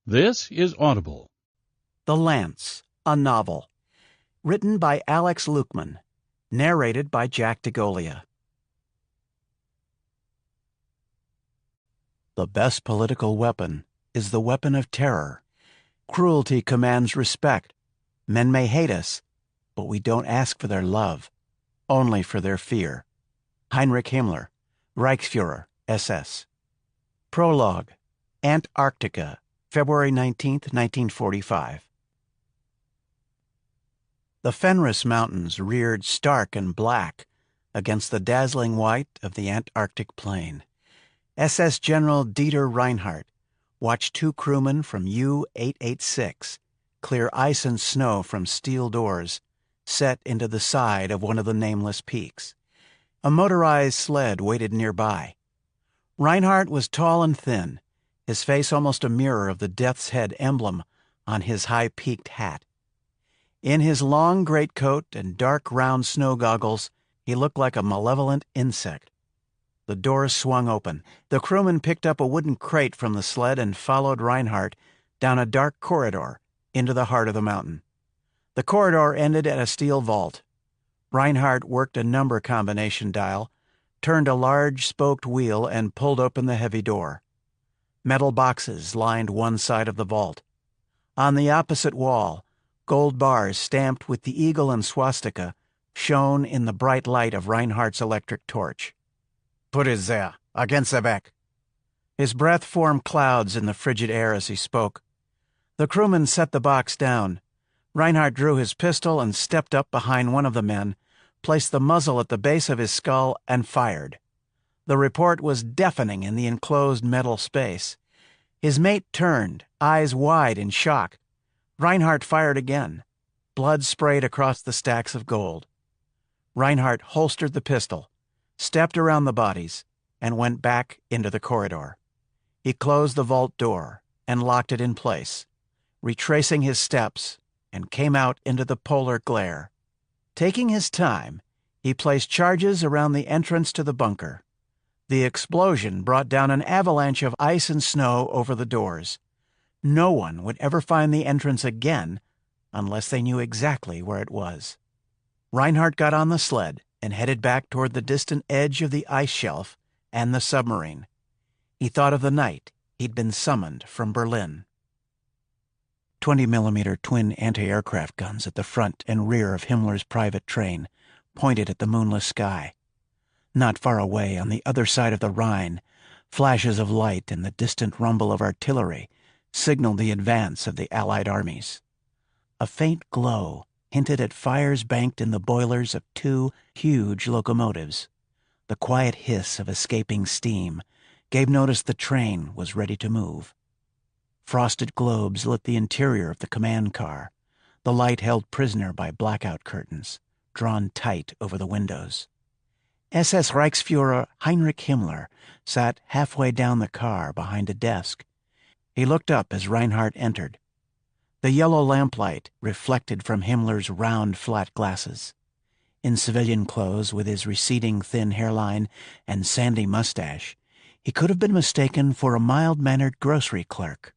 This is Audible. The Lance, a novel. Written by Alex Lukeman. Narrated by Jack DeGolia. The best political weapon is the weapon of terror. Cruelty commands respect. Men may hate us, but we don't ask for their love, only for their fear. Heinrich Himmler, Reichsfuhrer, SS. Prologue, Antarctica, February 19, 1945. The Fenris Mountains reared stark and black against the dazzling white of the Antarctic plain. SS General Dieter Reinhardt watched two crewmen from U-886 clear ice and snow from steel doors set into the side of one of the nameless peaks. A motorized sled waited nearby. Reinhardt was tall and thin, his face almost a mirror of the Death's Head emblem on his high-peaked hat. In his long greatcoat and dark round snow goggles, he looked like a malevolent insect. The doors swung open. The crewman picked up a wooden crate from the sled and followed Reinhardt down a dark corridor into the heart of the mountain. The corridor ended at a steel vault. Reinhardt worked a number combination dial, turned a large spoked wheel, and pulled open the heavy door. Metal boxes lined one side of the vault. On the opposite wall, gold bars stamped with the eagle and swastika shone in the bright light of Reinhardt's electric torch. "Put it there, against the back." His breath formed clouds in the frigid air as he spoke. The crewman set the box down. Reinhardt drew his pistol and stepped up behind one of the men, placed the muzzle at the base of his skull, and fired. The report was deafening in the enclosed metal space. His mate turned, eyes wide in shock. Reinhardt fired again. Blood sprayed across the stacks of gold. Reinhardt holstered the pistol, stepped around the bodies, and went back into the corridor. He closed the vault door and locked it in place, retracing his steps, and came out into the polar glare. Taking his time, he placed charges around the entrance to the bunker. The explosion brought down an avalanche of ice and snow over the doors. No one would ever find the entrance again unless they knew exactly where it was. Reinhardt got on the sled and headed back toward the distant edge of the ice shelf and the submarine. He thought of the night he'd been summoned from Berlin. 20mm twin anti-aircraft guns at the front and rear of Himmler's private train pointed at the moonless sky. Not far away, on the other side of the Rhine, flashes of light and the distant rumble of artillery signaled the advance of the Allied armies. A faint glow hinted at fires banked in the boilers of two huge locomotives. The quiet hiss of escaping steam gave notice the train was ready to move. Frosted globes lit the interior of the command car, the light held prisoner by blackout curtains, drawn tight over the windows. SS Reichsfuhrer Heinrich Himmler sat halfway down the car behind a desk. He looked up as Reinhardt entered. The yellow lamplight reflected from Himmler's round, flat glasses. In civilian clothes, with his receding thin hairline and sandy mustache, he could have been mistaken for a mild-mannered grocery clerk.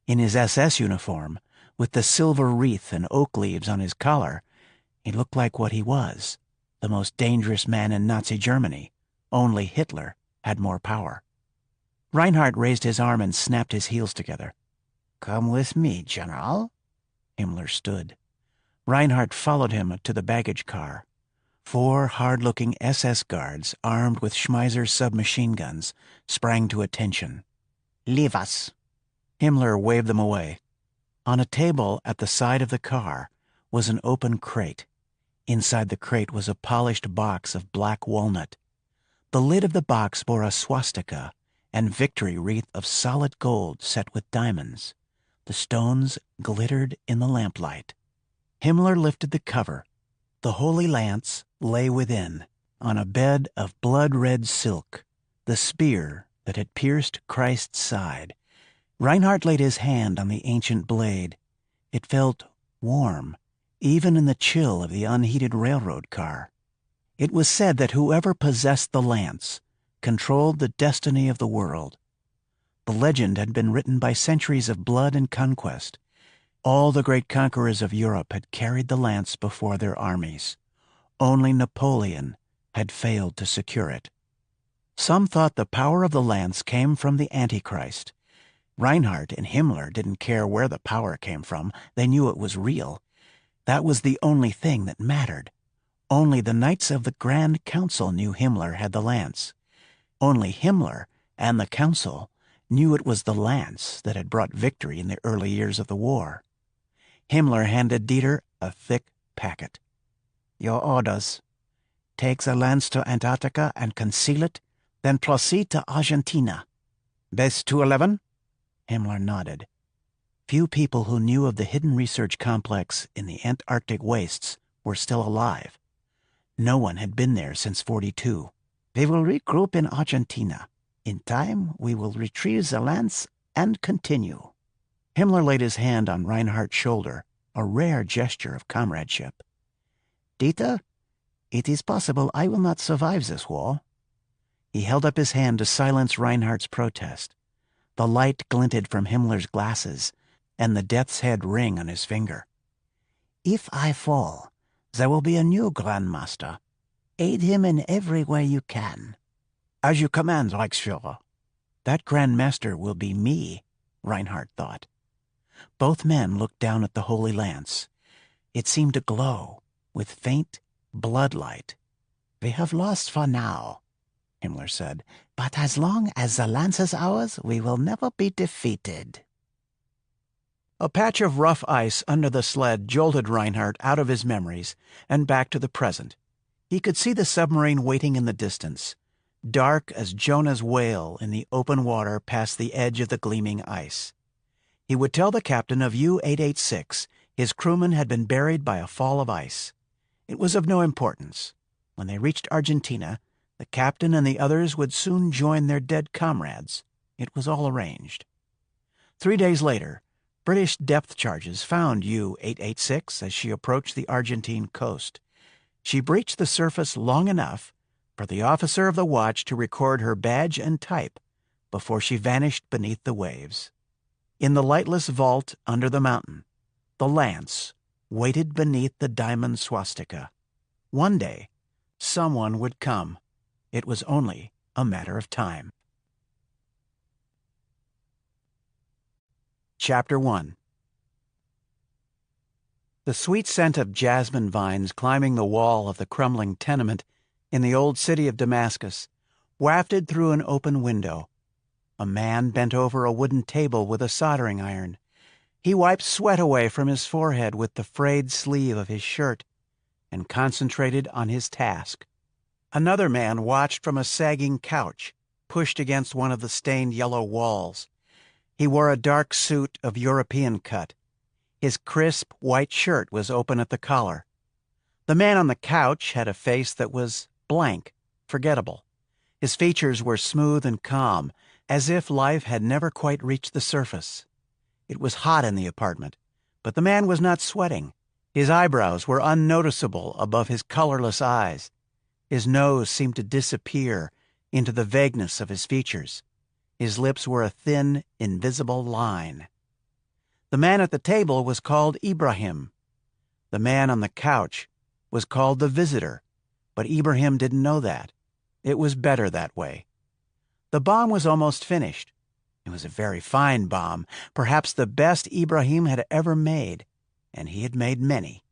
In his SS uniform, with the silver wreath and oak leaves on his collar, he looked like what he was, the most dangerous man in Nazi Germany. Only Hitler had more power. Reinhardt raised his arm and snapped his heels together. "Come with me, General." Himmler stood. Reinhardt followed him to the baggage car. 4 hard-looking SS guards, armed with Schmeisser submachine guns, sprang to attention. "Leave us." Himmler waved them away. On a table at the side of the car was an open crate. Inside the crate was a polished box of black walnut. The lid of the box bore a swastika and victory wreath of solid gold set with diamonds. The stones glittered in the lamplight. Himmler lifted the cover. The Holy Lance lay within, on a bed of blood-red silk, the spear that had pierced Christ's side. Reinhardt laid his hand on the ancient blade. It felt warm, even in the chill of the unheated railroad car. It was said that whoever possessed the lance controlled the destiny of the world. The legend had been written by centuries of blood and conquest. All the great conquerors of Europe had carried the lance before their armies. Only Napoleon had failed to secure it. Some thought the power of the lance came from the Antichrist. Reinhardt and Himmler didn't care where the power came from. They knew it was real. That was the only thing that mattered. Only the Knights of the Grand Council knew Himmler had the lance. Only Himmler and the Council knew it was the lance that had brought victory in the early years of the war. Himmler handed Dieter a thick packet. "Your orders. Take the lance to Antarctica and conceal it, then proceed to Argentina." "Base 211?" Himmler nodded. Few people who knew of the hidden research complex in the Antarctic wastes were still alive. No one had been there since '42. "We will regroup in Argentina. In time, we will retrieve the lance and continue." Himmler laid his hand on Reinhardt's shoulder, a rare gesture of comradeship. "Dieter, it is possible I will not survive this war." He held up his hand to silence Reinhardt's protest. The light glinted from Himmler's glasses, and the death's head ring on his finger. "If I fall, there will be a new Grandmaster. Aid him in every way you can." "As you command, Reichsführer." That Grandmaster will be me, Reinhardt thought. Both men looked down at the Holy Lance. It seemed to glow with faint bloodlight. "We have lost for now," Himmler said, "but as long as the lance is ours, we will never be defeated." A patch of rough ice under the sled jolted Reinhardt out of his memories and back to the present. He could see the submarine waiting in the distance, dark as Jonah's whale in the open water past the edge of the gleaming ice. He would tell the captain of U-886 his crewman had been buried by a fall of ice. It was of no importance. When they reached Argentina, the captain and the others would soon join their dead comrades. It was all arranged. 3 days later, British depth charges found U-886 as she approached the Argentine coast. She breached the surface long enough for the officer of the watch to record her badge and type before she vanished beneath the waves. In the lightless vault under the mountain, the lance waited beneath the diamond swastika. One day, someone would come. It was only a matter of time. Chapter 1. The sweet scent of jasmine vines climbing the wall of the crumbling tenement in the old city of Damascus wafted through an open window. A man bent over a wooden table with a soldering iron. He wiped sweat away from his forehead with the frayed sleeve of his shirt and concentrated on his task. Another man watched from a sagging couch pushed against one of the stained yellow walls. He wore a dark suit of European cut. His crisp white shirt was open at the collar. The man on the couch had a face that was blank, forgettable. His features were smooth and calm, as if life had never quite reached the surface. It was hot in the apartment, but the man was not sweating. His eyebrows were unnoticeable above his colorless eyes. His nose seemed to disappear into the vagueness of his features. His lips were a thin, invisible line. The man at the table was called Ibrahim. The man on the couch was called the visitor, but Ibrahim didn't know that. It was better that way. The bomb was almost finished. It was a very fine bomb, perhaps the best Ibrahim had ever made, and he had made many.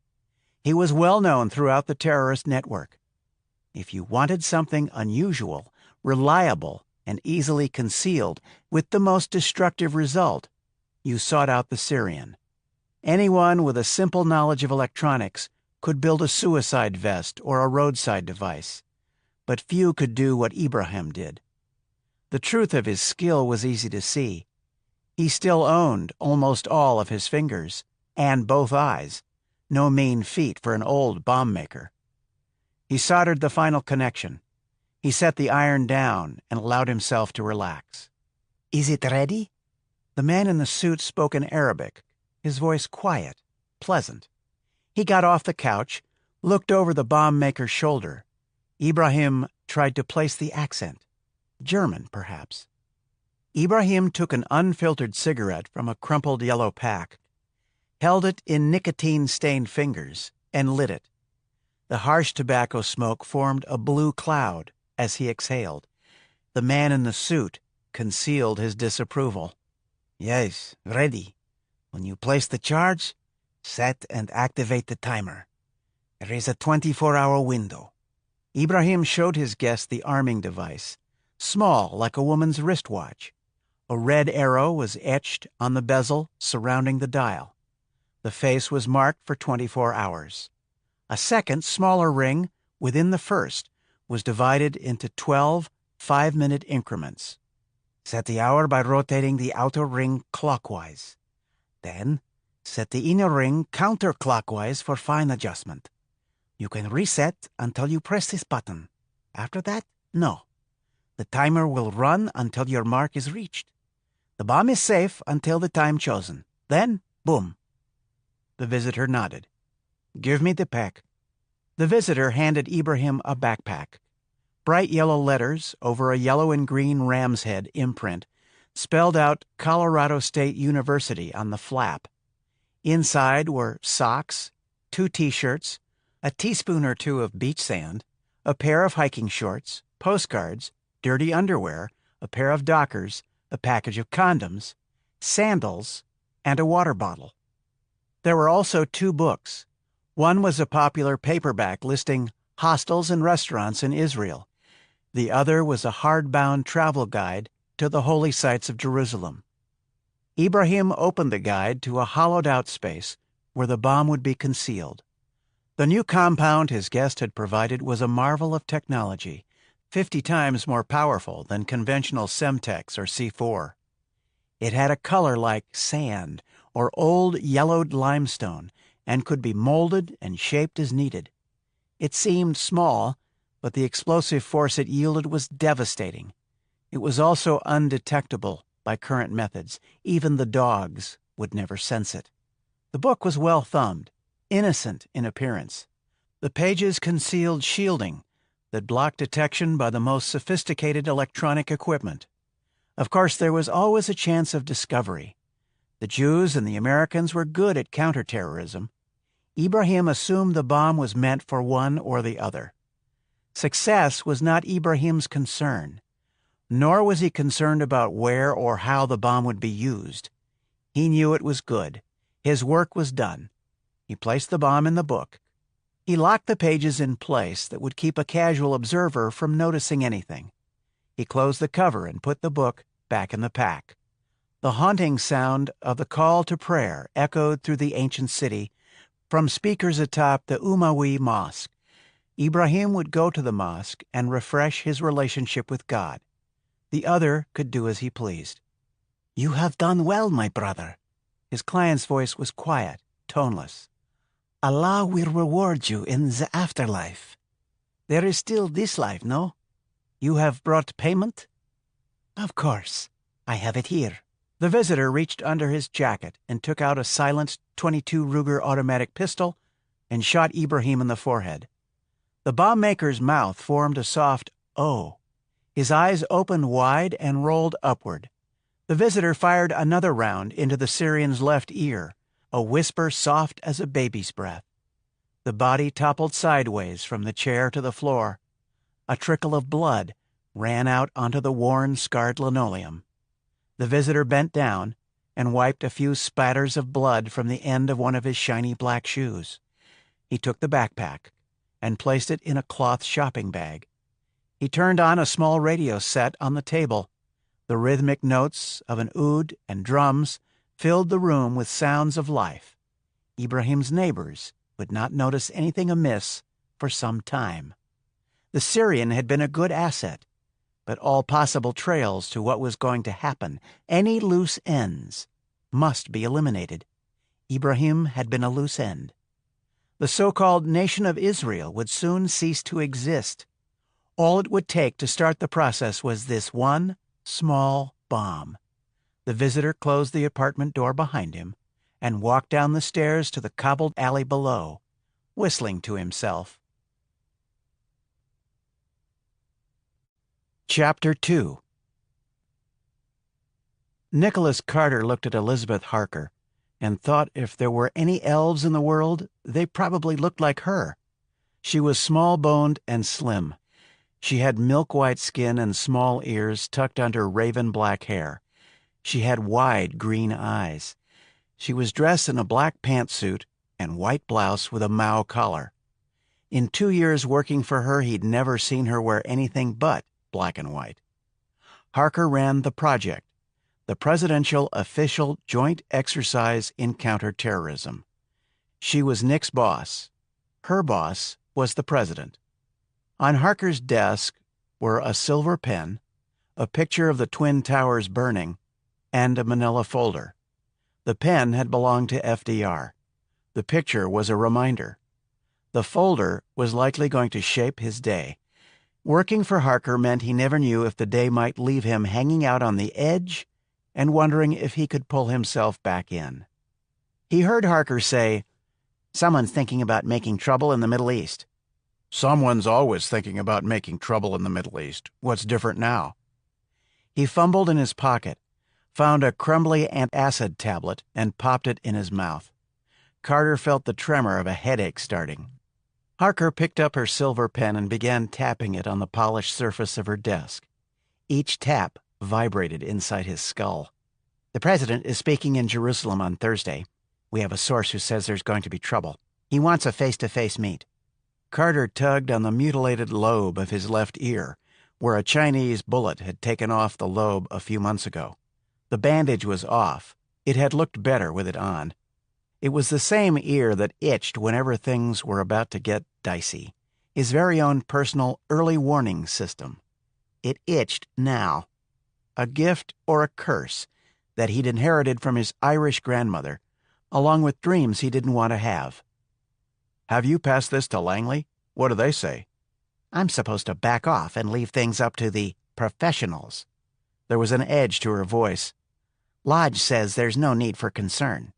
He was well known throughout the terrorist network. If you wanted something unusual, reliable, and easily concealed, with the most destructive result, you sought out the Syrian. Anyone with a simple knowledge of electronics could build a suicide vest or a roadside device, but few could do what Ibrahim did. The truth of his skill was easy to see. He still owned almost all of his fingers, and both eyes, no mean feat for an old bomb maker. He soldered the final connection. He set the iron down and allowed himself to relax. "Is it ready?" The man in the suit spoke in Arabic, his voice quiet, pleasant. He got off the couch, looked over the bomb maker's shoulder. Ibrahim tried to place the accent. German, perhaps. Ibrahim took an unfiltered cigarette from a crumpled yellow pack, held it in nicotine-stained fingers, and lit it. The harsh tobacco smoke formed a blue cloud as he exhaled. The man in the suit concealed his disapproval. "Yes, ready. When you place the charge, set and activate the timer. There is a 24-hour window." Ibrahim showed his guest the arming device, small like a woman's wristwatch. A red arrow was etched on the bezel surrounding the dial. The face was marked for 24 hours. A second, smaller ring within the first was divided into 12 5-minute increments. Set the hour by rotating the outer ring clockwise. Then, set the inner ring counterclockwise for fine adjustment. You can reset until you press this button. After that, no. The timer will run until your mark is reached. The bomb is safe until the time chosen. Then, boom. The visitor nodded. "Give me the pack." The visitor handed Ibrahim a backpack. Bright yellow letters over a yellow and green ram's head imprint spelled out Colorado State University on the flap. Inside were socks, 2 T-shirts, a teaspoon or 2 of beach sand, a pair of hiking shorts, postcards, dirty underwear, a pair of Dockers, a package of condoms, sandals, and a water bottle. There were also 2 books. One was a popular paperback listing hostels and restaurants in Israel. The other was a hardbound travel guide to the holy sites of Jerusalem. Ibrahim opened the guide to a hollowed-out space where the bomb would be concealed. The new compound his guest had provided was a marvel of technology, 50 times more powerful than conventional Semtex or C4. It had a color like sand or old yellowed limestone and could be molded and shaped as needed. It seemed small, but the explosive force it yielded was devastating. It was also undetectable by current methods. Even the dogs would never sense it. The book was well thumbed, innocent in appearance. The pages concealed shielding that blocked detection by the most sophisticated electronic equipment. Of course, there was always a chance of discovery. The Jews and the Americans were good at counterterrorism. Ibrahim assumed the bomb was meant for one or the other. Success was not Ibrahim's concern, nor was he concerned about where or how the bomb would be used. He knew it was good. His work was done. He placed the bomb in the book. He locked the pages in place that would keep a casual observer from noticing anything. He closed the cover and put the book back in the pack. The haunting sound of the call to prayer echoed through the ancient city from speakers atop the Umayyad Mosque. Ibrahim would go to the mosque and refresh his relationship with God. The other could do as he pleased. "You have done well, my brother." His client's voice was quiet, toneless. "Allah will reward you in the afterlife. There is still this life, no? You have brought payment?" "Of course. I have it here." The visitor reached under his jacket and took out a silent .22 Ruger automatic pistol and shot Ibrahim in the forehead. The bomb maker's mouth formed a soft O. His eyes opened wide and rolled upward. The visitor fired another round into the Syrian's left ear, a whisper soft as a baby's breath. The body toppled sideways from the chair to the floor. A trickle of blood ran out onto the worn, scarred linoleum. The visitor bent down and wiped a few spatters of blood from the end of one of his shiny black shoes. He took the backpack and placed it in a cloth shopping bag. He turned on a small radio set on the table. The rhythmic notes of an oud and drums filled the room with sounds of life. Ibrahim's neighbors would not notice anything amiss for some time. The Syrian had been a good asset, but all possible trails to what was going to happen, any loose ends, must be eliminated. Ibrahim had been a loose end. The so-called nation of Israel would soon cease to exist. All it would take to start the process was this one small bomb. The visitor closed the apartment door behind him and walked down the stairs to the cobbled alley below, whistling to himself. Chapter 2. Nicholas Carter looked at Elizabeth Harker and thought if there were any elves in the world, they probably looked like her. She was small-boned and slim. She had milk-white skin and small ears tucked under raven-black hair. She had wide green eyes. She was dressed in a black pantsuit and white blouse with a Mao collar. In 2 years working for her, he'd never seen her wear anything but black and white. Harker ran the project, the Presidential Official Joint Exercise in Counterterrorism. She was Nick's boss. Her boss was the president. On Harker's desk were a silver pen, a picture of the Twin Towers burning, and a manila folder. The pen had belonged to FDR. The picture was a reminder. The folder was likely going to shape his day. Working for Harker meant he never knew if the day might leave him hanging out on the edge and wondering if he could pull himself back in. He heard Harker say, "Someone's thinking about making trouble in the Middle East." "Someone's always thinking about making trouble in the Middle East. What's different now?" He fumbled in his pocket, found a crumbly antacid tablet, and popped it in his mouth. Carter felt the tremor of a headache starting. Harker picked up her silver pen and began tapping it on the polished surface of her desk. Each tap vibrated inside his skull. "The president is speaking in Jerusalem on Thursday. We have a source who says there's going to be trouble. He wants a face-to-face meet." Carter tugged on the mutilated lobe of his left ear, where a Chinese bullet had taken off the lobe a few months ago. The bandage was off. It had looked better with it on. It was the same ear that itched whenever things were about to get dicey. His very own personal early warning system. It itched now. A gift or a curse that he'd inherited from his Irish grandmother, along with dreams he didn't want to have. "Have you passed this to Langley? What do they say?" "I'm supposed to back off and leave things up to the professionals." There was an edge to her voice. "Lodge says there's no need for concern."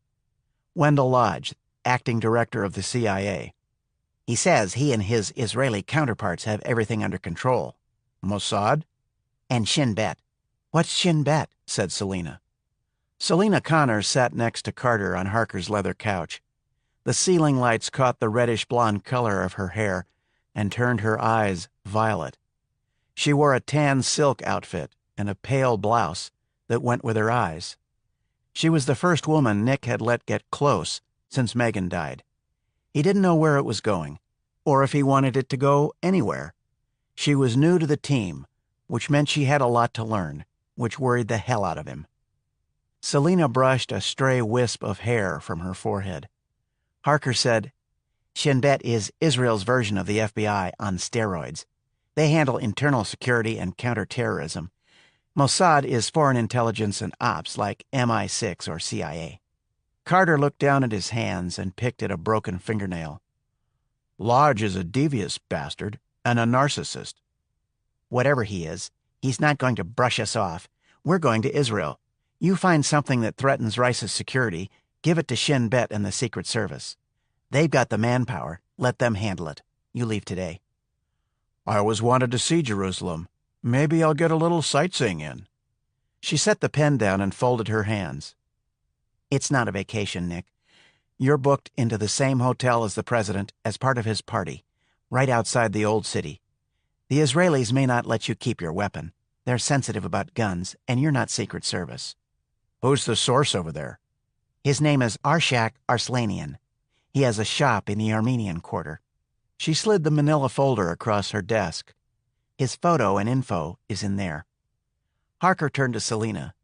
Wendell Lodge, acting director of the CIA. "He says he and his Israeli counterparts have everything under control." "Mossad?" "And Shin Bet." "What's Shin Bet?" said Selina. Selina Connor sat next to Carter on Harker's leather couch. The ceiling lights caught the reddish-blonde color of her hair and turned her eyes violet. She wore a tan silk outfit and a pale blouse that went with her eyes. She was the first woman Nick had let get close since Megan died. He didn't know where it was going, or if he wanted it to go anywhere. She was new to the team, which meant she had a lot to learn, which worried the hell out of him. Selina brushed a stray wisp of hair from her forehead. Harker said, "Shin Bet is Israel's version of the FBI on steroids. They handle internal security and counterterrorism. Mossad is foreign intelligence and ops like MI6 or CIA." Carter looked down at his hands and picked at a broken fingernail. "Lodge is a devious bastard and a narcissist." "Whatever he is, he's not going to brush us off. We're going to Israel. You find something that threatens Rice's security, give it to Shin Bet and the Secret Service. They've got the manpower. Let them handle it. You leave today." "I always wanted to see Jerusalem. Maybe I'll get a little sightseeing in." She set the pen down and folded her hands. "It's not a vacation, Nick. You're booked into the same hotel as the president as part of his party, right outside the old city. The Israelis may not let you keep your weapon. They're sensitive about guns, and you're not Secret Service." "Who's the source over there?" "His name is Arshak Arslanian. He has a shop in the Armenian Quarter." She slid the manila folder across her desk. "His photo and info is in there." Harker turned to Selina.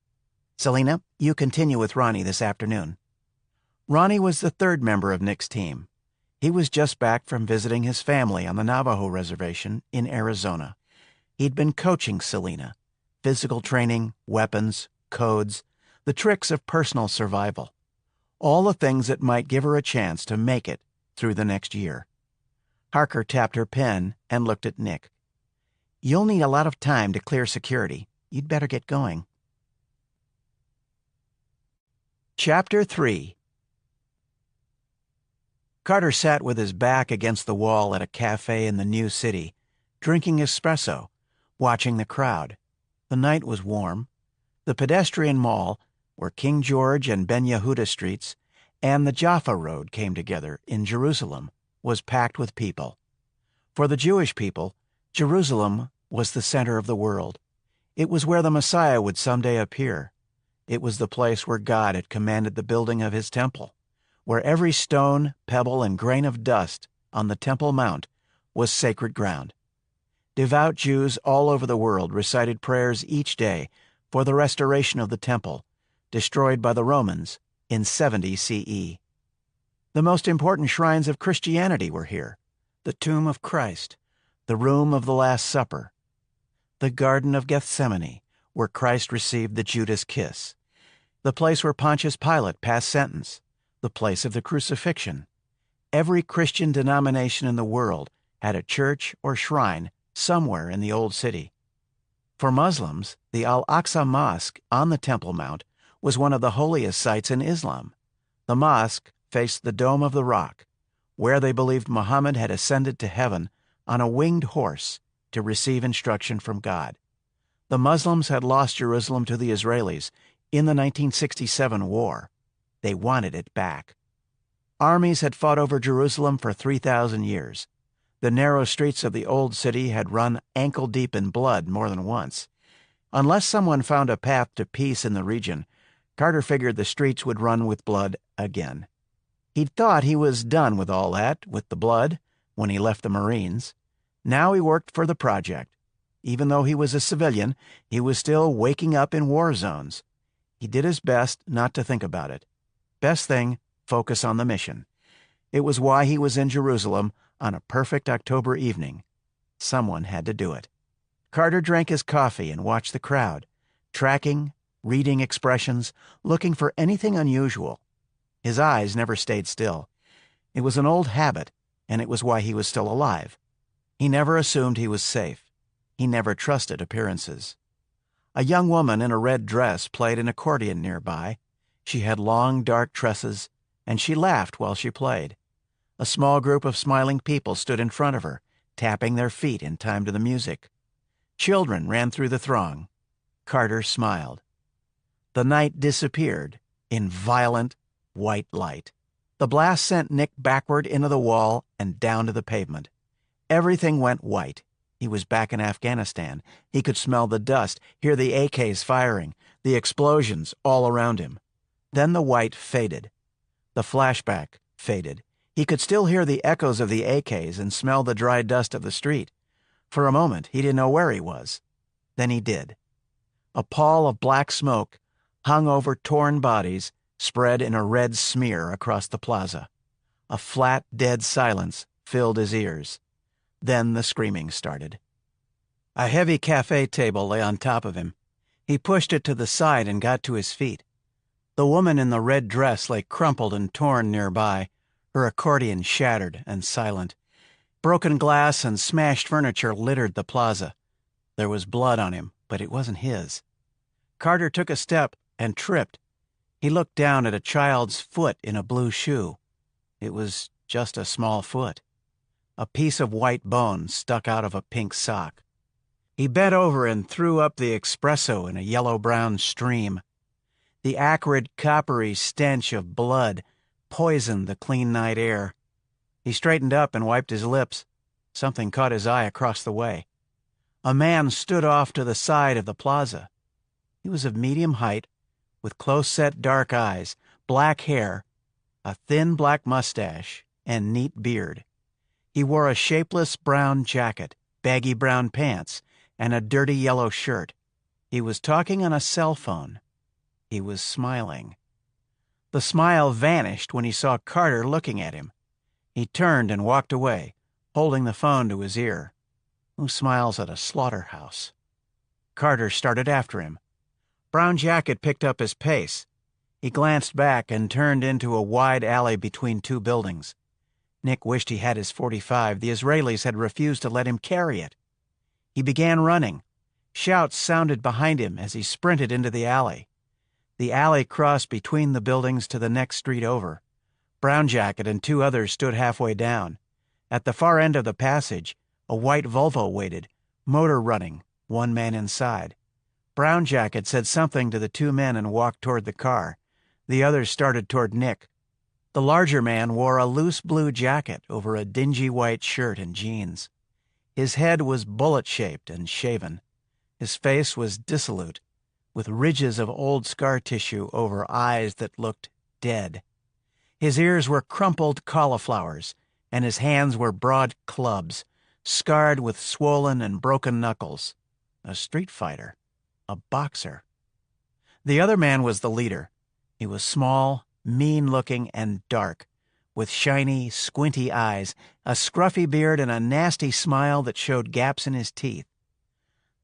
"Selina, you continue with Ronnie this afternoon." Ronnie was the third member of Nick's team. He was just back from visiting his family on the Navajo reservation in Arizona. He'd been coaching Selina. Physical training, weapons, codes, the tricks of personal survival. All the things that might give her a chance to make it through the next year. Harker tapped her pen and looked at Nick. "You'll need a lot of time to clear security. You'd better get going." Chapter 3. Carter sat with his back against the wall at a cafe in the new city, drinking espresso, watching the crowd. The night was warm. The pedestrian mall, where King George and Ben Yehuda streets and the Jaffa Road came together in Jerusalem, was packed with people. For the Jewish people, Jerusalem was the center of the world. It was where the Messiah would someday appear. It was the place where God had commanded the building of his temple, where every stone, pebble, and grain of dust on the Temple Mount was sacred ground. Devout Jews all over the world recited prayers each day for the restoration of the temple, destroyed by the Romans in 70 CE. The most important shrines of Christianity were here: the tomb of Christ, the room of the Last Supper, the Garden of Gethsemane, where Christ received the Judas kiss, the place where Pontius Pilate passed sentence, the place of the crucifixion. Every Christian denomination in the world had a church or shrine somewhere in the Old City. For Muslims, the Al-Aqsa Mosque on the Temple Mount was one of the holiest sites in Islam. The mosque faced the Dome of the Rock, where they believed Muhammad had ascended to heaven on a winged horse to receive instruction from God. The Muslims had lost Jerusalem to the Israelis in the 1967 war. They wanted it back. Armies had fought over Jerusalem for 3,000 years. The narrow streets of the Old City had run ankle-deep in blood more than once. Unless someone found a path to peace in the region, Carter figured the streets would run with blood again. He'd thought he was done with all that, with the blood, when he left the Marines. Now he worked for the project. Even though he was a civilian, he was still waking up in war zones. He did his best not to think about it. Best thing, focus on the mission. It was why he was in Jerusalem on a perfect October evening. Someone had to do it. Carter drank his coffee and watched the crowd, tracking, reading expressions, looking for anything unusual. His eyes never stayed still. It was an old habit, and it was why he was still alive. He never assumed he was safe. He never trusted appearances. A young woman in a red dress played an accordion nearby. She had long, dark tresses, and she laughed while she played. A small group of smiling people stood in front of her, tapping their feet in time to the music. Children ran through the throng. Carter smiled. The night disappeared in violent, white light. The blast sent Nick backward into the wall and down to the pavement. Everything went white. He was back in Afghanistan. He could smell the dust, hear the AKs firing, the explosions all around him. Then the white faded. The flashback faded. He could still hear the echoes of the AKs and smell the dry dust of the street. For a moment, he didn't know where he was. Then he did. A pall of black smoke hung over torn bodies, spread in a red smear across the plaza. A flat, dead silence filled his ears. Then the screaming started. A heavy cafe table lay on top of him. He pushed it to the side and got to his feet. The woman in the red dress lay crumpled and torn nearby, her accordion shattered and silent. Broken glass and smashed furniture littered the plaza. There was blood on him, but it wasn't his. Carter took a step and tripped. He looked down at a child's foot in a blue shoe. It was just a small foot. A piece of white bone stuck out of a pink sock. He bent over and threw up the espresso in a yellow-brown stream. The acrid, coppery stench of blood poisoned the clean night air. He straightened up and wiped his lips. Something caught his eye across the way. A man stood off to the side of the plaza. He was of medium height, with close-set dark eyes, black hair, a thin black mustache, and neat beard. He wore a shapeless brown jacket, baggy brown pants, and a dirty yellow shirt. He was talking on a cell phone. He was smiling. The smile vanished when he saw Carter looking at him. He turned and walked away, holding the phone to his ear. Who smiles at a slaughterhouse? Carter started after him. Brown Jacket picked up his pace. He glanced back and turned into a wide alley between two buildings. Nick wished he had his .45. The Israelis had refused to let him carry it. He began running. Shouts sounded behind him as he sprinted into the alley. The alley crossed between the buildings to the next street over. Brown Jacket and two others stood halfway down. At the far end of the passage, a white Volvo waited, motor running, one man inside. Brown Jacket said something to the two men and walked toward the car. The others started toward Nick. The larger man wore a loose blue jacket over a dingy white shirt and jeans. His head was bullet-shaped and shaven. His face was dissolute, with ridges of old scar tissue over eyes that looked dead. His ears were crumpled cauliflowers, and his hands were broad clubs, scarred with swollen and broken knuckles. A street fighter. A boxer. The other man was the leader. He was small, mean-looking, and dark, with shiny, squinty eyes, a scruffy beard, and a nasty smile that showed gaps in his teeth.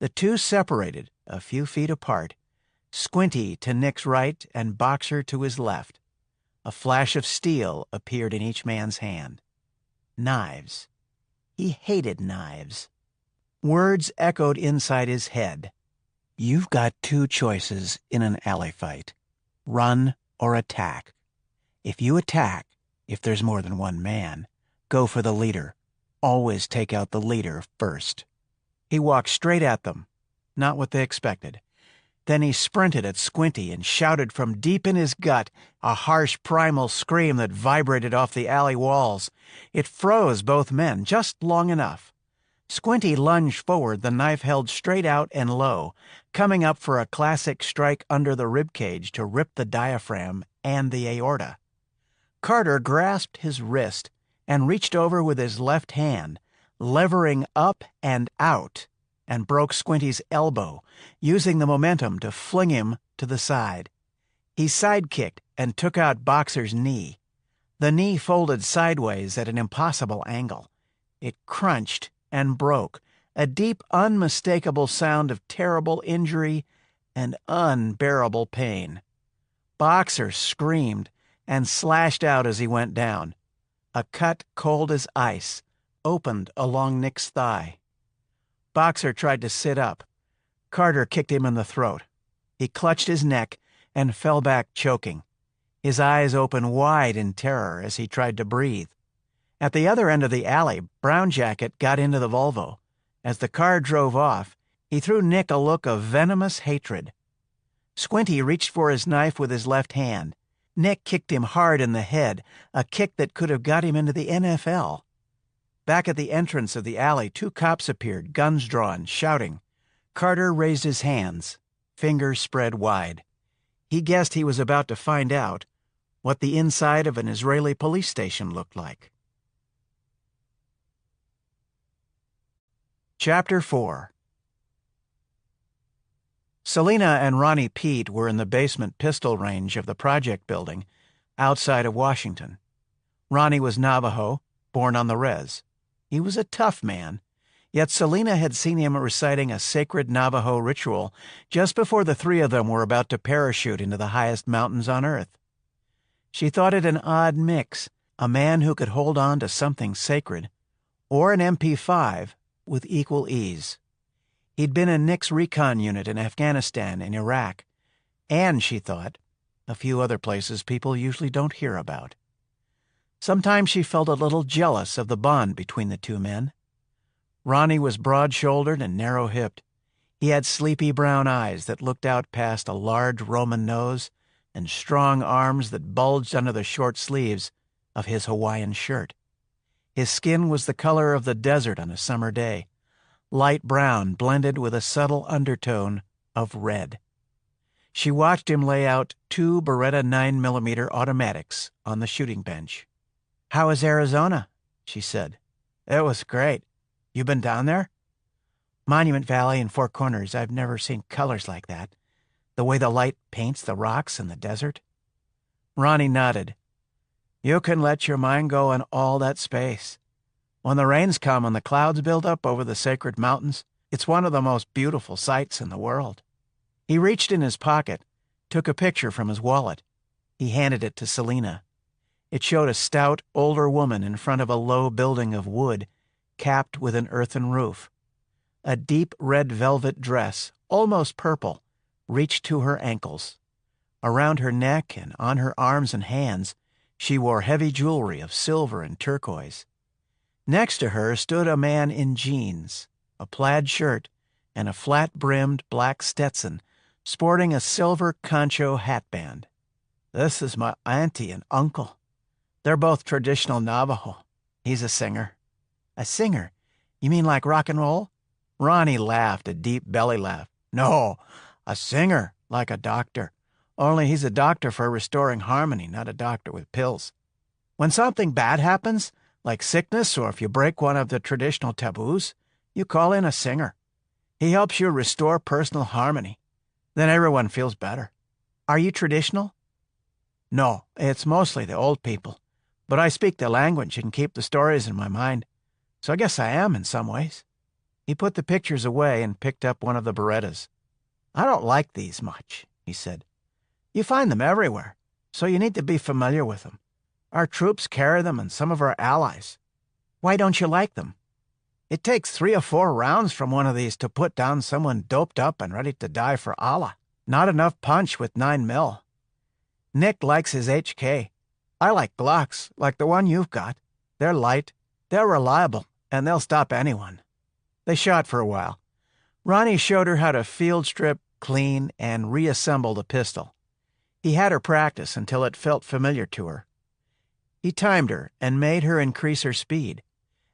The two separated, a few feet apart, Squinty to Nick's right and Boxer to his left. A flash of steel appeared in each man's hand. Knives. He hated knives. Words echoed inside his head. You've got two choices in an alley fight. Run or attack. If you attack, if there's more than one man, go for the leader. Always take out the leader first. He walked straight at them, not what they expected. Then he sprinted at Squinty and shouted from deep in his gut, a harsh primal scream that vibrated off the alley walls. It froze both men just long enough. Squinty lunged forward, the knife held straight out and low, coming up for a classic strike under the ribcage to rip the diaphragm and the aorta. Carter grasped his wrist and reached over with his left hand, levering up and out, and broke Squinty's elbow, using the momentum to fling him to the side. He sidekicked and took out Boxer's knee. The knee folded sideways at an impossible angle. It crunched and broke, a deep, unmistakable sound of terrible injury and unbearable pain. Boxer screamed and slashed out as he went down. A cut cold as ice opened along Nick's thigh. Boxer tried to sit up. Carter kicked him in the throat. He clutched his neck and fell back choking. His eyes opened wide in terror as he tried to breathe. At the other end of the alley, Brown Jacket got into the Volvo. As the car drove off, he threw Nick a look of venomous hatred. Squinty reached for his knife with his left hand. Nick kicked him hard in the head, a kick that could have got him into the NFL. Back at the entrance of the alley, two cops appeared, guns drawn, shouting. Carter raised his hands, fingers spread wide. He guessed he was about to find out what the inside of an Israeli police station looked like. Chapter 4. Selena and Ronnie Pete were in the basement pistol range of the project building outside of Washington. Ronnie was Navajo, born on the res. He was a tough man, yet Selena had seen him reciting a sacred Navajo ritual just before the three of them were about to parachute into the highest mountains on Earth. She thought it an odd mix, a man who could hold on to something sacred, or an MP5 with equal ease. He'd been in Nick's recon unit in Afghanistan and Iraq, and, she thought, a few other places people usually don't hear about. Sometimes she felt a little jealous of the bond between the two men. Ronnie was broad-shouldered and narrow-hipped. He had sleepy brown eyes that looked out past a large Roman nose and strong arms that bulged under the short sleeves of his Hawaiian shirt. His skin was the color of the desert on a summer day, light brown blended with a subtle undertone of red. She watched him lay out two Beretta 9mm automatics on the shooting bench. "How is Arizona?" she said. "It was great. You been down there?" "Monument Valley and Four Corners. I've never seen colors like that. The way the light paints the rocks and the desert." Ronnie nodded. "You can let your mind go in all that space. When the rains come and the clouds build up over the sacred mountains, it's one of the most beautiful sights in the world." He reached in his pocket, took a picture from his wallet. He handed it to Selena. It showed a stout, older woman in front of a low building of wood, capped with an earthen roof. A deep red velvet dress, almost purple, reached to her ankles. Around her neck and on her arms and hands, she wore heavy jewelry of silver and turquoise. Next to her stood a man in jeans, a plaid shirt, and a flat-brimmed black Stetson sporting a silver concho hatband. "This is my auntie and uncle. They're both traditional Navajo. He's a singer." "A singer? You mean like rock and roll?" Ronnie laughed, a deep belly laugh. "No, a singer, like a doctor. Only he's a doctor for restoring harmony, not a doctor with pills. When something bad happens, like sickness or if you break one of the traditional taboos, you call in a singer. He helps you restore personal harmony. Then everyone feels better." "Are you traditional?" "No, it's mostly the old people. But I speak the language and keep the stories in my mind. So I guess I am in some ways." He put the pictures away and picked up one of the Berettas. "I don't like these much," he said. "You find them everywhere, so you need to be familiar with them. Our troops carry them and some of our allies." "Why don't you like them?" "It takes 3 or 4 rounds from one of these to put down someone doped up and ready to die for Allah. Not enough punch with 9mm. Nick likes his HK. I like Glocks, like the one you've got. They're light, they're reliable, and they'll stop anyone." They shot for a while. Ronnie showed her how to field strip, clean, and reassemble the pistol. He had her practice until it felt familiar to her. He timed her and made her increase her speed.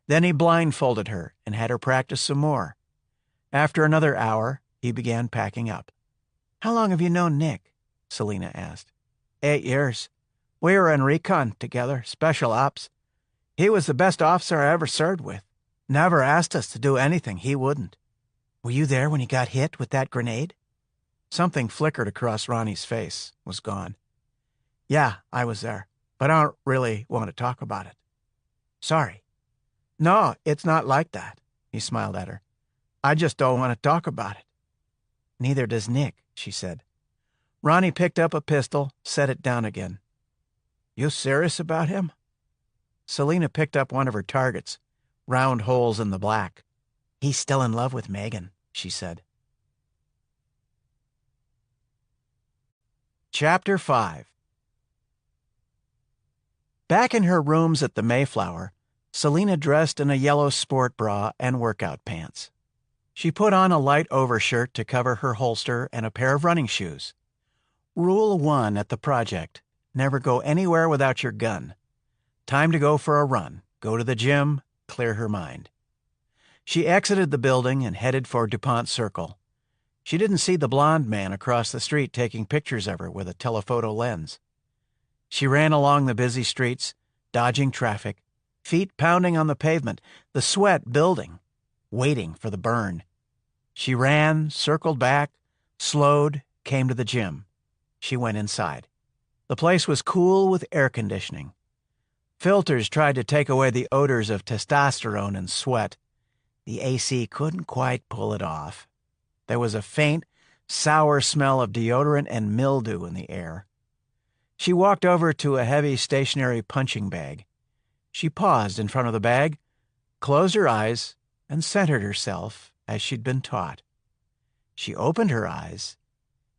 Then he blindfolded her and had her practice some more. After another hour, he began packing up. "How long have you known Nick?" Selena asked. 8 years. We were in recon together, special ops. He was the best officer I ever served with. Never asked us to do anything he wouldn't." "Were you there when he got hit with that grenade?" Something flickered across Ronnie's face, was gone. "Yeah, I was there, but I don't really want to talk about it." "Sorry." "No, it's not like that," he smiled at her. "I just don't want to talk about it." "Neither does Nick," she said. Ronnie picked up a pistol, set it down again. "You serious about him?" Selena picked up one of her targets, round holes in the black. "He's still in love with Megan," she said. Chapter 5. Back in her rooms at the Mayflower, Selena dressed in a yellow sport bra and workout pants. She put on a light overshirt to cover her holster and a pair of running shoes. Rule 1 at the project: never go anywhere without your gun. Time to go for a run, go to the gym, clear her mind. She exited the building and headed for DuPont Circle. She didn't see the blond man across the street taking pictures of her with a telephoto lens. She ran along the busy streets, dodging traffic, feet pounding on the pavement, the sweat building, waiting for the burn. She ran, circled back, slowed, came to the gym. She went inside. The place was cool with air conditioning. Filters tried to take away the odors of testosterone and sweat. The AC couldn't quite pull it off. There was a faint, sour smell of deodorant and mildew in the air. She walked over to a heavy stationary punching bag. She paused in front of the bag, closed her eyes, and centered herself as she'd been taught. She opened her eyes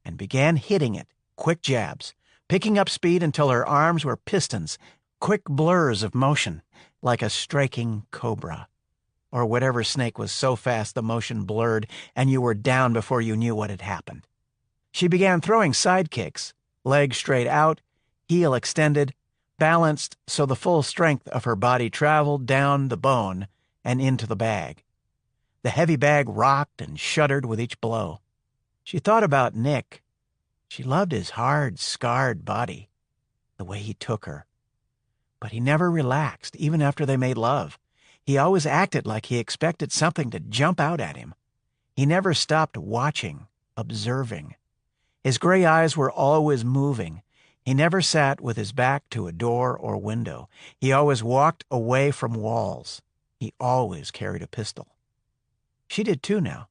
and began hitting it, quick jabs, picking up speed until her arms were pistons, quick blurs of motion, like a striking cobra, or whatever snake was so fast the motion blurred and you were down before you knew what had happened. She began throwing side kicks, legs straight out, heel extended, balanced so the full strength of her body traveled down the bone and into the bag. The heavy bag rocked and shuddered with each blow. She thought about Nick. She loved his hard, scarred body, the way he took her. But he never relaxed, even after they made love. He always acted like he expected something to jump out at him. He never stopped watching, observing. His gray eyes were always moving. He never sat with his back to a door or window. He always walked away from walls. He always carried a pistol. She did too now.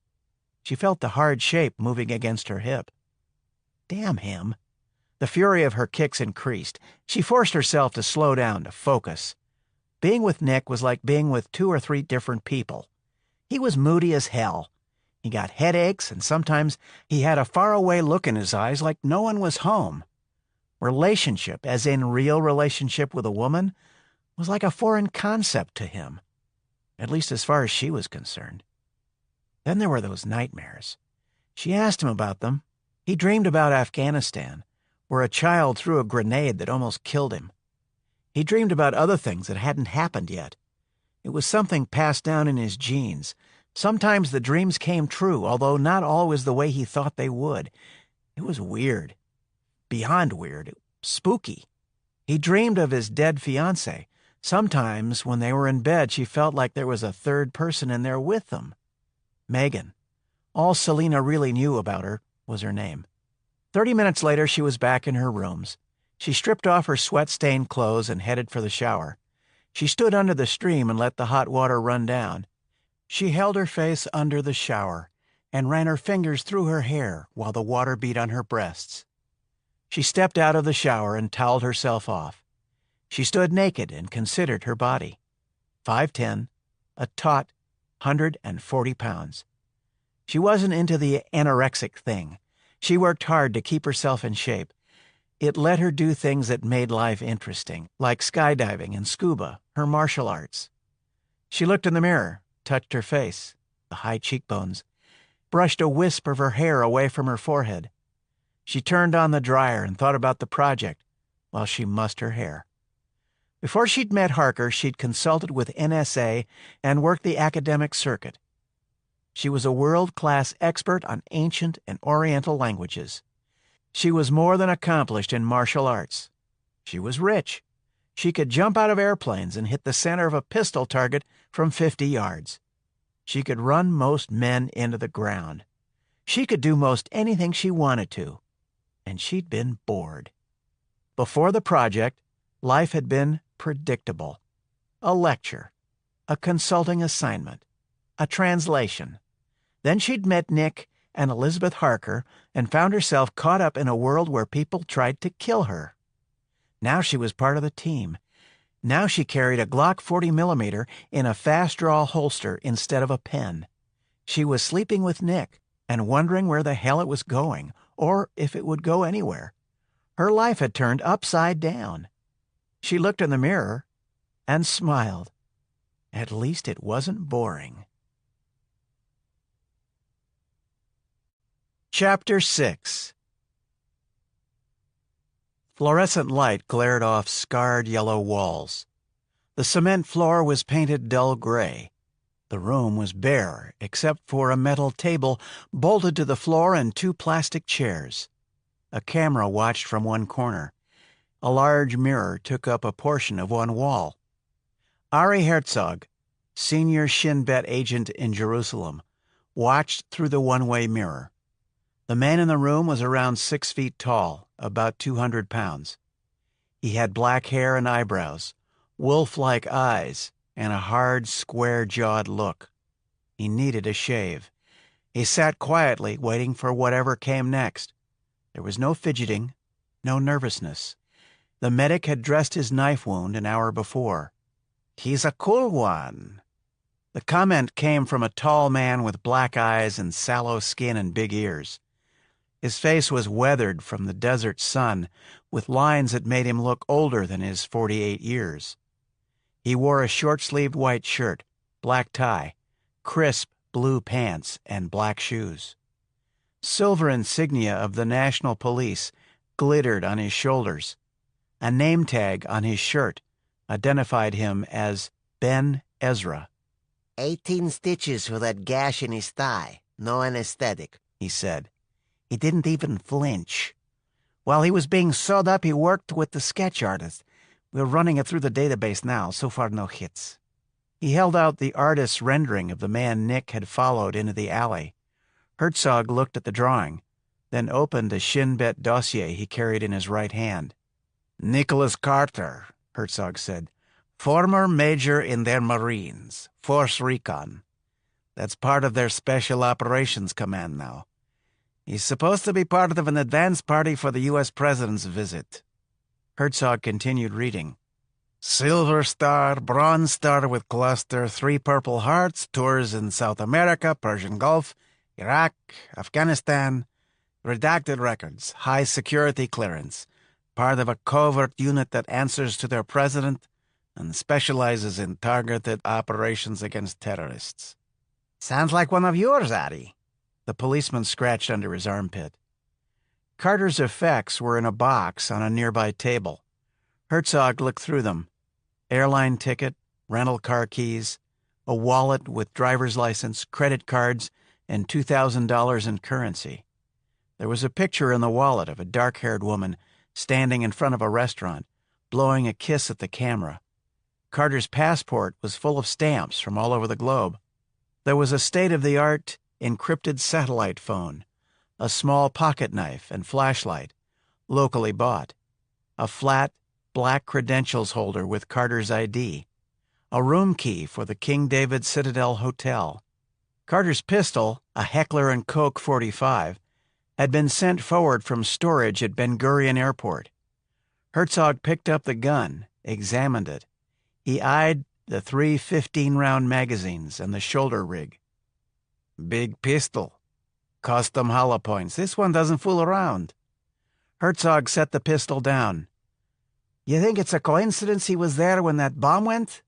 She felt the hard shape moving against her hip. Damn him. The fury of her kicks increased. She forced herself to slow down, to focus. Being with Nick was like being with 2 or 3 different people. He was moody as hell. He got headaches, and sometimes he had a faraway look in his eyes like no one was home. Relationship, as in real relationship with a woman, was like a foreign concept to him, at least as far as she was concerned. Then there were those nightmares. She asked him about them. He dreamed about Afghanistan, where a child threw a grenade that almost killed him. He dreamed about other things that hadn't happened yet. It was something passed down in his genes. Sometimes the dreams came true, although not always the way he thought they would. It was weird. Beyond weird. Spooky. He dreamed of his dead fiancée. Sometimes, when they were in bed, she felt like there was a third person in there with them. Megan. All Selena really knew about her was her name. 30 minutes later, she was back in her rooms. She stripped off her sweat-stained clothes and headed for the shower. She stood under the stream and let the hot water run down. She held her face under the shower and ran her fingers through her hair while the water beat on her breasts. She stepped out of the shower and toweled herself off. She stood naked and considered her body. 5'10", a taut 140 pounds. She wasn't into the anorexic thing. She worked hard to keep herself in shape. It let her do things that made life interesting, like skydiving and scuba, her martial arts. She looked in the mirror, touched her face, the high cheekbones, brushed a wisp of her hair away from her forehead. She turned on the dryer and thought about the project while she mussed her hair. Before she'd met Harker, she'd consulted with NSA and worked the academic circuit. She was a world-class expert on ancient and Oriental languages. She was more than accomplished in martial arts. She was rich. She could jump out of airplanes and hit the center of a pistol target from 50 yards. She could run most men into the ground. She could do most anything she wanted to. And she'd been bored. Before the project, life had been predictable. A lecture, a consulting assignment, a translation. Then she'd met Nick and Elizabeth Harker and found herself caught up in a world where people tried to kill her. Now she was part of the team. Now she carried a Glock 40mm in a fast-draw holster instead of a pen. She was sleeping with Nick and wondering where the hell it was going, or if it would go anywhere. Her life had turned upside down. She looked in the mirror and smiled. At least it wasn't boring. Chapter 6. Fluorescent light glared off scarred yellow walls. The cement floor was painted dull gray. The room was bare, except for a metal table bolted to the floor and 2 plastic chairs. A camera watched from one corner. A large mirror took up a portion of one wall. Ari Herzog, senior Shin Bet agent in Jerusalem, watched through the one-way mirror. The man in the room was around 6 feet tall, about 200 pounds. He had black hair and eyebrows, wolf-like eyes, and a hard, square-jawed look. He needed a shave. He sat quietly, waiting for whatever came next. There was no fidgeting, no nervousness. The medic had dressed his knife wound an hour before. "He's a cool one." The comment came from a tall man with black eyes and sallow skin and big ears. His face was weathered from the desert sun, with lines that made him look older than his 48 years. He wore a short-sleeved white shirt, black tie, crisp blue pants, and black shoes. Silver insignia of the National Police glittered on his shoulders. A name tag on his shirt identified him as Ben Ezra. 18 stitches for that gash in his thigh. No anesthetic, he said. He didn't even flinch. While he was being sewed up, he worked with the sketch artist. We're running it through the database now. So far, no hits. He held out the artist's rendering of the man Nick had followed into the alley. Herzog looked at the drawing, then opened a Shin Bet dossier he carried in his right hand. "Nicholas Carter," Herzog said. "Former major in their Marines, Force Recon. That's part of their Special Operations Command now. He's supposed to be part of an advance party for the U.S. President's visit." Herzog continued reading. "Silver Star, Bronze Star with cluster, 3 Purple Hearts, tours in South America, Persian Gulf, Iraq, Afghanistan. Redacted records, high security clearance, part of a covert unit that answers to their president and specializes in targeted operations against terrorists." Sounds like one of yours, Addy. The policeman scratched under his armpit. Carter's effects were in a box on a nearby table. Herzog looked through them. Airline ticket, rental car keys, a wallet with driver's license, credit cards, and $2,000 in currency. There was a picture in the wallet of a dark-haired woman standing in front of a restaurant, blowing a kiss at the camera. Carter's passport was full of stamps from all over the globe. There was a state-of-the-art encrypted satellite phone, a small pocket knife and flashlight, locally bought, a flat, black credentials holder with Carter's ID, a room key for the King David Citadel Hotel. Carter's pistol, a Heckler & Koch .45, had been sent forward from storage at Ben Gurion Airport. Herzog picked up the gun, examined it. He eyed the 3 15-round magazines and the shoulder rig. Big pistol. Custom hollow points. This one doesn't fool around. Herzog set the pistol down. You think it's a coincidence he was there when that bomb went?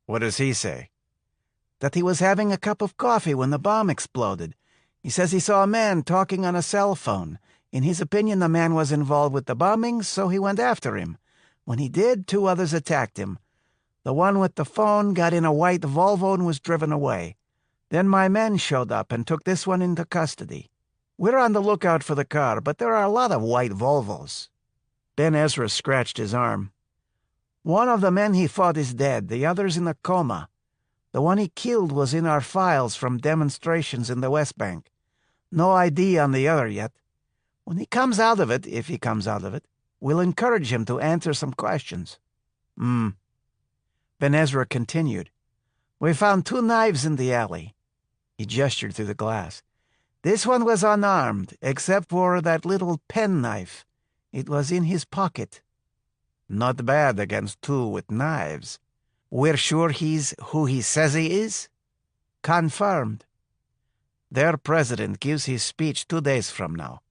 What does he say? That he was having a cup of coffee when the bomb exploded. He says he saw a man talking on a cell phone. In his opinion, the man was involved with the bombing, so he went after him. When he did, 2 others attacked him. The one with the phone got in a white Volvo and was driven away. Then my men showed up and took this one into custody. We're on the lookout for the car, but there are a lot of white Volvos. Ben Ezra scratched his arm. One of the men he fought is dead, the other's in a coma. The one he killed was in our files from demonstrations in the West Bank. No ID on the other yet. When he comes out of it, if he comes out of it, we'll encourage him to answer some questions. Ben Ezra continued. We found 2 knives in the alley. He gestured through the glass. This one was unarmed, except for that little penknife. It was in his pocket. Not bad against 2 with knives. We're sure he's who he says he is? Confirmed. Their president gives his speech 2 days from now.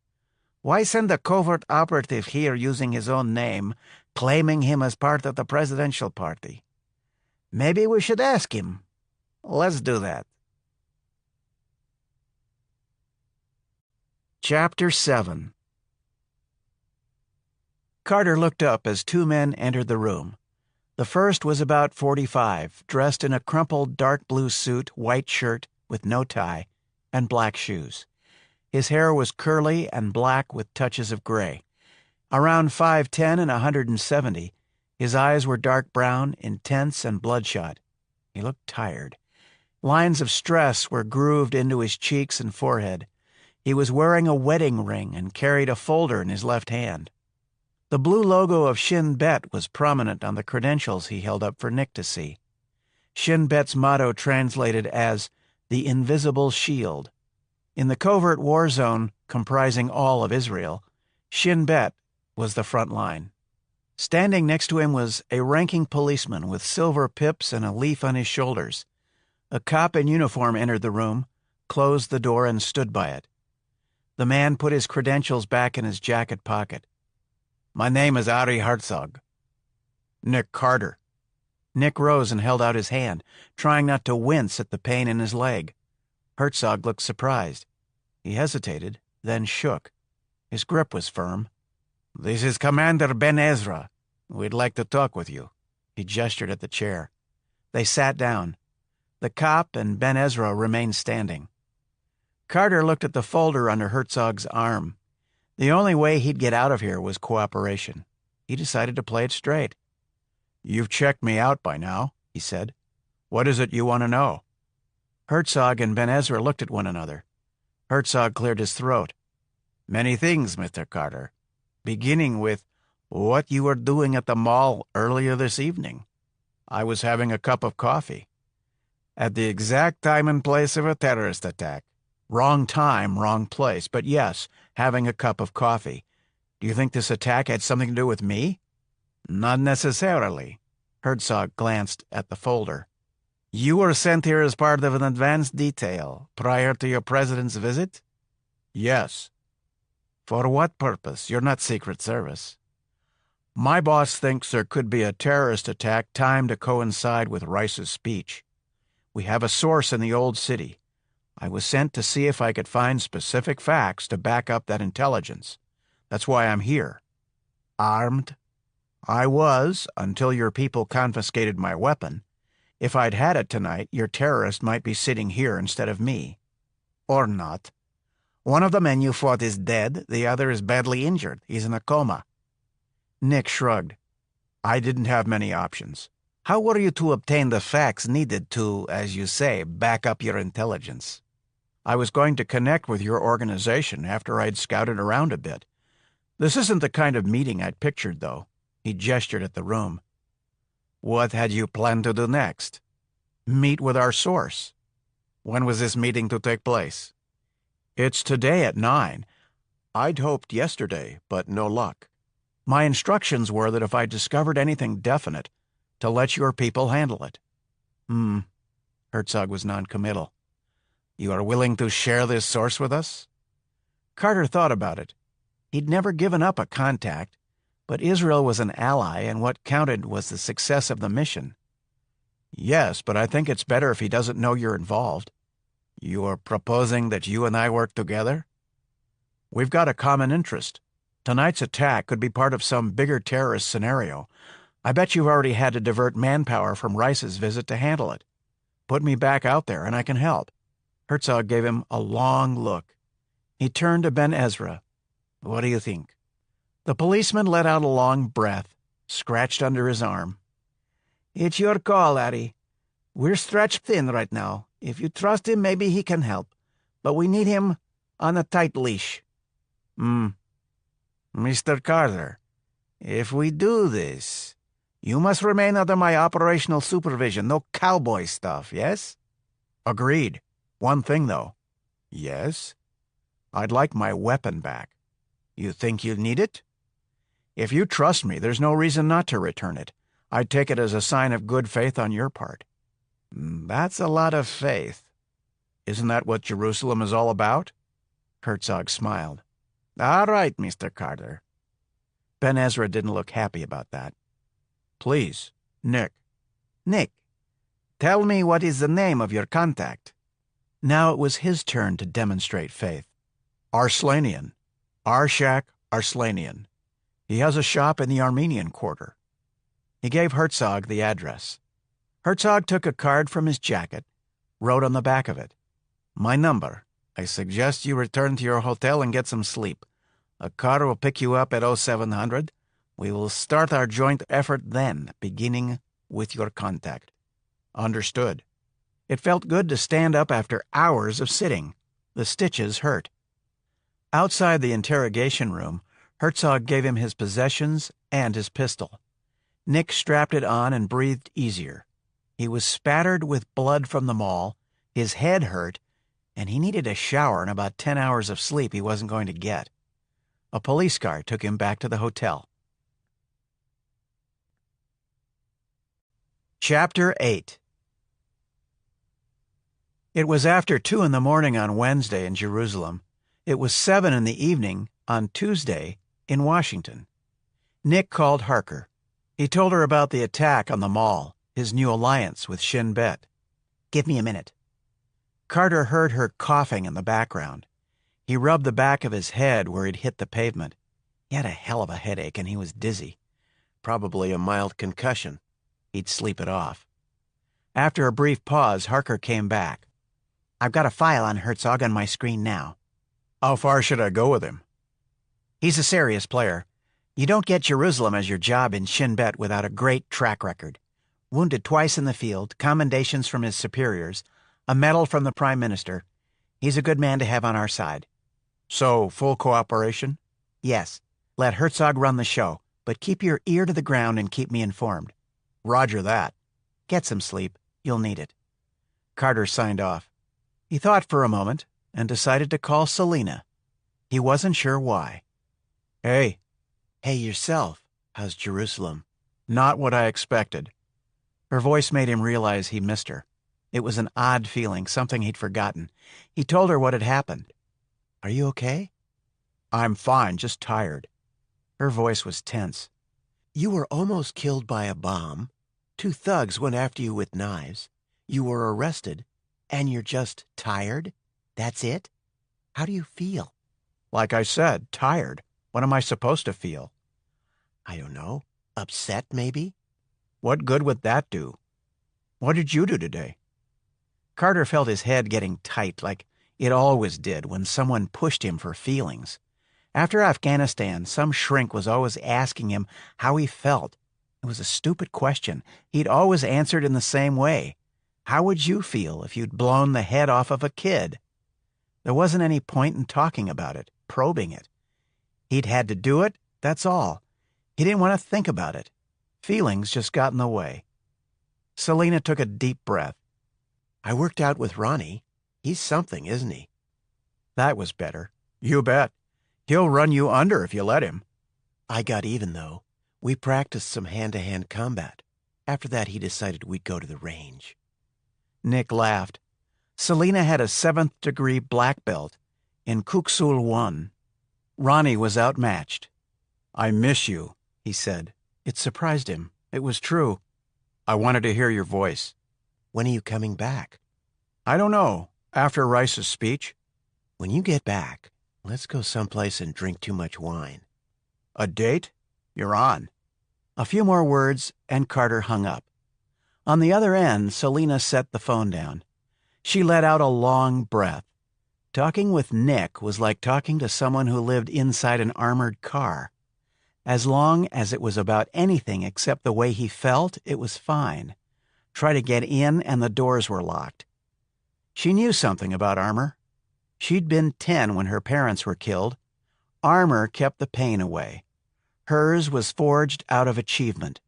Why send a covert operative here using his own name, claiming him as part of the presidential party? Maybe we should ask him. Let's do that. Chapter 7. Carter looked up as 2 men entered the room. The first was about 45, dressed in a crumpled dark blue suit, white shirt with no tie, and black shoes. His hair was curly and black with touches of gray. Around 5'10" and 170, his eyes were dark brown, intense, and bloodshot. He looked tired. Lines of stress were grooved into his cheeks and forehead. He was wearing a wedding ring and carried a folder in his left hand. The blue logo of Shin Bet was prominent on the credentials he held up for Nick to see. Shin Bet's motto translated as the Invisible Shield. In the covert war zone comprising all of Israel, Shin Bet was the front line. Standing next to him was a ranking policeman with silver pips and a leaf on his shoulders. A cop in uniform entered the room, closed the door, and stood by it. The man put his credentials back in his jacket pocket. My name is Ari Herzog. Nick Carter. Nick rose and held out his hand, trying not to wince at the pain in his leg. Herzog looked surprised. He hesitated, then shook. His grip was firm. This is Commander Ben Ezra. We'd like to talk with you. He gestured at the chair. They sat down. The cop and Ben Ezra remained standing. Carter looked at the folder under Herzog's arm. The only way he'd get out of here was cooperation. He decided to play it straight. You've checked me out by now, he said. What is it you want to know? Herzog and Ben Ezra looked at one another. Herzog cleared his throat. Many things, Mr. Carter. Beginning with what you were doing at the mall earlier this evening. I was having a cup of coffee. At the exact time and place of a terrorist attack. Wrong time, wrong place, but yes, having a cup of coffee. Do you think this attack had something to do with me? Not necessarily. Herzog glanced at the folder. You were sent here as part of an advance detail prior to your president's visit? Yes. For what purpose? You're not Secret Service. My boss thinks there could be a terrorist attack timed to coincide with Rice's speech. We have a source in the old city. I was sent to see if I could find specific facts to back up that intelligence. That's why I'm here. Armed? I was, until your people confiscated my weapon. If I'd had it tonight, your terrorist might be sitting here instead of me. Or not. One of the men you fought is dead, the other is badly injured. He's in a coma. Nick shrugged. I didn't have many options. How were you to obtain the facts needed to, as you say, back up your intelligence? I was going to connect with your organization after I'd scouted around a bit. This isn't the kind of meeting I'd pictured, though. He gestured at the room. What had you planned to do next? Meet with our source. When was this meeting to take place? It's today at 9. I'd hoped yesterday, but no luck. My instructions were that if I discovered anything definite, to let your people handle it. Herzog was noncommittal. You are willing to share this source with us? Carter thought about it. He'd never given up a contact, but Israel was an ally, and what counted was the success of the mission. Yes, but I think it's better if he doesn't know you're involved. You are proposing that you and I work together? We've got a common interest. Tonight's attack could be part of some bigger terrorist scenario. I bet you've already had to divert manpower from Rice's visit to handle it. Put me back out there and I can help. Herzog gave him a long look. He turned to Ben Ezra. What do you think? The policeman let out a long breath, scratched under his arm. It's your call, Larry. We're stretched thin right now. If you trust him, maybe he can help. But we need him on a tight leash. Mr. Carter, if we do this, you must remain under my operational supervision. No cowboy stuff, yes? Agreed. One thing, though. Yes? I'd like my weapon back. You think you'll need it? If you trust me, there's no reason not to return it. I'd take it as a sign of good faith on your part. That's a lot of faith. Isn't that what Jerusalem is all about? Herzog smiled. All right, Mr. Carter. Ben Ezra didn't look happy about that. Please, Nick. Nick, tell me what is the name of your contact. Now it was his turn to demonstrate faith. Arslanian. Arshak Arslanian. He has a shop in the Armenian Quarter. He gave Herzog the address. Herzog took a card from his jacket, wrote on the back of it, My number. I suggest you return to your hotel and get some sleep. A car will pick you up at 0700. We will start our joint effort then, beginning with your contact. Understood. It felt good to stand up after hours of sitting. The stitches hurt. Outside the interrogation room, Herzog gave him his possessions and his pistol. Nick strapped it on and breathed easier. He was spattered with blood from the mall, his head hurt, and he needed a shower and about 10 hours of sleep he wasn't going to get. A police car took him back to the hotel. Chapter 8. It was after 2 in the morning on Wednesday in Jerusalem. It was 7 in the evening on Tuesday in Washington. Nick called Harker. He told her about the attack on the mall, his new alliance with Shin Bet. Give me a minute. Carter heard her coughing in the background. He rubbed the back of his head where he'd hit the pavement. He had a hell of a headache and he was dizzy. Probably a mild concussion. He'd sleep it off. After a brief pause, Harker came back. I've got a file on Herzog on my screen now. How far should I go with him? He's a serious player. You don't get Jerusalem as your job in Shin Bet without a great track record. Wounded twice in the field, commendations from his superiors, a medal from the Prime Minister. He's a good man to have on our side. So, full cooperation? Yes. Let Herzog run the show, but keep your ear to the ground and keep me informed. Roger that. Get some sleep. You'll need it. Carter signed off. He thought for a moment and decided to call Selena. He wasn't sure why. Hey. Hey yourself. How's Jerusalem? Not what I expected. Her voice made him realize he missed her. It was an odd feeling, something he'd forgotten. He told her what had happened. Are you okay? I'm fine, just tired. Her voice was tense. You were almost killed by a bomb. 2 thugs went after you with knives. You were arrested, and you're just tired? That's it? How do you feel? Like I said, tired. What am I supposed to feel? I don't know. Upset, maybe? What good would that do? What did you do today? Carter felt his head getting tight, like it always did when someone pushed him for feelings. After Afghanistan, some shrink was always asking him how he felt. It was a stupid question. He'd always answered in the same way. How would you feel if you'd blown the head off of a kid? There wasn't any point in talking about it, probing it. He'd had to do it, that's all. He didn't want to think about it. Feelings just got in the way. Selena took a deep breath. I worked out with Ronnie. He's something, isn't he? That was better. You bet. He'll run you under if you let him. I got even, though. We practiced some hand-to-hand combat. After that, he decided we'd go to the range. Nick laughed. Selena had a 7th-degree black belt in Kuksul 1. Ronnie was outmatched. I miss you, he said. It surprised him. It was true. I wanted to hear your voice. When are you coming back? I don't know. After Rice's speech. When you get back, let's go someplace and drink too much wine. A date? You're on. A few more words, and Carter hung up. On the other end, Selena set the phone down. She let out a long breath. Talking with Nick was like talking to someone who lived inside an armored car. As long as it was about anything except the way he felt, it was fine. Try to get in, and the doors were locked. She knew something about armor. She'd been 10 when her parents were killed. Armor kept the pain away. Hers was forged out of achievement,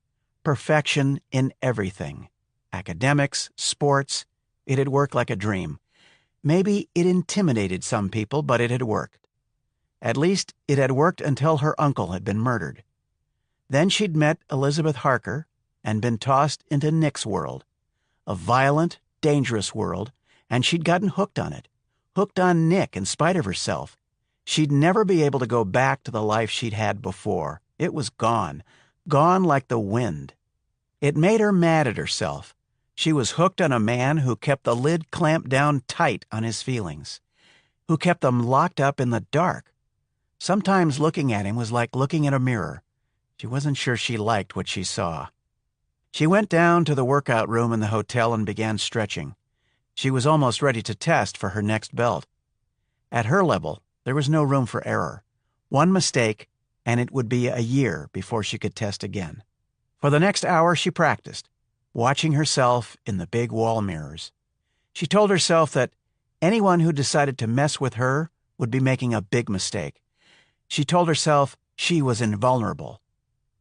perfection in everything. Academics, sports, it had worked like a dream. Maybe it intimidated some people, but it had worked. At least it had worked until her uncle had been murdered. Then she'd met Elizabeth Harker and been tossed into Nick's world, a violent, dangerous world, and she'd gotten hooked on it, hooked on Nick in spite of herself. She'd never be able to go back to the life she'd had before. It was gone, gone like the wind. It made her mad at herself. She was hooked on a man who kept the lid clamped down tight on his feelings, who kept them locked up in the dark. Sometimes looking at him was like looking at a mirror. She wasn't sure she liked what she saw. She went down to the workout room in the hotel and began stretching. She was almost ready to test for her next belt. At her level, there was no room for error. One mistake, and it would be a year before she could test again. For the next hour, she practiced, watching herself in the big wall mirrors. She told herself that anyone who decided to mess with her would be making a big mistake. She told herself she was invulnerable.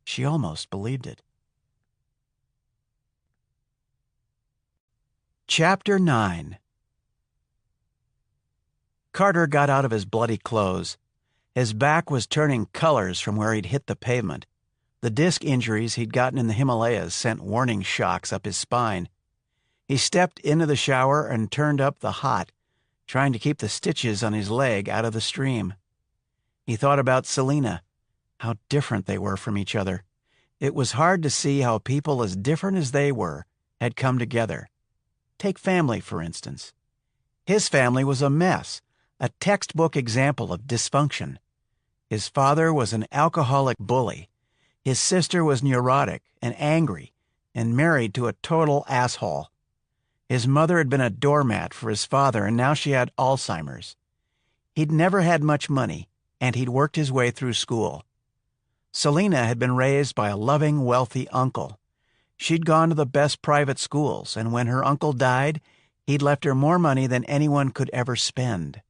She almost believed it. Chapter 9. Carter got out of his bloody clothes. His back was turning colors from where he'd hit the pavement. The disc injuries he'd gotten in the Himalayas sent warning shocks up his spine. He stepped into the shower and turned up the hot, trying to keep the stitches on his leg out of the stream. He thought about Selena, how different they were from each other. It was hard to see how people as different as they were had come together. Take family, for instance. His family was a mess, a textbook example of dysfunction. His father was an alcoholic bully. His sister was neurotic and angry and married to a total asshole. His mother had been a doormat for his father, and now she had Alzheimer's. He'd never had much money, and he'd worked his way through school. Selena had been raised by a loving, wealthy uncle. She'd gone to the best private schools, and when her uncle died, he'd left her more money than anyone could ever spend.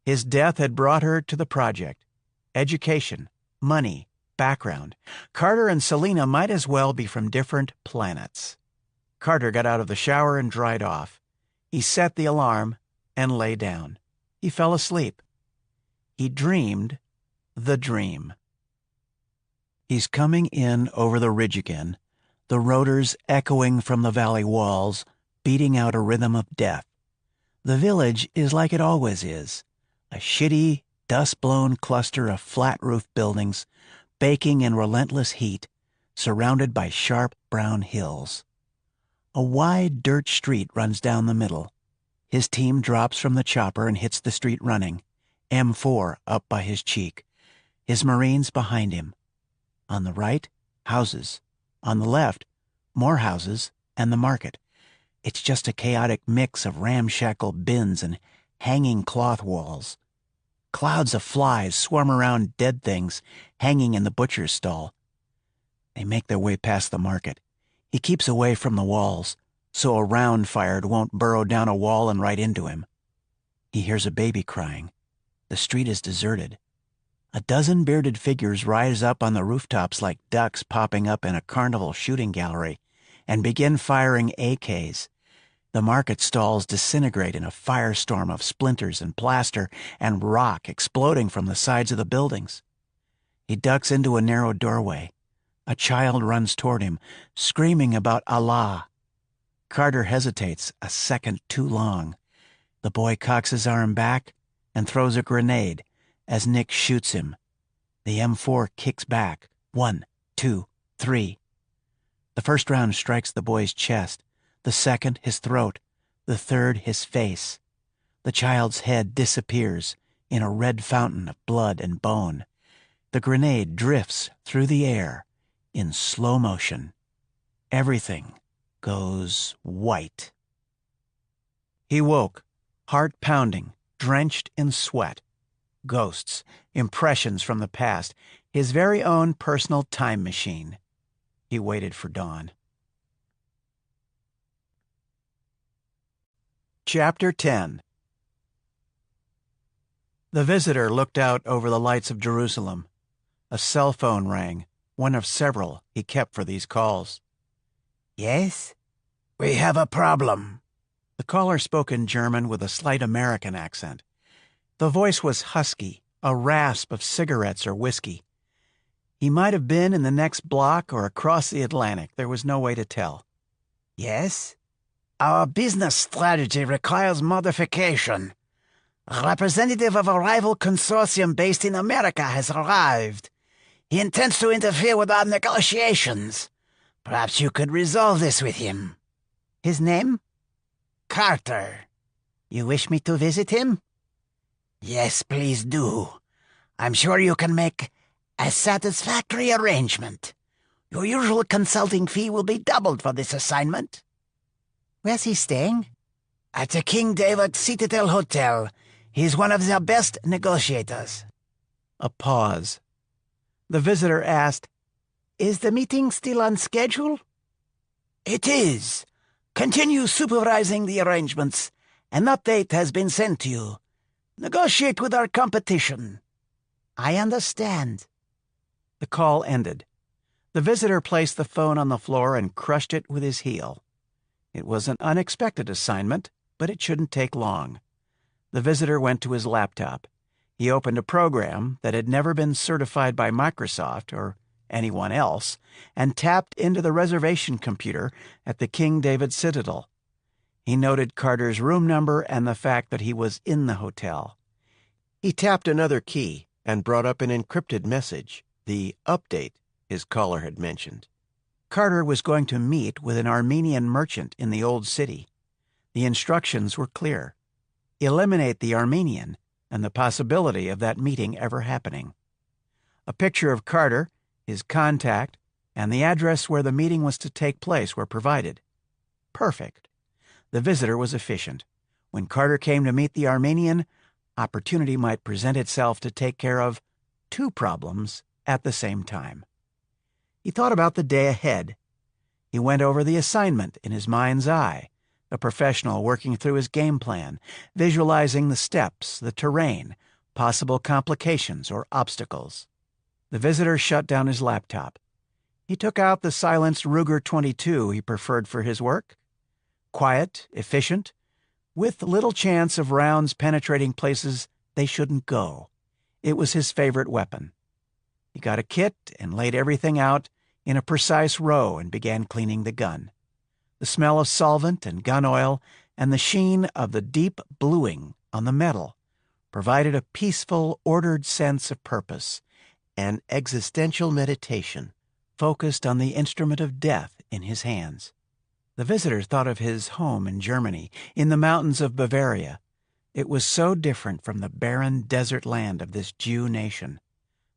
His death had brought her to the project. Education, money, background. Carter and Selena might as well be from different planets. Carter got out of the shower and dried off. He set the alarm and lay down. He fell asleep. He dreamed the dream. He's coming in over the ridge again, the rotors echoing from the valley walls, beating out a rhythm of death. The village is like it always is, a shitty, dust-blown cluster of flat-roof buildings, baking in relentless heat, surrounded by sharp brown hills. A wide dirt street runs down the middle. His team drops from the chopper and hits the street running, M4 up by his cheek, his Marines behind him. On the right, houses. On the left, more houses and the market. It's just a chaotic mix of ramshackle bins and hanging cloth walls. Clouds of flies swarm around dead things hanging in the butcher's stall. They make their way past the market. He keeps away from the walls, so a round fired won't burrow down a wall and right into him. He hears a baby crying. The street is deserted. A dozen bearded figures rise up on the rooftops like ducks popping up in a carnival shooting gallery and begin firing AKs. The market stalls disintegrate in a firestorm of splinters and plaster and rock exploding from the sides of the buildings. He ducks into a narrow doorway. A child runs toward him, screaming about Allah. Carter hesitates a second too long. The boy cocks his arm back and throws a grenade as Nick shoots him. The M4 kicks back. 1, 2, 3. The first round strikes the boy's chest, the second his throat, the third his face. The child's head disappears in a red fountain of blood and bone. The grenade drifts through the air in slow motion. Everything goes white. He woke, heart pounding, drenched in sweat. Ghosts, impressions from the past, his very own personal time machine. He waited for dawn. Chapter 10. The visitor looked out over the lights of Jerusalem. A cell phone rang, one of several he kept for these calls. Yes? We have a problem. The caller spoke in German with a slight American accent. The voice was husky, a rasp of cigarettes or whiskey. He might have been in the next block or across the Atlantic. There was no way to tell. Yes? Our business strategy requires modification. A representative of a rival consortium based in America has arrived. He intends to interfere with our negotiations. Perhaps you could resolve this with him. His name? Carter. You wish me to visit him? Yes, please do. I'm sure you can make a satisfactory arrangement. Your usual consulting fee will be doubled for this assignment. Where's he staying? At the King David Citadel Hotel. He's one of their best negotiators. A pause. The visitor asked, Is the meeting still on schedule? It is. Continue supervising the arrangements. An update has been sent to you. Negotiate with our competition. I understand. The call ended. The visitor placed the phone on the floor and crushed it with his heel. It was an unexpected assignment, but it shouldn't take long. The visitor went to his laptop. He opened a program that had never been certified by Microsoft or anyone else and tapped into the reservation computer at the King David Citadel. He noted Carter's room number and the fact that he was in the hotel. He tapped another key and brought up an encrypted message, the update his caller had mentioned. Carter was going to meet with an Armenian merchant in the old city. The instructions were clear. Eliminate the Armenian and the possibility of that meeting ever happening. A picture of Carter, his contact, and the address where the meeting was to take place were provided. Perfect. The visitor was efficient. When Carter came to meet the Armenian, opportunity might present itself to take care of two problems at the same time. He thought about the day ahead. He went over the assignment in his mind's eye, a professional working through his game plan, visualizing the steps, the terrain, possible complications or obstacles. The visitor shut down his laptop. He took out the silenced Ruger 22 he preferred for his work. Quiet, efficient, with little chance of rounds penetrating places they shouldn't go. It was his favorite weapon. He got a kit and laid everything out in a precise row and began cleaning the gun. The smell of solvent and gun oil and the sheen of the deep bluing on the metal provided a peaceful, ordered sense of purpose, an existential meditation focused on the instrument of death in his hands. The visitor thought of his home in Germany, in the mountains of Bavaria. It was so different from the barren desert land of this Jew nation.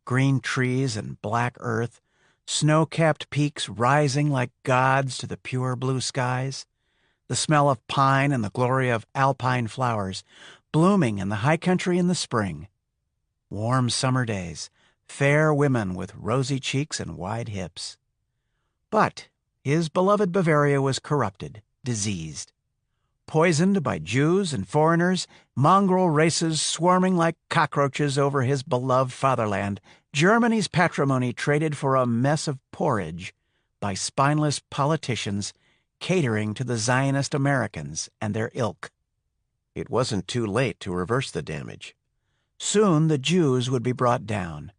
Green trees and black earth, snow-capped peaks rising like gods to the pure blue skies, the smell of pine and the glory of alpine flowers, blooming in the high country in the spring. Warm summer days, fair women with rosy cheeks and wide hips. But his beloved Bavaria was corrupted, diseased. Poisoned by Jews and foreigners, mongrel races swarming like cockroaches over his beloved fatherland, Germany's patrimony traded for a mess of porridge by spineless politicians catering to the Zionist Americans and their ilk. It wasn't too late to reverse the damage. Soon the Jews would be brought down.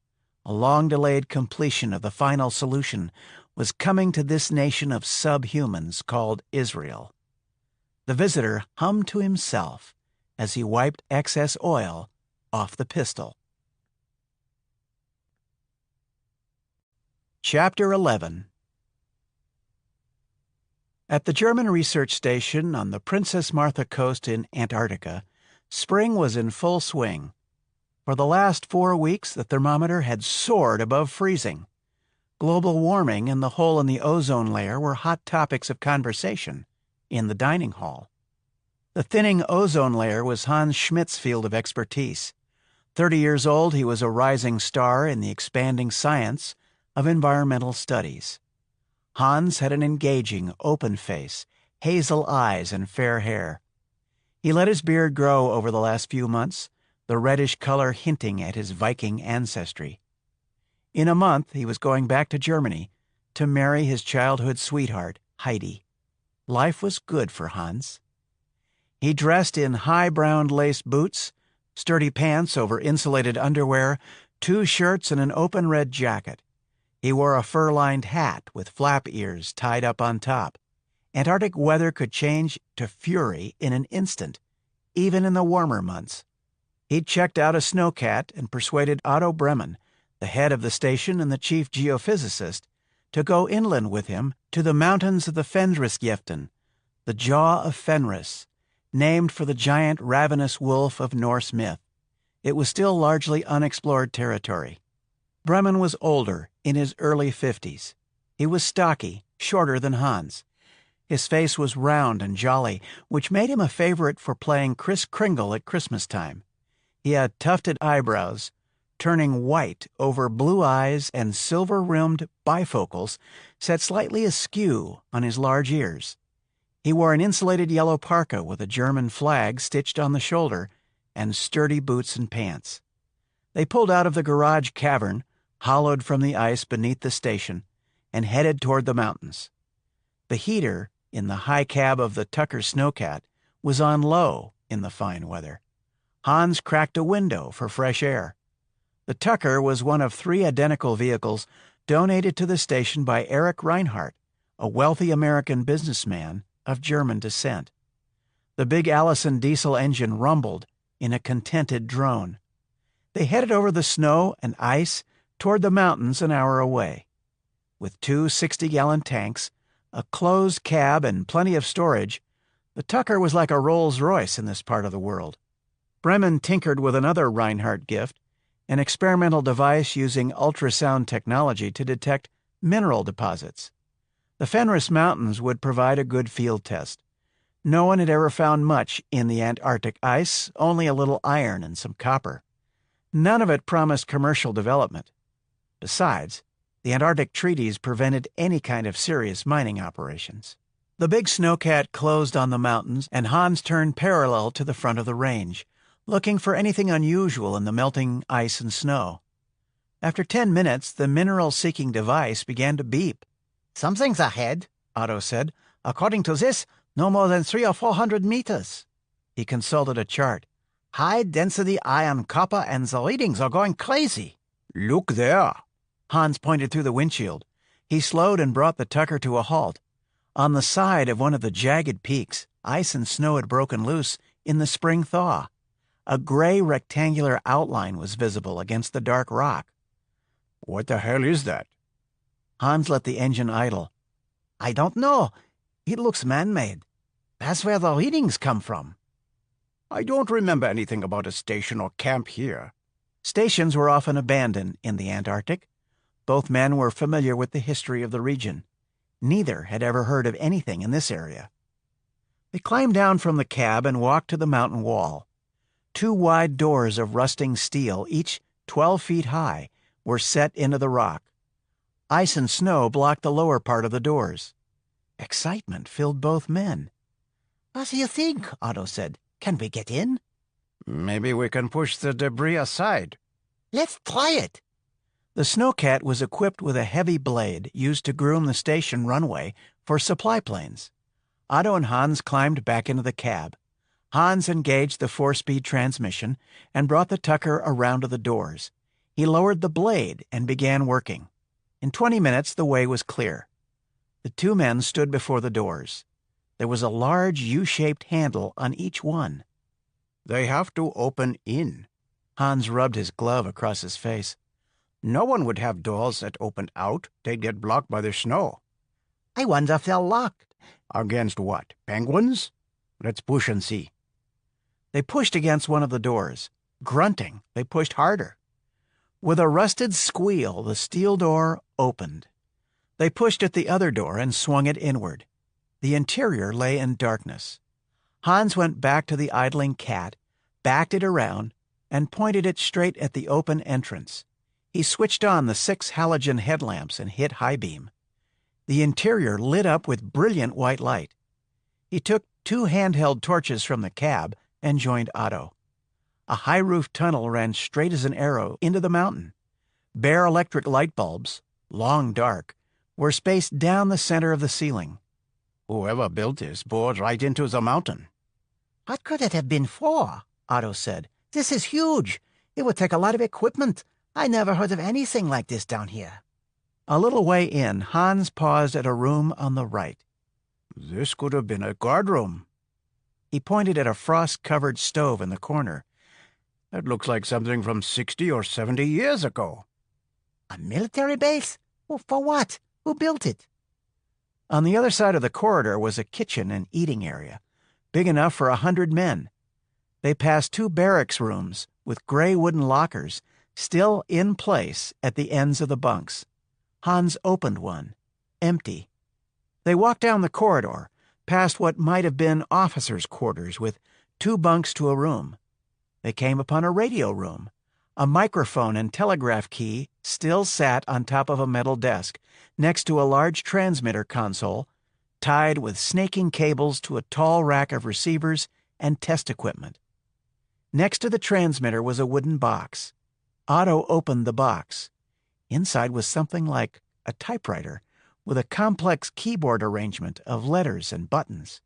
A long-delayed completion of the final solution was coming to this nation of subhumans called Israel. The visitor hummed to himself as he wiped excess oil off the pistol. Chapter 11. At the German research station on the Princess Martha Coast in Antarctica, spring was in full swing. For the last 4 weeks, the thermometer had soared above freezing. Global warming and the hole in the ozone layer were hot topics of conversation in the dining hall. The thinning ozone layer was Hans Schmidt's field of expertise. 30 years old, he was a rising star in the expanding science of environmental studies. Hans had an engaging, open face, hazel eyes, and fair hair. He let his beard grow over the last few months, the reddish color hinting at his Viking ancestry. In a month, he was going back to Germany to marry his childhood sweetheart, Heidi. Life was good for Hans. He dressed in high-brown lace boots, sturdy pants over insulated underwear, 2 shirts, and an open red jacket. He wore a fur-lined hat with flap ears tied up on top. Antarctic weather could change to fury in an instant, even in the warmer months. He'd checked out a snowcat and persuaded Otto Bremen, the head of the station and the chief geophysicist, to go inland with him to the mountains of the Fenrisjeften, the Jaw of Fenris, named for the giant ravenous wolf of Norse myth. It was still largely unexplored territory. Bremen was older, in his early 50s. He was stocky, shorter than Hans. His face was round and jolly, which made him a favorite for playing Kris Kringle at Christmas time. He had tufted eyebrows, turning white over blue eyes, and silver-rimmed bifocals set slightly askew on his large ears. He wore an insulated yellow parka with a German flag stitched on the shoulder and sturdy boots and pants. They pulled out of the garage cavern, hollowed from the ice beneath the station, and headed toward the mountains. The heater in the high cab of the Tucker Snowcat was on low in the fine weather. Hans cracked a window for fresh air. The Tucker was one of 3 identical vehicles donated to the station by Erich Reinhardt, a wealthy American businessman of German descent. The big Allison diesel engine rumbled in a contented drone. They headed over the snow and ice toward the mountains an hour away. With 2 60-gallon tanks, a closed cab, and plenty of storage, the Tucker was like a Rolls-Royce in this part of the world. Bremen tinkered with another Reinhardt gift, an experimental device using ultrasound technology to detect mineral deposits. The Fenris Mountains would provide a good field test. No one had ever found much in the Antarctic ice, only a little iron and some copper. None of it promised commercial development. Besides, the Antarctic treaties prevented any kind of serious mining operations. The big snowcat closed on the mountains, and Hans turned parallel to the front of the range, looking for anything unusual in the melting ice and snow. After 10 minutes, the mineral-seeking device began to beep. "Something's ahead," Otto said. "According to this, no more than 300 or 400 meters." He consulted a chart. "High-density iron copper, and the readings are going crazy." "Look there." Hans pointed through the windshield. He slowed and brought the Tucker to a halt. On the side of one of the jagged peaks, ice and snow had broken loose in the spring thaw. A gray rectangular outline was visible against the dark rock. "What the hell is that?" Hans let the engine idle. "I don't know. It looks man-made. That's where the readings come from. I don't remember anything about a station or camp here. Stations were often abandoned in the Antarctic. Both men were familiar with the history of the region. Neither had ever heard of anything in this area. They climbed down from the cab and walked to the mountain wall. 2 wide doors of rusting steel, each 12 feet high, were set into the rock. Ice and snow blocked the lower part of the doors. Excitement filled both men. "What do you think?" Otto said. "Can we get in?" Maybe we can push the debris aside. "Let's try it." The snowcat was equipped with a heavy blade used to groom the station runway for supply planes. Otto and Hans climbed back into the cab. Hans engaged the 4-speed transmission and brought the Tucker around to the doors. He lowered the blade and began working. In 20 minutes, the way was clear. The 2 men stood before the doors. There was a large U-shaped handle on each one. They have to open in. Hans rubbed his glove across his face. No one would have doors that opened out. They'd get blocked by the snow. "I wonder if they're locked." Against what? Penguins? Let's push and see. They pushed against one of the doors. Grunting, they pushed harder. With a rusted squeal, the steel door opened. They pushed at the other door and swung it inward. The interior lay in darkness. Hans went back to the idling cat, backed it around, and pointed it straight at the open entrance. He switched on the 6 halogen headlamps and hit high beam. The interior lit up with brilliant white light. He took 2 handheld torches from the cab and joined Otto. A high-roofed tunnel ran straight as an arrow into the mountain. Bare electric light bulbs, long dark, were spaced down the center of the ceiling. Whoever built this bored right into the mountain. "What could it have been for?" Otto said. "This is huge. It would take a lot of equipment. I never heard of anything like this down here." A little way in, Hans paused at a room on the right. This could have been a guardroom. He pointed at a frost-covered stove in the corner. That looks like something from 60 or 70 years ago. "A military base? Well, for what? Who built it?" On the other side of the corridor was a kitchen and eating area, big enough for 100 men. They passed 2 barracks rooms with gray wooden lockers still in place at the ends of the bunks. Hans opened one, empty. They walked down the corridor, past what might have been officers' quarters with 2 bunks to a room. They came upon a radio room. A microphone and telegraph key still sat on top of a metal desk, next to a large transmitter console, tied with snaking cables to a tall rack of receivers and test equipment. Next to the transmitter was a wooden box. Otto opened the box. Inside was something like a typewriter, with a complex keyboard arrangement of letters and buttons.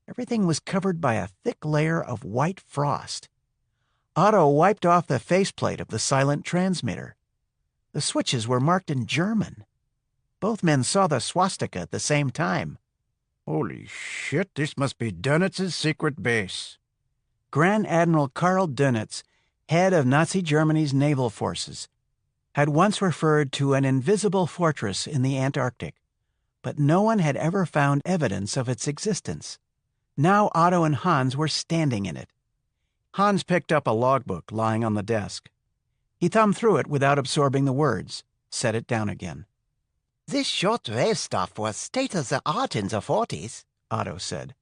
Everything was covered by a thick layer of white frost. Otto wiped off the faceplate of the silent transmitter. The switches were marked in German. Both men saw the swastika at the same time. Holy shit, this must be Dönitz's secret base. Grand Admiral Karl Dönitz, head of Nazi Germany's naval forces, had once referred to an invisible fortress in the Antarctic, but no one had ever found evidence of its existence. Now Otto and Hans were standing in it. Hans picked up a logbook lying on the desk. He thumbed through it without absorbing the words, set it down again. "This short-wave stuff was state-of-the-art in the 40s, Otto said.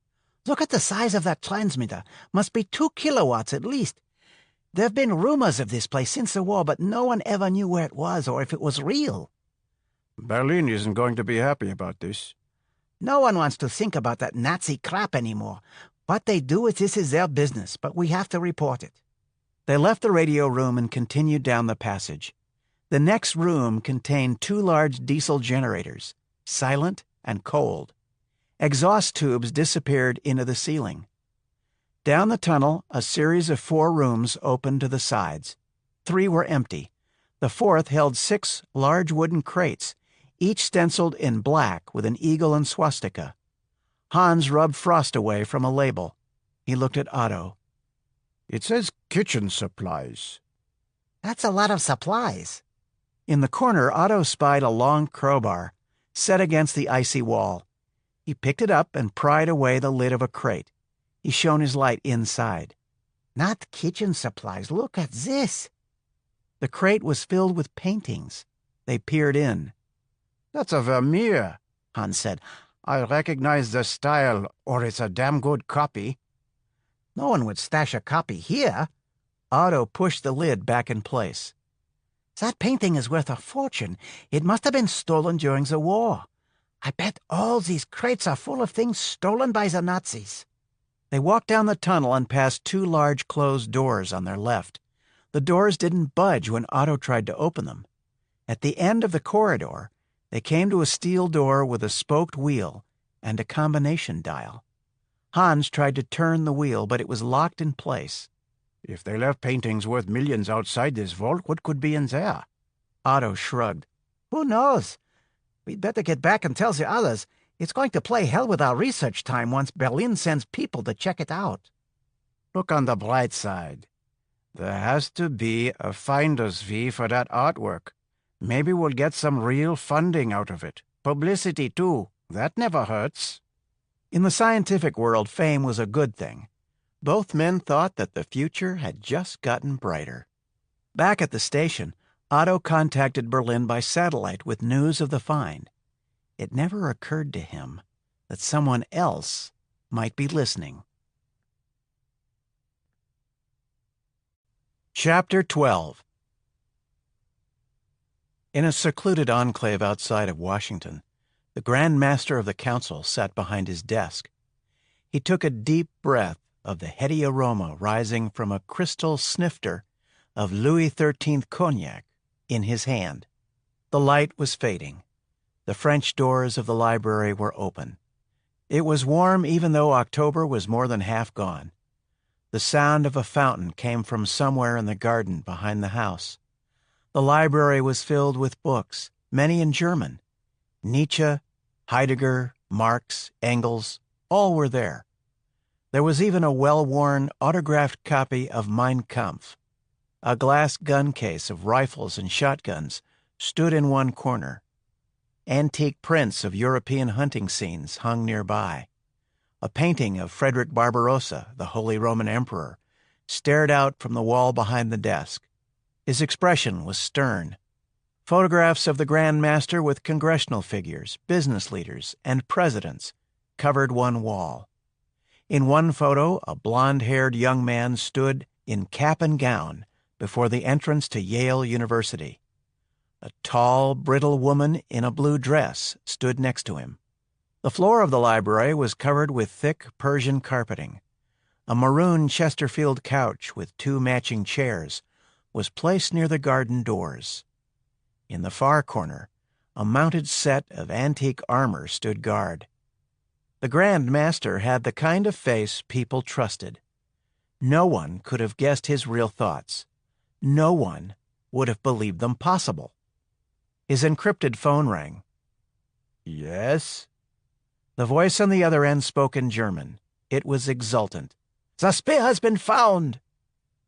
"Look at the size of that transmitter. Must be 2 kilowatts at least. There have been rumors of this place since the war, but no one ever knew where it was or if it was real." Berlin isn't going to be happy about this. "No one wants to think about that Nazi crap anymore. What they do with this is their business, but we have to report it." They left the radio room and continued down the passage. The next room contained 2 large diesel generators, silent and cold. Exhaust tubes disappeared into the ceiling. Down the tunnel, a series of 4 rooms opened to the sides. 3 were empty. The 4th held 6 large wooden crates, each stenciled in black with an eagle and swastika. Hans rubbed frost away from a label. He looked at Otto. It says kitchen supplies. "That's a lot of supplies." In the corner, Otto spied a long crowbar, set against the icy wall. He picked it up and pried away the lid of a crate. He shone his light inside. Not kitchen supplies. Look at this. The crate was filled with paintings. They peered in. That's a Vermeer, Hans said. I recognize the style, or it's a damn good copy. No one would stash a copy here. Otto pushed the lid back in place. That painting is worth a fortune. It must have been stolen during the war. I bet all these crates are full of things stolen by the Nazis. They walked down the tunnel and passed two large closed doors on their left. The doors didn't budge when Otto tried to open them. At the end of the corridor, they came to a steel door with a spoked wheel and a combination dial. Hans tried to turn the wheel, but it was locked in place. If they left paintings worth millions outside this vault, what could be in there? Otto shrugged. Who knows? We'd better get back and tell the others. It's going to play hell with our research time once Berlin sends people to check it out. Look on the bright side. There has to be a finder's fee for that artwork. Maybe we'll get some real funding out of it. Publicity, too. That never hurts. In the scientific world, fame was a good thing. Both men thought that the future had just gotten brighter. Back at the station, Otto contacted Berlin by satellite with news of the find. It never occurred to him that someone else might be listening. Chapter 12. In a secluded enclave outside of Washington, the Grand Master of the Council sat behind his desk. He took a deep breath of the heady aroma rising from a crystal snifter of Louis XIII cognac in his hand. The light was fading. The French doors of the library were open. It was warm even though October was more than half gone. The sound of a fountain came from somewhere in the garden behind the house. The library was filled with books, many in German. Nietzsche, Heidegger, Marx, Engels, all were there. There was even a well-worn, autographed copy of Mein Kampf. A glass gun case of rifles and shotguns stood in one corner. Antique prints of European hunting scenes hung nearby. A painting of Frederick Barbarossa, the Holy Roman Emperor, stared out from the wall behind the desk. His expression was stern. Photographs of the Grand Master with congressional figures, business leaders, and presidents covered one wall. In one photo, a blond-haired young man stood in cap and gown before the entrance to Yale University. A tall, brittle woman in a blue dress stood next to him. The floor of the library was covered with thick Persian carpeting. A maroon Chesterfield couch with two matching chairs was placed near the garden doors. In the far corner, a mounted set of antique armor stood guard. The Grand Master had the kind of face people trusted. No one could have guessed his real thoughts. No one would have believed them possible. His encrypted phone rang. Yes? The voice on the other end spoke in German. It was exultant. The spear has been found!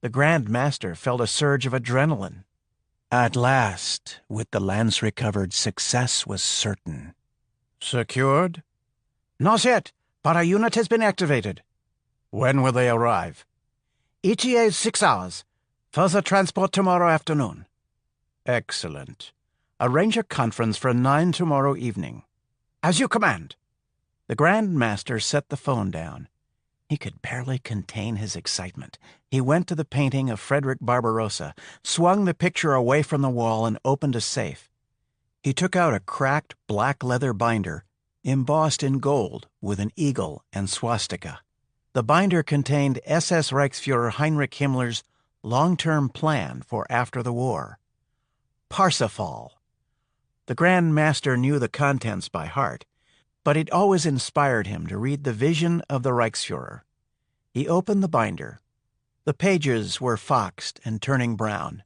The Grand Master felt a surge of adrenaline. At last, with the lance recovered, success was certain. Secured? Not yet, but our unit has been activated. When will they arrive? ETA is 6 hours. Further transport tomorrow afternoon. Excellent. Arrange a conference for 9 tomorrow evening. As you command. The Grand Master set the phone down. He could barely contain his excitement. He went to the painting of Frederick Barbarossa, swung the picture away from the wall, and opened a safe. He took out a cracked black leather binder, embossed in gold with an eagle and swastika. The binder contained SS Reichsfuhrer Heinrich Himmler's long-term plan for after the war. Parsifal. The Grand Master knew the contents by heart, but it always inspired him to read the vision of the Reichsfuhrer. He opened the binder. The pages were foxed and turning brown.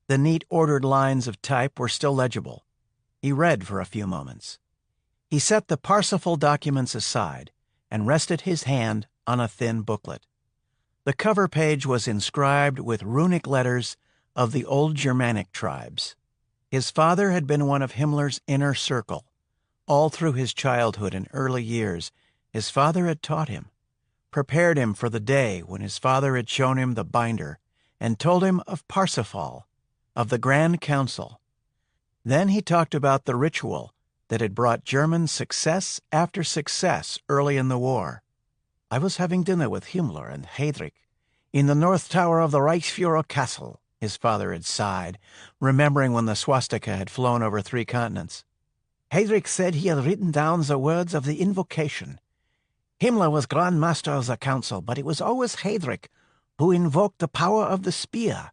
The neat ordered lines of type were still legible. He read for a few moments. He set the Parsifal documents aside and rested his hand on a thin booklet. The cover page was inscribed with runic letters of the old Germanic tribes. His father had been one of Himmler's inner circle. All through his childhood and early years, his father had taught him, prepared him for the day when his father had shown him the binder and told him of Parsifal, of the Grand Council. Then he talked about the ritual that had brought Germans success after success early in the war. I was having dinner with Himmler and Heydrich in the North Tower of the Reichsfuhrer Castle, his father had sighed, remembering when the swastika had flown over 3 continents. Heydrich said he had written down the words of the invocation. Himmler was Grand Master of the Council, but it was always Heydrich who invoked the power of the spear.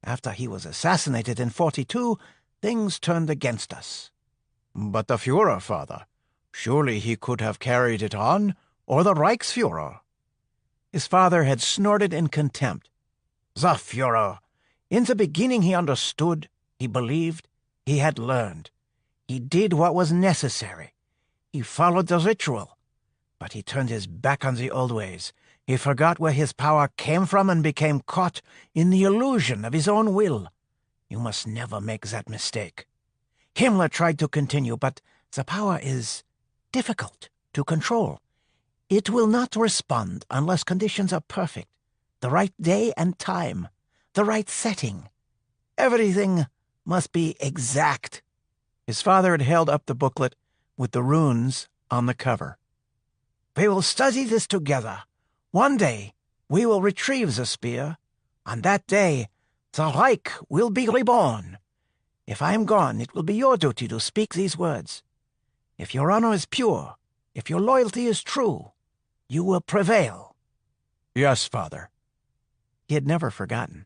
After he was assassinated in 42, things turned against us. But the Führer, father, surely he could have carried it on, or the Reichsführer. His father had snorted in contempt. The Führer. In the beginning he understood, he believed, he had learned. He did what was necessary. He followed the ritual. But he turned his back on the old ways. He forgot where his power came from and became caught in the illusion of his own will. You must never make that mistake. Himmler tried to continue, but the power is difficult to control. It will not respond unless conditions are perfect. The right day and time. The right setting. Everything must be exact. His father had held up the booklet with the runes on the cover. We will study this together. One day we will retrieve the spear. On that day, the Reich will be reborn. If I am gone, it will be your duty to speak these words. If your honor is pure, if your loyalty is true, you will prevail. Yes, father. He had never forgotten.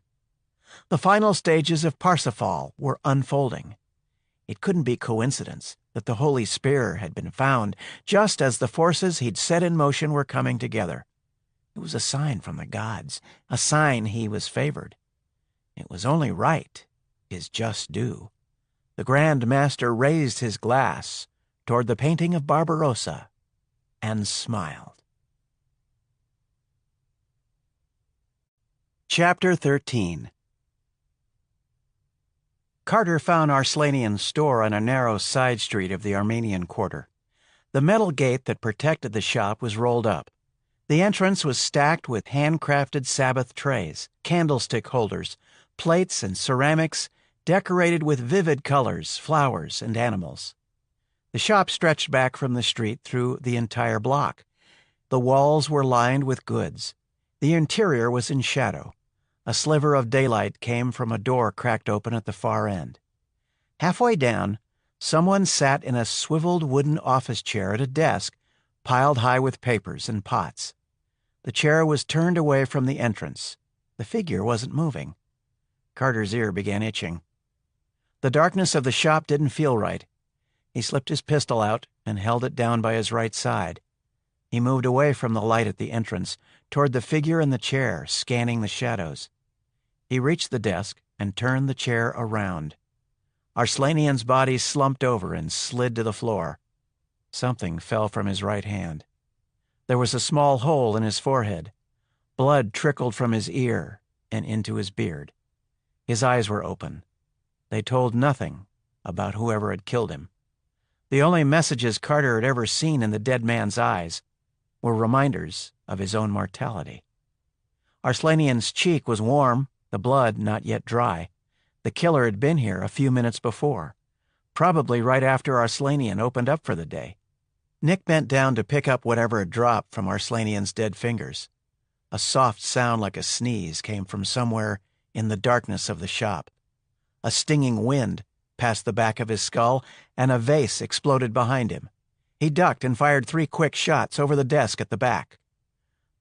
The final stages of Parsifal were unfolding. It couldn't be coincidence that the Holy Spear had been found just as the forces he'd set in motion were coming together. It was a sign from the gods, a sign he was favored. It was only right, his just due. The Grand Master raised his glass toward the painting of Barbarossa and smiled. Chapter 13. Carter found Arslanian's store on a narrow side street of the Armenian quarter. The metal gate that protected the shop was rolled up. The entrance was stacked with handcrafted Sabbath trays, candlestick holders, plates, and ceramics decorated with vivid colors, flowers, and animals. The shop stretched back from the street through the entire block. The walls were lined with goods. The interior was in shadow. A sliver of daylight came from a door cracked open at the far end. Halfway down, someone sat in a swiveled wooden office chair at a desk piled high with papers and pots. The chair was turned away from the entrance. The figure wasn't moving. Carter's ear began itching. The darkness of the shop didn't feel right. He slipped his pistol out and held it down by his right side. He moved away from the light at the entrance, toward the figure in the chair, scanning the shadows. He reached the desk and turned the chair around. Arslanian's body slumped over and slid to the floor. Something fell from his right hand. There was a small hole in his forehead. Blood trickled from his ear and into his beard. His eyes were open. They told nothing about whoever had killed him. The only messages Carter had ever seen in the dead man's eyes were reminders of his own mortality. Arslanian's cheek was warm, the blood not yet dry. The killer had been here a few minutes before, probably right after Arslanian opened up for the day. Nick bent down to pick up whatever had dropped from Arslanian's dead fingers. A soft sound like a sneeze came from somewhere in the darkness of the shop. A stinging wind passed the back of his skull, and a vase exploded behind him. He ducked and fired 3 quick shots over the desk at the back.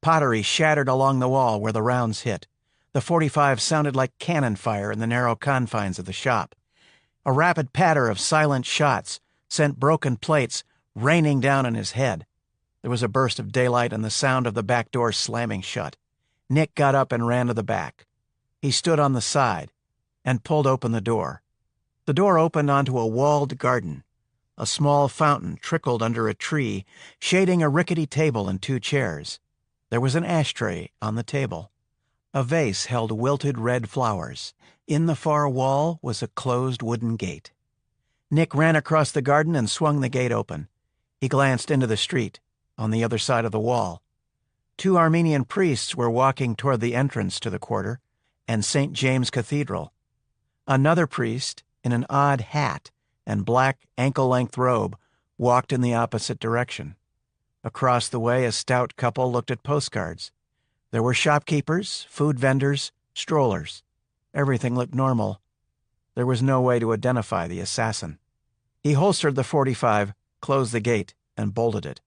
Pottery shattered along the wall where the rounds hit. The .45 sounded like cannon fire in the narrow confines of the shop. A rapid patter of silent shots sent broken plates raining down on his head. There was a burst of daylight and the sound of the back door slamming shut. Nick got up and ran to the back. He stood on the side and pulled open the door. The door opened onto a walled garden. A small fountain trickled under a tree, shading a rickety table and 2 chairs. There was an ashtray on the table. A vase held wilted red flowers. In the far wall was a closed wooden gate. Nick ran across the garden and swung the gate open. He glanced into the street, on the other side of the wall. 2 Armenian priests were walking toward the entrance to the quarter and St. James Cathedral. Another priest, in an odd hat and black ankle-length robe, walked in the opposite direction. Across the way, a stout couple looked at postcards. There were shopkeepers, food vendors, strollers. Everything looked normal. There was no way to identify the assassin. He holstered the .45, closed the gate, and bolted it.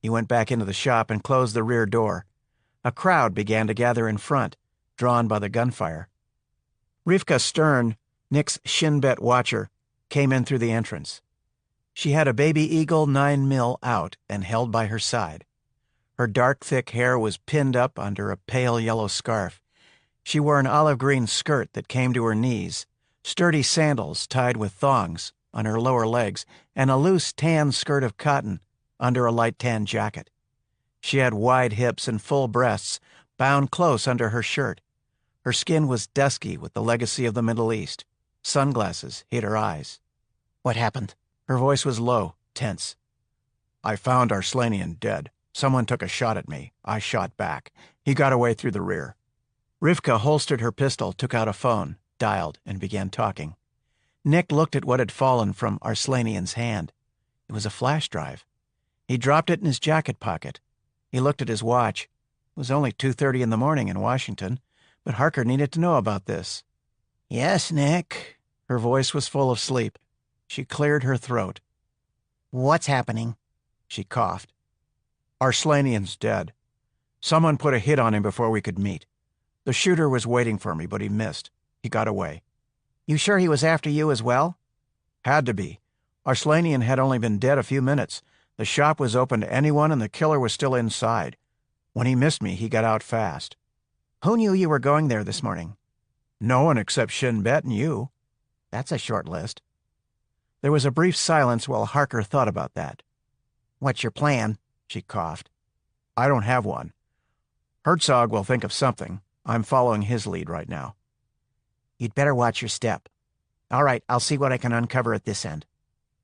He went back into the shop and closed the rear door. A crowd began to gather in front, drawn by the gunfire. Rivka Stern, Nick's shin-bet watcher, came in through the entrance. She had a Baby Eagle 9mm out and held by her side. Her dark, thick hair was pinned up under a pale yellow scarf. She wore an olive-green skirt that came to her knees, sturdy sandals tied with thongs on her lower legs, and a loose tan skirt of cotton under a light tan jacket. She had wide hips and full breasts, bound close under her shirt. Her skin was dusky with the legacy of the Middle East. Sunglasses hid her eyes. What happened? Her voice was low, tense. I found Arslanian dead. Someone took a shot at me. I shot back. He got away through the rear. Rivka holstered her pistol, took out a phone, dialed, and began talking. Nick looked at what had fallen from Arslanian's hand. It was a flash drive. He dropped it in his jacket pocket. He looked at his watch. It was only 2:30 in the morning in Washington, but Harker needed to know about this. Yes, Nick. Her voice was full of sleep. She cleared her throat. What's happening? She coughed. Arslanian's dead. Someone put a hit on him before we could meet. The shooter was waiting for me, but he missed. He got away. You sure he was after you as well? Had to be. Arslanian had only been dead a few minutes. The shop was open to anyone and the killer was still inside. When he missed me, he got out fast. Who knew you were going there this morning? No one except Shin Bet and you. That's a short list. There was a brief silence while Harker thought about that. What's your plan? She coughed. I don't have one. Herzog will think of something. I'm following his lead right now. You'd better watch your step. All right, I'll see what I can uncover at this end.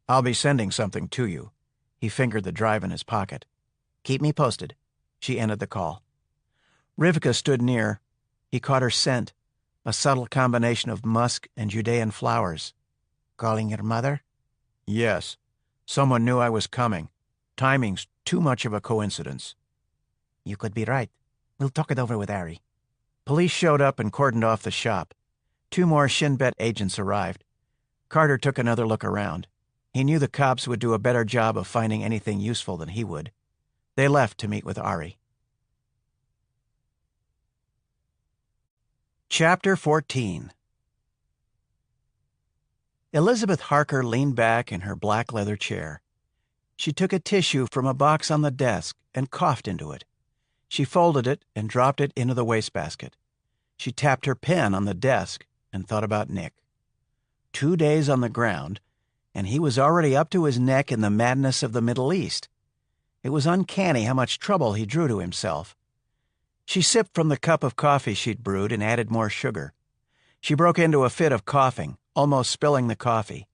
I'll be sending something to you. He fingered the drive in his pocket. Keep me posted. She ended the call. Rivka stood near. He caught her scent, a subtle combination of musk and Judean flowers. Calling your mother? Yes. Someone knew I was coming. Timing's too much of a coincidence. You could be right. We'll talk it over with Ari. Police showed up and cordoned off the shop. 2 more Shin Bet agents arrived. Carter took another look around. He knew the cops would do a better job of finding anything useful than he would. They left to meet with Ari. Chapter 14. Elizabeth Harker leaned back in her black leather chair. She took a tissue from a box on the desk and coughed into it. She folded it and dropped it into the wastebasket. She tapped her pen on the desk and thought about Nick. 2 days on the ground, and he was already up to his neck in the madness of the Middle East. It was uncanny how much trouble he drew to himself. She sipped from the cup of coffee she'd brewed and added more sugar. She broke into a fit of coughing, almost spilling the coffee.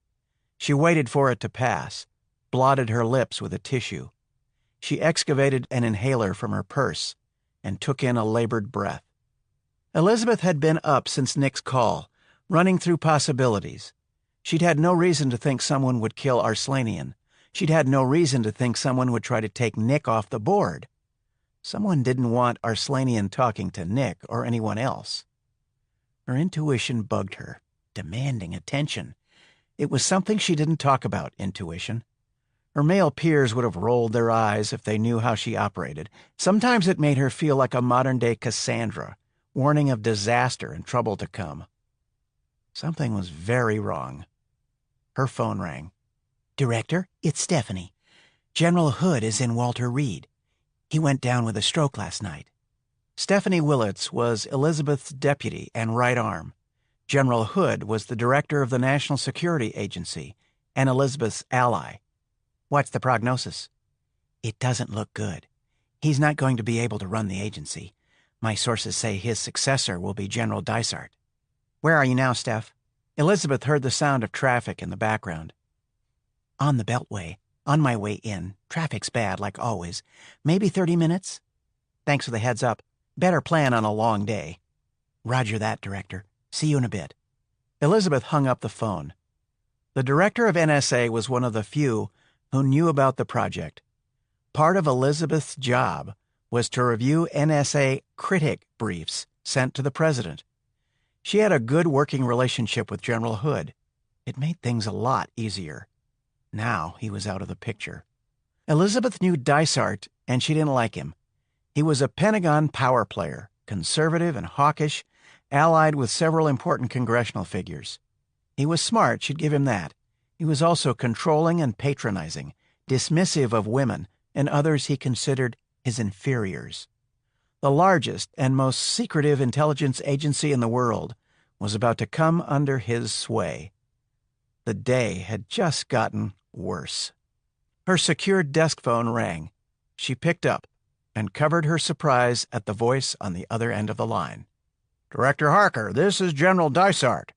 She waited for it to pass, blotted her lips with a tissue. She excavated an inhaler from her purse and took in a labored breath. Elizabeth had been up since Nick's call, running through possibilities. She'd had no reason to think someone would kill Arslanian. She'd had no reason to think someone would try to take Nick off the board. Someone didn't want Arslanian talking to Nick or anyone else. Her intuition bugged her, demanding attention. It was something she didn't talk about, intuition. Her male peers would have rolled their eyes if they knew how she operated. Sometimes it made her feel like a modern-day Cassandra, warning of disaster and trouble to come. Something was very wrong. Her phone rang. Director, it's Stephanie. General Hood is in Walter Reed. He went down with a stroke last night. Stephanie Willits was Elizabeth's deputy and right arm. General Hood was the director of the National Security Agency and Elizabeth's ally. What's the prognosis? It doesn't look good. He's not going to be able to run the agency. My sources say his successor will be General Dysart. Where are you now, Steph? Elizabeth heard the sound of traffic in the background. On the Beltway. On my way in. Traffic's bad, like always. Maybe 30 minutes? Thanks for the heads up. Better plan on a long day. Roger that, Director. See you in a bit. Elizabeth hung up the phone. The director of NSA was one of the few who knew about the project. Part of Elizabeth's job was to review NSA critic briefs sent to the president. She had a good working relationship with General Hood. It made things a lot easier. Now he was out of the picture. Elizabeth knew Dysart, and she didn't like him. He was a Pentagon power player, conservative and hawkish, allied with several important congressional figures. He was smart, she'd give him that. He was also controlling and patronizing, dismissive of women and others he considered his inferiors. The largest and most secretive intelligence agency in the world was about to come under his sway. The day had just gotten worse. Her secured desk phone rang. She picked up and covered her surprise at the voice on the other end of the line. "Director Harker, this is General Dysart.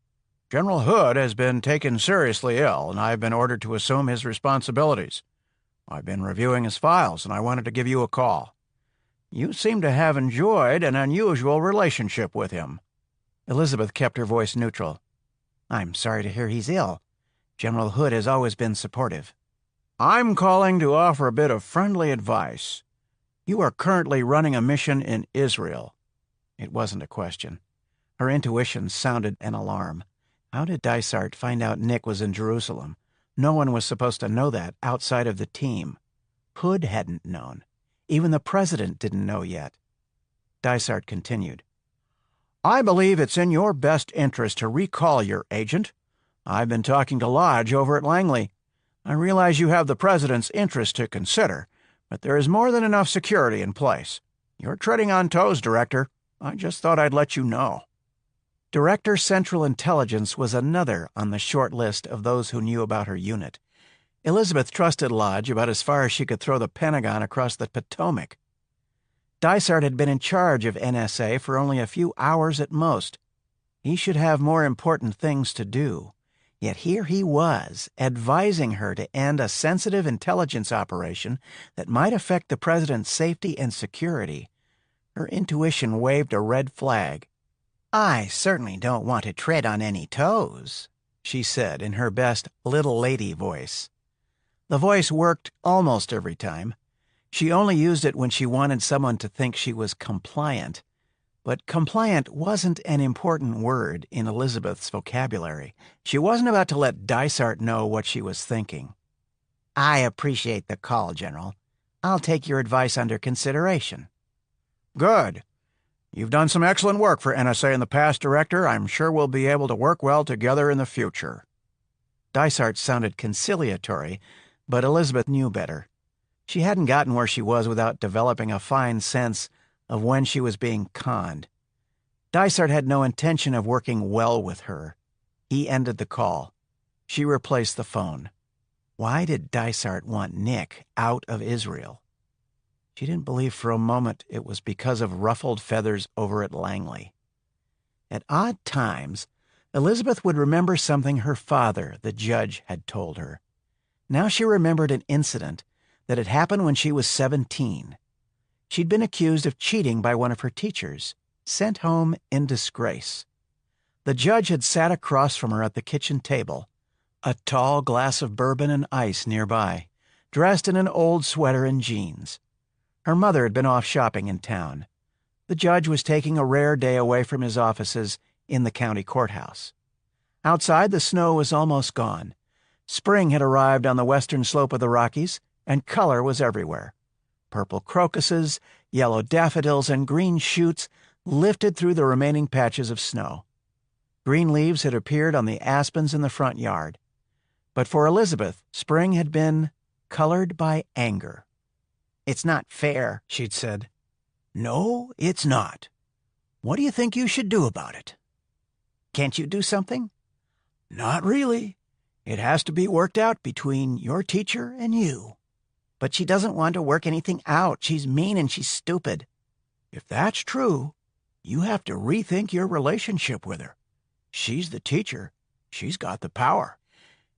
General Hood has been taken seriously ill, and I've been ordered to assume his responsibilities. I've been reviewing his files, and I wanted to give you a call. You seem to have enjoyed an unusual relationship with him." Elizabeth kept her voice neutral. I'm sorry to hear he's ill. General Hood has always been supportive. "I'm calling to offer a bit of friendly advice. You are currently running a mission in Israel." It wasn't a question. Her intuition sounded an alarm. How did Dysart find out Nick was in Jerusalem? No one was supposed to know that outside of the team. Hood hadn't known. Even the president didn't know yet. Dysart continued. "I believe it's in your best interest to recall your agent. I've been talking to Lodge over at Langley. I realize you have the president's interest to consider, but there is more than enough security in place. You're treading on toes, Director. I just thought I'd let you know." Director Central Intelligence was another on the short list of those who knew about her unit. Elizabeth trusted Lodge about as far as she could throw the Pentagon across the Potomac. Dysart had been in charge of NSA for only a few hours at most. He should have more important things to do. Yet here he was, advising her to end a sensitive intelligence operation that might affect the president's safety and security. Her intuition waved a red flag. "I certainly don't want to tread on any toes," she said in her best little lady voice. The voice worked almost every time. She only used it when she wanted someone to think she was compliant. But compliant wasn't an important word in Elizabeth's vocabulary. She wasn't about to let Dysart know what she was thinking. "I appreciate the call, General. I'll take your advice under consideration." "Good. You've done some excellent work for NSA in the past, Director. I'm sure we'll be able to work well together in the future." Dysart sounded conciliatory, but Elizabeth knew better. She hadn't gotten where she was without developing a fine sense of when she was being conned. Dysart had no intention of working well with her. He ended the call. She replaced the phone. Why did Dysart want Nick out of Israel? She didn't believe for a moment it was because of ruffled feathers over at Langley. At odd times, Elizabeth would remember something her father, the judge, had told her. Now she remembered an incident that had happened when she was 17. She'd been accused of cheating by one of her teachers, sent home in disgrace. The judge had sat across from her at the kitchen table, a tall glass of bourbon and ice nearby, dressed in an old sweater and jeans. Her mother had been off shopping in town. The judge was taking a rare day away from his offices in the county courthouse. Outside, the snow was almost gone. Spring had arrived on the western slope of the Rockies, and color was everywhere. Purple crocuses, yellow daffodils, and green shoots lifted through the remaining patches of snow. Green leaves had appeared on the aspens in the front yard. But for Elizabeth, spring had been colored by anger. "It's not fair," she'd said. "No, it's not. What do you think you should do about it?" "Can't you do something?" "Not really. It has to be worked out between your teacher and you." "But she doesn't want to work anything out. She's mean and she's stupid." "If that's true, you have to rethink your relationship with her. She's the teacher. She's got the power."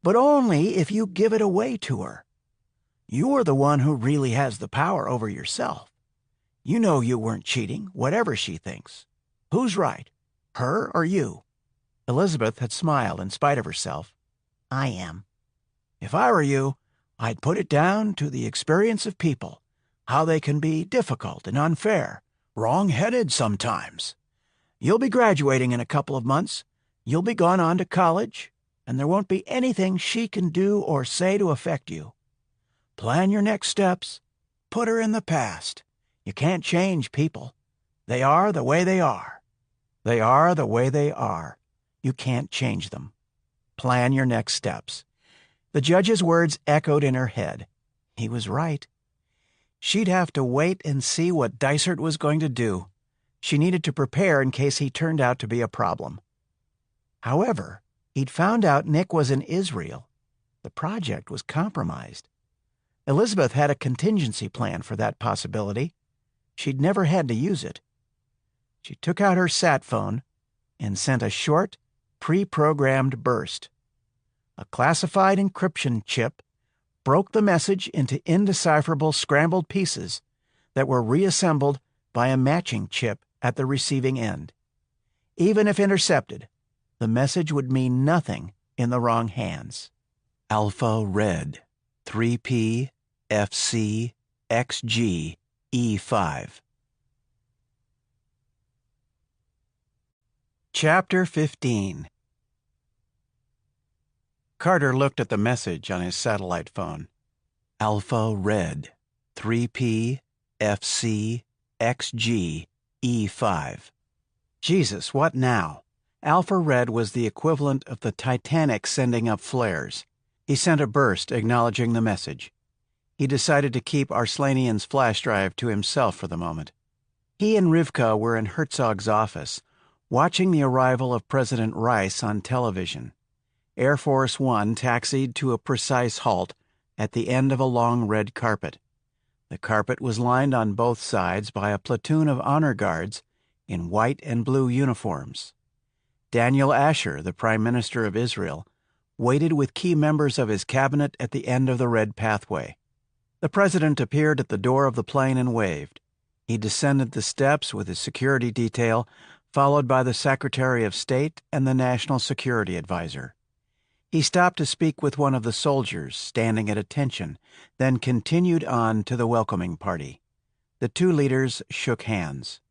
but only if you give it away to her. You're the one who really has the power over yourself. You know you weren't cheating, whatever she thinks. Who's right, her or you?" Elizabeth had smiled in spite of herself. "I am. If I were you, I'd put it down to the experience of people, how they can be difficult and unfair, wrong-headed sometimes. You'll be graduating in a couple of months. You'll be gone on to college, and there won't be anything she can do or say to affect you. Plan your next steps. Put her in the past. You can't change people. They are the way they are. They are the way they are. You can't change them. Plan your next steps." The judge's words echoed in her head. He was right. She'd have to wait and see what Dysart was going to do. She needed to prepare in case he turned out to be a problem. However, he'd found out Nick was in Israel. The project was compromised. Elizabeth had a contingency plan for that possibility. She'd never had to use it. She took out her sat phone and sent a short, pre-programmed burst. A classified encryption chip broke the message into indecipherable scrambled pieces that were reassembled by a matching chip at the receiving end. Even if intercepted, the message would mean nothing in the wrong hands. Alpha Red 3P FC XG E5. Chapter 15. Carter looked at the message on his satellite phone. Alpha Red 3P FC XG E5. Jesus, what now? Alpha Red was the equivalent of the Titanic sending up flares. He sent a burst acknowledging the message. He decided to keep Arslanian's flash drive to himself for the moment. He and Rivka were in Herzog's office, watching the arrival of President Rice on television. Air Force One taxied to a precise halt at the end of a long red carpet. The carpet was lined on both sides by a platoon of honor guards in white and blue uniforms. Daniel Asher, the Prime Minister of Israel, waited with key members of his cabinet at the end of the red pathway. The president appeared at the door of the plane and waved. He descended the steps with his security detail, followed by the Secretary of State and the National Security Advisor. He stopped to speak with one of the soldiers standing at attention, then continued on to the welcoming party. The two leaders shook hands.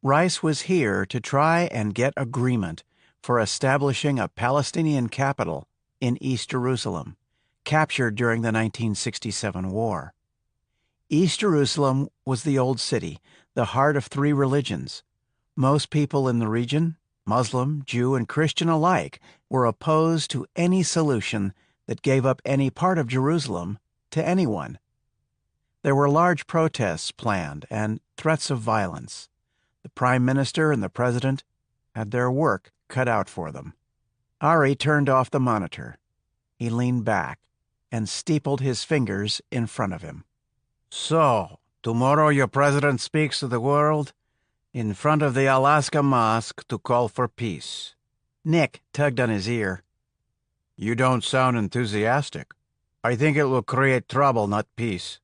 Rice was here to try and get agreement for establishing a Palestinian capital in East Jerusalem, captured during the 1967 war. East Jerusalem was the old city, the heart of three religions. Most people in the region, Muslim, Jew, and Christian alike, were opposed to any solution that gave up any part of Jerusalem to anyone. There were large protests planned and threats of violence. The Prime Minister and the President had their work cut out for them. Ari turned off the monitor. He leaned back and steepled his fingers in front of him. "So, tomorrow your president speaks to the world in front of the Alaska Mosque to call for peace." Nick tugged on his ear. "You don't sound enthusiastic. I think it will create trouble, not peace.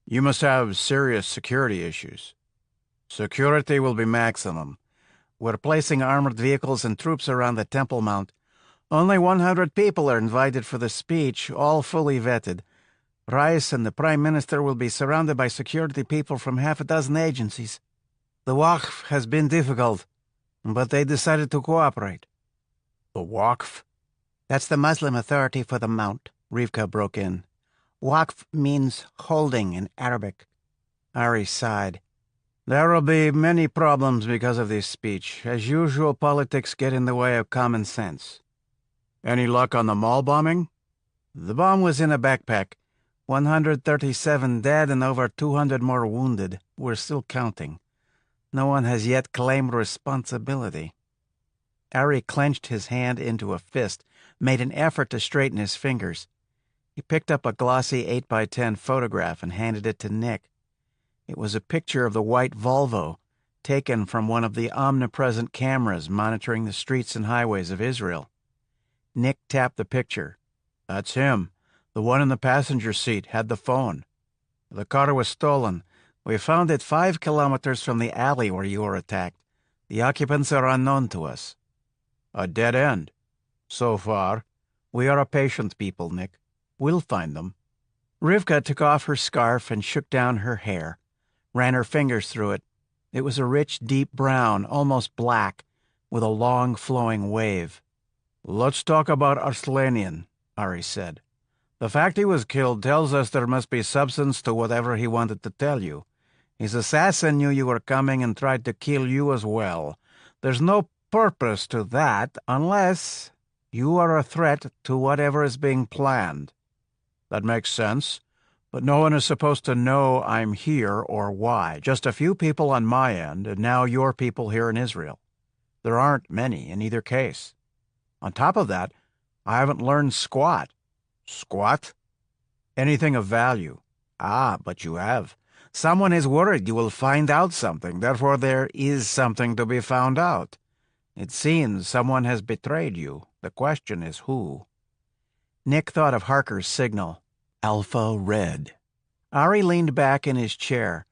You must have serious security issues." "Security will be maximum. We're placing armored vehicles and troops around the Temple Mount. Only 100 people are invited for the speech, all fully vetted. Rice and the Prime Minister will be surrounded by security people from half a dozen agencies. The Waqf has been difficult, but they decided to cooperate." "The Waqf?" "That's the Muslim authority for the Mount," Rivka broke in. "Waqf means holding in Arabic." Ari sighed. "There will be many problems because of this speech. As usual, politics get in the way of common sense." "Any luck on the mall bombing?" "The bomb was in a backpack. 137 dead and over 200 more wounded. We're still counting. No one has yet claimed responsibility." Ari clenched his hand into a fist, made an effort to straighten his fingers. He picked up a glossy 8x10 photograph and handed it to Nick. It was a picture of the white Volvo, taken from one of the omnipresent cameras monitoring the streets and highways of Israel. Nick tapped the picture, That's him. The one in the passenger seat had the phone. The car was stolen. We found it 5 kilometers from the alley where you were attacked. The occupants are unknown to us. A dead end. So far. We are a patient people, Nick. We'll find them. Rivka took off her scarf and shook down her hair, ran her fingers through it. It was a rich, deep brown, almost black, with a long, flowing wave. Let's talk about Arslanian, Ari said. The fact he was killed tells us there must be substance to whatever he wanted to tell you. His assassin knew you were coming and tried to kill you as well. There's no purpose to that unless you are a threat to whatever is being planned. That makes sense, but no one is supposed to know I'm here or why. Just a few people on my end, and now your people here in Israel. There aren't many in either case. On top of that, I haven't learned squat. Squat? Anything of value. Ah, but you have. Someone is worried you will find out something, therefore there is something to be found out. It seems someone has betrayed you. The question is who. Nick thought of Harker's signal. Alpha Red. Ari leaned back in his chair.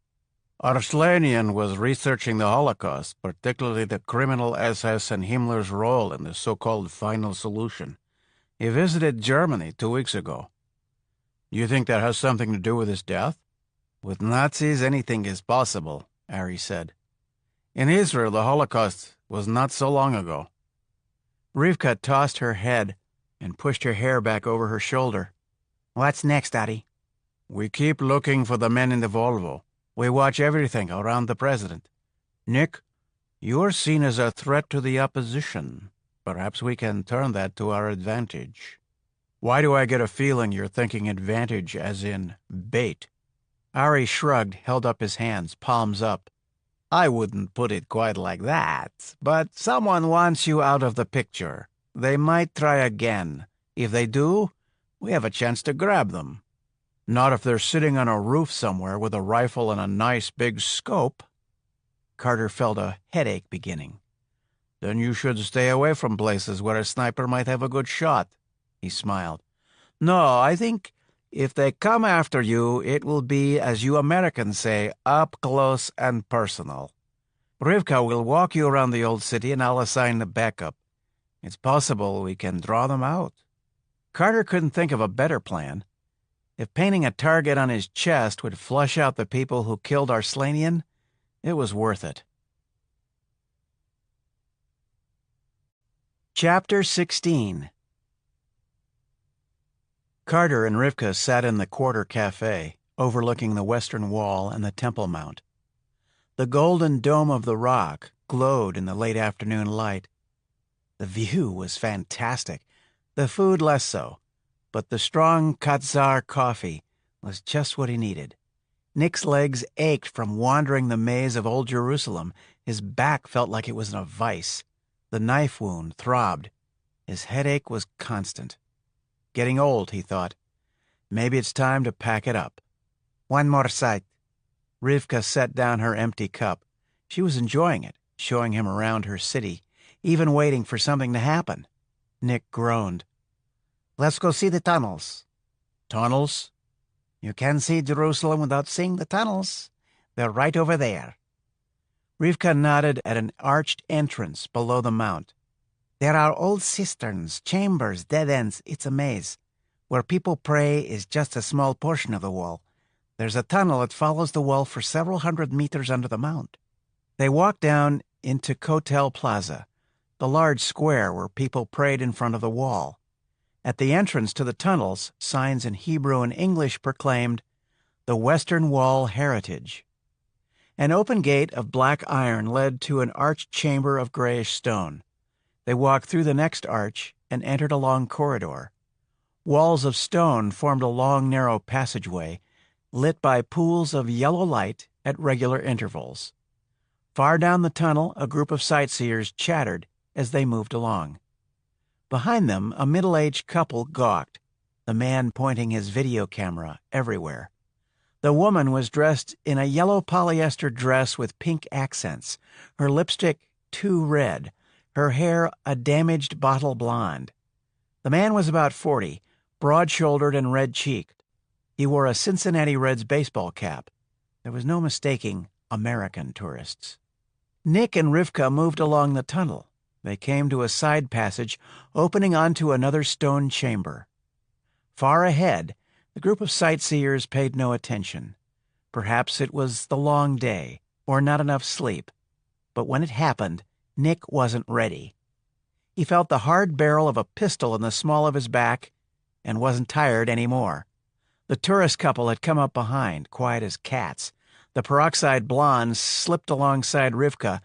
Arslanian was researching the Holocaust, particularly the criminal SS and Himmler's role in the so-called final solution. He visited Germany 2 weeks ago. Do you think that has something to do with his death? With Nazis, anything is possible, Ari said. In Israel, the Holocaust was not so long ago. Rivka tossed her head and pushed her hair back over her shoulder. What's next, Ari? We keep looking for the men in the Volvo. We watch everything around the president. Nick, you're seen as a threat to the opposition. Perhaps we can turn that to our advantage. Why do I get a feeling you're thinking advantage as in bait? Ari shrugged, held up his hands, palms up. I wouldn't put it quite like that, but someone wants you out of the picture. They might try again. If they do, we have a chance to grab them. Not if they're sitting on a roof somewhere with a rifle and a nice big scope. Carter felt a headache beginning. Then you should stay away from places where a sniper might have a good shot. He smiled. No, I think if they come after you, it will be, as you Americans say, up close and personal. Rivka will walk you around the old city and I'll assign the backup. It's possible we can draw them out. Carter couldn't think of a better plan. If painting a target on his chest would flush out the people who killed Arslanian, it was worth it. Chapter 16. Carter and Rivka sat in the Quarter Cafe, overlooking the Western Wall and the Temple Mount. The golden dome of the rock glowed in the late afternoon light. The view was fantastic, the food less so, but the strong Katzar coffee was just what he needed. Nick's legs ached from wandering the maze of Old Jerusalem. His back felt like it was in a vice. The knife wound throbbed. His headache was constant. Getting old, he thought. Maybe it's time to pack it up. One more sight. Rivka set down her empty cup. She was enjoying it, showing him around her city, even waiting for something to happen. Nick groaned. Let's go see the tunnels. Tunnels? You can see Jerusalem without seeing the tunnels. They're right over there. Rivka nodded at an arched entrance below the mount. There are old cisterns, chambers, dead ends. It's a maze. Where people pray is just a small portion of the wall. There's a tunnel that follows the wall for several hundred meters under the mount. They walked down into Kotel Plaza, the large square where people prayed in front of the wall. At the entrance to the tunnels, signs in Hebrew and English proclaimed, "The Western Wall Heritage." An open gate of black iron led to an arched chamber of grayish stone. They walked through the next arch and entered a long corridor. Walls of stone formed a long, narrow passageway, lit by pools of yellow light at regular intervals. Far down the tunnel, a group of sightseers chattered as they moved along. Behind them, a middle-aged couple gawked, the man pointing his video camera everywhere. The woman was dressed in a yellow polyester dress with pink accents, her lipstick too red, her hair a damaged bottle blonde. The man was about 40, broad-shouldered and red-cheeked. He wore a Cincinnati Reds baseball cap. There was no mistaking American tourists. Nick and Rivka moved along the tunnel. They came to a side passage opening onto another stone chamber. Far ahead, the group of sightseers paid no attention. Perhaps it was the long day, or not enough sleep. But when it happened, Nick wasn't ready. He felt the hard barrel of a pistol in the small of his back and wasn't tired anymore. The tourist couple had come up behind, quiet as cats. The peroxide blonde slipped alongside Rivka,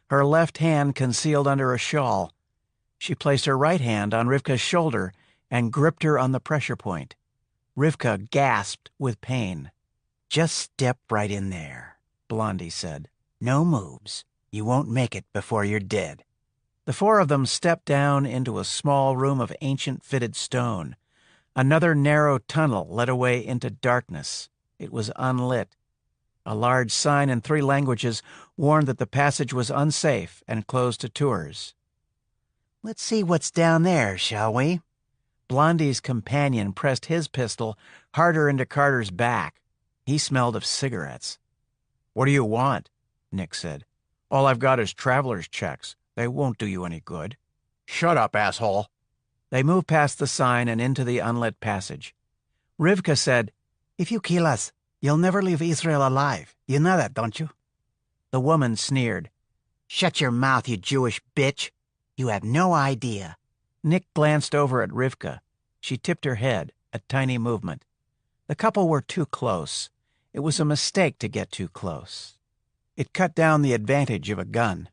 her left hand concealed under a shawl. She placed her right hand on Rivka's shoulder and gripped her on the pressure point. Rivka gasped with pain. "Just step right in there," Blondie said. "No moves. You won't make it before you're dead." The four of them stepped down into a small room of ancient fitted stone. Another narrow tunnel led away into darkness. It was unlit. A large sign in 3 languages warned that the passage was unsafe and closed to tours. "Let's see what's down there, shall we?" Blondie's companion pressed his pistol harder into Carter's back. He smelled of cigarettes. "What do you want?" Nick said. "All I've got is traveler's checks. They won't do you any good." "Shut up, asshole." They moved past the sign and into the unlit passage. Rivka said, "If you kill us, you'll never leave Israel alive. You know that, don't you?" The woman sneered. "Shut your mouth, you Jewish bitch. You have no idea." Nick glanced over at Rivka. She tipped her head, a tiny movement. The couple were too close. It was a mistake to get too close. It cut down the advantage of a gun.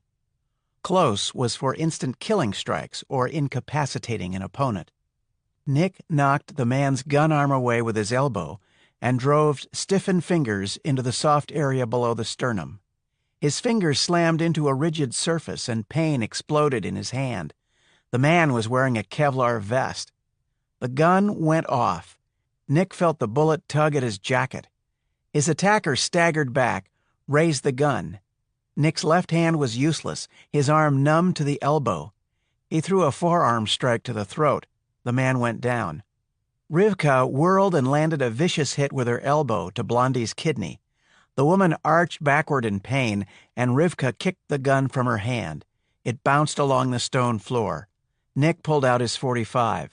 Close was for instant killing strikes or incapacitating an opponent. Nick knocked the man's gun arm away with his elbow and drove stiffened fingers into the soft area below the sternum. His fingers slammed into a rigid surface and pain exploded in his hand. The man was wearing a Kevlar vest. The gun went off. Nick felt the bullet tug at his jacket. His attacker staggered back, raised the gun. Nick's left hand was useless, his arm numb to the elbow. He threw a forearm strike to the throat. The man went down. Rivka whirled and landed a vicious hit with her elbow to Blondie's kidney. The woman arched backward in pain, and Rivka kicked the gun from her hand. It bounced along the stone floor. Nick pulled out his .45.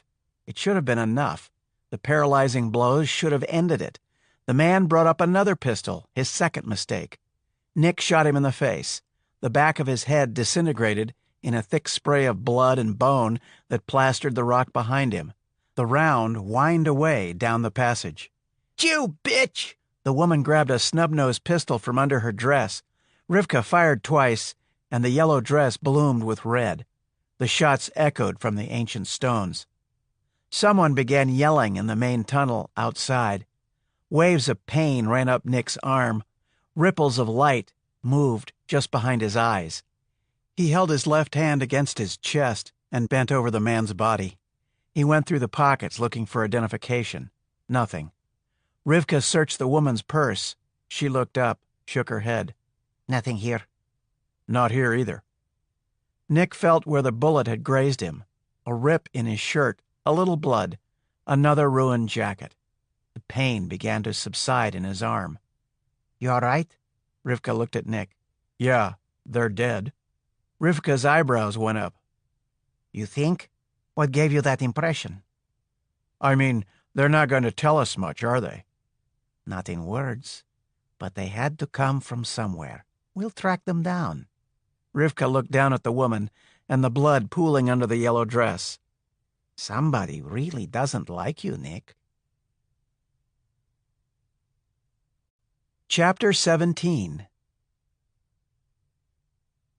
It should have been enough. The paralyzing blows should have ended it. The man brought up another pistol, his second mistake. Nick shot him in the face. The back of his head disintegrated in a thick spray of blood and bone that plastered the rock behind him. The round whined away down the passage. "You bitch!" The woman grabbed a snub-nosed pistol from under her dress. Rivka fired twice, and the yellow dress bloomed with red. The shots echoed from the ancient stones. Someone began yelling in the main tunnel outside. Waves of pain ran up Nick's arm. Ripples of light moved just behind his eyes. He held his left hand against his chest and bent over the man's body. He went through the pockets looking for identification. Nothing. Rivka searched the woman's purse. She looked up, shook her head. "Nothing here." "Not here either." Nick felt where the bullet had grazed him. A rip in his shirt, a little blood, another ruined jacket. The pain began to subside in his arm. "You all right?" Rivka looked at Nick. "Yeah, they're dead." Rivka's eyebrows went up. "You think? What gave you that impression?" "I mean, they're not going to tell us much, are they?" "Not in words. But they had to come from somewhere. We'll track them down." Rivka looked down at the woman and the blood pooling under the yellow dress. "Somebody really doesn't like you, Nick." Chapter 17.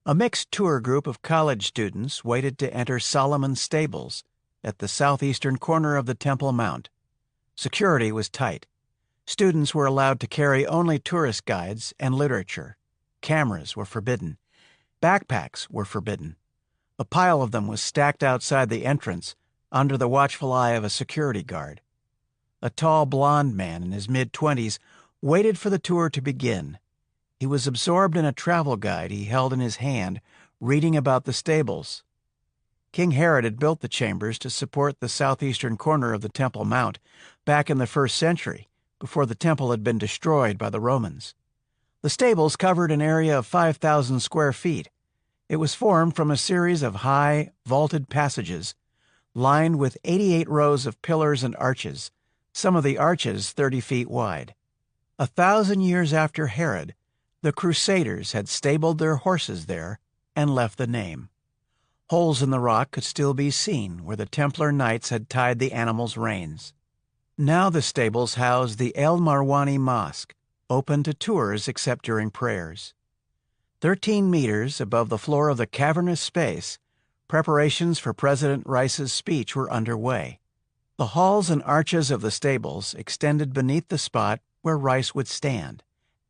A mixed tour group of college students waited to enter Solomon's Stables at the southeastern corner of the Temple Mount. Security was tight. Students were allowed to carry only tourist guides and literature. Cameras were forbidden. Backpacks were forbidden. A pile of them was stacked outside the entrance under the watchful eye of a security guard. A tall blond man in his mid-20s waited for the tour to begin. He was absorbed in a travel guide he held in his hand, reading about the stables. King Herod had built the chambers to support the southeastern corner of the Temple Mount back in the 1st century, before the temple had been destroyed by the Romans. The stables covered an area of 5,000 square feet. It was formed from a series of high, vaulted passages, lined with 88 rows of pillars and arches, some of the arches 30 feet wide. 1,000 years after Herod, the Crusaders had stabled their horses there and left the name. Holes in the rock could still be seen where the Templar knights had tied the animals' reins. Now the stables housed the El Marwani Mosque, open to tours except during prayers. 13 meters above the floor of the cavernous space, preparations for President Rice's speech were underway. The halls and arches of the stables extended beneath the spot where Rice would stand,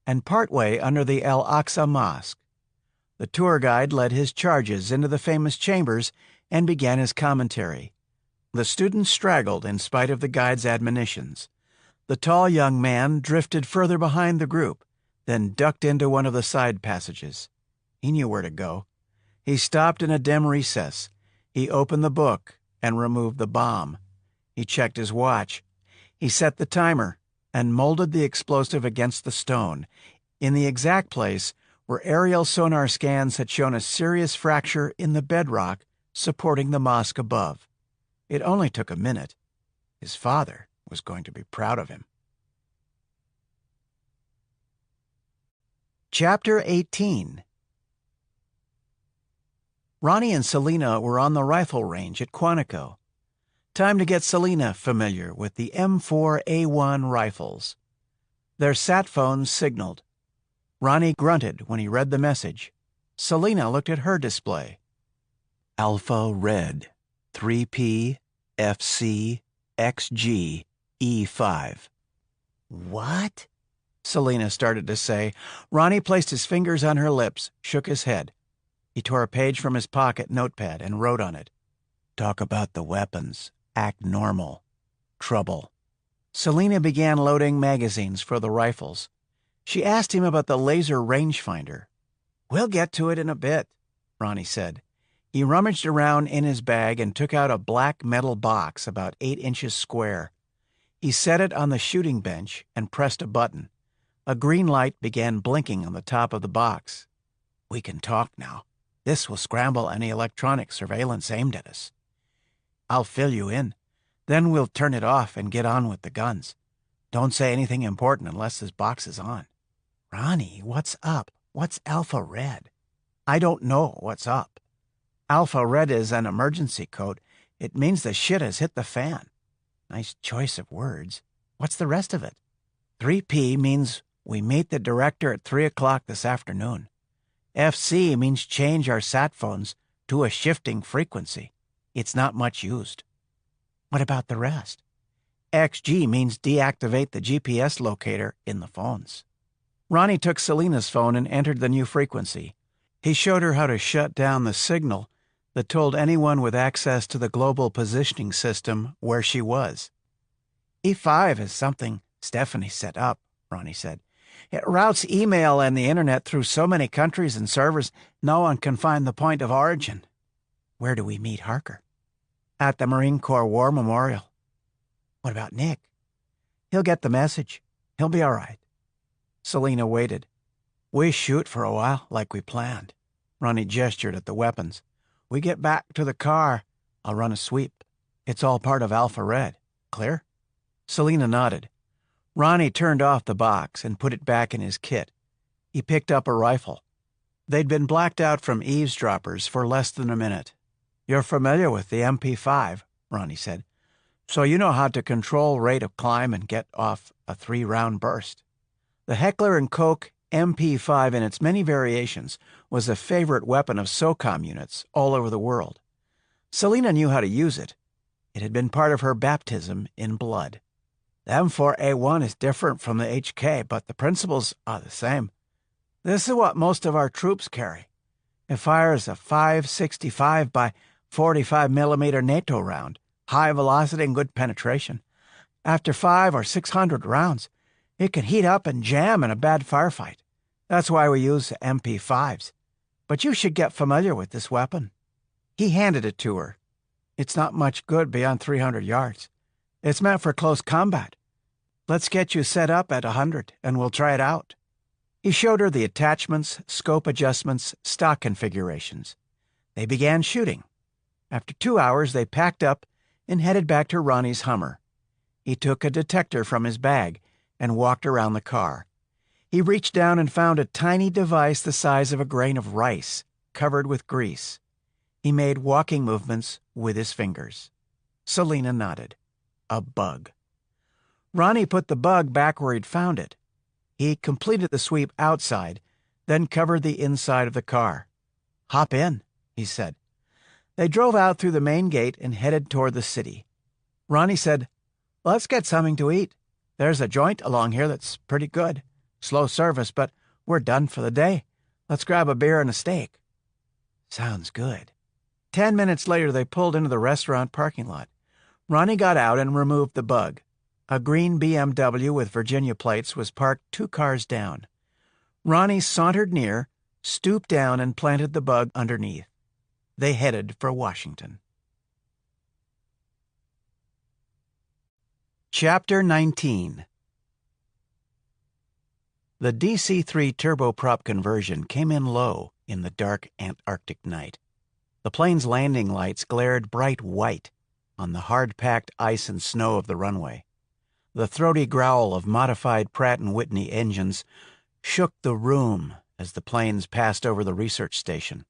and partway under the Al-Aqsa Mosque. The tour guide led his charges into the famous chambers and began his commentary. The students straggled in spite of the guide's admonitions. The tall young man drifted further behind the group, then ducked into one of the side passages. He knew where to go. He stopped in a dim recess. He opened the book and removed the bomb. He checked his watch. He set the timer and molded the explosive against the stone, in the exact place where aerial sonar scans had shown a serious fracture in the bedrock supporting the mosque above. It only took a minute. His father was going to be proud of him. Chapter 18. Ronnie and Selena were on the rifle range at Quantico. Time to get Selena familiar with the M4A1 rifles. Their sat phones signaled. Ronnie grunted when he read the message. Selena looked at her display. Alpha Red, 3P, FC, XG, E5. What? Selena started to say. Ronnie placed his fingers on her lips, shook his head. He tore a page from his pocket notepad and wrote on it. Talk about the weapons. Act normal. Trouble. Selena began loading magazines for the rifles. She asked him about the laser rangefinder. We'll get to it in a bit, Ronnie said. He rummaged around in his bag and took out a black metal box about 8 inches square. He set it on the shooting bench and pressed a button. A green light began blinking on the top of the box. We can talk now. This will scramble any electronic surveillance aimed at us. I'll fill you in. Then we'll turn it off and get on with the guns. Don't say anything important unless this box is on. Ronnie, what's up? What's Alpha Red? I don't know what's up. Alpha Red is an emergency code. It means the shit has hit the fan. Nice choice of words. What's the rest of it? 3P means we meet the director at 3 o'clock this afternoon. FC means change our sat phones to a shifting frequency. It's not much used. What about the rest? XG means deactivate the GPS locator in the phones. Ronnie took Selena's phone and entered the new frequency. He showed her how to shut down the signal that told anyone with access to the global positioning system where she was. E5 is something Stephanie set up, Ronnie said. It routes email and the internet through so many countries and servers, no one can find the point of origin. Where do we meet Harker? At the Marine Corps War Memorial. What about Nick? He'll get the message. He'll be all right. Selena waited. We shoot for a while, like we planned. Ronnie gestured at the weapons. We get back to the car. I'll run a sweep. It's all part of Alpha Red. Clear? Selena nodded. Ronnie turned off the box and put it back in his kit. He picked up a rifle. They'd been blacked out from eavesdroppers for less than a minute. You're familiar with the MP5, Ronnie said, so you know how to control rate of climb and get off a 3-round burst. The Heckler & Koch MP5 in its many variations was a favorite weapon of SOCOM units all over the world. Selena knew how to use it. It had been part of her baptism in blood. The M4A1 is different from the HK, but the principles are the same. This is what most of our troops carry. It fires a 5.65 by 45 millimeter NATO round, high velocity and good penetration. After 500 or 600 rounds, it can heat up and jam in a bad firefight. That's why we use MP5s. But you should get familiar with this weapon. He handed it to her. "It's not much good beyond 300 yards. It's meant for close combat. Let's get you set up at 100, and we'll try it out." He showed her the attachments, scope adjustments, stock configurations. They began shooting. After 2 hours, they packed up and headed back to Ronnie's Hummer. He took a detector from his bag and walked around the car. He reached down and found a tiny device the size of a grain of rice, covered with grease. He made walking movements with his fingers. Selena nodded. A bug. Ronnie put the bug back where he'd found it. He completed the sweep outside, then covered the inside of the car. "Hop in," he said. They drove out through the main gate and headed toward the city. Ronnie said, "Let's get something to eat. There's a joint along here that's pretty good. Slow service, but we're done for the day. Let's grab a beer and a steak." "Sounds good." 10 minutes later, they pulled into the restaurant parking lot. Ronnie got out and removed the bug. A green BMW with Virginia plates was parked 2 cars down. Ronnie sauntered near, stooped down, and planted the bug underneath. They headed for Washington. Chapter 19. The DC-3 turboprop conversion came in low in the dark Antarctic night. The plane's landing lights glared bright white on the hard-packed ice and snow of the runway. The throaty growl of modified Pratt & Whitney engines shook the room as the planes passed over the research station.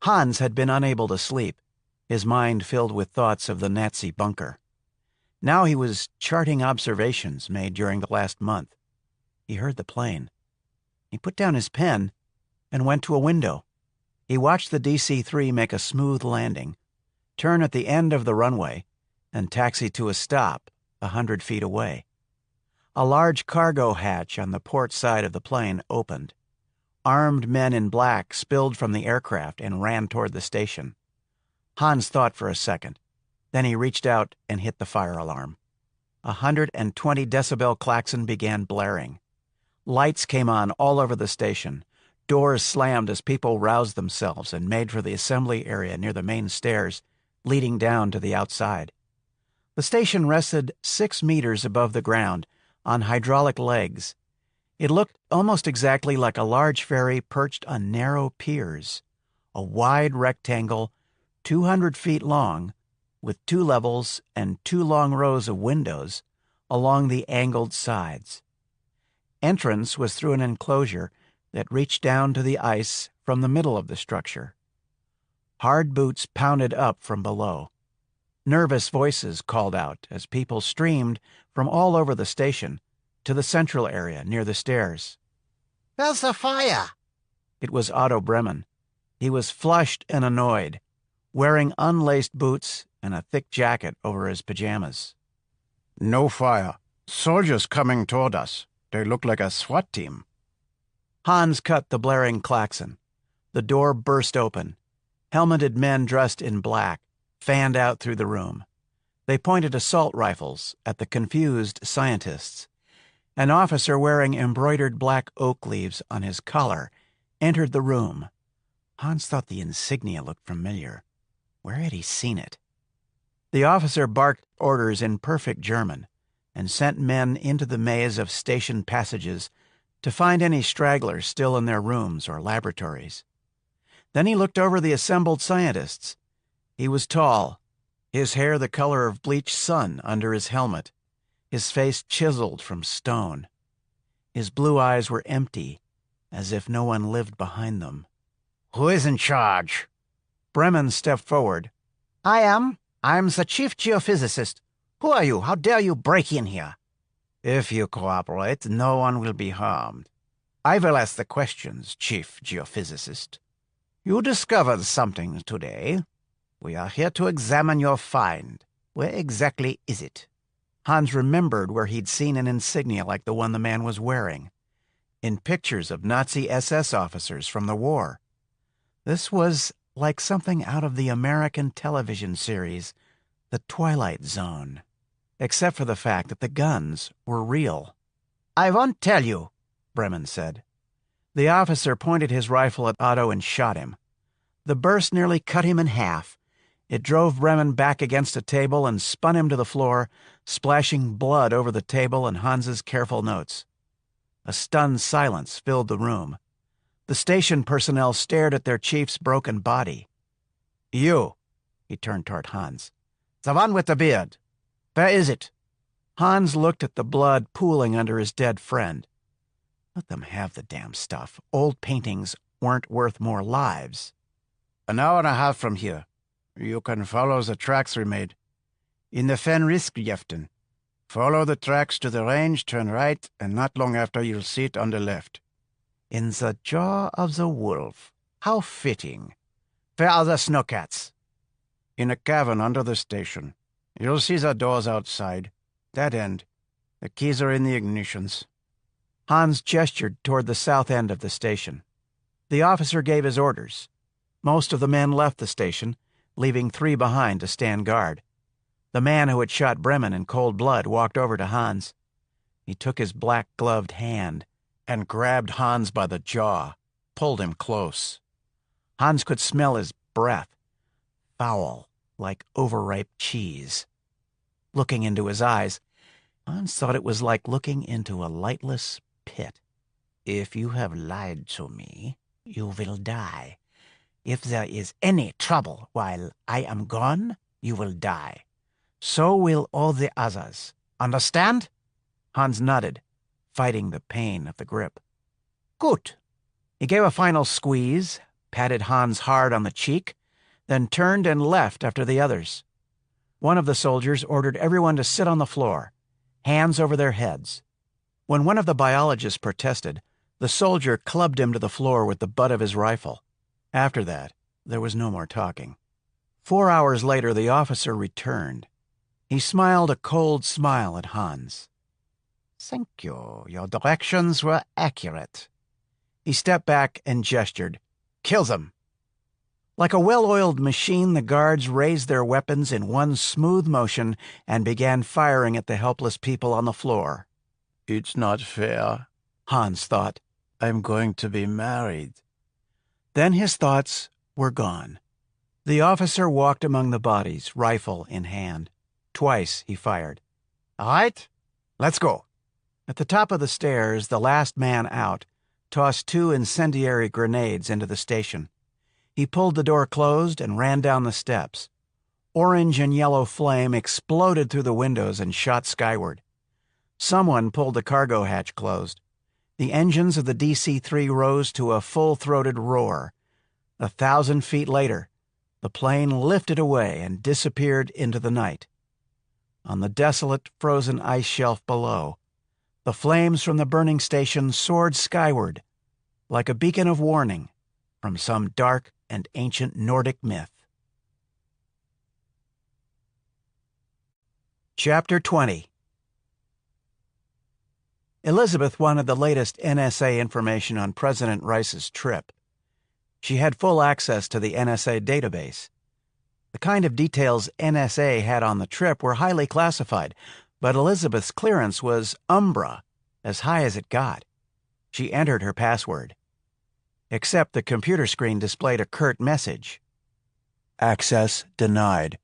Hans had been unable to sleep, his mind filled with thoughts of the Nazi bunker. Now he was charting observations made during the last month. He heard the plane. He put down his pen and went to a window. He watched the DC-3 make a smooth landing, turn at the end of the runway, and taxi to a stop 100 feet away. A large cargo hatch on the port side of the plane opened. Armed men in black spilled from the aircraft and ran toward the station. Hans thought for a second. Then he reached out and hit the fire alarm. 120 decibel klaxon began blaring. Lights came on all over the station. Doors slammed as people roused themselves and made for the assembly area near the main stairs leading down to the outside. The station rested 6 meters above the ground on hydraulic legs. It looked almost exactly like a large ferry perched on narrow piers, a wide rectangle 200 feet long with 2 levels and 2 long rows of windows along the angled sides. Entrance was through an enclosure that reached down to the ice from the middle of the structure. Hard boots pounded up from below. Nervous voices called out as people streamed from all over the station to the central area near the stairs. "There's a fire!" It was Otto Bremen. He was flushed and annoyed, wearing unlaced boots and a thick jacket over his pajamas. "No fire. Soldiers coming toward us. They look like a SWAT team." Hans cut the blaring klaxon. The door burst open. Helmeted men dressed in black fanned out through the room. They pointed assault rifles at the confused scientists. An officer wearing embroidered black oak leaves on his collar entered the room. Hans thought the insignia looked familiar. Where had he seen it? The officer barked orders in perfect German and sent men into the maze of station passages to find any stragglers still in their rooms or laboratories. Then he looked over the assembled scientists. He was tall, his hair the color of bleached sun under his helmet, his face chiseled from stone. His blue eyes were empty, as if no one lived behind them. "Who is in charge?" Bremen stepped forward. "I am. I'm the chief geophysicist. Who are you? How dare you break in here?" "If you cooperate, no one will be harmed. I will ask the questions, chief geophysicist. You discovered something today. We are here to examine your find. Where exactly is it?" Hans remembered where he'd seen an insignia like the one the man was wearing, in pictures of Nazi SS officers from the war. This was like something out of the American television series, The Twilight Zone, except for the fact that the guns were real. "I won't tell you," Bremen said. The officer pointed his rifle at Otto and shot him. The burst nearly cut him in half. It drove Bremen back against a table and spun him to the floor, splashing blood over the table and Hans's careful notes. A stunned silence filled the room. The station personnel stared at their chief's broken body. "You," he turned toward Hans. "The one with the beard. Where is it?" Hans looked at the blood pooling under his dead friend. Let them have the damn stuff. Old paintings weren't worth more lives. "An hour and a half from here. You can follow the tracks we made. In the Fenriskjeften. Follow the tracks to the range, turn right, and not long after you'll see it on the left." In the jaw of the wolf. How fitting. Where are the snowcats? In a cavern under the station. You'll see the doors outside. That end. The keys are in the ignitions. Hans gestured toward the south end of the station. The officer gave his orders. Most of the men left the station, leaving 3 behind to stand guard. The man who had shot Bremen in cold blood walked over to Hans. He took his black-gloved hand and grabbed Hans by the jaw, pulled him close. Hans could smell his breath, foul, like overripe cheese. Looking into his eyes, Hans thought it was like looking into a lightless pit. "If you have lied to me, you will die. If there is any trouble while I am gone, you will die. So will all the others. Understand?" Hans nodded, fighting the pain of the grip. "Good." He gave a final squeeze, patted Hans hard on the cheek, then turned and left after the others. One of the soldiers ordered everyone to sit on the floor, hands over their heads. When one of the biologists protested, the soldier clubbed him to the floor with the butt of his rifle. After that, there was no more talking. 4 hours later, the officer returned. He smiled a cold smile at Hans. "Thank you. Your directions were accurate." He stepped back and gestured. "Kill them." Like a well-oiled machine, the guards raised their weapons in one smooth motion and began firing at the helpless people on the floor. "It's not fair," Hans thought. "I'm going to be married." Then his thoughts were gone. The officer walked among the bodies, rifle in hand. Twice he fired. "All right, let's go." At the top of the stairs, the last man out tossed 2 incendiary grenades into the station. He pulled the door closed and ran down the steps. Orange and yellow flame exploded through the windows and shot skyward. Someone pulled the cargo hatch closed. The engines of the DC-3 rose to a full-throated roar. 1,000 feet later, the plane lifted away and disappeared into the night. On the desolate, frozen ice shelf below, the flames from the burning station soared skyward, like a beacon of warning from some dark and ancient Nordic myth. Chapter 20. Elizabeth wanted the latest NSA information on President Rice's trip. She had full access to the NSA database. The kind of details NSA had on the trip were highly classified, but Elizabeth's clearance was Umbra, as high as it got. She entered her password. Except the computer screen displayed a curt message. "Access denied."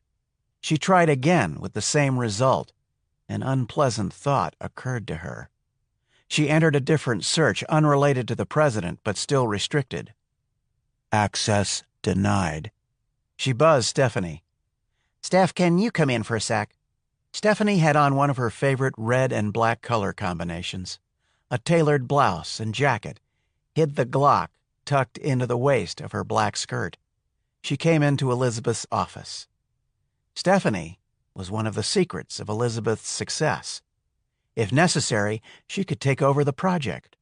She tried again with the same result. An unpleasant thought occurred to her. She entered a different search unrelated to the president but still restricted. "Access denied." She buzzed Stephanie. "Steph, can you come in for a sec?" Stephanie had on one of her favorite red and black color combinations. A tailored blouse and jacket hid the Glock tucked into the waist of her black skirt. She came into Elizabeth's office. Stephanie was one of the secrets of Elizabeth's success. If necessary, she could take over the project.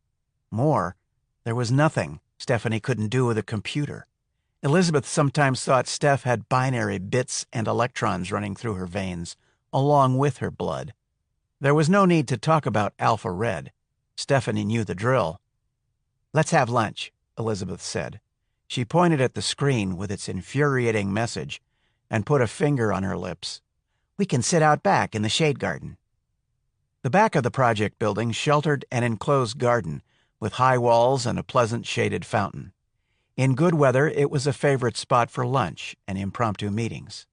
More, there was nothing Stephanie couldn't do with a computer. Elizabeth sometimes thought Steph had binary bits and electrons running through her veins, along with her blood. There was no need to talk about Alpha Red. Stephanie knew the drill. "Let's have lunch," Elizabeth said. She pointed at the screen with its infuriating message and put a finger on her lips. "We can sit out back in the shade garden." The back of the project building sheltered an enclosed garden with high walls and a pleasant shaded fountain. In good weather, it was a favorite spot for lunch and impromptu meetings.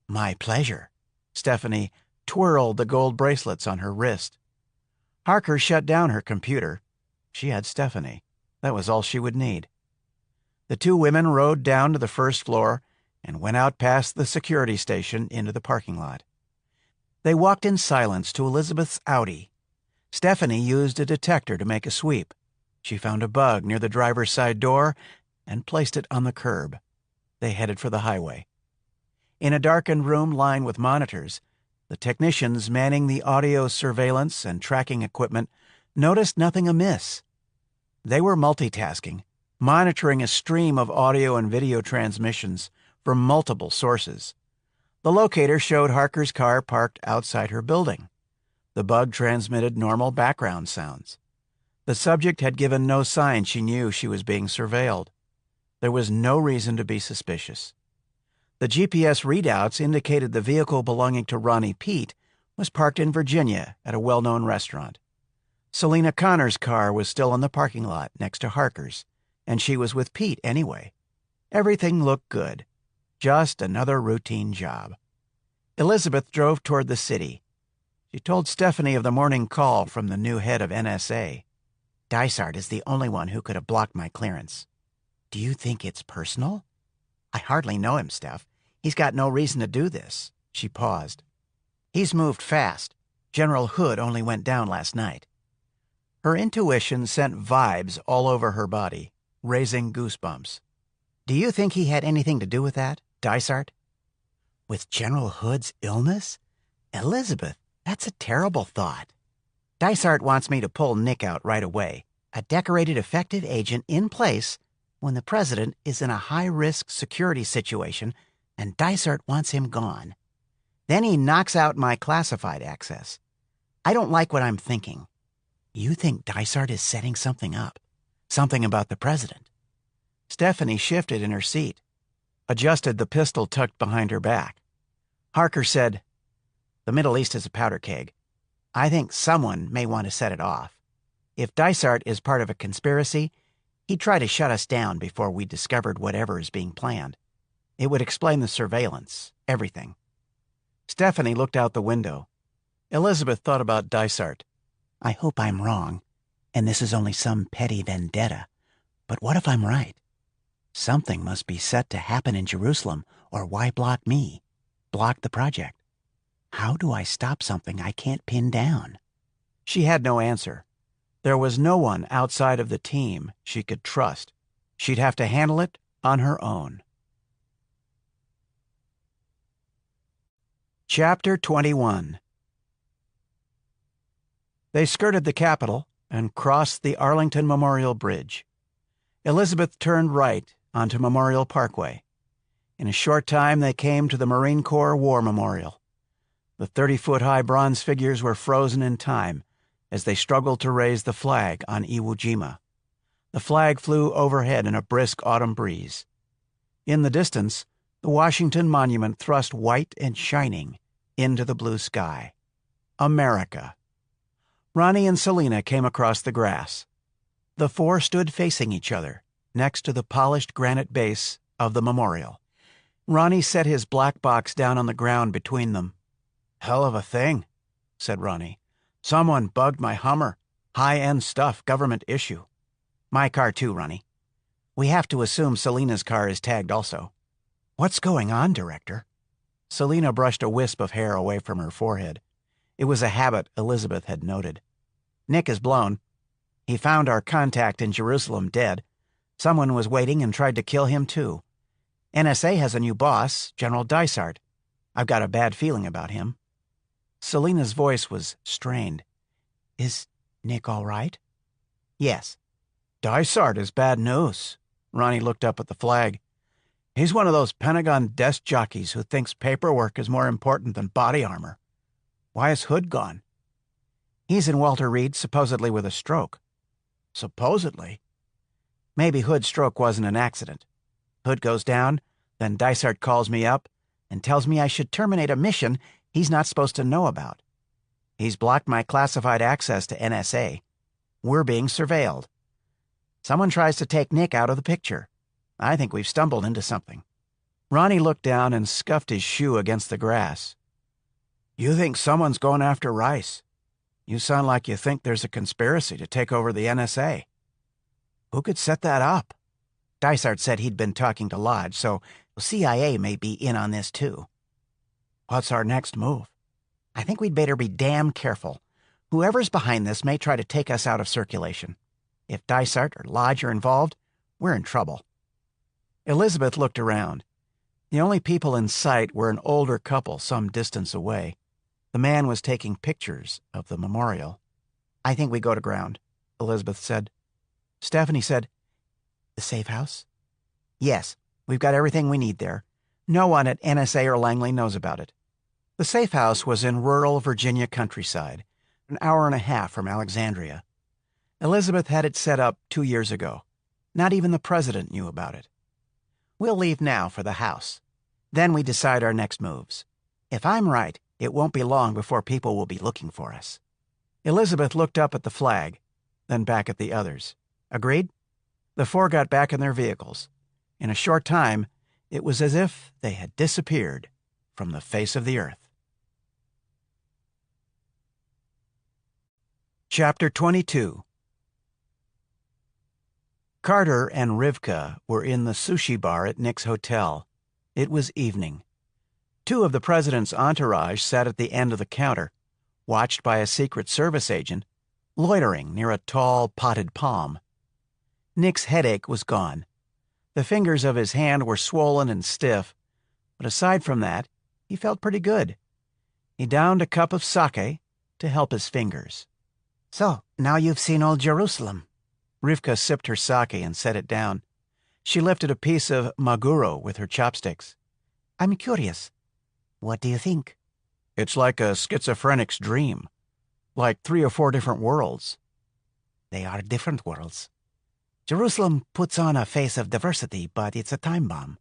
My pleasure. Stephanie twirled the gold bracelets on her wrist. Harker shut down her computer. She had Stephanie. That was all she would need. The two women rode down to the first floor and went out past the security station into the parking lot. They walked in silence to Elizabeth's Audi. Stephanie used a detector to make a sweep. She found a bug near the driver's side door and placed it on the curb. They headed for the highway. In a darkened room lined with monitors, the technicians manning the audio surveillance and tracking equipment noticed nothing amiss. They were multitasking, monitoring a stream of audio and video transmissions from multiple sources. The locator showed Harker's car parked outside her building. The bug transmitted normal background sounds. The subject had given no sign she knew she was being surveilled. There was no reason to be suspicious. The GPS readouts indicated the vehicle belonging to Ronnie Pete was parked in Virginia at a well-known restaurant. Selena Connor's car was still in the parking lot next to Harker's, and she was with Pete anyway. Everything looked good. Just another routine job. Elizabeth drove toward the city. She told Stephanie of the morning call from the new head of NSA. Dysart is the only one who could have blocked my clearance. Do you think it's personal? I hardly know him, Steph. He's got no reason to do this. She paused. He's moved fast. General Hood only went down last night. Her intuition sent vibes all over her body, raising goosebumps. Do you think he had anything to do with that, Dysart? With General Hood's illness? Elizabeth, that's a terrible thought. Dysart wants me to pull Nick out right away, a decorated effective agent in place when the president is in a high-risk security situation and Dysart wants him gone. Then he knocks out my classified access. I don't like what I'm thinking. You think Dysart is setting something up? Something about the president? Stephanie shifted in her seat, adjusted the pistol tucked behind her back. Harker said, "The Middle East is a powder keg. I think someone may want to set it off. If Dysart is part of a conspiracy, he'd try to shut us down before we discovered whatever is being planned. It would explain the surveillance, everything." Stephanie looked out the window. Elizabeth thought about Dysart. I hope I'm wrong, and this is only some petty vendetta. But what if I'm right? Something must be set to happen in Jerusalem, or why block me? Block the project. How do I stop something I can't pin down? She had no answer. There was no one outside of the team she could trust. She'd have to handle it on her own. Chapter 21. They skirted the Capitol and crossed the Arlington Memorial Bridge. Elizabeth turned right onto Memorial Parkway. In a short time, they came to the Marine Corps War Memorial. The 30-foot-high bronze figures were frozen in time as they struggled to raise the flag on Iwo Jima. The flag flew overhead in a brisk autumn breeze. In the distance, the Washington Monument thrust white and shining into the blue sky. America. Ronnie and Selena came across the grass. The four stood facing each other, next to the polished granite base of the memorial. Ronnie set his black box down on the ground between them. "Hell of a thing," said Ronnie. "Someone bugged my Hummer. High-end stuff, government issue." My car too, Ronnie. We have to assume Selena's car is tagged also. What's going on, Director? Selena brushed a wisp of hair away from her forehead. It was a habit Elizabeth had noted. Nick is blown. He found our contact in Jerusalem dead. Someone was waiting and tried to kill him too. NSA has a new boss, General Dysart. I've got a bad feeling about him. Selena's voice was strained. Is Nick all right? Yes. Dysart is bad news. Ronnie looked up at the flag. He's one of those Pentagon desk jockeys who thinks paperwork is more important than body armor. Why is Hood gone? He's in Walter Reed, supposedly with a stroke. Supposedly? Maybe Hood's stroke wasn't an accident. Hood goes down, then Dysart calls me up and tells me I should terminate a mission he's not supposed to know about. He's blocked my classified access to NSA. We're being surveilled. Someone tries to take Nick out of the picture. I think we've stumbled into something." Ronnie looked down and scuffed his shoe against the grass. "You think someone's going after Rice? You sound like you think there's a conspiracy to take over the NSA. Who could set that up?" Dysart said he'd been talking to Lodge, so the CIA may be in on this too. "What's our next move?" "I think we'd better be damn careful. Whoever's behind this may try to take us out of circulation. If Dysart or Lodge are involved, we're in trouble." Elizabeth looked around. The only people in sight were an older couple some distance away. The man was taking pictures of the memorial. "I think we go to ground," Elizabeth said. Stephanie said, "The safe house?" "Yes, we've got everything we need there. No one at NSA or Langley knows about it." The safe house was in rural Virginia countryside, an hour and a half from Alexandria. Elizabeth had it set up 2 years ago. Not even the president knew about it. "We'll leave now for the house. Then we decide our next moves. If I'm right, it won't be long before people will be looking for us." Elizabeth looked up at the flag, then back at the others. "Agreed?" The four got back in their vehicles. In a short time, it was as if they had disappeared from the face of the earth. Chapter 22. Carter and Rivka were in the sushi bar at Nick's hotel. It was evening. 2 of the president's entourage sat at the end of the counter, watched by a Secret Service agent, loitering near a tall, potted palm. Nick's headache was gone. The fingers of his hand were swollen and stiff, but aside from that, he felt pretty good. He downed a cup of sake to help his fingers. "So, now you've seen old Jerusalem." Rivka sipped her sake and set it down. She lifted a piece of maguro with her chopsticks. "I'm curious. What do you think?" "It's like a schizophrenic's dream. Like 3 or 4 different worlds." "They are different worlds. Jerusalem puts on a face of diversity, but it's a time bomb.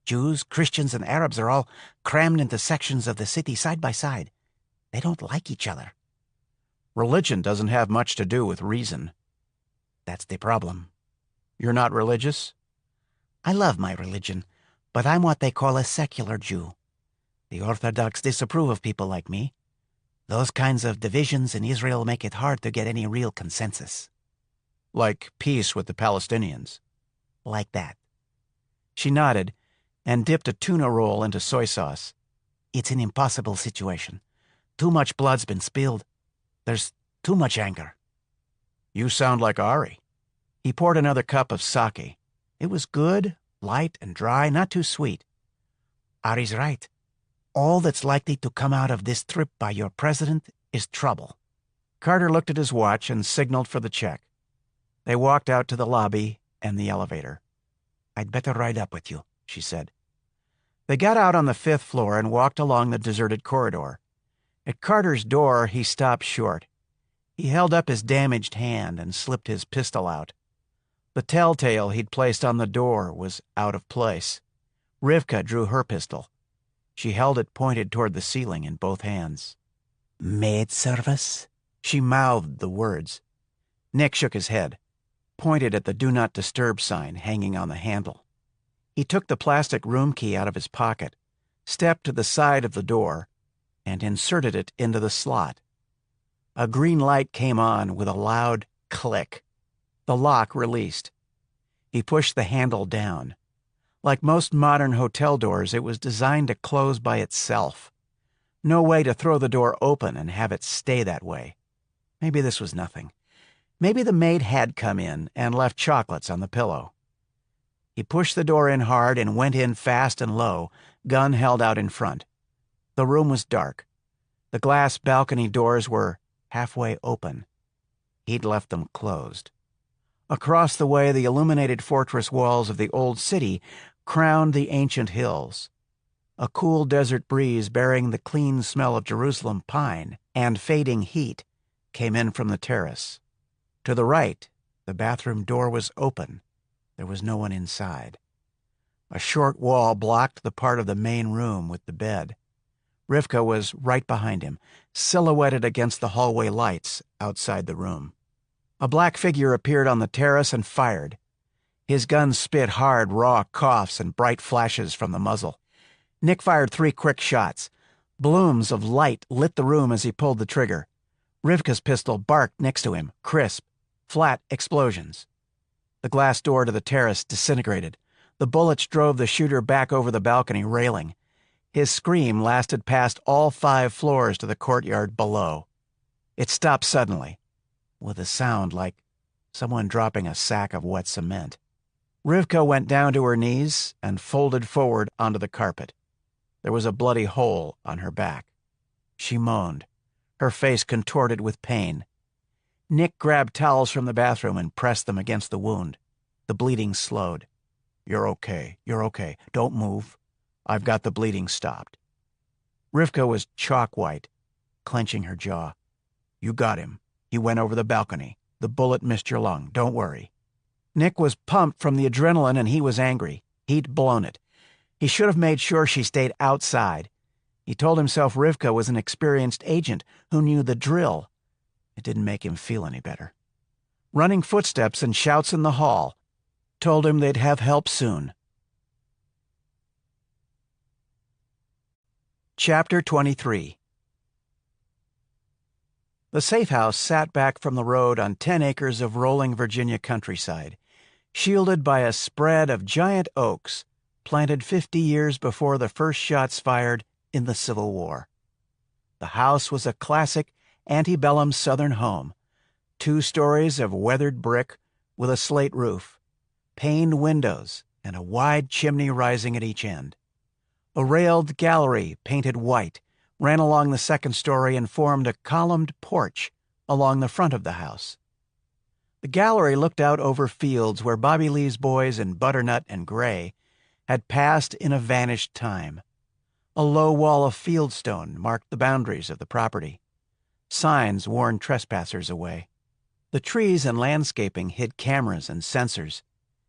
Jews, Christians, and Arabs are all crammed into sections of the city side by side. They don't like each other." "Religion doesn't have much to do with reason." "That's the problem." "You're not religious?" "I love my religion, but I'm what they call a secular Jew. The Orthodox disapprove of people like me. Those kinds of divisions in Israel make it hard to get any real consensus." "Like peace with the Palestinians?" "Like that." She nodded and dipped a tuna roll into soy sauce. "It's an impossible situation. Too much blood's been spilled. There's too much anger." "You sound like Ari." He poured another cup of sake. It was good, light and dry, not too sweet. "Ari's right. All that's likely to come out of this trip by your president is trouble." Carter looked at his watch and signaled for the check. They walked out to the lobby and the elevator. "I'd better ride up with you," she said. They got out on the 5th floor and walked along the deserted corridor. At Carter's door, he stopped short. He held up his damaged hand and slipped his pistol out. The telltale he'd placed on the door was out of place. Rivka drew her pistol. She held it pointed toward the ceiling in both hands. "Maid service?" She mouthed the words. Nick shook his head, pointed at the Do Not Disturb sign hanging on the handle. He took the plastic room key out of his pocket, stepped to the side of the door, and inserted it into the slot. A green light came on with a loud click. The lock released. He pushed the handle down. Like most modern hotel doors, it was designed to close by itself. No way to throw the door open and have it stay that way. Maybe this was nothing. Maybe the maid had come in and left chocolates on the pillow. He pushed the door in hard and went in fast and low, gun held out in front. The room was dark. The glass balcony doors were halfway open. He'd left them closed. Across the way, the illuminated fortress walls of the old city crowned the ancient hills. A cool desert breeze bearing the clean smell of Jerusalem pine and fading heat came in from the terrace. To the right, the bathroom door was open. There was no one inside. A short wall blocked the part of the main room with the bed. Rivka was right behind him, silhouetted against the hallway lights outside the room. A black figure appeared on the terrace and fired. His gun spit hard, raw coughs and bright flashes from the muzzle. Nick fired 3 quick shots. Blooms of light lit the room as he pulled the trigger. Rivka's pistol barked next to him, crisp, flat explosions. The glass door to the terrace disintegrated. The bullets drove the shooter back over the balcony railing. His scream lasted past all 5 floors to the courtyard below. It stopped suddenly, with a sound like someone dropping a sack of wet cement. Rivka went down to her knees and folded forward onto the carpet. There was a bloody hole on her back. She moaned, her face contorted with pain. Nick grabbed towels from the bathroom and pressed them against the wound. The bleeding slowed. You're okay. Don't move. I've got the bleeding stopped." Rivka was chalk white, clenching her jaw. "You got him. He went over the balcony. The bullet missed your lung. Don't worry." Nick was pumped from the adrenaline and he was angry. He'd blown it. He should have made sure she stayed outside. He told himself Rivka was an experienced agent who knew the drill. It didn't make him feel any better. Running footsteps and shouts in the hall told him they'd have help soon. Chapter 23. The safe house sat back from the road on 10 acres of rolling Virginia countryside, shielded by a spread of giant oaks planted 50 years before the first shots fired in the Civil War. The house was a classic antebellum Southern home, 2 stories of weathered brick with a slate roof, paned windows, and a wide chimney rising at each end. A railed gallery, painted white, ran along the 2nd story and formed a columned porch along the front of the house. The gallery looked out over fields where Bobby Lee's boys in butternut and gray had passed in a vanished time. A low wall of fieldstone marked the boundaries of the property. Signs warned trespassers away. The trees and landscaping hid cameras and sensors.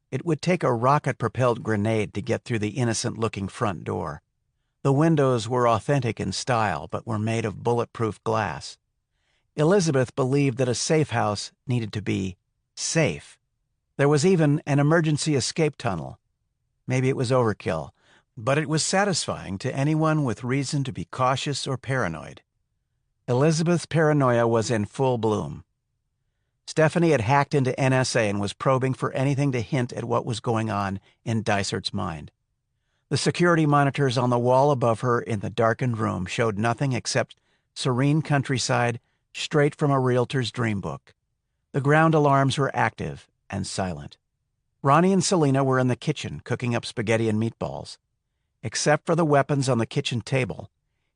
It would take a rocket-propelled grenade to get through the innocent-looking front door. The windows were authentic in style, but were made of bulletproof glass. Elizabeth believed that a safe house needed to be safe. There was even an emergency escape tunnel. Maybe it was overkill, but it was satisfying to anyone with reason to be cautious or paranoid. Elizabeth's paranoia was in full bloom. Stephanie had hacked into NSA and was probing for anything to hint at what was going on in Dysart's mind. The security monitors on the wall above her in the darkened room showed nothing except serene countryside straight from a realtor's dream book. The ground alarms were active and silent. Ronnie and Selena were in the kitchen cooking up spaghetti and meatballs. Except for the weapons on the kitchen table,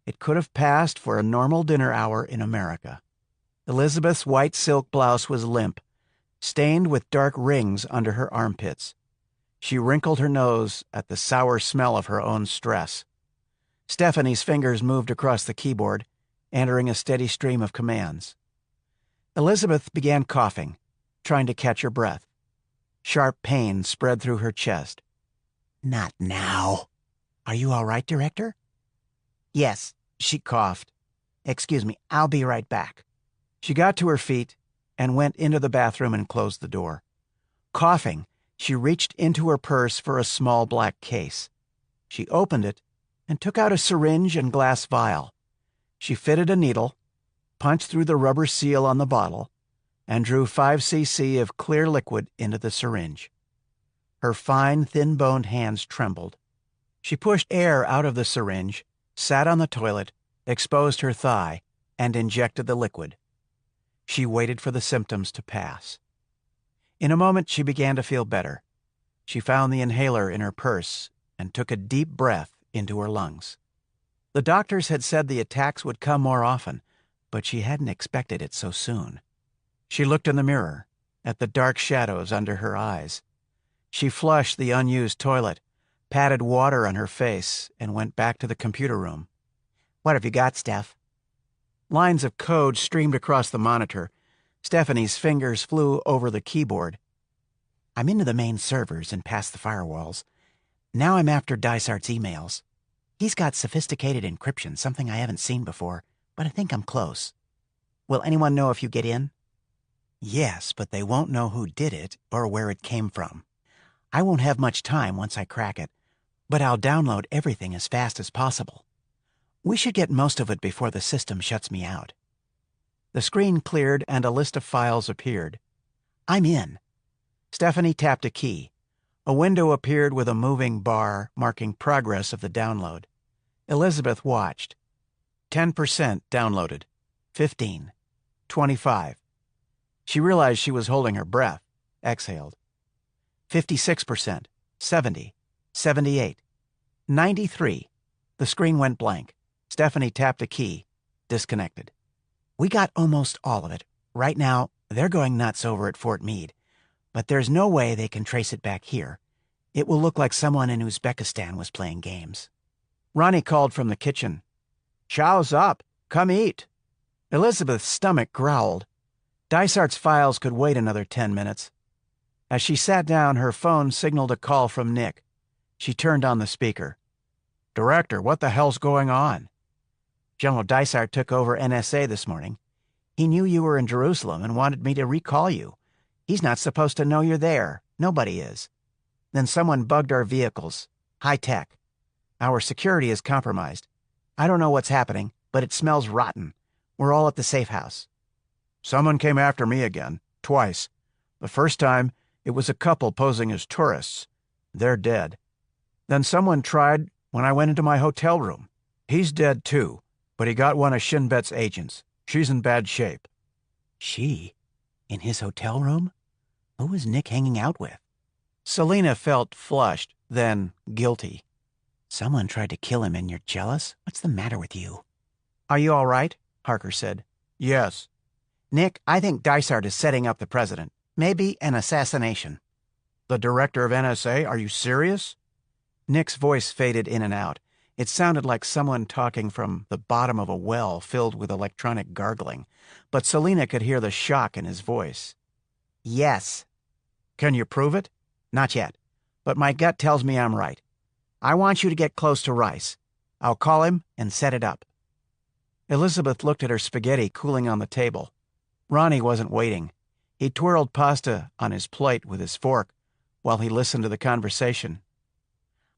it could have passed for a normal dinner hour in America. Elizabeth's white silk blouse was limp, stained with dark rings under her armpits. She wrinkled her nose at the sour smell of her own stress. Stephanie's fingers moved across the keyboard, entering a steady stream of commands. Elizabeth began coughing, trying to catch her breath. Sharp pain spread through her chest. "Not now. Are you all right, Director?" "Yes," she coughed. "Excuse me, I'll be right back." She got to her feet and went into the bathroom and closed the door. Coughing, she reached into her purse for a small black case. She opened it and took out a syringe and glass vial. She fitted a needle, punched through the rubber seal on the bottle, and drew 5 cc of clear liquid into the syringe. Her fine, thin-boned hands trembled. She pushed air out of the syringe, sat on the toilet, exposed her thigh, and injected the liquid. She waited for the symptoms to pass. In a moment, she began to feel better. She found the inhaler in her purse and took a deep breath into her lungs. The doctors had said the attacks would come more often, but she hadn't expected it so soon. She looked in the mirror, at the dark shadows under her eyes. She flushed the unused toilet, patted water on her face, and went back to the computer room. "What have you got, Steph?" Lines of code streamed across the monitor. Stephanie's fingers flew over the keyboard. "I'm into the main servers and past the firewalls. Now I'm after Dysart's emails. He's got sophisticated encryption, something I haven't seen before, but I think I'm close. Will anyone know if you get in?" "Yes, but they won't know who did it or where it came from." I won't have much time once I crack it, but I'll download everything as fast as possible. We should get most of it before the system shuts me out. The screen cleared and a list of files appeared. I'm in. Stephanie tapped a key. A window appeared with a moving bar marking progress of the download. Elizabeth watched. 10% downloaded. 15. 25. She realized she was holding her breath. Exhaled. 56%. 70. 78. 93. The screen went blank. Stephanie tapped a key. Disconnected. We got almost all of it. Right now, they're going nuts over at Fort Meade. But there's no way they can trace it back here. It will look like someone in Uzbekistan was playing games. Ronnie called from the kitchen. "Chow's up. Come eat." Elizabeth's stomach growled. Dysart's files could wait another 10 minutes. As she sat down, her phone signaled a call from Nick. She turned on the speaker. "Director, what the hell's going on?" "General Dysart took over NSA this morning. He knew you were in Jerusalem and wanted me to recall you. He's not supposed to know you're there. Nobody is. Then someone bugged our vehicles. High tech. Our security is compromised. I don't know what's happening, but it smells rotten. We're all at the safe house." "Someone came after me again. Twice. The first time, it was a couple posing as tourists. They're dead. Then someone tried when I went into my hotel room. He's dead too, but he got one of Shin Bet's agents. She's in bad shape." She? In his hotel room? Who was Nick hanging out with? Selena felt flushed, then guilty. "Someone tried to kill him and you're jealous? What's the matter with you?" "Are you all right?" Harker said. "Yes." "Nick, I think Dysart is setting up the president. Maybe an assassination." "The director of NSA? Are you serious?" Nick's voice faded in and out. It sounded like someone talking from the bottom of a well filled with electronic gargling, but Selena could hear the shock in his voice. "Yes." "Can you prove it?" "Not yet, but my gut tells me I'm right. I want you to get close to Rice. I'll call him and set it up." Elizabeth looked at her spaghetti cooling on the table. Ronnie wasn't waiting. He twirled pasta on his plate with his fork while he listened to the conversation.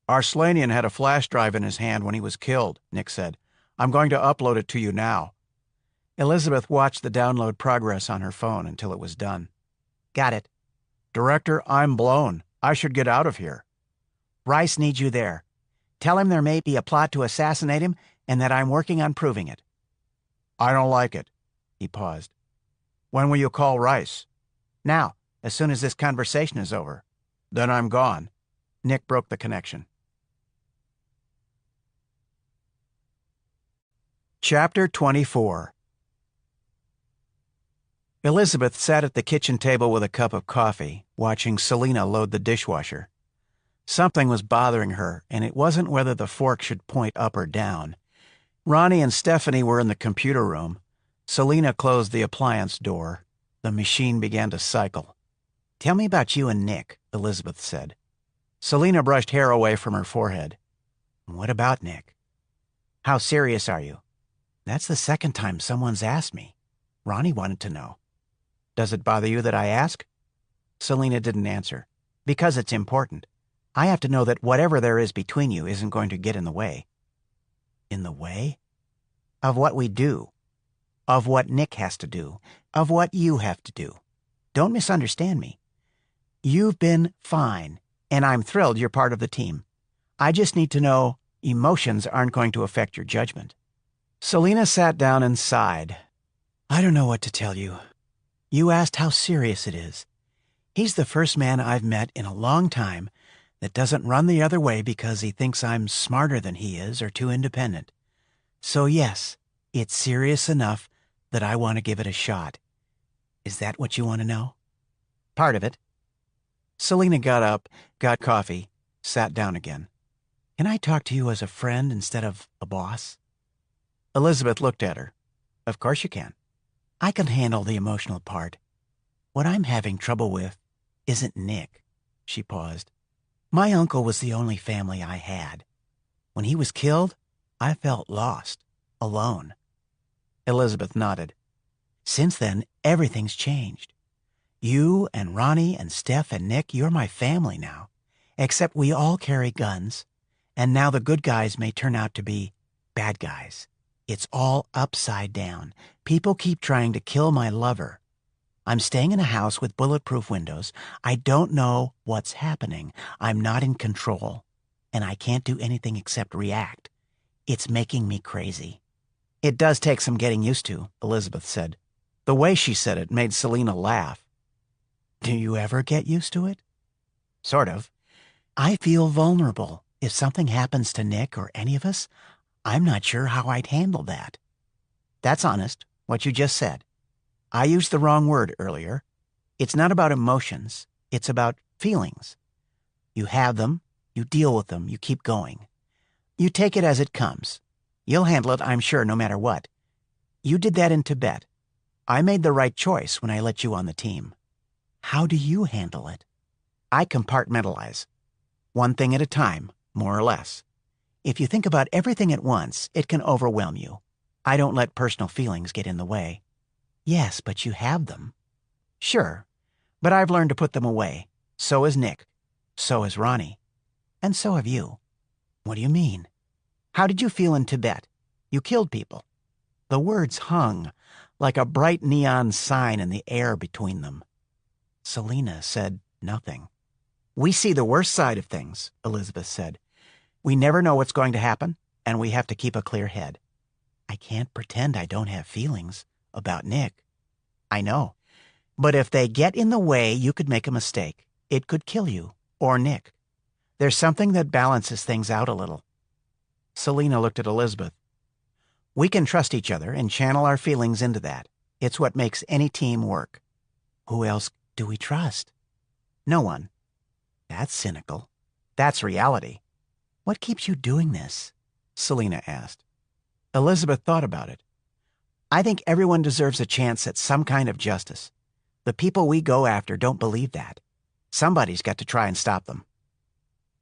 "Arslanian had a flash drive in his hand when he was killed," Nick said. "I'm going to upload it to you now." Elizabeth watched the download progress on her phone until it was done. "Got it." "Director, I'm blown. I should get out of here." "Rice needs you there. Tell him there may be a plot to assassinate him and that I'm working on proving it." "I don't like it." He paused. "When will you call Rice?" "Now, as soon as this conversation is over." "Then I'm gone." Nick broke the connection. Chapter 24. Elizabeth sat at the kitchen table with a cup of coffee, watching Selena load the dishwasher. Something was bothering her, and it wasn't whether the fork should point up or down. Ronnie and Stephanie were in the computer room. Selena closed the appliance door. The machine began to cycle. "Tell me about you and Nick," Elizabeth said. Selena brushed hair away from her forehead. "What about Nick? How serious are you?" "That's the second time someone's asked me. Ronnie wanted to know." "Does it bother you that I ask?" Selena didn't answer. "Because it's important. I have to know that whatever there is between you isn't going to get in the way." "In the way?" "Of what we do. Of what Nick has to do. Of what you have to do. Don't misunderstand me. You've been fine, and I'm thrilled you're part of the team. I just need to know emotions aren't going to affect your judgment." Selena sat down and sighed. "I don't know what to tell you. You asked how serious it is. He's the first man I've met in a long time that doesn't run the other way because he thinks I'm smarter than he is or too independent. So yes, it's serious enough that I want to give it a shot. Is that what you want to know?" "Part of it." Selena got up, got coffee, sat down again. "Can I talk to you as a friend instead of a boss?" Elizabeth looked at her. "Of course you can. I can handle the emotional part. What I'm having trouble with isn't Nick." She paused. "My uncle was the only family I had. When he was killed, I felt lost, alone." Elizabeth nodded. "Since then, everything's changed. You and Ronnie and Steph and Nick, you're my family now. Except we all carry guns, and now the good guys may turn out to be bad guys. It's all upside down. People keep trying to kill my lover. I'm staying in a house with bulletproof windows. I don't know what's happening. I'm not in control, and I can't do anything except react. It's making me crazy." "It does take some getting used to," Elizabeth said. The way she said it made Selena laugh. "Do you ever get used to it?" "Sort of. I feel vulnerable. If something happens to Nick or any of us, I'm not sure how I'd handle that." That's honest, what you just said. I used the wrong word earlier. It's not about emotions. It's about feelings. You have them, you deal with them, you keep going. You take it as it comes. You'll handle it, I'm sure, no matter what. You did that in Tibet. I made the right choice when I let you on the team. How do you handle it? I compartmentalize. One thing at a time, more or less. If you think about everything at once, it can overwhelm you. I don't let personal feelings get in the way. Yes, but you have them. Sure, but I've learned to put them away. So has Nick. So has Ronnie. And so have you. What do you mean? How did you feel in Tibet? You killed people. The words hung like a bright neon sign in the air between them. Selena said nothing. "We see the worst side of things," Elizabeth said. "We never know what's going to happen, and we have to keep a clear head." "I can't pretend I don't have feelings about Nick." "I know. But if they get in the way, you could make a mistake. It could kill you, or Nick. There's something that balances things out a little." Selena looked at Elizabeth. "We can trust each other and channel our feelings into that. It's what makes any team work." "Who else do we trust?" "No one." "That's cynical." "That's reality." "What keeps you doing this?" Selena asked. Elizabeth thought about it. "I think everyone deserves a chance at some kind of justice. The people we go after don't believe that. Somebody's got to try and stop them."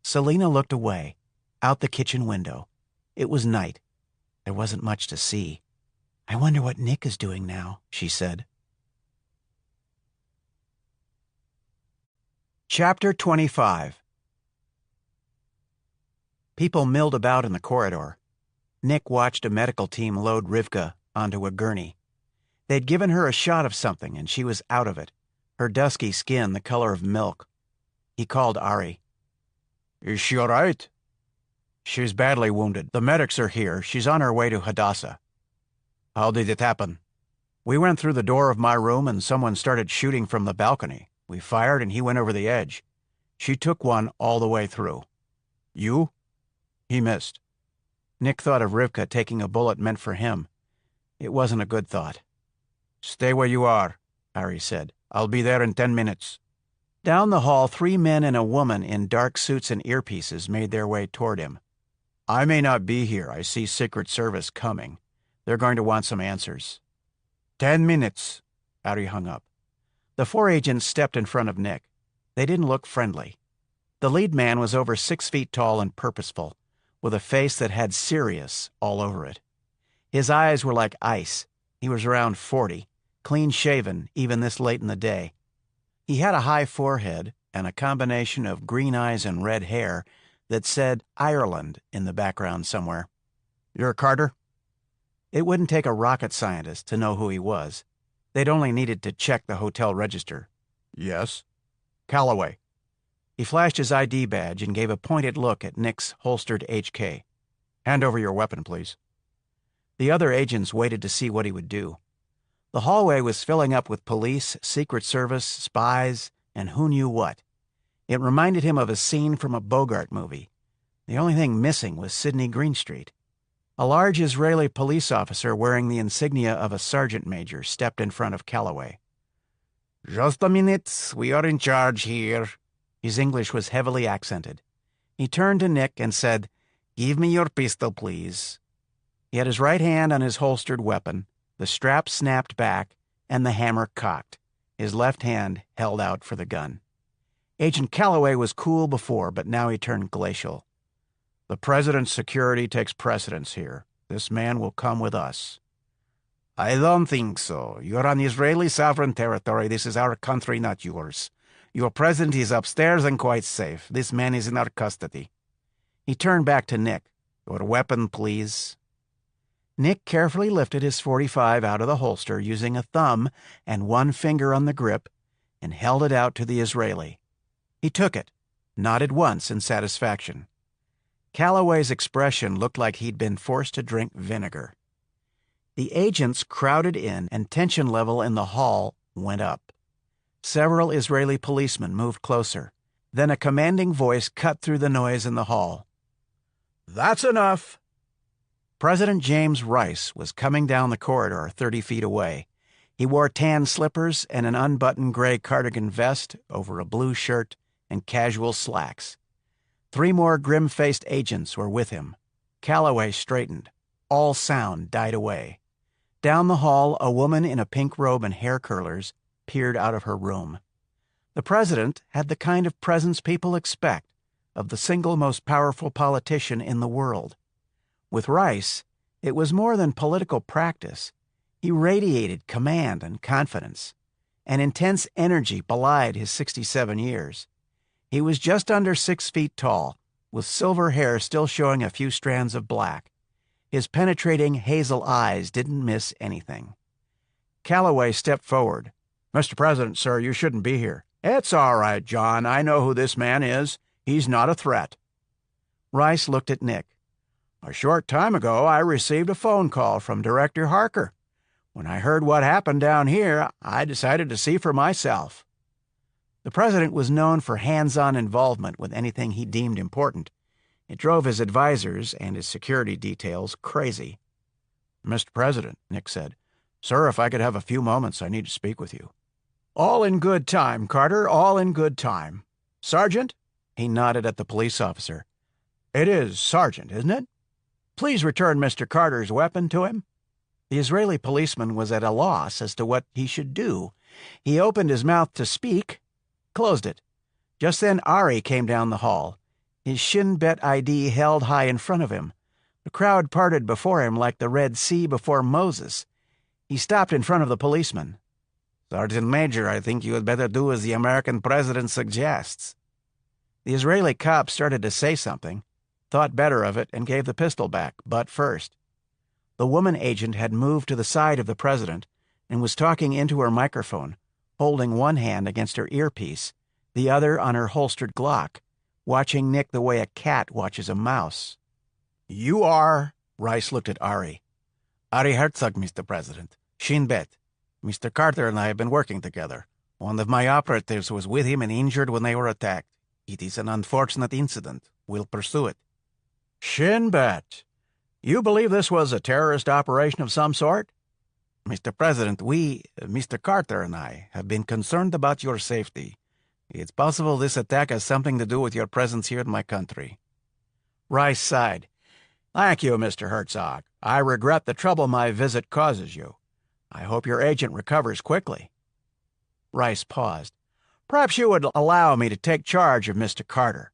Selena looked away, out the kitchen window. It was night. There wasn't much to see. "I wonder what Nick is doing now," she said. Chapter 25. People milled about in the corridor. Nick watched a medical team load Rivka onto a gurney. They'd given her a shot of something, and she was out of it, her dusky skin the color of milk. He called Ari. "Is she all right?" "She's badly wounded. The medics are here. She's on her way to Hadassah." "How did it happen?" "We went through the door of my room, and someone started shooting from the balcony. We fired, and he went over the edge. She took one all the way through." "You?" He missed. Nick thought of Rivka taking a bullet meant for him. It wasn't a good thought. "Stay where you are," Ari said. "I'll be there in 10 minutes. Down the hall, 3 men and a woman in dark suits and earpieces made their way toward him. "I may not be here. I see Secret Service coming. They're going to want some answers." 10 minutes. Ari hung up. The 4 agents stepped in front of Nick. They didn't look friendly. The lead man was over 6 feet tall and purposeful, with a face that had serious all over it. His eyes were like ice. He was around 40, clean-shaven even this late in the day. He had a high forehead and a combination of green eyes and red hair that said Ireland in the background somewhere. "You're Carter?" It wouldn't take a rocket scientist to know who he was. They'd only needed to check the hotel register. "Yes." "Calloway." He flashed his ID badge and gave a pointed look at Nick's holstered HK. "Hand over your weapon, please." The other agents waited to see what he would do. The hallway was filling up with police, Secret Service, spies, and who knew what. It reminded him of a scene from a Bogart movie. The only thing missing was Sidney Greenstreet. A large Israeli police officer wearing the insignia of a sergeant major stepped in front of Calloway. "Just a minute. We are in charge here." His English was heavily accented. He turned to Nick and said, "Give me your pistol, please." He had his right hand on his holstered weapon, the strap snapped back, and the hammer cocked. His left hand held out for the gun. Agent Calloway was cool before, but now he turned glacial. "The president's security takes precedence here. This man will come with us." "I don't think so. You're on Israeli sovereign territory. This is our country, not yours. Your president is upstairs and quite safe. This man is in our custody." He turned back to Nick. "Your weapon, please." Nick carefully lifted his .45 out of the holster using a thumb and one finger on the grip and held it out to the Israeli. He took it, nodded once in satisfaction. Calloway's expression looked like he'd been forced to drink vinegar. The agents crowded in and tension level in the hall went up. Several Israeli policemen moved closer. Then a commanding voice cut through the noise in the hall. "That's enough." President James Rice was coming down the corridor 30 feet away. He wore tan slippers and an unbuttoned gray cardigan vest over a blue shirt and casual slacks. 3 more grim-faced agents were with him. Calloway straightened. All sound died away. Down the hall, a woman in a pink robe and hair curlers peered out of her room. The president had the kind of presence people expect of the single most powerful politician in the world. With Rice, it was more than political practice. He radiated command and confidence. An intense energy belied his 67 years. He was just under 6 feet tall, with silver hair still showing a few strands of black. His penetrating hazel eyes didn't miss anything. Calloway stepped forward. "Mr. President, sir, you shouldn't be here." "It's all right, John. I know who this man is. He's not a threat." Rice looked at Nick. "A short time ago, I received a phone call from Director Harker. When I heard what happened down here, I decided to see for myself." The president was known for hands-on involvement with anything he deemed important. It drove his advisors and his security details crazy. "Mr. President," Nick said, "sir, if I could have a few moments, I need to speak with you." "All in good time, Carter, all in good time. Sergeant?" He nodded at the police officer. "It is Sergeant, isn't it? Please return Mr. Carter's weapon to him." The Israeli policeman was at a loss as to what he should do. He opened his mouth to speak, closed it. Just then Ari came down the hall, his Shin Bet ID held high in front of him. The crowd parted before him like the Red Sea before Moses. He stopped in front of the policeman. "Sergeant Major, I think you had better do as the American president suggests." The Israeli cop started to say something, thought better of it, and gave the pistol back, butt first. The woman agent had moved to the side of the president and was talking into her microphone, holding one hand against her earpiece, the other on her holstered Glock, watching Nick the way a cat watches a mouse. "You are—" Rice looked at Ari. "Ari Herzog, Mr. President. Shin Bet. Mr. Carter and I have been working together. One of my operatives was with him and injured when they were attacked. It is an unfortunate incident. We'll pursue it." "Shin Bet. You believe this was a terrorist operation of some sort?" "Mr. President, Mr. Carter and I, have been concerned about your safety. It's possible this attack has something to do with your presence here in my country." Rice sighed. "Thank you, Mr. Herzog. I regret the trouble my visit causes you. I hope your agent recovers quickly." Rice paused. "Perhaps you would allow me to take charge of Mr. Carter.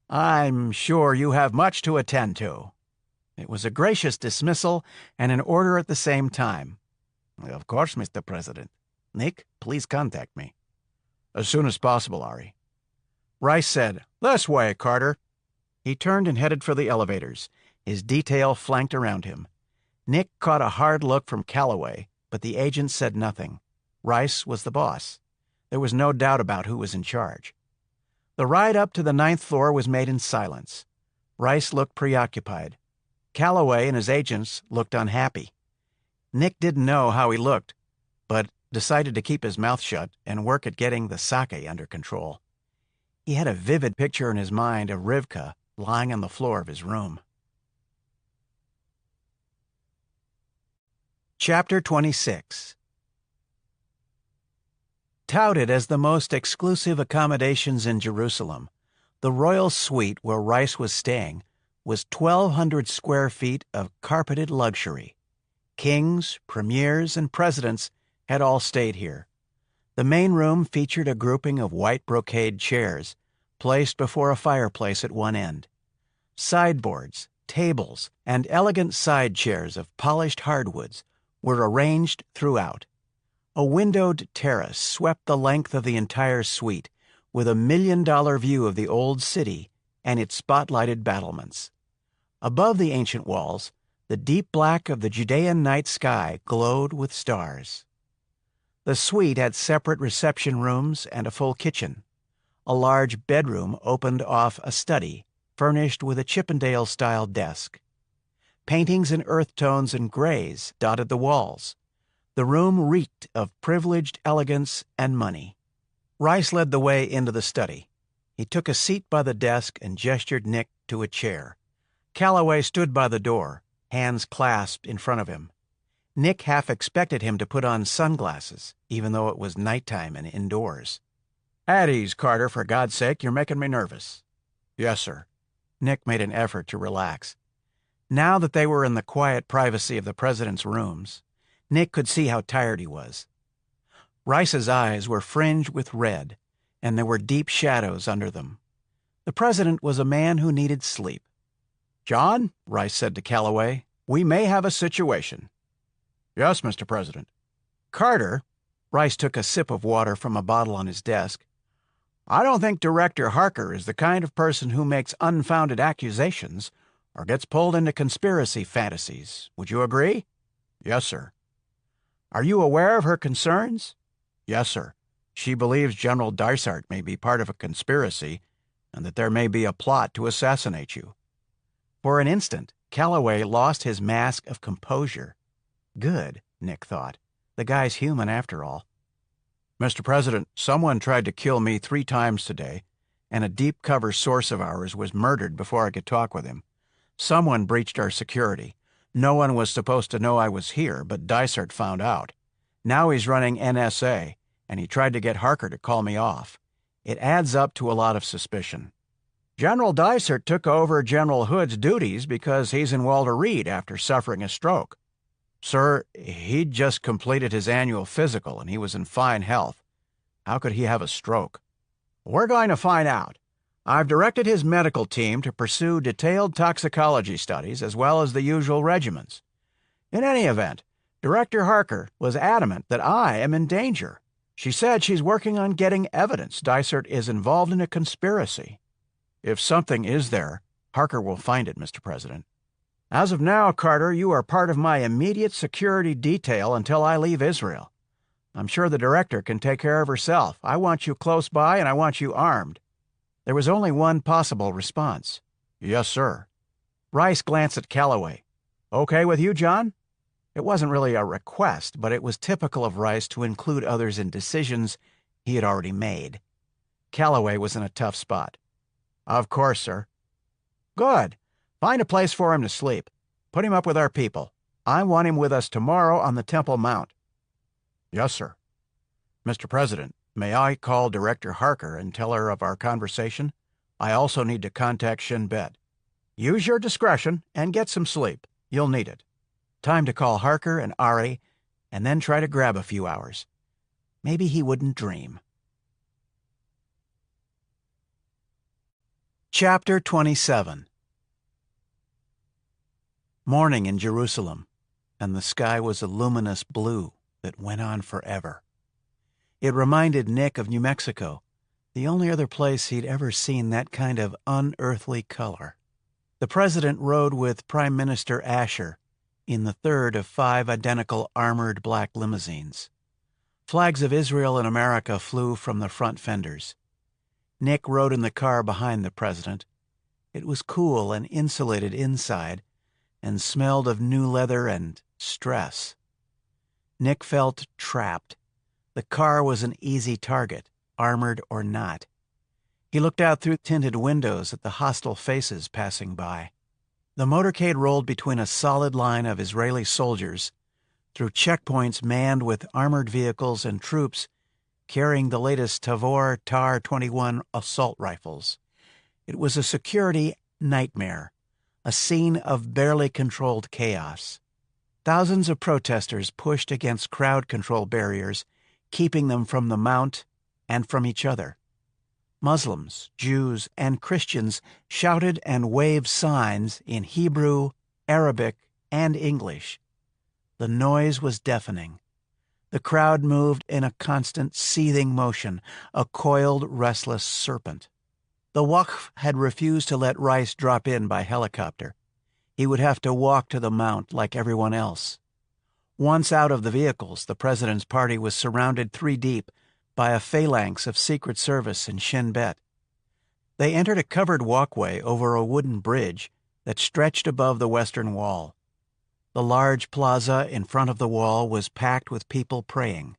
I'm sure you have much to attend to." It was a gracious dismissal and an order at the same time. "Of course, Mr. President. Nick, please contact me." "As soon as possible, Ari." Rice said, "This way, Carter." He turned and headed for the elevators. His detail flanked around him. Nick caught a hard look from Calloway, but the agent said nothing. Rice was the boss. There was no doubt about who was in charge. The ride up to the 9th floor was made in silence. Rice looked preoccupied. Calloway and his agents looked unhappy. Nick didn't know how he looked, but decided to keep his mouth shut and work at getting the sake under control. He had a vivid picture in his mind of Rivka lying on the floor of his room. Chapter 26. Touted as the most exclusive accommodations in Jerusalem, the royal suite where Rice was staying was 1,200 square feet of carpeted luxury. Kings, premiers, and presidents had all stayed here. The main room featured a grouping of white brocade chairs, placed before a fireplace at one end. Sideboards, tables, and elegant side chairs of polished hardwoods were arranged throughout. A windowed terrace swept the length of the entire suite, with a $1 million view of the old city and its spotlighted battlements. Above the ancient walls, the deep black of the Judean night sky glowed with stars. The suite had separate reception rooms and a full kitchen. A large bedroom opened off a study, furnished with a Chippendale-style desk. Paintings in earth tones and grays dotted the walls. The room reeked of privileged elegance and money. Rice led the way into the study. He took a seat by the desk and gestured Nick to a chair. Calloway stood by the door, hands clasped in front of him. Nick half expected him to put on sunglasses, even though it was nighttime and indoors. "At ease, Carter, for God's sake, you're making me nervous." "Yes, sir." Nick made an effort to relax. Now that they were in the quiet privacy of the president's rooms, Nick could see how tired he was. Rice's eyes were fringed with red, and there were deep shadows under them. The president was a man who needed sleep. "John," Rice said to Calloway, "we may have a situation." "Yes, Mr. President." "Carter," Rice took a sip of water from a bottle on his desk, "I don't think Director Harker is the kind of person who makes unfounded accusations or gets pulled into conspiracy fantasies. Would you agree?" "Yes, sir." "Are you aware of her concerns?" "Yes, sir. She believes General Dysart may be part of a conspiracy and that there may be a plot to assassinate you." For an instant, Calloway lost his mask of composure. Good, Nick thought. The guy's human after all. "Mr. President, someone tried to kill me 3 times today, and a deep cover source of ours was murdered before I could talk with him. Someone breached our security. No one was supposed to know I was here, but Dysart found out. Now he's running NSA, and he tried to get Harker to call me off. It adds up to a lot of suspicion. General Dysart took over General Hood's duties because he's in Walter Reed after suffering a stroke. Sir, he'd just completed his annual physical and he was in fine health. How could he have a stroke? We're going to find out. I've directed his medical team to pursue detailed toxicology studies as well as the usual regimens. In any event, Director Harker was adamant that I am in danger. She said she's working on getting evidence Dysart is involved in a conspiracy. If something is there, Harker will find it, Mr. President. As of now, Carter, you are part of my immediate security detail until I leave Israel. I'm sure the director can take care of herself. I want you close by and I want you armed." There was only one possible response. "Yes, sir." Rice glanced at Calloway. "Okay with you, John?" It wasn't really a request, but it was typical of Rice to include others in decisions he had already made. Calloway was in a tough spot. "Of course, sir." "Good. Find a place for him to sleep. Put him up with our people. I want him with us tomorrow on the Temple Mount." "Yes, sir." "Mr. President, may I call Director Harker and tell her of our conversation? I also need to contact Shin Bet." "Use your discretion and get some sleep. You'll need it." Time to call Harker and Ari, and then try to grab a few hours. Maybe he wouldn't dream. Chapter 27. Morning in Jerusalem, and the sky was a luminous blue that went on forever. It reminded Nick of New Mexico, the only other place he'd ever seen that kind of unearthly color. The president rode with Prime Minister Asher in the third of 5 identical armored black limousines. Flags of Israel and America flew from the front fenders. Nick rode in the car behind the president. It was cool and insulated inside, and smelled of new leather and stress. Nick felt trapped. The car was an easy target, armored or not. He looked out through tinted windows at the hostile faces passing by. The motorcade rolled between a solid line of Israeli soldiers, through checkpoints manned with armored vehicles and troops carrying the latest Tavor TAR-21 assault rifles. It was a security nightmare, a scene of barely controlled chaos. Thousands of protesters pushed against crowd control barriers, keeping them from the Mount and from each other. Muslims, Jews, and Christians shouted and waved signs in Hebrew, Arabic, and English. The noise was deafening. The crowd moved in a constant seething motion, a coiled, restless serpent. The Waqf had refused to let Rice drop in by helicopter. He would have to walk to the mount like everyone else. Once out of the vehicles, the president's party was surrounded 3 deep by a phalanx of Secret Service and Shin Bet. They entered a covered walkway over a wooden bridge that stretched above the western wall. The large plaza in front of the wall was packed with people praying.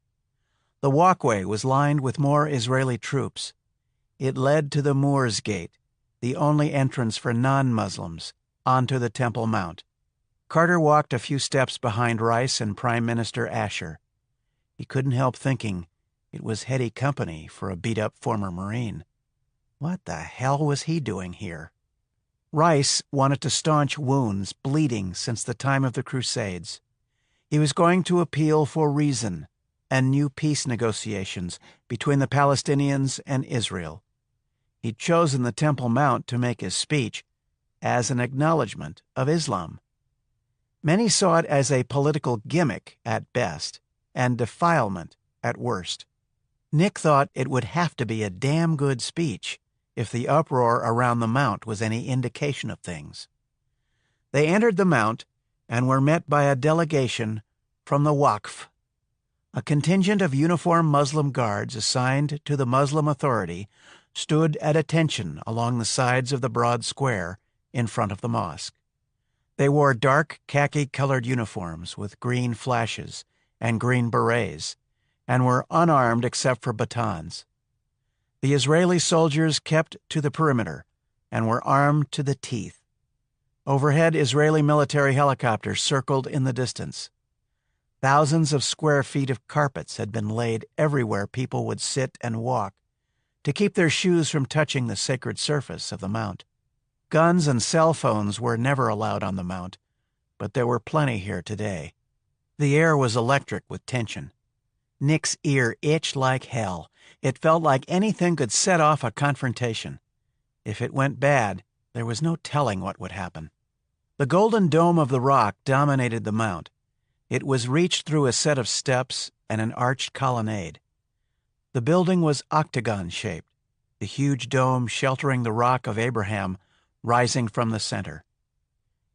The walkway was lined with more Israeli troops. It led to the Moors Gate, the only entrance for non-Muslims, onto the Temple Mount. Carter walked a few steps behind Rice and Prime Minister Asher. He couldn't help thinking it was heady company for a beat-up former Marine. What the hell was he doing here? Rice wanted to staunch wounds bleeding since the time of the Crusades. He was going to appeal for reason and new peace negotiations between the Palestinians and Israel. He'd chosen the Temple Mount to make his speech as an acknowledgement of Islam. Many saw it as a political gimmick at best and defilement at worst. Nick thought it would have to be a damn good speech if the uproar around the Mount was any indication of things. They entered the Mount and were met by a delegation from the Waqf. A contingent of uniformed Muslim guards assigned to the Muslim Authority stood at attention along the sides of the broad square in front of the mosque. They wore dark khaki-colored uniforms with green flashes and green berets, and were unarmed except for batons. The Israeli soldiers kept to the perimeter and were armed to the teeth. Overhead, Israeli military helicopters circled in the distance. Thousands of square feet of carpets had been laid everywhere people would sit and walk to keep their shoes from touching the sacred surface of the Mount. Guns and cell phones were never allowed on the Mount, but there were plenty here today. The air was electric with tension. Nick's ear itched like hell. It felt like anything could set off a confrontation. If it went bad, there was no telling what would happen. The golden dome of the rock dominated the Mount. It was reached through a set of steps and an arched colonnade. The building was octagon-shaped, the huge dome sheltering the Rock of Abraham rising from the center.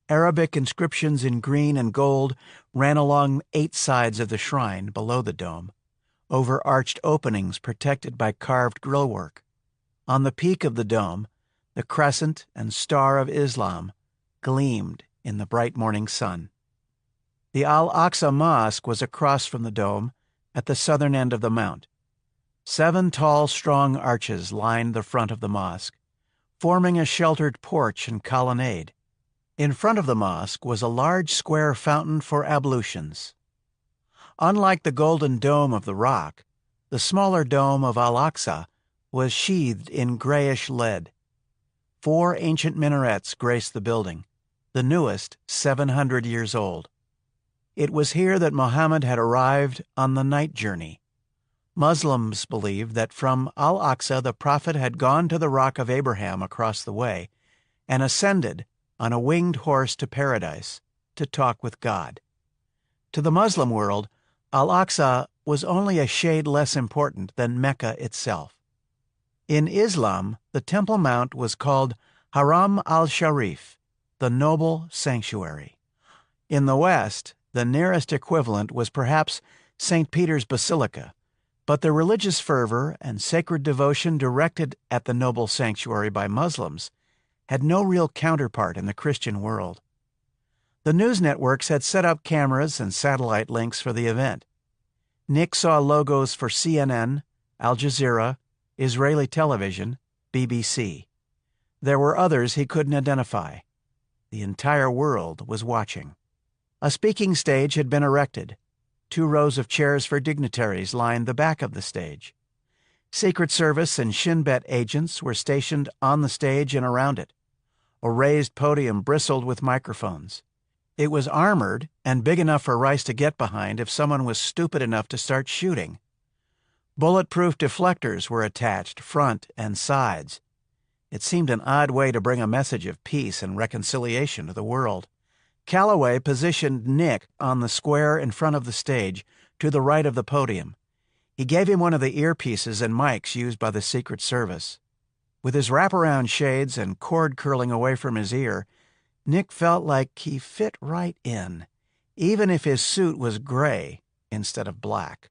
Arabic inscriptions in green and gold ran along 8 sides of the shrine below the dome, over arched openings protected by carved grillwork. On the peak of the dome, the crescent and star of Islam gleamed in the bright morning sun. The Al-Aqsa Mosque was across from the dome at the southern end of the Mount. 7 tall, strong arches lined the front of the mosque, forming a sheltered porch and colonnade. In front of the mosque was a large square fountain for ablutions. Unlike the golden dome of the Rock, the smaller dome of Al-Aqsa was sheathed in grayish lead. 4 ancient minarets graced the building, the newest 700 years old. It was here that Muhammad had arrived on the night journey. Muslims believed that from Al-Aqsa the Prophet had gone to the Rock of Abraham across the way and ascended on a winged horse to paradise to talk with God. To the Muslim world, Al-Aqsa was only a shade less important than Mecca itself. In Islam, the Temple Mount was called Haram al-Sharif, the noble sanctuary. In the West, the nearest equivalent was perhaps St. Peter's Basilica, but the religious fervor and sacred devotion directed at the noble sanctuary by Muslims had no real counterpart in the Christian world. The news networks had set up cameras and satellite links for the event. Nick saw logos for CNN, Al Jazeera, Israeli television, BBC. There were others he couldn't identify. The entire world was watching. A speaking stage had been erected. 2 rows of chairs for dignitaries lined the back of the stage. Secret Service and Shin Bet agents were stationed on the stage and around it. A raised podium bristled with microphones. It was armored and big enough for Rice to get behind if someone was stupid enough to start shooting. Bulletproof deflectors were attached front and sides. It seemed an odd way to bring a message of peace and reconciliation to the world. Calloway positioned Nick on the square in front of the stage to the right of the podium. He gave him one of the earpieces and mics used by the Secret Service. With his wraparound shades and cord curling away from his ear, Nick felt like he fit right in, even if his suit was gray instead of black.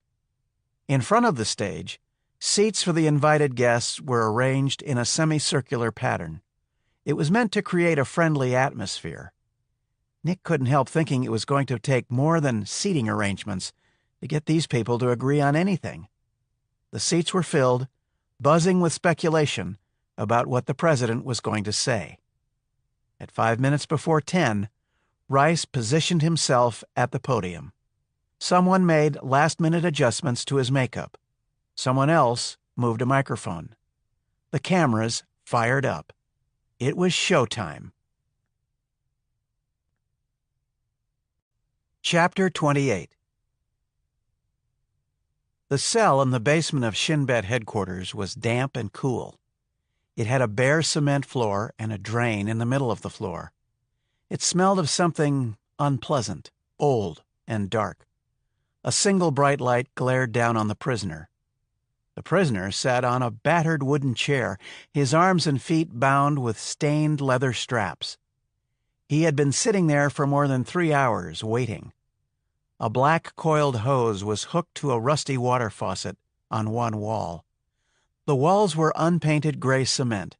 In front of the stage, seats for the invited guests were arranged in a semicircular pattern. It was meant to create a friendly atmosphere. Nick couldn't help thinking it was going to take more than seating arrangements to get these people to agree on anything. The seats were filled, buzzing with speculation about what the president was going to say. At 5 minutes before 10, Rice positioned himself at the podium. Someone made last-minute adjustments to his makeup. Someone else moved a microphone. The cameras fired up. It was showtime. Chapter 28. The cell in the basement of Shin Bet headquarters was damp and cool. It had a bare cement floor and a drain in the middle of the floor. It smelled of something unpleasant, old, and dark. A single bright light glared down on the prisoner. The prisoner sat on a battered wooden chair, his arms and feet bound with stained leather straps. He had been sitting there for more than 3 hours, waiting. A black coiled hose was hooked to a rusty water faucet on one wall. The walls were unpainted gray cement,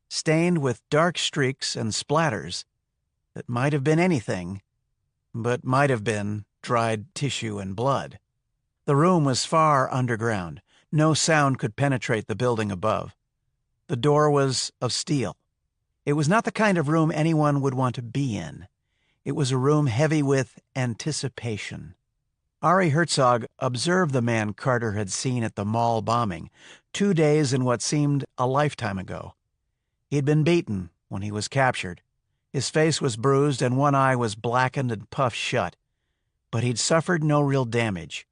stained with dark streaks and splatters that might have been anything, but might have been dried tissue and blood. The room was far underground. No sound could penetrate the building above. The door was of steel. It was not the kind of room anyone would want to be in. It was a room heavy with anticipation. Ari Herzog observed the man Carter had seen at the mall bombing, 2 days in what seemed a lifetime ago. He'd been beaten when he was captured. His face was bruised and one eye was blackened and puffed shut. But he'd suffered no real damage.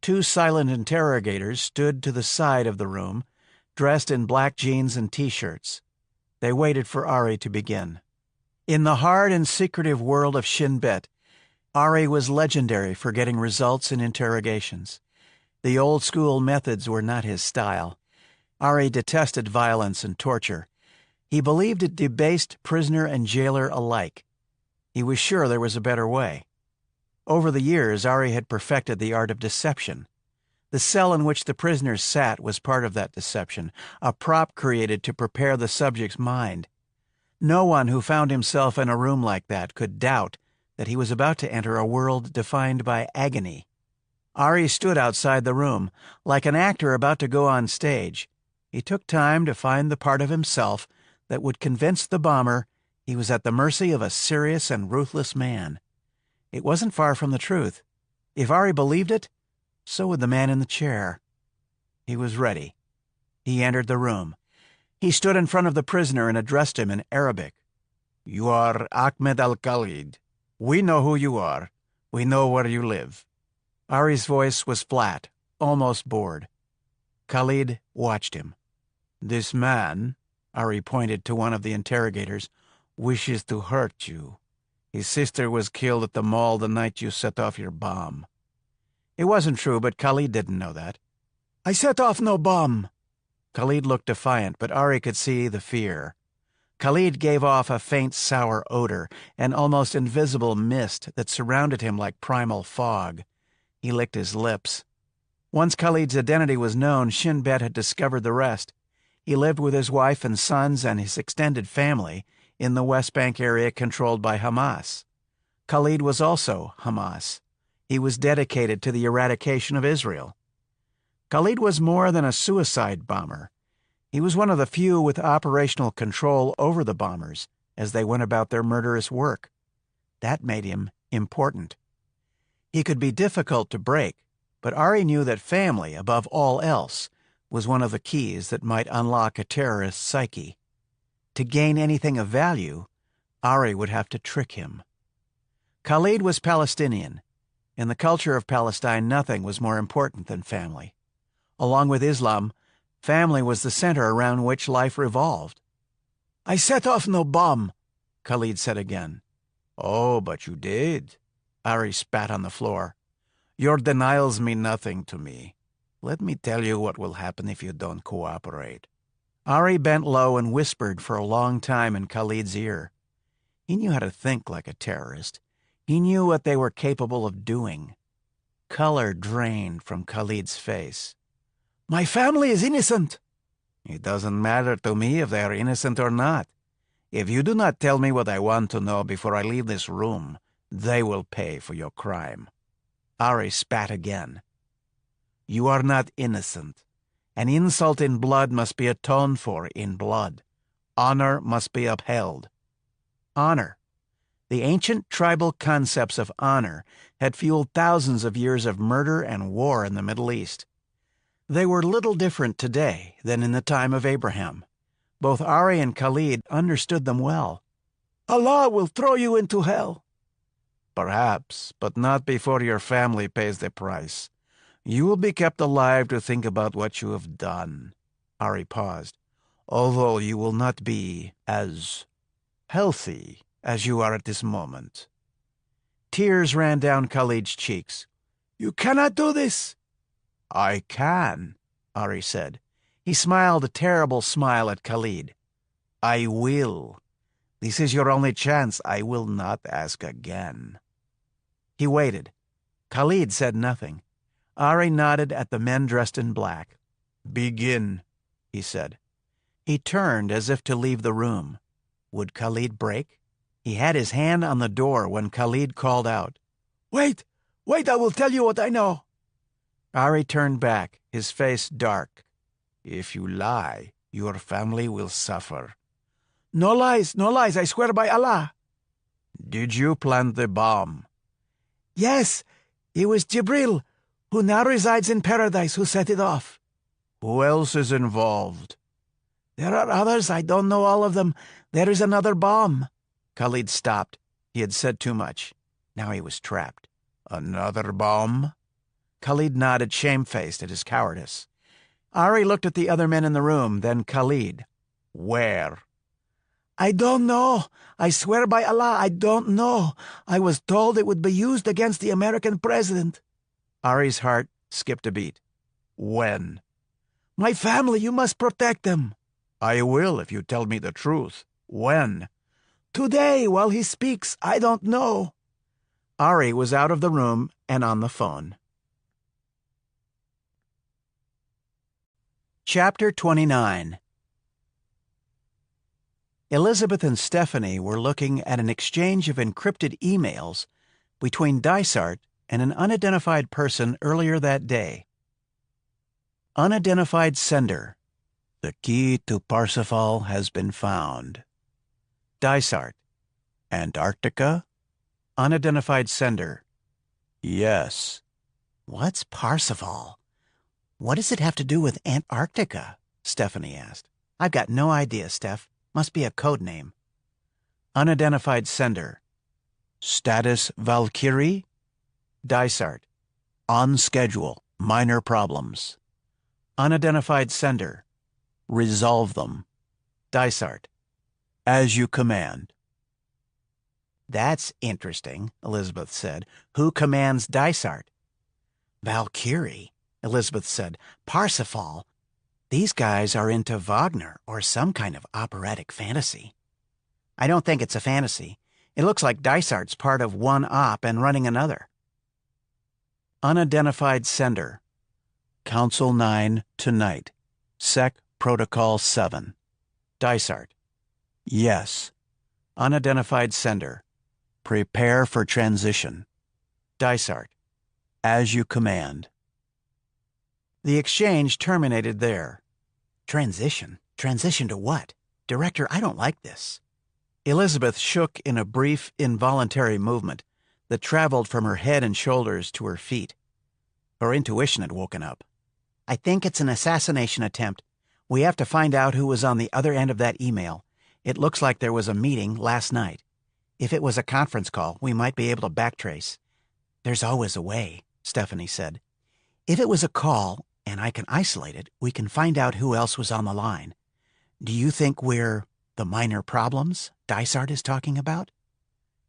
2 silent interrogators stood to the side of the room, dressed in black jeans and T-shirts. They waited for Ari to begin. In the hard and secretive world of Shin Bet, Ari was legendary for getting results in interrogations. The old-school methods were not his style. Ari detested violence and torture. He believed it debased prisoner and jailer alike. He was sure there was a better way. Over the years, Ari had perfected the art of deception. The cell in which the prisoners sat was part of that deception, a prop created to prepare the subject's mind. No one who found himself in a room like that could doubt that he was about to enter a world defined by agony. Ari stood outside the room, like an actor about to go on stage. He took time to find the part of himself that would convince the bomber he was at the mercy of a serious and ruthless man. It wasn't far from the truth. If Ari believed it, so would the man in the chair. He was ready. He entered the room. He stood in front of the prisoner and addressed him in Arabic. "You are Ahmed al-Khalid. We know who you are. We know where you live." Ari's voice was flat, almost bored. Khalid watched him. "This man," Ari pointed to one of the interrogators, "wishes to hurt you. His sister was killed at the mall the night you set off your bomb." It wasn't true, but Khalid didn't know that. "I set off no bomb." Khalid looked defiant, but Ari could see the fear. Khalid gave off a faint sour odor, an almost invisible mist that surrounded him like primal fog. He licked his lips. Once Khalid's identity was known, Shin Bet had discovered the rest. He lived with his wife and sons and his extended family in the West Bank area controlled by Hamas. Khalid was also Hamas. He was dedicated to the eradication of Israel. Khalid was more than a suicide bomber. He was one of the few with operational control over the bombers as they went about their murderous work. That made him important. He could be difficult to break, but Ari knew that family, above all else, was one of the keys that might unlock a terrorist's psyche. To gain anything of value, Ari would have to trick him. Khalid was Palestinian. In the culture of Palestine, nothing was more important than family. Along with Islam, family was the center around which life revolved. "I set off no bomb," Khalid said again. "Oh, but you did." Ari spat on the floor. Your denials mean nothing to me. Let me tell you what will happen if you don't cooperate." Ari bent low and whispered for a long time in Khalid's ear. He knew how to think like a terrorist. He knew what they were capable of doing. Color drained from Khalid's face. "My family is innocent." "It doesn't matter to me if they are innocent or not. If you do not tell me what I want to know before I leave this room, they will pay for your crime." Ari spat again. "You are not innocent. An insult in blood must be atoned for in blood. Honor must be upheld." Honor. The ancient tribal concepts of honor had fueled thousands of years of murder and war in the Middle East. They were little different today than in the time of Abraham. Both Ari and Khalid understood them well. "Allah will throw you into hell." "Perhaps, but not before your family pays the price. You will be kept alive to think about what you have done." Ari paused. "Although you will not be as healthy as you are at this moment." Tears ran down Khalid's cheeks. "You cannot do this." "I can," Ari said. He smiled a terrible smile at Khalid. "I will. This is your only chance. I will not ask again." He waited. Khalid said nothing. Ari nodded at the men dressed in black. "Begin," he said. He turned as if to leave the room. Would Khalid break? He had his hand on the door when Khalid called out, Wait, I will tell you what I know." Ari turned back, his face dark. "If you lie, your family will suffer." No lies, I swear by Allah." "Did you plant the bomb?" "Yes, it was Jibril, who now resides in paradise, who set it off." "Who else is involved?" "There are others, I don't know all of them. There is another bomb." Khalid stopped. He had said too much. Now he was trapped. "Another bomb?" Khalid nodded, shamefaced at his cowardice. Ari looked at the other men in the room, then Khalid. "Where?" "I don't know. I swear by Allah, I don't know. I was told it would be used against the American president." Ari's heart skipped a beat. "When?" "My family, you must protect them." "I will if you tell me the truth. When?" "Today, while he speaks, I don't know." Ari was out of the room and on the phone. Chapter 29. Elizabeth and Stephanie were looking at an exchange of encrypted emails between Dysart and an unidentified person earlier that day. Unidentified sender. The key to Parsifal has been found. Dysart. Antarctica? Unidentified sender. Yes. What's Parsifal? What does it have to do with Antarctica? Stephanie asked. I've got no idea, Steph. Must be a code name. Unidentified sender. Status Valkyrie? Dysart. On schedule. Minor problems. Unidentified sender. Resolve them. Dysart. As you command. That's interesting, Elizabeth said. Who commands Dysart? Valkyrie, Elizabeth said. Parsifal. These guys are into Wagner or some kind of operatic fantasy. I don't think it's a fantasy. It looks like Dysart's part of one op and running another. Unidentified sender. Council 9 tonight. Sec Protocol 7. Dysart. Yes. Unidentified sender. Prepare for transition. Dysart. As you command. The exchange terminated there. Transition? Transition to what? Director, I don't like this. Elizabeth shook in a brief, involuntary movement that traveled from her head and shoulders to her feet. Her intuition had woken up. I think it's an assassination attempt. We have to find out who was on the other end of that email. It looks like there was a meeting last night. If it was a conference call, we might be able to backtrace. There's always a way, Stephanie said. If it was a call, and I can isolate it, we can find out who else was on the line. Do you think we're the minor problems Dysart is talking about?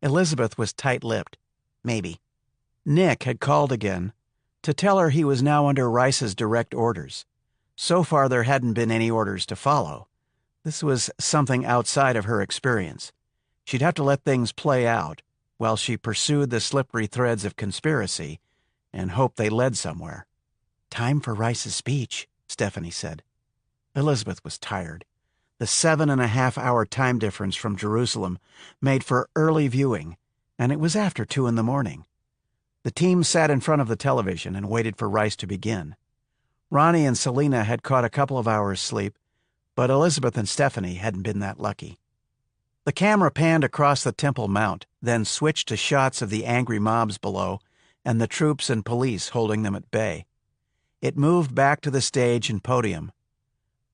Elizabeth was tight-lipped. Maybe. Nick had called again, to tell her he was now under Rice's direct orders. So far, there hadn't been any orders to follow. This was something outside of her experience. She'd have to let things play out while she pursued the slippery threads of conspiracy and hoped they led somewhere. "Time for Rice's speech," Stephanie said. Elizabeth was tired. The 7.5-hour time difference from Jerusalem made for early viewing, and it was after 2 a.m. The team sat in front of the television and waited for Rice to begin. Ronnie and Selena had caught a couple of hours' sleep, but Elizabeth and Stephanie hadn't been that lucky. The camera panned across the Temple Mount, then switched to shots of the angry mobs below and the troops and police holding them at bay. It moved back to the stage and podium.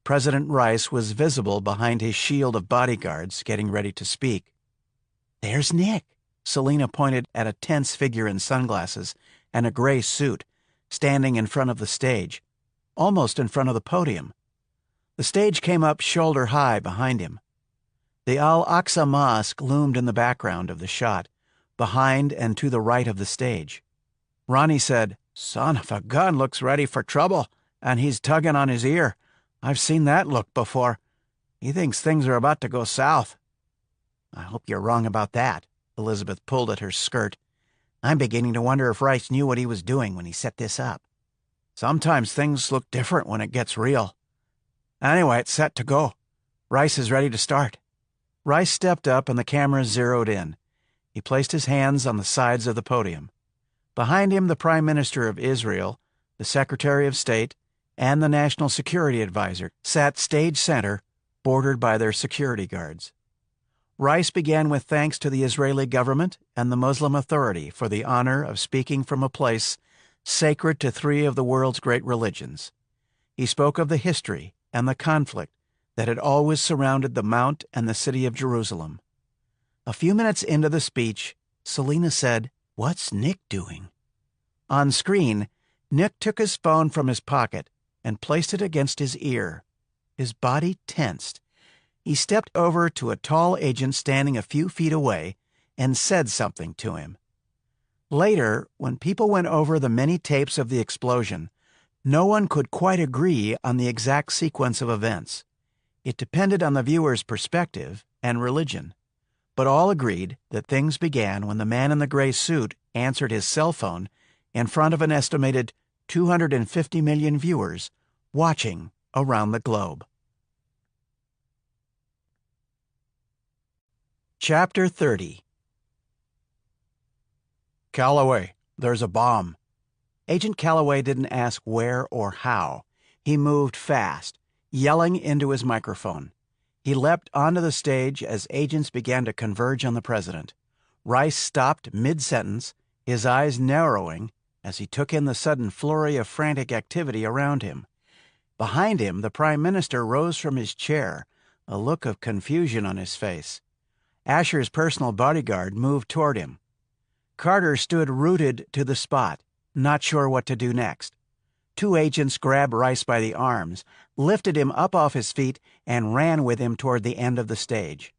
President Rice was visible behind his shield of bodyguards, getting ready to speak. "There's Nick." Selena pointed at a tense figure in sunglasses and a gray suit, standing in front of the stage, almost in front of the podium. The stage came up shoulder high behind him. The Al-Aqsa Mosque loomed in the background of the shot, behind and to the right of the stage. Ronnie said, "Son of a gun looks ready for trouble, and he's tugging on his ear. I've seen that look before. He thinks things are about to go south." "I hope you're wrong about that." Elizabeth pulled at her skirt. "I'm beginning to wonder if Rice knew what he was doing when he set this up." "Sometimes things look different when it gets real. Anyway, it's set to go. Rice is ready to start." Rice stepped up and the camera zeroed in. He placed his hands on the sides of the podium. Behind him, the Prime Minister of Israel, the Secretary of State, and the National Security Advisor sat stage center, bordered by their security guards. Rice began with thanks to the Israeli government and the Muslim Authority for the honor of speaking from a place sacred to 3 of the world's great religions. He spoke of the history and the conflict that had always surrounded the Mount and the city of Jerusalem. A few minutes into the speech, Selena said, "What's Nick doing?" On screen, Nick took his phone from his pocket and placed it against his ear. His body tensed. He stepped over to a tall agent standing a few feet away and said something to him. Later, when people went over the many tapes of the explosion, no one could quite agree on the exact sequence of events. It depended on the viewer's perspective and religion, but all agreed that things began when the man in the gray suit answered his cell phone in front of an estimated 250 million viewers watching around the globe. Chapter 30. "Calloway, there's a bomb." Agent Calloway didn't ask where or how. He moved fast, yelling into his microphone. He leapt onto the stage as agents began to converge on the president. Rice stopped mid-sentence, his eyes narrowing as he took in the sudden flurry of frantic activity around him. Behind him, the Prime Minister rose from his chair, a look of confusion on his face. Asher's personal bodyguard moved toward him. Carter stood rooted to the spot, not sure what to do next. 2 agents grabbed Rice by the arms, lifted him up off his feet, and ran with him toward the end of the stage.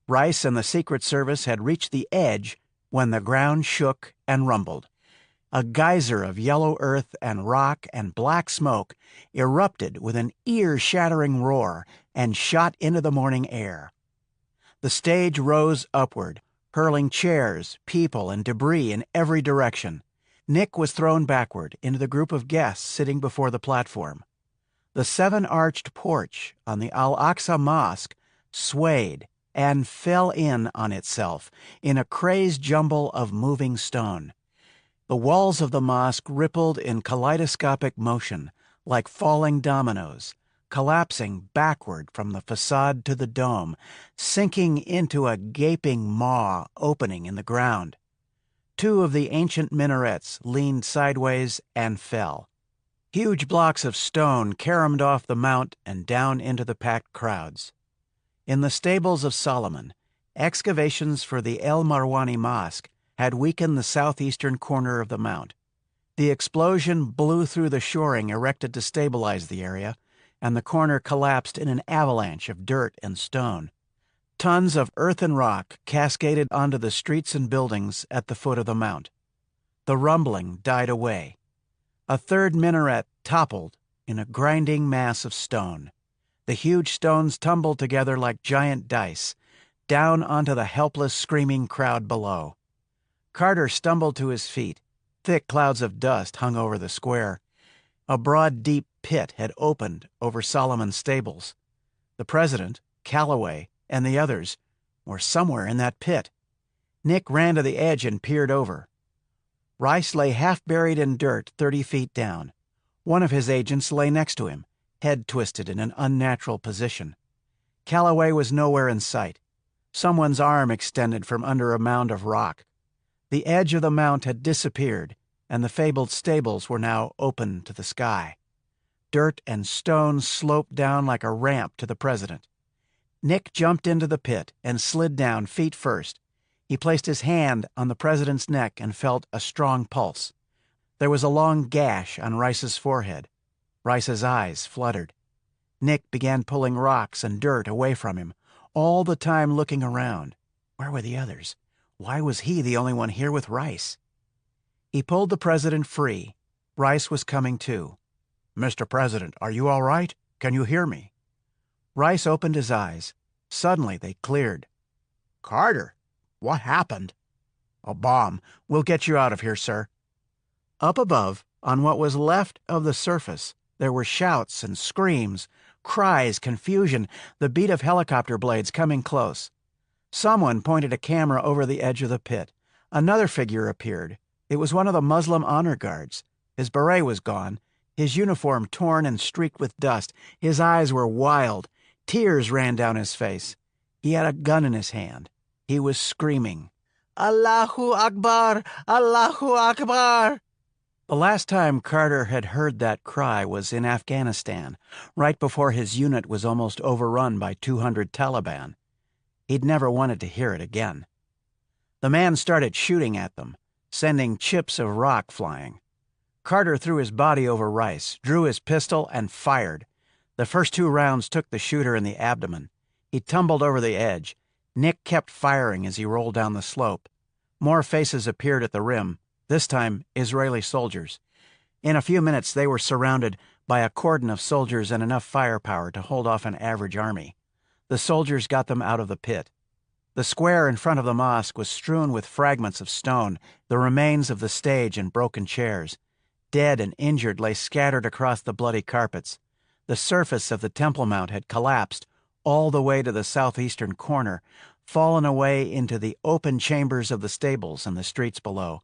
Rice and the Secret Service had reached the edge when the ground shook and rumbled. A geyser of yellow earth and rock and black smoke erupted with an ear-shattering roar and shot into the morning air. The stage rose upward, hurling chairs, people, and debris in every direction. Nick was thrown backward into the group of guests sitting before the platform. The 7-arched porch on the Al-Aqsa Mosque swayed and fell in on itself in a crazed jumble of moving stone. The walls of the mosque rippled in kaleidoscopic motion, like falling dominoes, collapsing backward from the facade to the dome, sinking into a gaping maw opening in the ground. 2 of the ancient minarets leaned sideways and fell. Huge blocks of stone caromed off the mount and down into the packed crowds. In the stables of Solomon, excavations for the El Marwani Mosque had weakened the southeastern corner of the mount. The explosion blew through the shoring erected to stabilize the area, and the corner collapsed in an avalanche of dirt and stone. Tons of earth and rock cascaded onto the streets and buildings at the foot of the mount. The rumbling died away. A third minaret toppled in a grinding mass of stone. The huge stones tumbled together like giant dice, down onto the helpless, screaming crowd below. Carter stumbled to his feet. Thick clouds of dust hung over the square. A broad, deep pit had opened over Solomon's stables. The president, Calloway, and the others were somewhere in that pit. Nick ran to the edge and peered over. Rice lay half buried in dirt 30 feet down. One of his agents lay next to him, head twisted in an unnatural position. Calloway was nowhere in sight. Someone's arm extended from under a mound of rock. The edge of the mount had disappeared, and the fabled stables were now open to the sky. Dirt and stone sloped down like a ramp to the president. Nick jumped into the pit and slid down feet first. He placed his hand on the president's neck and felt a strong pulse. There was a long gash on Rice's forehead. Rice's eyes fluttered. Nick began pulling rocks and dirt away from him, all the time looking around. Where were the others? Why was he the only one here with Rice? He pulled the president free. Rice was coming too. "Mr. President, are you all right? Can you hear me?" Rice opened his eyes. Suddenly they cleared. "Carter, what happened?" "A bomb. We'll get you out of here, sir." Up above, on what was left of the surface, there were shouts and screams, cries, confusion, the beat of helicopter blades coming close. Someone pointed a camera over the edge of the pit. Another figure appeared. It was one of the Muslim honor guards. His beret was gone, his uniform torn and streaked with dust. His eyes were wild. Tears ran down his face. He had a gun in his hand. He was screaming, "Allahu Akbar! Allahu Akbar!" The last time Carter had heard that cry was in Afghanistan, right before his unit was almost overrun by 200 Taliban. He'd never wanted to hear it again. The man started shooting at them, sending chips of rock flying. Carter threw his body over Rice, drew his pistol, and fired. The first 2 rounds took the shooter in the abdomen. He tumbled over the edge. Nick kept firing as he rolled down the slope. More faces appeared at the rim, this time Israeli soldiers. In a few minutes they were surrounded by a cordon of soldiers and enough firepower to hold off an average army. The soldiers got them out of the pit. The square in front of the mosque was strewn with fragments of stone, the remains of the stage and broken chairs. Dead and injured lay scattered across the bloody carpets. The surface of the Temple Mount had collapsed all the way to the southeastern corner, fallen away into the open chambers of the stables and the streets below.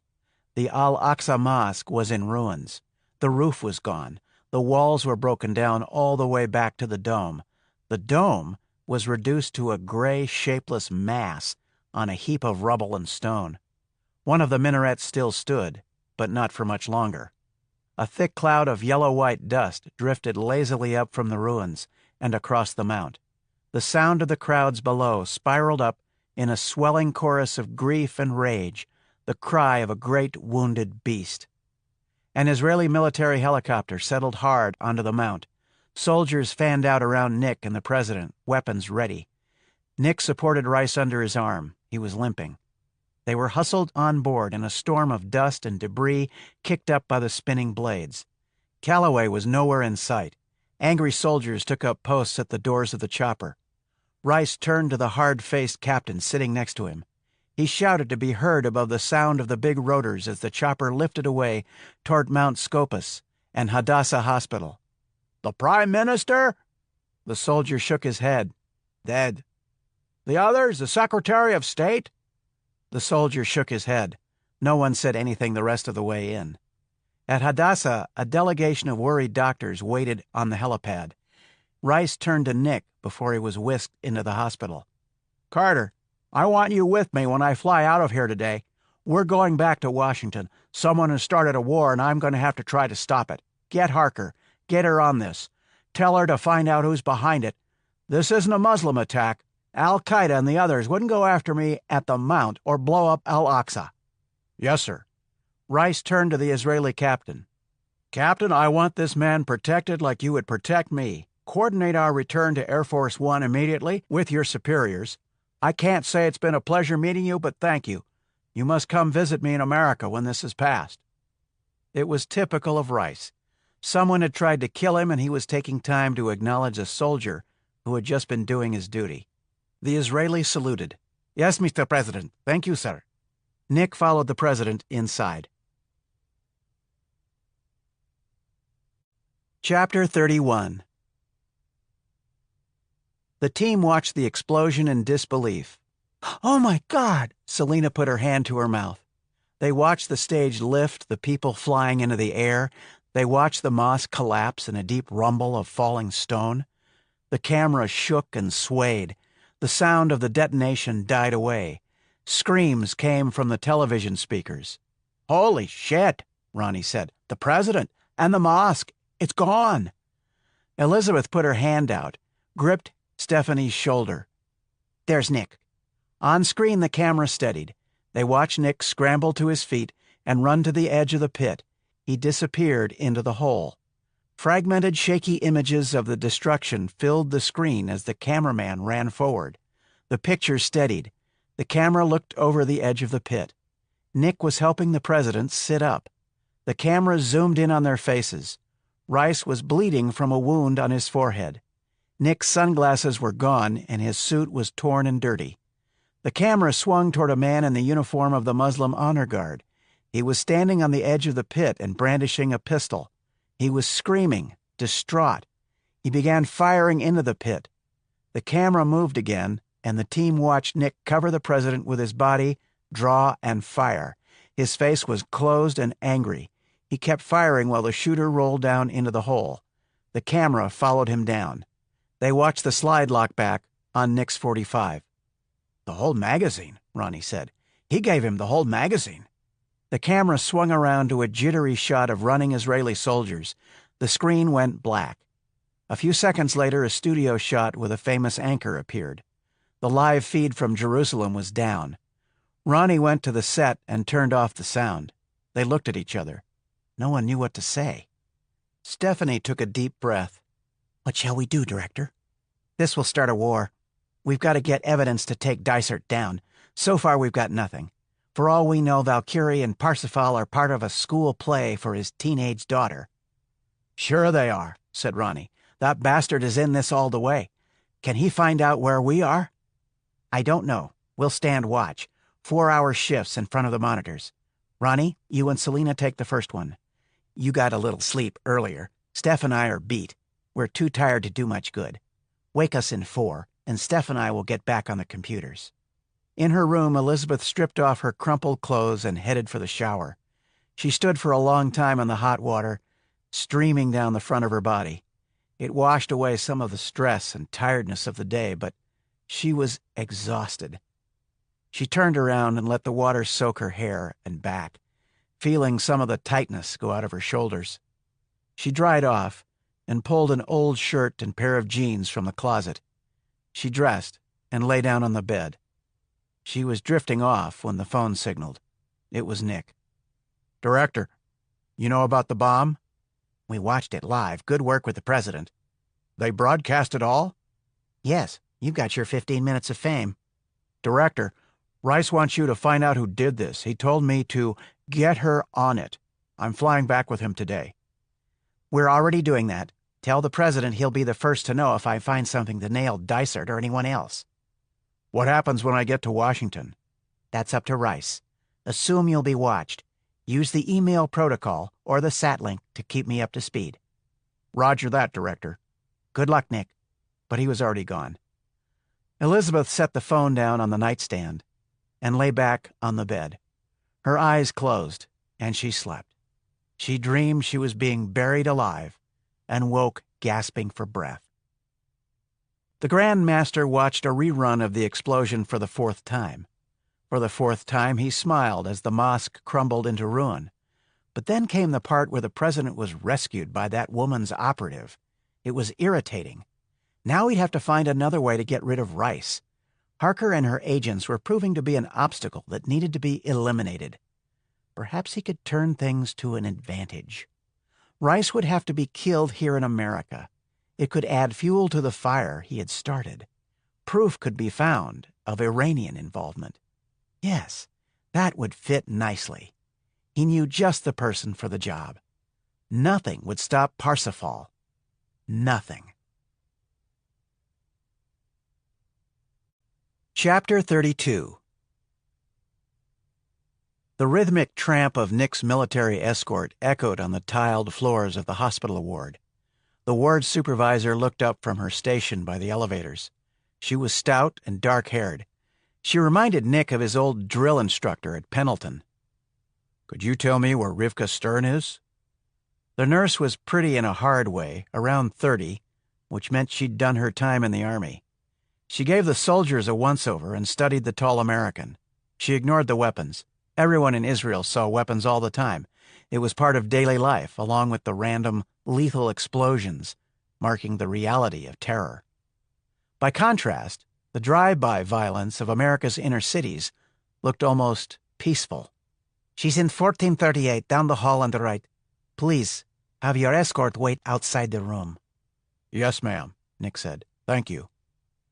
The Al-Aqsa Mosque was in ruins. The roof was gone. The walls were broken down all the way back to the dome. The dome was reduced to a gray, shapeless mass on a heap of rubble and stone. One of the minarets still stood, but not for much longer. A thick cloud of yellow-white dust drifted lazily up from the ruins and across the mount. The sound of the crowds below spiraled up in a swelling chorus of grief and rage, the cry of a great wounded beast. An Israeli military helicopter settled hard onto the mount. Soldiers fanned out around Nick and the president, weapons ready. Nick supported Rice under his arm. He was limping. They were hustled on board in a storm of dust and debris kicked up by the spinning blades. Calloway was nowhere in sight. Angry soldiers took up posts at the doors of the chopper. Rice turned to the hard-faced captain sitting next to him. He shouted to be heard above the sound of the big rotors as the chopper lifted away toward Mount Scopus and Hadassah Hospital. "The Prime Minister?" The soldier shook his head. "Dead." "The others, the Secretary of State?" The soldier shook his head. No one said anything the rest of the way in. At Hadassah, a delegation of worried doctors waited on the helipad. Rice turned to Nick before he was whisked into the hospital. "Carter, I want you with me when I fly out of here today. We're going back to Washington. Someone has started a war, and I'm going to have to try to stop it. Get Harker. Get her on this. Tell her to find out who's behind it. This isn't a Muslim attack. Al-Qaeda and the others wouldn't go after me at the Mount or blow up Al-Aqsa." "Yes, sir." Rice turned to the Israeli captain. "Captain, I want this man protected like you would protect me. Coordinate our return to Air Force One immediately with your superiors. I can't say it's been a pleasure meeting you, but thank you. You must come visit me in America when this is past." It was typical of Rice. Someone had tried to kill him, and he was taking time to acknowledge a soldier who had just been doing his duty. The Israeli saluted. "Yes, Mr. President. Thank you, sir." Nick followed the president inside. Chapter 31. The team watched the explosion in disbelief. "Oh my God!" Selena put her hand to her mouth. They watched the stage lift, the people flying into the air. They watched the mosque collapse in a deep rumble of falling stone. The camera shook and swayed. The sound of the detonation died away. Screams came from the television speakers. "Holy shit," Ronnie said. "The president and the mosque. It's gone." Elizabeth put her hand out, gripped Stephanie's shoulder. "There's Nick." On screen, the camera steadied. They watched Nick scramble to his feet and run to the edge of the pit. He disappeared into the hole. Fragmented, shaky images of the destruction filled the screen as the cameraman ran forward. The picture steadied. The camera looked over the edge of the pit. Nick was helping the president sit up. The camera zoomed in on their faces. Rice was bleeding from a wound on his forehead. Nick's sunglasses were gone, and his suit was torn and dirty. The camera swung toward a man in the uniform of the Muslim honor guard. He was standing on the edge of the pit and brandishing a pistol. He was screaming, distraught. He began firing into the pit. The camera moved again, and the team watched Nick cover the president with his body, draw, and fire. His face was closed and angry. He kept firing while the shooter rolled down into the hole. The camera followed him down. They watched the slide lock back on Nick's .45. "The whole magazine," Ronnie said. "He gave him the whole magazine." The camera swung around to a jittery shot of running Israeli soldiers. The screen went black. A few seconds later, a studio shot with a famous anchor appeared. The live feed from Jerusalem was down. Ronnie went to the set and turned off the sound. They looked at each other. No one knew what to say. Stephanie took a deep breath. "What shall we do, Director?" "This will start a war. We've got to get evidence to take Dysart down. So far, we've got nothing. For all we know, Valkyrie and Parsifal are part of a school play for his teenage daughter." "Sure they are," said Ronnie. "That bastard is in this all the way. Can he find out where we are?" "I don't know. We'll stand watch. 4-hour shifts in front of the monitors. Ronnie, you and Selena take the first one. You got a little sleep earlier. Steph and I are beat. We're too tired to do much good. Wake us in 4, and Steph and I will get back on the computers." In her room, Elizabeth stripped off her crumpled clothes and headed for the shower. She stood for a long time in the hot water, streaming down the front of her body. It washed away some of the stress and tiredness of the day, but she was exhausted. She turned around and let the water soak her hair and back, feeling some of the tightness go out of her shoulders. She dried off and pulled an old shirt and pair of jeans from the closet. She dressed and lay down on the bed. She was drifting off when the phone signaled. It was Nick. "Director, you know about the bomb?" "We watched it live. Good work with the president." "They broadcast it all?" "Yes, you've got your 15 minutes of fame." "Director, Rice wants you to find out who did this. He told me to get her on it. I'm flying back with him today." "We're already doing that. Tell the president he'll be the first to know if I find something to nail Dysart or anyone else." "What happens when I get to Washington?" "That's up to Rice. Assume you'll be watched. Use the email protocol or the sat link to keep me up to speed." "Roger that, Director." "Good luck, Nick." But he was already gone. Elizabeth set the phone down on the nightstand and lay back on the bed. Her eyes closed, and she slept. She dreamed she was being buried alive and woke gasping for breath. The Grand Master watched a rerun of the explosion for the 4th time. For the 4th time, he smiled as the mosque crumbled into ruin. But then came the part where the president was rescued by that woman's operative. It was irritating. Now he'd have to find another way to get rid of Rice. Harker and her agents were proving to be an obstacle that needed to be eliminated. Perhaps he could turn things to an advantage. Rice would have to be killed here in America. It could add fuel to the fire he had started. Proof could be found of Iranian involvement. Yes, that would fit nicely. He knew just the person for the job. Nothing would stop Parsifal. Nothing. Chapter 32. The rhythmic tramp of Nick's military escort echoed on the tiled floors of the hospital ward. The ward supervisor looked up from her station by the elevators. She was stout and dark-haired. She reminded Nick of his old drill instructor at Pendleton. "Could you tell me where Rivka Stern is?" The nurse was pretty in a hard way, around 30, which meant she'd done her time in the Army. She gave the soldiers a once-over and studied the tall American. She ignored the weapons. Everyone in Israel saw weapons all the time. It was part of daily life, along with the random, lethal explosions, marking the reality of terror. By contrast, the drive-by violence of America's inner cities looked almost peaceful. "She's in 1438, down the hall on the right. Please, have your escort wait outside the room." "Yes, ma'am," Nick said. "Thank you."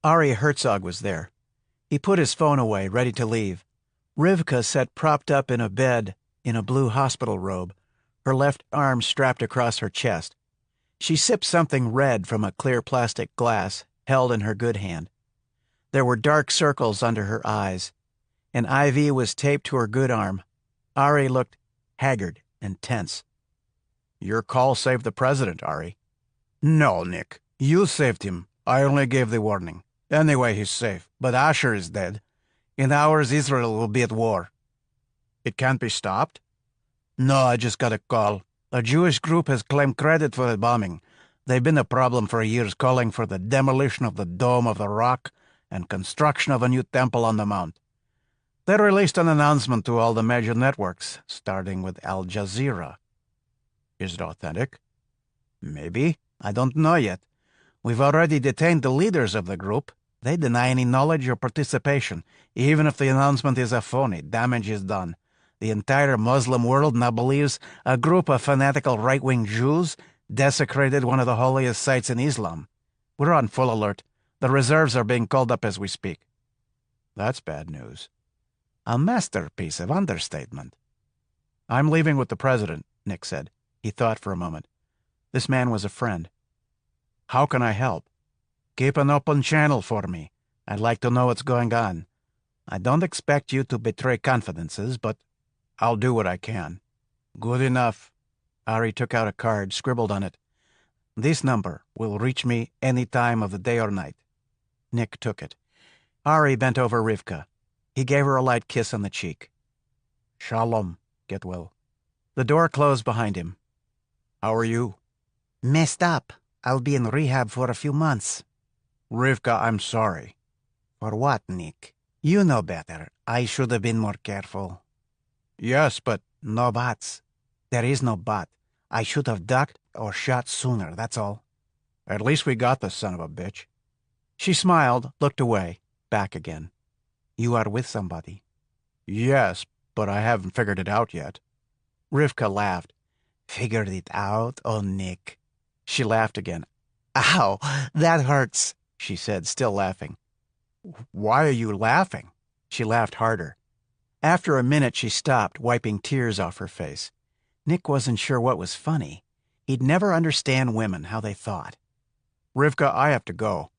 Ari Herzog was there. He put his phone away, ready to leave. Rivka sat propped up in a bed in a blue hospital robe, her left arm strapped across her chest. She sipped something red from a clear plastic glass held in her good hand. There were dark circles under her eyes. An IV was taped to her good arm. Ari looked haggard and tense. "Your call saved the president, Ari." "No, Nick. You saved him. I only gave the warning. Anyway, he's safe. But Asher is dead. In hours, Israel will be at war." "It can't be stopped?" "No, I just got a call. A Jewish group has claimed credit for the bombing. They've been a problem for years, calling for the demolition of the Dome of the Rock and construction of a new temple on the Mount. They released an announcement to all the major networks, starting with Al Jazeera." "Is it authentic?" "Maybe. I don't know yet. We've already detained the leaders of the group. They deny any knowledge or participation. Even if the announcement is a phony, damage is done. The entire Muslim world now believes a group of fanatical right-wing Jews desecrated one of the holiest sites in Islam. We're on full alert. The reserves are being called up as we speak." "That's bad news." A masterpiece of understatement. "I'm leaving with the president," Nick said. He thought for a moment. This man was a friend. "How can I help?" "Keep an open channel for me. I'd like to know what's going on. I don't expect you to betray confidences, but "I'll do what I can." good enough." Ari took out a card, scribbled on it. "This number will reach me any time of the day or night." Nick took it. Ari bent over Rivka. He gave her a light kiss on the cheek. "Shalom. Get well. The door closed behind him. "How are you?" "Messed up. I'll be in rehab for a few months." "Rivka, I'm sorry." "For what, Nick? You know better. I should have been more careful." "Yes, but—" "No buts. There is no but. I should have ducked or shot sooner, that's all." "At least we got the son of a bitch." She smiled, looked away, back again. "You are with somebody." "Yes, but I haven't figured it out yet." Rivka laughed. "Figured it out? Oh, Nick." She laughed again. "Ow, that hurts," she said, still laughing. "Why are you laughing?" She laughed harder. After a minute, she stopped, wiping tears off her face. Nick wasn't sure what was funny. He'd never understand women, how they thought. "Rivka, I have to go."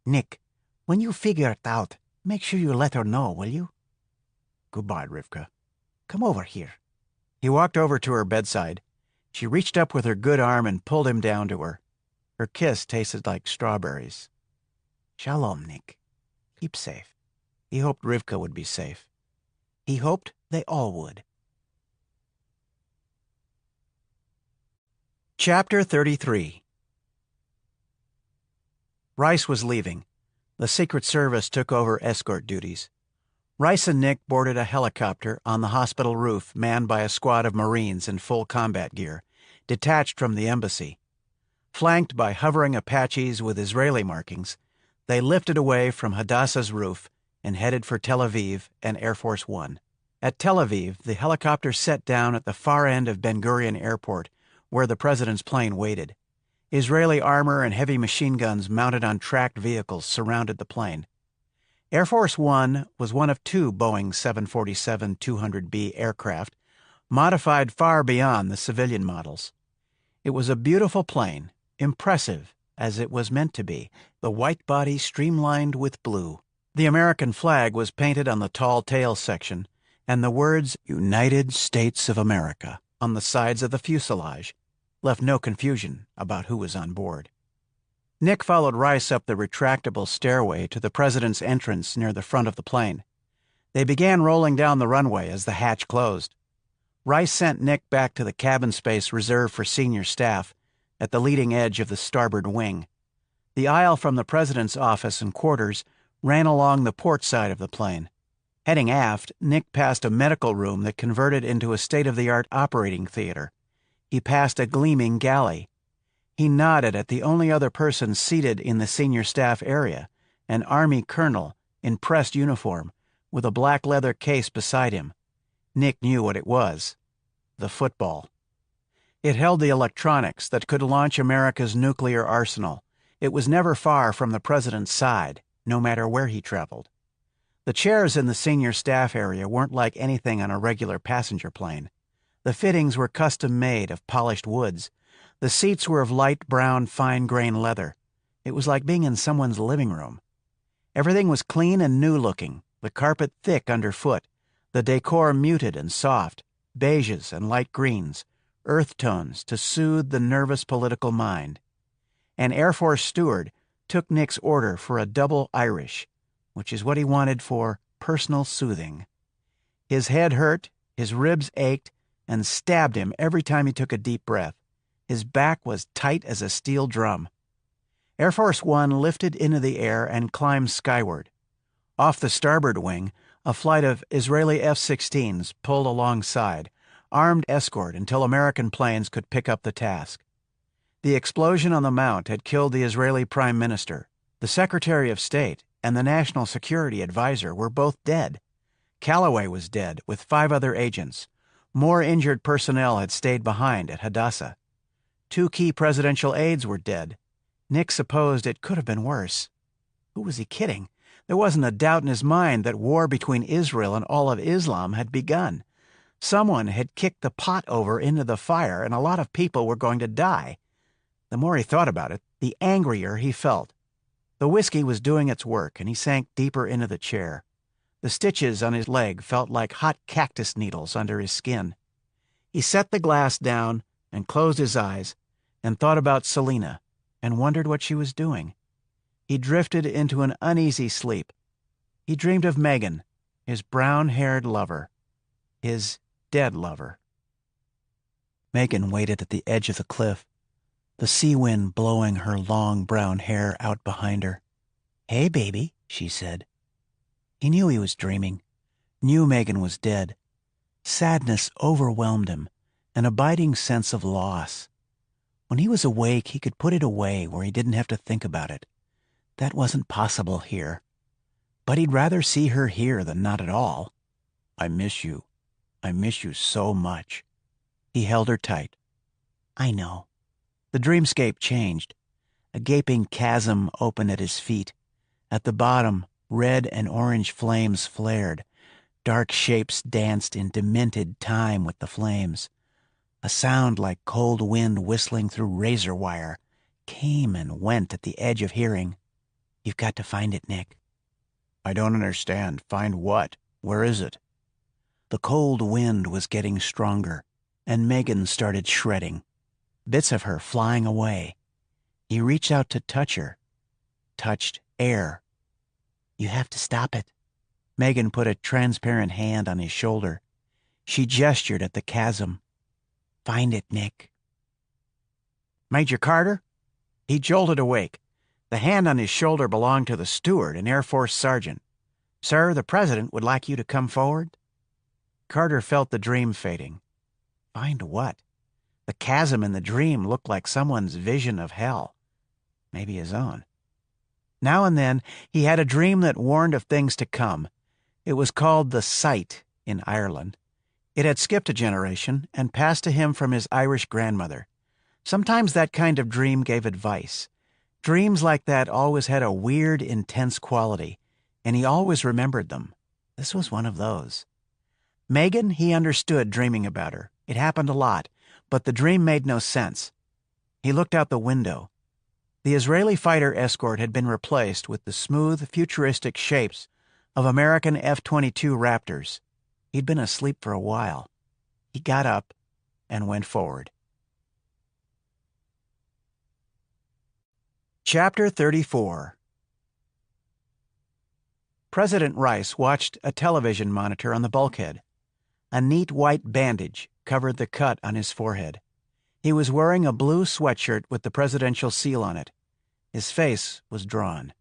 "Nick, when you figure it out, make sure you let her know, will you?" "Goodbye, Rivka." "Come over here." He walked over to her bedside. She reached up with her good arm and pulled him down to her. Her kiss tasted like strawberries. "Shalom, Nick. Keep safe." He hoped Rivka would be safe. He hoped they all would. Chapter 33. Rice was leaving. The Secret Service took over escort duties. Rice and Nick boarded a helicopter on the hospital roof manned by a squad of Marines in full combat gear, detached from the embassy. Flanked by hovering Apaches with Israeli markings, they lifted away from Hadassah's roof and headed for Tel Aviv and Air Force One. At Tel Aviv, the helicopter set down at the far end of Ben Gurion Airport, where the president's plane waited. Israeli armor and heavy machine guns mounted on tracked vehicles surrounded the plane. Air Force One was one of two Boeing 747-200B aircraft, modified far beyond the civilian models. It was a beautiful plane, impressive as it was meant to be, the white body streamlined with blue. The American flag was painted on the tall tail section, and the words United States of America on the sides of the fuselage left no confusion about who was on board. Nick followed Rice up the retractable stairway to the president's entrance near the front of the plane. They began rolling down the runway as the hatch closed. Rice sent Nick back to the cabin space reserved for senior staff at the leading edge of the starboard wing. The aisle from the president's office and quarters ran along the port side of the plane. Heading aft, Nick passed a medical room that converted into a state-of-the-art operating theater. He passed a gleaming galley. He nodded at the only other person seated in the senior staff area, an Army colonel in pressed uniform with a black leather case beside him. Nick knew what it was: the football. It held the electronics that could launch America's nuclear arsenal. It was never far from the president's side, no matter where he traveled. The chairs in the senior staff area weren't like anything on a regular passenger plane. The fittings were custom-made of polished woods. The seats were of light brown fine-grain leather. It was like being in someone's living room. Everything was clean and new-looking, the carpet thick underfoot, the decor muted and soft, beiges and light greens, earth tones to soothe the nervous political mind. An Air Force steward took Nick's order for a double Irish, which is what he wanted for personal soothing. His head hurt, his ribs ached, and stabbed him every time he took a deep breath. His back was tight as a steel drum. Air Force One lifted into the air and climbed skyward. Off the starboard wing, a flight of Israeli F-16s pulled alongside, armed escort until American planes could pick up the task. The explosion on the Mount had killed the Israeli Prime Minister. The Secretary of State and the National Security Advisor were both dead. Calloway was dead, with 5 other agents. More injured personnel had stayed behind at Hadassah. 2 key presidential aides were dead. Nick supposed it could have been worse. Who was he kidding? There wasn't a doubt in his mind that war between Israel and all of Islam had begun. Someone had kicked the pot over into the fire, and a lot of people were going to die. The more he thought about it, the angrier he felt. The whiskey was doing its work, and he sank deeper into the chair. The stitches on his leg felt like hot cactus needles under his skin. He set the glass down and closed his eyes and thought about Selena and wondered what she was doing. He drifted into an uneasy sleep. He dreamed of Megan, his brown-haired lover, his dead lover. Megan waited at the edge of the cliff, the sea wind blowing her long brown hair out behind her. "Hey, baby," she said. He knew he was dreaming, knew Megan was dead. Sadness overwhelmed him, an abiding sense of loss. When he was awake, he could put it away where he didn't have to think about it. That wasn't possible here. But he'd rather see her here than not at all. "I miss you. I miss you so much." He held her tight. "I know." The dreamscape changed. A gaping chasm opened at his feet. At the bottom, red and orange flames flared. Dark shapes danced in demented time with the flames. A sound like cold wind whistling through razor wire came and went at the edge of hearing. "You've got to find it, Nick." "I don't understand. Find what? Where is it?" The cold wind was getting stronger, and Megan started shredding, bits of her flying away. He reached out to touch her, touched air. "You have to stop it." Megan put a transparent hand on his shoulder. She gestured at the chasm. "Find it, Nick." "Major Carter?" He jolted awake. The hand on his shoulder belonged to the steward, an Air Force sergeant. "Sir, the president would like you to come forward." Carter felt the dream fading. Find what? The chasm in the dream looked like someone's vision of hell. Maybe his own. Now and then, he had a dream that warned of things to come. It was called the Sight in Ireland. It had skipped a generation and passed to him from his Irish grandmother. Sometimes that kind of dream gave advice. Dreams like that always had a weird, intense quality, and he always remembered them. This was one of those. Megan, he understood dreaming about her. It happened a lot, but the dream made no sense. He looked out the window. The Israeli fighter escort had been replaced with the smooth, futuristic shapes of American F-22 Raptors. He'd been asleep for a while. He got up and went forward. Chapter 34. President Rice watched a television monitor on the bulkhead. A neat white bandage covered the cut on his forehead. He was wearing a blue sweatshirt with the presidential seal on it. His face was drawn.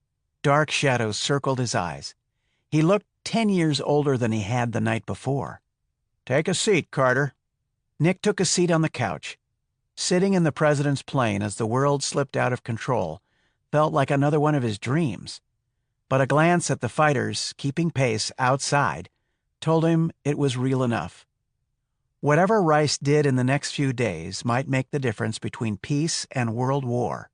Dark shadows circled his eyes. He looked 10 years older than he had the night before. "Take a seat, Carter." Nick took a seat on the couch. Sitting in the president's plane as the world slipped out of control felt like another one of his dreams. But a glance at the fighters keeping pace outside told him it was real enough. Whatever Rice did in the next few days might make the difference between peace and world war.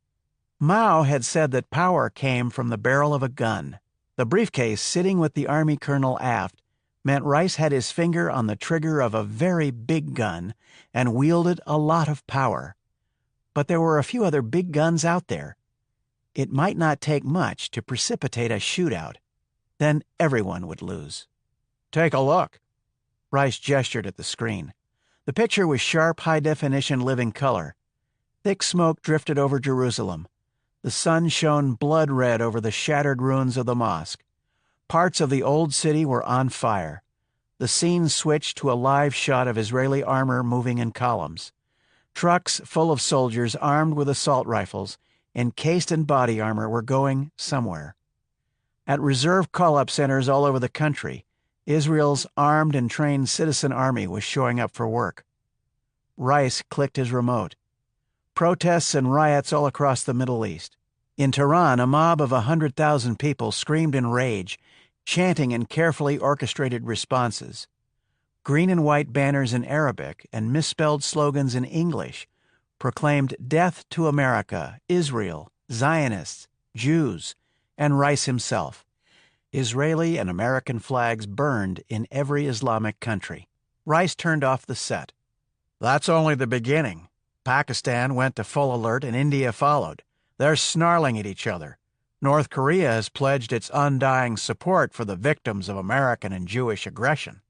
Mao had said that power came from the barrel of a gun. The briefcase sitting with the Army colonel aft meant Rice had his finger on the trigger of a very big gun and wielded a lot of power. But there were a few other big guns out there. It might not take much to precipitate a shootout. Then everyone would lose. "Take a look." Rice gestured at the screen. The picture was sharp, high-definition living color. Thick smoke drifted over Jerusalem. The sun shone blood red over the shattered ruins of the mosque. Parts of the old city were on fire. The scene switched to a live shot of Israeli armor moving in columns. Trucks full of soldiers armed with assault rifles, encased in body armor, were going somewhere. At reserve call-up centers all over the country, Israel's armed and trained citizen army was showing up for work. Rice clicked his remote. Protests and riots all across the Middle East. In Tehran, a mob of 100,000 people screamed in rage, chanting in carefully orchestrated responses. Green and white banners in Arabic and misspelled slogans in English proclaimed death to America, Israel, Zionists, Jews, and Rice himself. Israeli and American flags burned in every Islamic country. Rice turned off the set. "That's only the beginning. Pakistan went to full alert and India followed. They're snarling at each other. North Korea has pledged its undying support for the victims of American and Jewish aggression.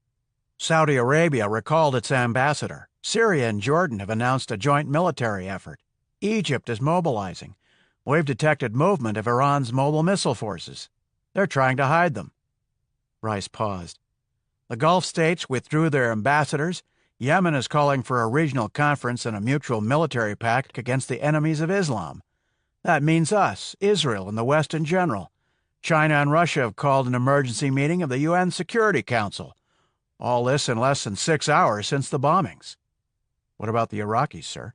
Saudi Arabia recalled its ambassador. Syria and Jordan have announced a joint military effort. Egypt is mobilizing. We've detected movement of Iran's mobile missile forces. They're trying to hide them." Rice paused. "The Gulf states withdrew their ambassadors. Yemen is calling for a regional conference and a mutual military pact against the enemies of Islam. That means us, Israel, and the West in general. China and Russia have called an emergency meeting of the UN Security Council. All this in less than 6 hours since the bombings." "What about the Iraqis, sir?"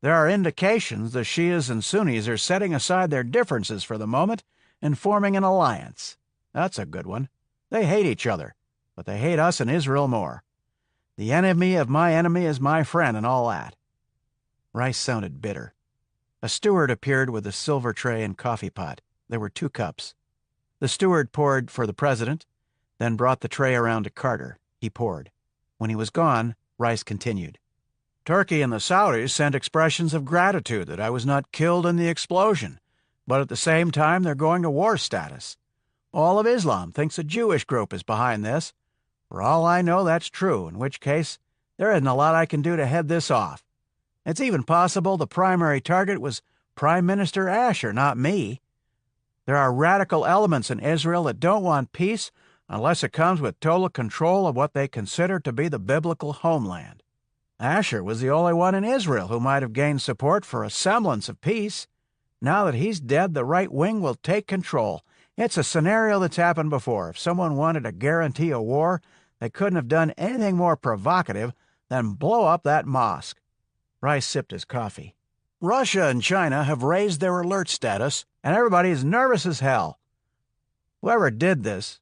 "There are indications the Shias and Sunnis are setting aside their differences for the moment and forming an alliance. That's a good one. They hate each other, but they hate us and Israel more. The enemy of my enemy is my friend and all that." Rice sounded bitter. A steward appeared with a silver tray and coffee pot. There were 2 cups. The steward poured for the president, then brought the tray around to Carter. He poured. When he was gone, Rice continued. "Turkey and the Saudis sent expressions of gratitude that I was not killed in the explosion, but at the same time they're going to war status. All of Islam thinks a Jewish group is behind this. For all I know, that's true, in which case there isn't a lot I can do to head this off. It's even possible the primary target was Prime Minister Asher, not me. There are radical elements in Israel that don't want peace unless it comes with total control of what they consider to be the biblical homeland. Asher was the only one in Israel who might have gained support for a semblance of peace. Now that he's dead, the right wing will take control. It's a scenario that's happened before. If someone wanted to guarantee a war, they couldn't have done anything more provocative than blow up that mosque." Rice sipped his coffee. "Russia and China have raised their alert status, and everybody is nervous as hell. Whoever did this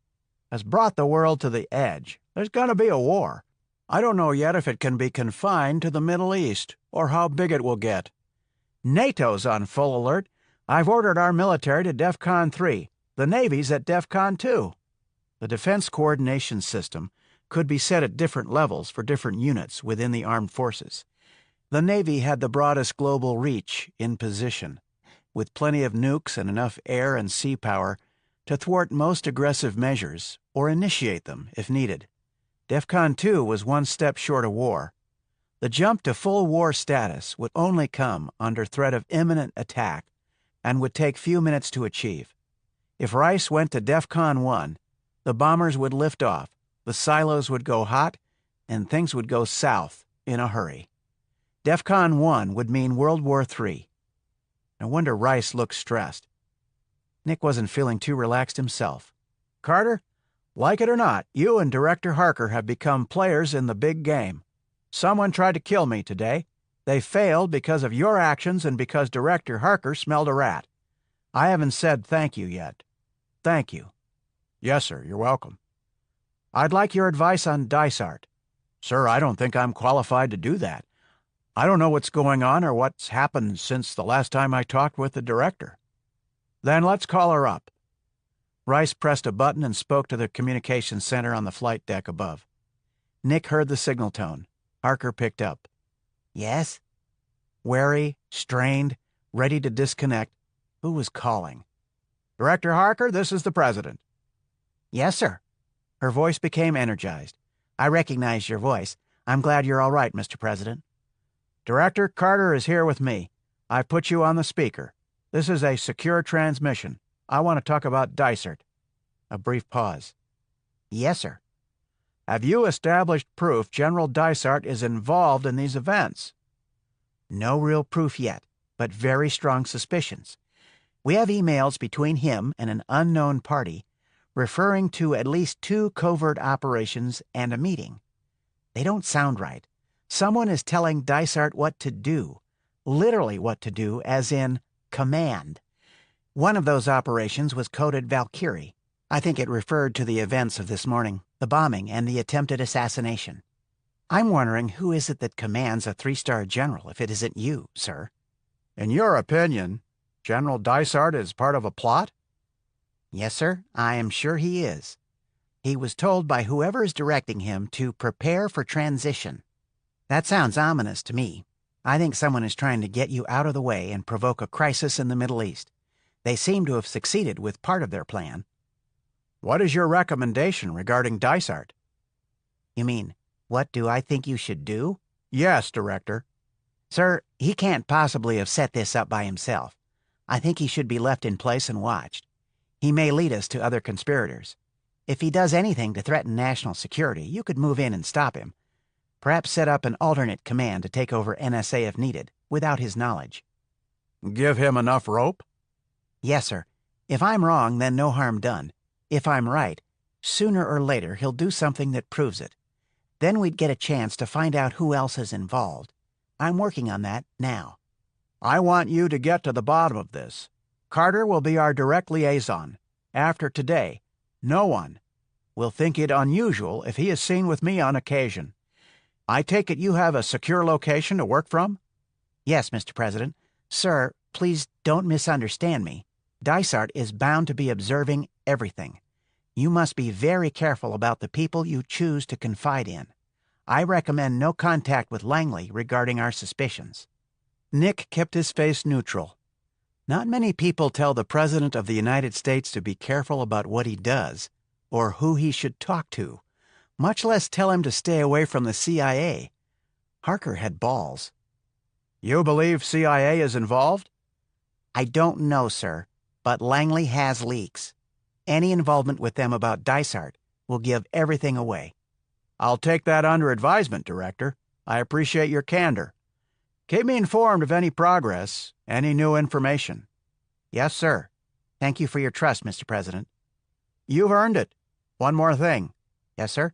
has brought the world to the edge. There's going to be a war. I don't know yet if it can be confined to the Middle East or how big it will get. NATO's on full alert. I've ordered our military to DEFCON 3. The Navy's at DEFCON 2. The Defense Coordination System could be set at different levels for different units within the armed forces. The Navy had the broadest global reach in position, with plenty of nukes and enough air and sea power to thwart most aggressive measures or initiate them if needed. DEFCON 2 was one step short of war. The jump to full war status would only come under threat of imminent attack and would take few minutes to achieve. If Rice went to DEFCON 1, the bombers would lift off, the silos would go hot, and things would go south in a hurry. DEFCON 1 would mean World War III. No wonder Rice looked stressed. Nick wasn't feeling too relaxed himself. "Carter, like it or not, you and Director Harker have become players in the big game. Someone tried to kill me today. They failed because of your actions and because Director Harker smelled a rat. I haven't said thank you yet. Thank you." "Yes, sir, you're welcome." "I'd like your advice on Dysart." "Sir, I don't think I'm qualified to do that. I don't know what's going on or what's happened since the last time I talked with the director." "Then let's call her up." Rice pressed a button and spoke to the communications center on the flight deck above. Nick heard the signal tone. Harker picked up. Yes? Wary, strained, ready to disconnect. Who was calling? "Director Harker, this is the President." Yes, sir." Her voice became energized. "I recognize your voice. I'm glad you're all right, Mr. President." "Director, Carter is here with me. I put you on the speaker. This is a secure transmission. I want to talk about Dysart." A brief pause. "Yes, sir." "Have you established proof General Dysart is involved in these events?" "No real proof yet, but very strong suspicions. We have emails between him and an unknown party referring to at least 2 covert operations and a meeting. They don't sound right. Someone is telling Dysart what to do, literally what to do, as in command. One of those operations was coded Valkyrie. I think it referred to the events of this morning, the bombing and the attempted assassination. I'm wondering who is it that commands a 3-star general if it isn't you, sir?" "In your opinion, General Dysart is part of a plot?" "Yes, sir, I am sure he is. He was told by whoever is directing him to prepare for transition. That sounds ominous to me. I think someone is trying to get you out of the way and provoke a crisis in the Middle East. They seem to have succeeded with part of their plan." "What is your recommendation regarding Dysart?" "You mean, what do I think you should do?" "Yes, Director." "Sir, he can't possibly have set this up by himself. I think he should be left in place and watched. He may lead us to other conspirators. If he does anything to threaten national security, you could move in and stop him. Perhaps set up an alternate command to take over NSA if needed, without his knowledge." "Give him enough rope?" "Yes, sir. If I'm wrong, then no harm done. If I'm right, sooner or later he'll do something that proves it. Then we'd get a chance to find out who else is involved. I'm working on that now." "I want you to get to the bottom of this. Carter will be our direct liaison. After today, no one will think it unusual if he is seen with me on occasion. I take it you have a secure location to work from?" "Yes, Mr. President. Sir, please don't misunderstand me. Dysart is bound to be observing everything. You must be very careful about the people you choose to confide in. I recommend no contact with Langley regarding our suspicions." Nick kept his face neutral. Not many people tell the President of the United States to be careful about what he does or who he should talk to, much less tell him to stay away from the CIA. Harker had balls. "You believe CIA is involved?" "I don't know, sir, but Langley has leaks. Any involvement with them about Dysart will give everything away." "I'll take that under advisement, Director. I appreciate your candor. Keep me informed of any progress, any new information." "Yes, sir. Thank you for your trust, Mr. President." "You've earned it. One more thing. "Yes, sir."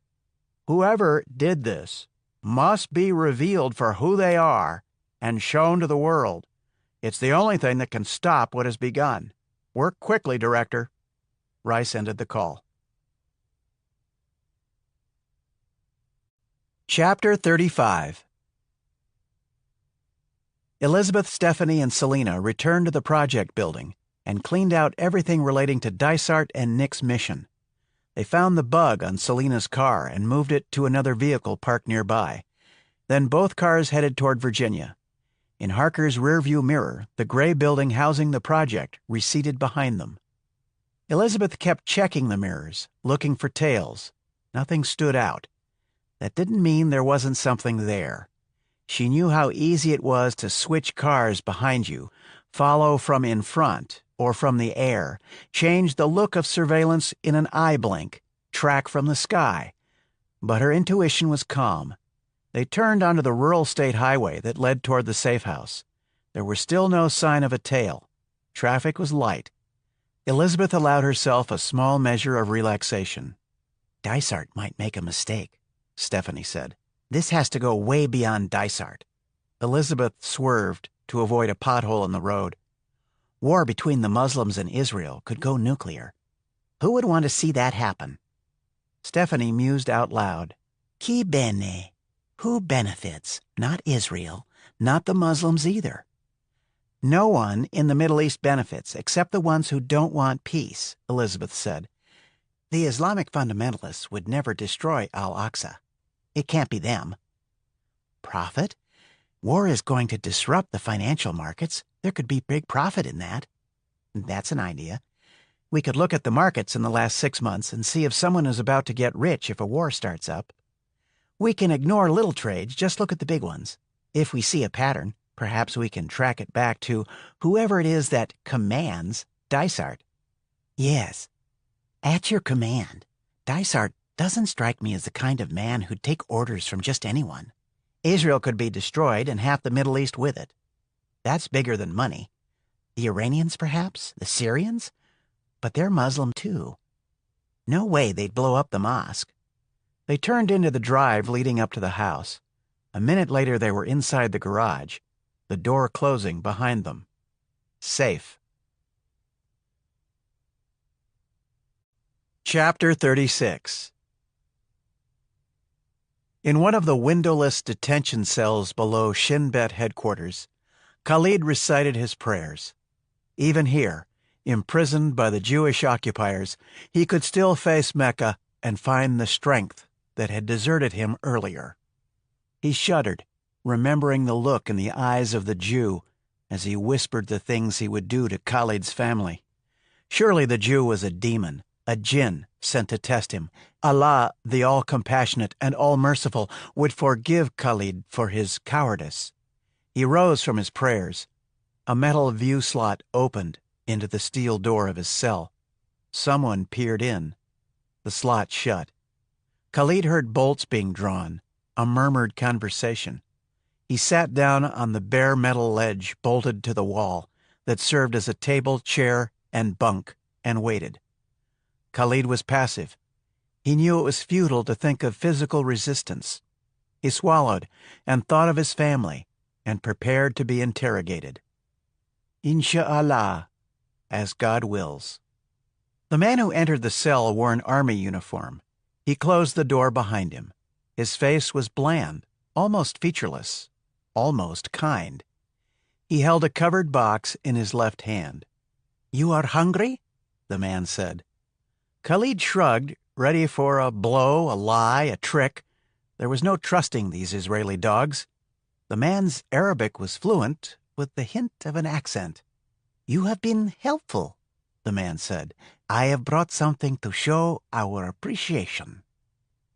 Whoever did this must be revealed for who they are and shown to the world. It's the only thing that can stop what has begun. Work quickly, Director." Rice ended the call. Chapter 35. Elizabeth, Stephanie, and Selena returned to the project building and cleaned out everything relating to Dysart and Nick's mission. They found the bug on Selina's car and moved it to another vehicle parked nearby. Then both cars headed toward Virginia. In Harker's rearview mirror, the gray building housing the project receded behind them. Elizabeth kept checking the mirrors, looking for tails. Nothing stood out. That didn't mean there wasn't something there. She knew how easy it was to switch cars behind you, follow from in front or from the air, change the look of surveillance in an eye blink, track from the sky. But her intuition was calm. They turned onto the rural state highway that led toward the safe house. There was still no sign of a tail. Traffic was light. Elizabeth allowed herself a small measure of relaxation. Dysart might make a mistake, Stephanie said. This has to go way beyond Dysart. Elizabeth swerved to avoid a pothole in the road. War between the Muslims and Israel could go nuclear. Who would want to see that happen? Stephanie mused out loud. Chi bene? Who benefits? Not Israel, not the Muslims either. No one in the Middle East benefits except the ones who don't want peace, Elizabeth said. The Islamic fundamentalists would never destroy Al-Aqsa. It can't be them. Profit? War is going to disrupt the financial markets. There could be big profit in that. That's an idea. We could look at the markets in the last 6 months and see if someone is about to get rich if a war starts up. We can ignore little trades, just look at the big ones. If we see a pattern, perhaps we can track it back to whoever it is that commands Dysart. Yes, at your command. Dysart doesn't strike me as the kind of man who'd take orders from just anyone. Israel could be destroyed and half the Middle East with it. That's bigger than money. The Iranians, perhaps? The Syrians? But they're Muslim, too. No way they'd blow up the mosque. They turned into the drive leading up to the house. A minute later, they were inside the garage, the door closing behind them. Safe. Chapter 36. In one of the windowless detention cells below Shin Bet headquarters, Khalid recited his prayers. Even here, imprisoned by the Jewish occupiers, he could still face Mecca and find the strength that had deserted him earlier. He shuddered, remembering the look in the eyes of the Jew as he whispered the things he would do to Khalid's family. Surely the Jew was a demon, a jinn sent to test him. Allah, the all-compassionate and all-merciful, would forgive Khalid for his cowardice. He rose from his prayers. A metal view slot opened into the steel door of his cell. Someone peered in. The slot shut. Khalid heard bolts being drawn, a murmured conversation. He sat down on the bare metal ledge bolted to the wall that served as a table, chair, and bunk, and waited. Khalid was passive. He knew it was futile to think of physical resistance. He swallowed and thought of his family and prepared to be interrogated. Insha'Allah, as God wills. The man who entered the cell wore an army uniform. He closed the door behind him. His face was bland, almost featureless, almost kind. He held a covered box in his left hand. "You are hungry?" the man said. Khalid shrugged, ready for a blow, a lie, a trick. There was no trusting these Israeli dogs. The man's Arabic was fluent, with the hint of an accent. "You have been helpful," the man said. "I have brought something to show our appreciation."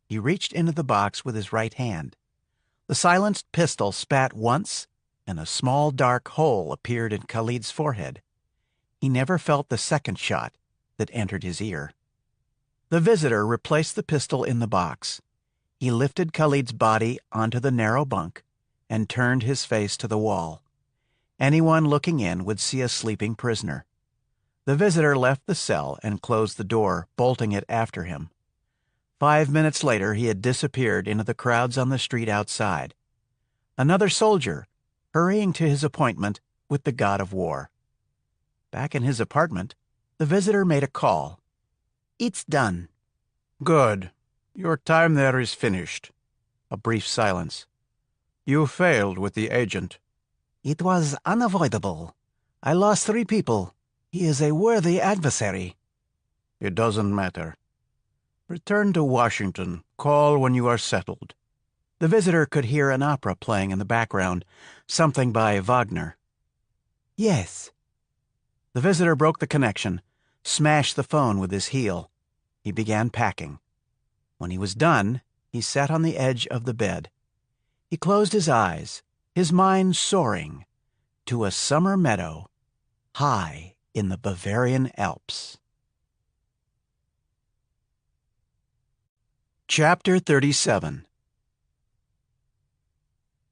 He reached into the box with his right hand. The silenced pistol spat once, and a small dark hole appeared in Khalid's forehead. He never felt the second shot that entered his ear. The visitor replaced the pistol in the box. He lifted Khalid's body onto the narrow bunk and turned his face to the wall. Anyone looking in would see a sleeping prisoner. The visitor left the cell and closed the door, bolting it after him. 5 minutes later, he had disappeared into the crowds on the street outside. Another soldier, hurrying to his appointment with the god of war. Back in his apartment, the visitor made a call. "It's done." "Good. Your time there is finished." A brief silence. "You failed with the agent." "It was unavoidable. I lost 3 people. He is a worthy adversary." "It doesn't matter. Return to Washington. Call when you are settled. The visitor could hear an opera playing in the background, something by Wagner. Yes. The visitor broke the connection, smashed the phone with his heel. He began packing. When he was done, he sat on the edge of the bed. He closed his eyes, his mind soaring to a summer meadow high in the Bavarian Alps. Chapter 37.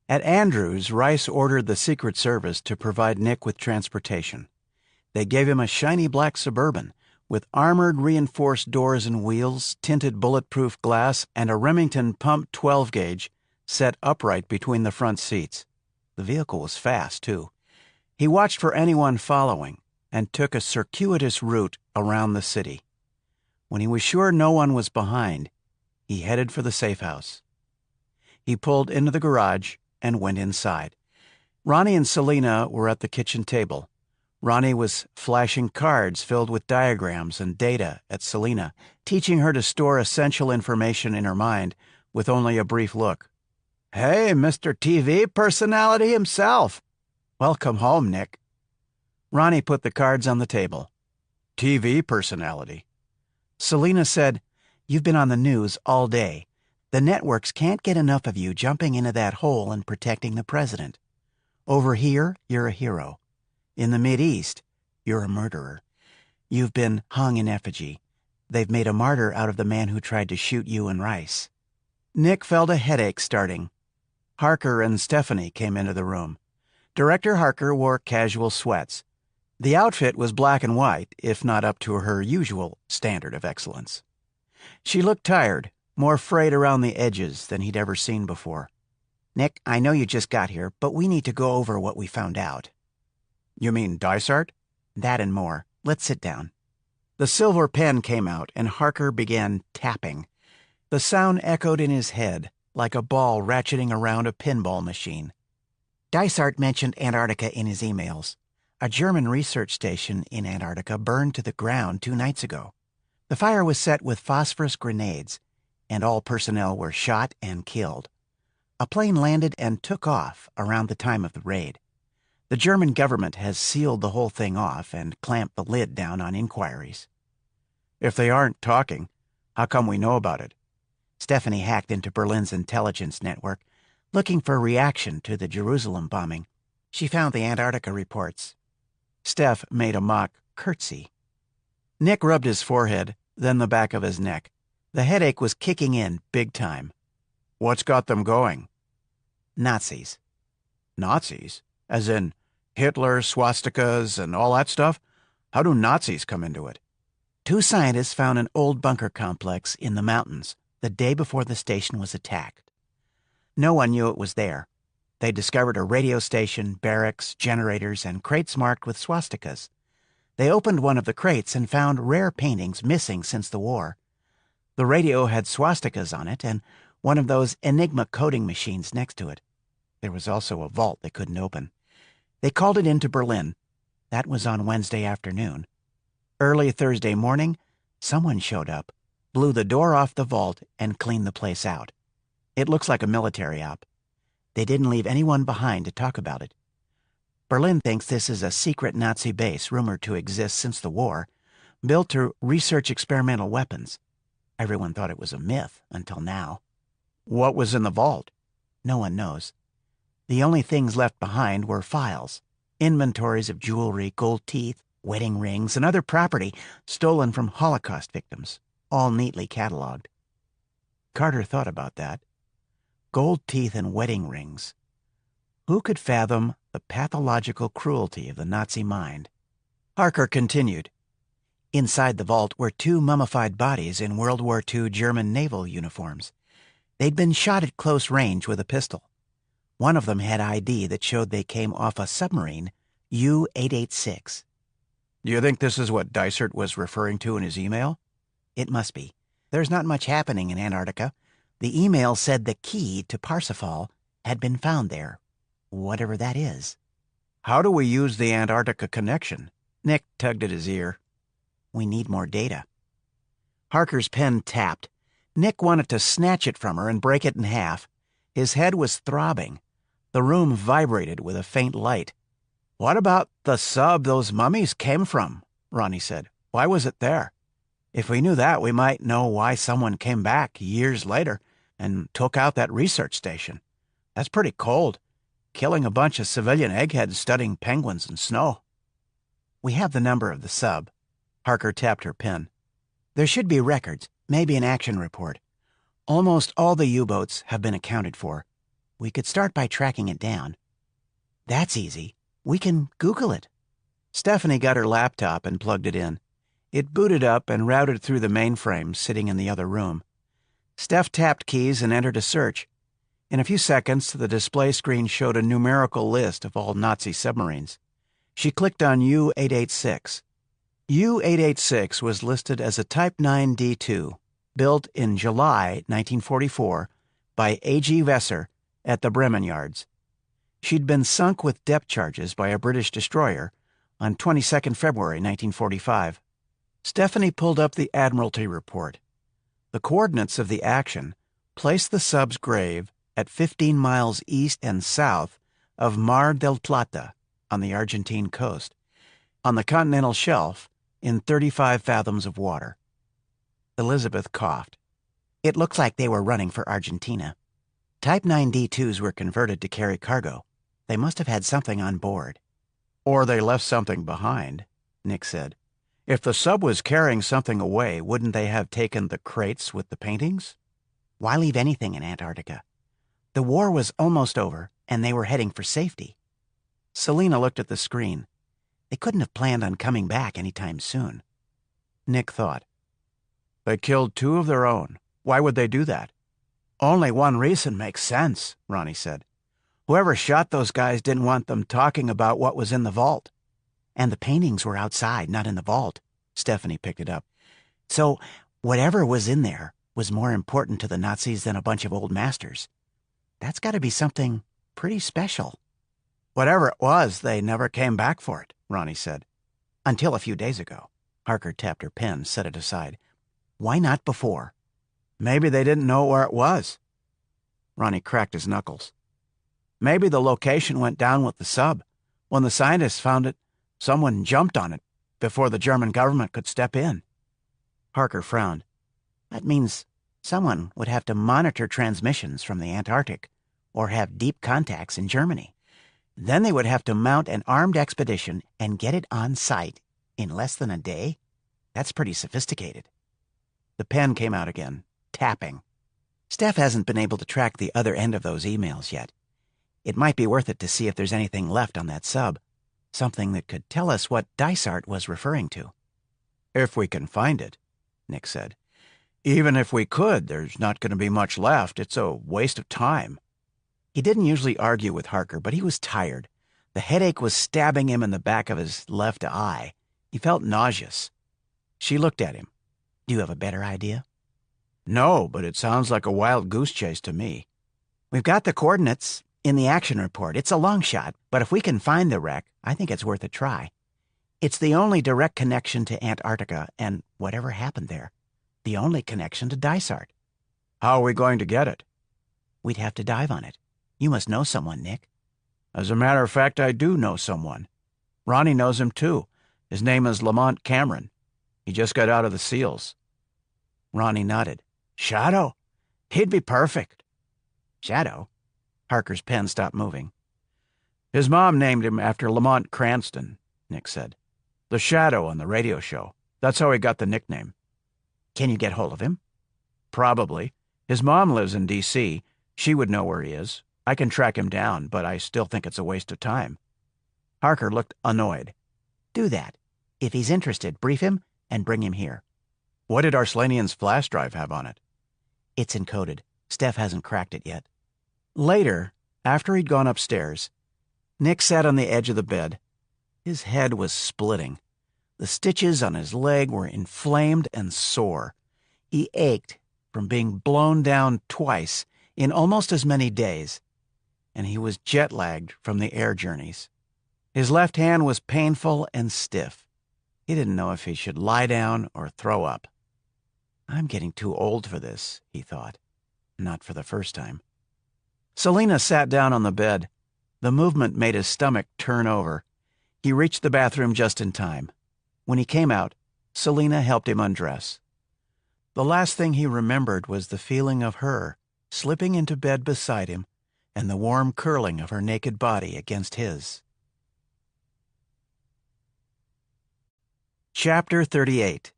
At Andrews, Rice ordered the Secret Service to provide Nick with transportation. They gave him a shiny black Suburban with armored reinforced doors and wheels, tinted bulletproof glass, and a Remington pump 12-gauge set upright between the front seats. The vehicle was fast, too. He watched for anyone following and took a circuitous route around the city. When he was sure no one was behind, he headed for the safe house. He pulled into the garage and went inside. Ronnie and Selena were at the kitchen table. Ronnie was flashing cards filled with diagrams and data at Selena, teaching her to store essential information in her mind with only a brief look. "Hey, Mr. TV personality himself. Welcome home, Nick." Ronnie put the cards on the table. "TV personality." Selena said, "You've been on the news all day. The networks can't get enough of you jumping into that hole and protecting the president. Over here, you're a hero. In the Mideast, you're a murderer. You've been hung in effigy. They've made a martyr out of the man who tried to shoot you and Rice." Nick felt a headache starting. Harker and Stephanie came into the room. Director Harker wore casual sweats. The outfit was black and white, if not up to her usual standard of excellence. She looked tired, more frayed around the edges than he'd ever seen before. "Nick, I know you just got here, but we need to go over what we found out." "You mean Dysart?" "That and more. Let's sit down." The silver pen came out, and Harker began tapping. The sound echoed in his head, like a ball ratcheting around a pinball machine. Dysart mentioned Antarctica in his emails. A German research station in Antarctica burned to the ground 2 nights ago. The fire was set with phosphorus grenades, and all personnel were shot and killed. A plane landed and took off around the time of the raid. The German government has sealed the whole thing off and clamped the lid down on inquiries. "If they aren't talking, how come we know about it?" Stephanie hacked into Berlin's intelligence network, looking for a reaction to the Jerusalem bombing. She found the Antarctica reports. Steph made a mock curtsy. Nick rubbed his forehead, then the back of his neck. The headache was kicking in big time. "What's got them going?" "Nazis." "Nazis? As in Hitler, swastikas, and all that stuff? How do Nazis come into it?" 2 scientists found an old bunker complex in the mountains the day before the station was attacked. No one knew it was there. They discovered a radio station, barracks, generators, and crates marked with swastikas. They opened one of the crates and found rare paintings missing since the war. The radio had swastikas on it and one of those Enigma coding machines next to it. There was also a vault they couldn't open. They called it into Berlin. That was on Wednesday afternoon. Early Thursday morning, someone showed up, blew the door off the vault, and cleaned the place out. It looks like a military op. They didn't leave anyone behind to talk about it. Berlin thinks this is a secret Nazi base rumored to exist since the war, built to research experimental weapons. Everyone thought it was a myth until now. "What was in the vault?" No one knows. The only things left behind were files, inventories of jewelry, gold teeth, wedding rings, and other property stolen from Holocaust victims, all neatly cataloged. Carter thought about that. Gold teeth and wedding rings. Who could fathom the pathological cruelty of the Nazi mind? Harker continued. Inside the vault were 2 mummified bodies in World War II German naval uniforms. They'd been shot at close range with a pistol. One of them had ID that showed they came off a submarine, U-886. "Do you think this is what Dysart was referring to in his email?" "It must be. There's not much happening in Antarctica. The email said the key to Parsifal had been found there, whatever that is." "How do we use the Antarctica connection?" Nick tugged at his ear. "We need more data." Harker's pen tapped. Nick wanted to snatch it from her and break it in half. His head was throbbing. The room vibrated with a faint light. "What about the sub those mummies came from?" Ronnie said. "Why was it there? If we knew that, we might know why someone came back years later and took out that research station. That's pretty cold, killing a bunch of civilian eggheads studying penguins and snow." "We have the number of the sub." Harker tapped her pen. "There should be records, maybe an action report. Almost all the U-boats have been accounted for. We could start by tracking it down." "That's easy. We can Google it." Stephanie got her laptop and plugged it in. It booted up and routed through the mainframe sitting in the other room. Steph tapped keys and entered a search. In a few seconds, the display screen showed a numerical list of all Nazi submarines. She clicked on U-886. U-886 was listed as a Type 9 D2, built in July 1944 by A.G. Vesser at the Bremen yards. She'd been sunk with depth charges by a British destroyer on 22 February 1945. Stephanie pulled up the Admiralty report. The coordinates of the action placed the sub's grave at 15 miles east and south of Mar del Plata on the Argentine coast, on the continental shelf in 35 fathoms of water. Elizabeth coughed. "It looks like they were running for Argentina. Type 9 D2s were converted to carry cargo. They must have had something on board." "Or they left something behind," Nick said. "If the sub was carrying something away, wouldn't they have taken the crates with the paintings?" "Why leave anything in Antarctica? The war was almost over, and they were heading for safety." Selena looked at the screen. They couldn't have planned on coming back any time soon. Nick thought. "They killed 2 of their own. Why would they do that?" "Only one reason makes sense," Ronnie said. "Whoever shot those guys didn't want them talking about what was in the vault." "And the paintings were outside, not in the vault." Stephanie picked it up. "So whatever was in there was more important to the Nazis than a bunch of old masters. That's got to be something pretty special." "Whatever it was, they never came back for it," Ronnie said. "Until a few days ago." Harker tapped her pen, set it aside. "Why not before?" "Maybe they didn't know where it was." Ronnie cracked his knuckles. "Maybe the location went down with the sub. When the scientists found it, someone jumped on it before the German government could step in." Harker frowned. "That means someone would have to monitor transmissions from the Antarctic or have deep contacts in Germany. Then they would have to mount an armed expedition and get it on site in less than a day. That's pretty sophisticated." The pen came out again, tapping. "Steph hasn't been able to track the other end of those emails yet. It might be worth it to see if there's anything left on that sub. Something that could tell us what Dysart was referring to." "If we can find it," Nick said. "Even if we could, there's not going to be much left. It's a waste of time." He didn't usually argue with Harker, but he was tired. The headache was stabbing him in the back of his left eye. He felt nauseous. She looked at him. "Do you have a better idea?" "No, but it sounds like a wild goose chase to me." "We've got the coordinates in the action report. It's a long shot, but if we can find the wreck, I think it's worth a try. It's the only direct connection to Antarctica and whatever happened there. The only connection to Dysart." "How are we going to get it?" "We'd have to dive on it. You must know someone, Nick." "As a matter of fact, I do know someone. Ronnie knows him too. His name is Lamont Cameron. He just got out of the SEALs." Ronnie nodded. "Shadow? He'd be perfect." "Shadow?" Harker's pen stopped moving. "His mom named him after Lamont Cranston," Nick said. "The Shadow on the radio show. That's how he got the nickname." "Can you get hold of him?" "Probably. His mom lives in D.C. She would know where he is. I can track him down, but I still think it's a waste of time." Harker looked annoyed. "Do that. If he's interested, brief him and bring him here." "What did Arslanian's flash drive have on it?" "It's encoded. Steph hasn't cracked it yet." Later, after he'd gone upstairs, Nick sat on the edge of the bed. His head was splitting. The stitches on his leg were inflamed and sore. He ached from being blown down twice in almost as many days, and he was jet-lagged from the air journeys. His left hand was painful and stiff. He didn't know if he should lie down or throw up. I'm getting too old for this, he thought. Not for the first time. Selena sat down on the bed. The movement made his stomach turn over. He reached the bathroom just in time. When he came out, Selena helped him undress. The last thing he remembered was the feeling of her slipping into bed beside him and the warm curling of her naked body against his. Chapter 38.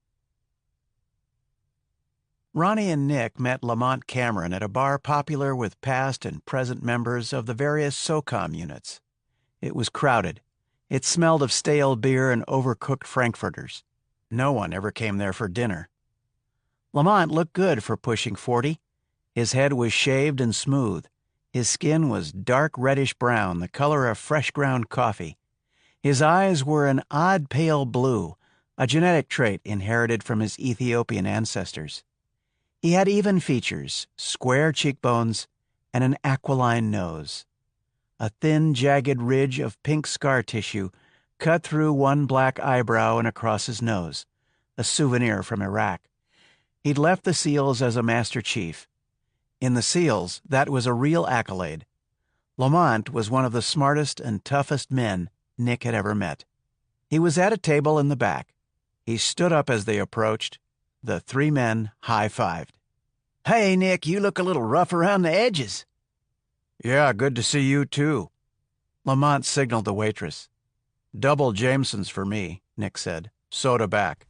Ronnie and Nick met Lamont Cameron at a bar popular with past and present members of the various SOCOM units. It was crowded. It smelled of stale beer and overcooked frankfurters. No one ever came there for dinner. Lamont looked good for pushing 40. His head was shaved and smooth. His skin was dark reddish-brown, the color of fresh ground coffee. His eyes were an odd pale blue, a genetic trait inherited from his Ethiopian ancestors. He had even features, square cheekbones, and an aquiline nose. A thin, jagged ridge of pink scar tissue cut through one black eyebrow and across his nose, a souvenir from Iraq. He'd left the SEALs as a Master Chief. In the SEALs, that was a real accolade. Lamont was one of the smartest and toughest men Nick had ever met. He was at a table in the back. He stood up as they approached. The three men high-fived. "Hey, Nick, you look a little rough around the edges." "Yeah, good to see you, too." Lamont signaled the waitress. "Double Jamesons for me," Nick said. "Soda back."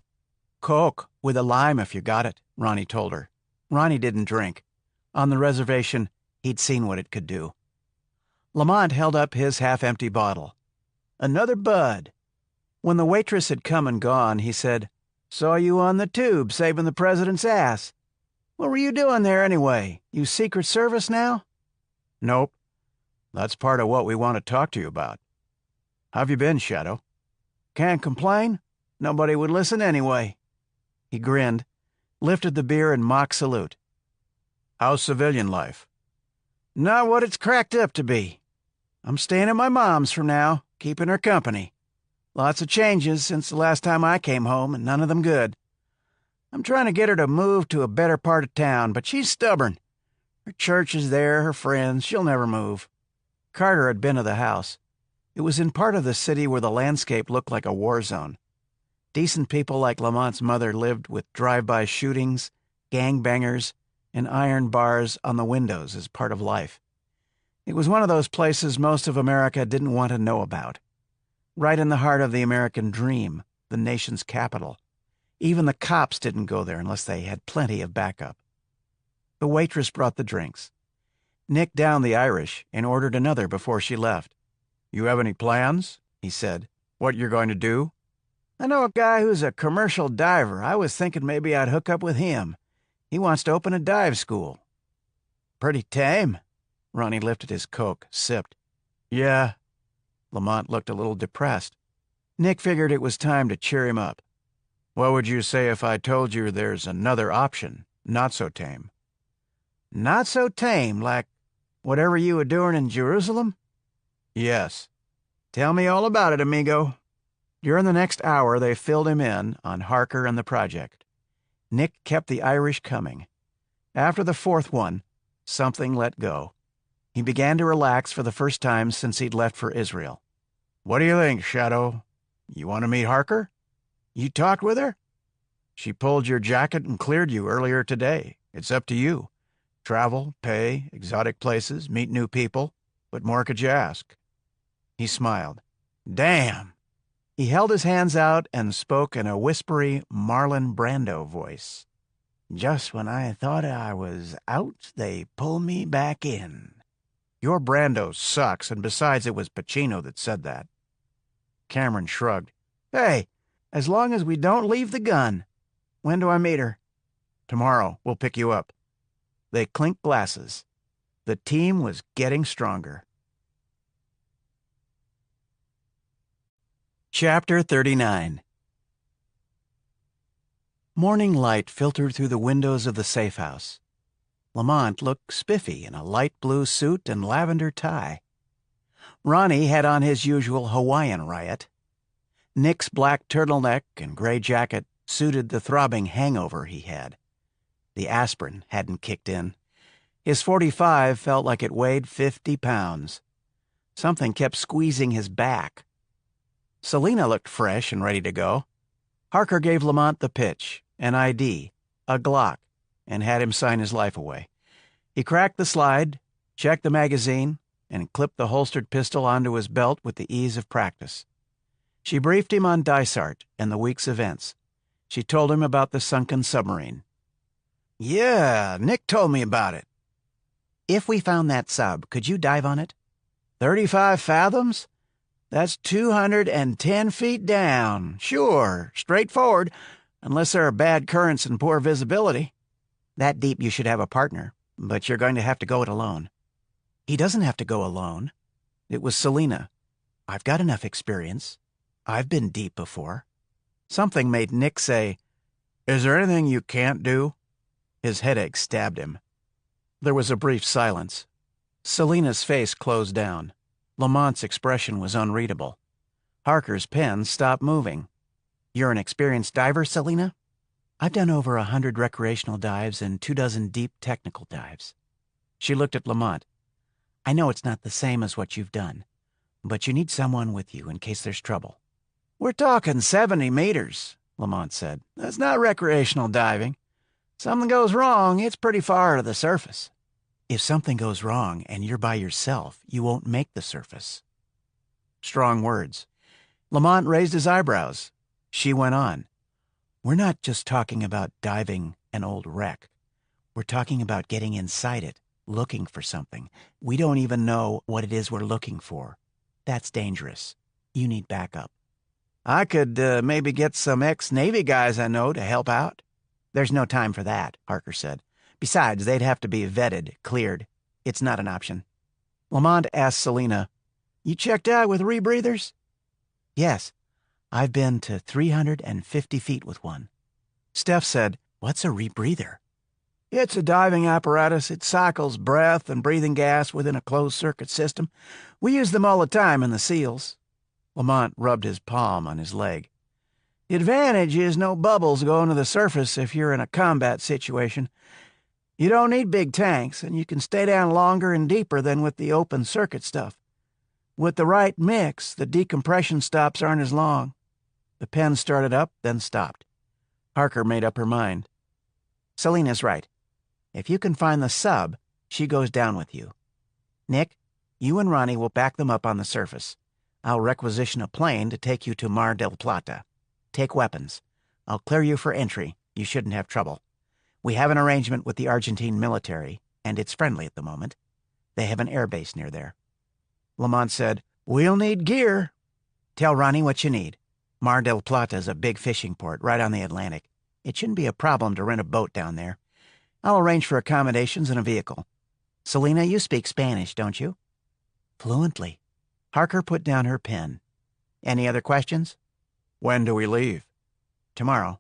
"Coke, with a lime if you got it," Ronnie told her. Ronnie didn't drink. On the reservation, he'd seen what it could do. Lamont held up his half-empty bottle. "Another bud." When the waitress had come and gone, he said, "Saw you on the tube saving the president's ass. What were you doing there anyway? You Secret Service now?" "Nope. That's part of what we want to talk to you about. How've you been, Shadow?" "Can't complain. Nobody would listen anyway." He grinned, lifted the beer in mock salute. "How's civilian life?" "Not what it's cracked up to be. I'm staying at my mom's for now, keeping her company. Lots of changes since the last time I came home, and none of them good. I'm trying to get her to move to a better part of town, but she's stubborn. Her church is there, her friends. She'll never move." Carter had been to the house. It was in part of the city where the landscape looked like a war zone. Decent people like Lamont's mother lived with drive-by shootings, gangbangers, and iron bars on the windows as part of life. It was one of those places most of America didn't want to know about. Right in the heart of the American dream, the nation's capital. Even the cops didn't go there unless they had plenty of backup. The waitress brought the drinks. Nick downed the Irish and ordered another before she left. "You have any plans?" he said. "What you're going to do?" "I know a guy who's a commercial diver. I was thinking maybe I'd hook up with him. He wants to open a dive school." "Pretty tame." Ronnie lifted his Coke, sipped. "Yeah." Lamont looked a little depressed. Nick figured it was time to cheer him up. "What would you say if I told you there's another option, not so tame?" "Not so tame, like whatever you were doing in Jerusalem?" "Yes." "Tell me all about it, amigo." During the next hour, they filled him in on Harker and the project. Nick kept the Irish coming. After the fourth one, something let go. He began to relax for the first time since he'd left for Israel. "What do you think, Shadow? You want to meet Harker?" "You talked with her?" "She pulled your jacket and cleared you earlier today. It's up to you. Travel, pay, exotic places, meet new people. What more could you ask?" He smiled. "Damn." He held his hands out and spoke in a whispery Marlon Brando voice. "Just when I thought I was out, they pull me back in." "Your Brando sucks, and besides, it was Pacino that said that." Cameron shrugged. "Hey, as long as we don't leave the gun. When do I meet her?" "Tomorrow. We'll pick you up." They clinked glasses. The team was getting stronger. Chapter 39. Morning light filtered through the windows of the safe house. Lamont looked spiffy in a light blue suit and lavender tie. Ronnie had on his usual Hawaiian riot. Nick's black turtleneck and gray jacket suited the throbbing hangover he had. The aspirin hadn't kicked in. His .45 felt like it weighed 50 pounds. Something kept squeezing his back. Selina looked fresh and ready to go. Harker gave Lamont the pitch, an ID, a Glock, and had him sign his life away. He cracked the slide, checked the magazine, and clipped the holstered pistol onto his belt with the ease of practice. She briefed him on Dysart and the week's events. She told him about the sunken submarine. Yeah, Nick told me about it. If we found that sub, could you dive on it? 35 fathoms? That's 210 feet down. Sure, straightforward, unless there are bad currents and poor visibility. That deep you should have a partner, but you're going to have to go it alone. He doesn't have to go alone. It was Selina. I've got enough experience. I've been deep before. Something made Nick say, "Is there anything you can't do?" His headache stabbed him. There was a brief silence. Selina's face closed down. Lamont's expression was unreadable. Harker's pen stopped moving. You're an experienced diver, Selina? I've done over 100 recreational dives and 24 deep technical dives. She looked at Lamont. I know it's not the same as what you've done, but you need someone with you in case there's trouble. We're talking 70 meters, Lamont said. That's not recreational diving. Something goes wrong, it's pretty far to the surface. If something goes wrong and you're by yourself, you won't make the surface. Strong words. Lamont raised his eyebrows. She went on. We're not just talking about diving an old wreck. We're talking about getting inside it, looking for something. We don't even know what it is we're looking for. That's dangerous. You need backup. I could maybe get some ex-Navy guys I know to help out. There's no time for that, Harker said. Besides, they'd have to be vetted, cleared. It's not an option. Lamont asked Selina, You checked out with rebreathers? Yes. I've been to 350 feet with one. Steph said, What's a rebreather? It's a diving apparatus. It cycles breath and breathing gas within a closed-circuit system. We use them all the time in the SEALs. Lamont rubbed his palm on his leg. The advantage is no bubbles going to the surface if you're in a combat situation. You don't need big tanks, and you can stay down longer and deeper than with the open-circuit stuff. With the right mix, the decompression stops aren't as long. The pen started up, then stopped. Harker made up her mind. Selina's right. If you can find the sub, she goes down with you. Nick, you and Ronnie will back them up on the surface. I'll requisition a plane to take you to Mar del Plata. Take weapons. I'll clear you for entry. You shouldn't have trouble. We have an arrangement with the Argentine military, and it's friendly at the moment. They have an air base near there. Lamont said, We'll need gear. Tell Ronnie what you need. Mar del Plata is a big fishing port right on the Atlantic. It shouldn't be a problem to rent a boat down there. I'll arrange for accommodations and a vehicle. Selina, you speak Spanish, don't you? Fluently. Harker put down her pen. Any other questions? When do we leave? Tomorrow.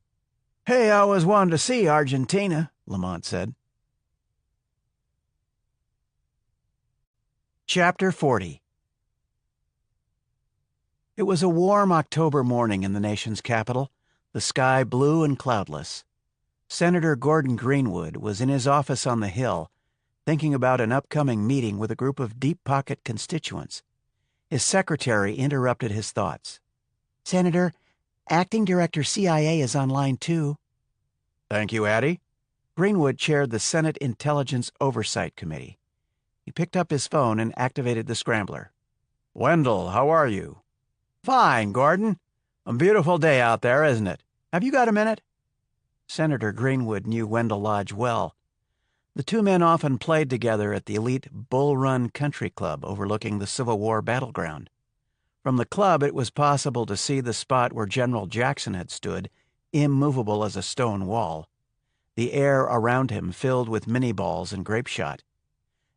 Hey, I always wanted to see Argentina, Lamont said. Chapter 40. It was a warm October morning in the nation's capital, the sky blue and cloudless. Senator Gordon Greenwood was in his office on the Hill, thinking about an upcoming meeting with a group of deep-pocket constituents. His secretary interrupted his thoughts. Senator, Acting Director CIA is on line 2. Thank you, Addie. Greenwood chaired the Senate Intelligence Oversight Committee. He picked up his phone and activated the scrambler. Wendell, how are you? Fine, Gordon. A beautiful day out there, isn't it? Have you got a minute? Senator Greenwood knew Wendell Lodge well. The two men often played together at the elite Bull Run Country Club overlooking the Civil War battleground. From the club, it was possible to see the spot where General Jackson had stood, immovable as a stone wall, the air around him filled with mini-balls and grape shot.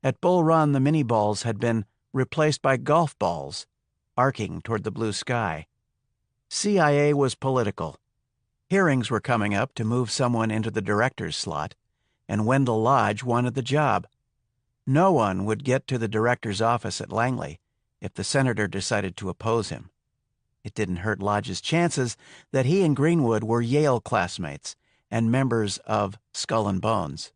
At Bull Run, the mini-balls had been replaced by golf balls, arcing toward the blue sky. CIA was political. Hearings were coming up to move someone into the director's slot, and Wendell Lodge wanted the job. No one would get to the director's office at Langley if the senator decided to oppose him. It didn't hurt Lodge's chances that he and Greenwood were Yale classmates, and members of Skull and Bones.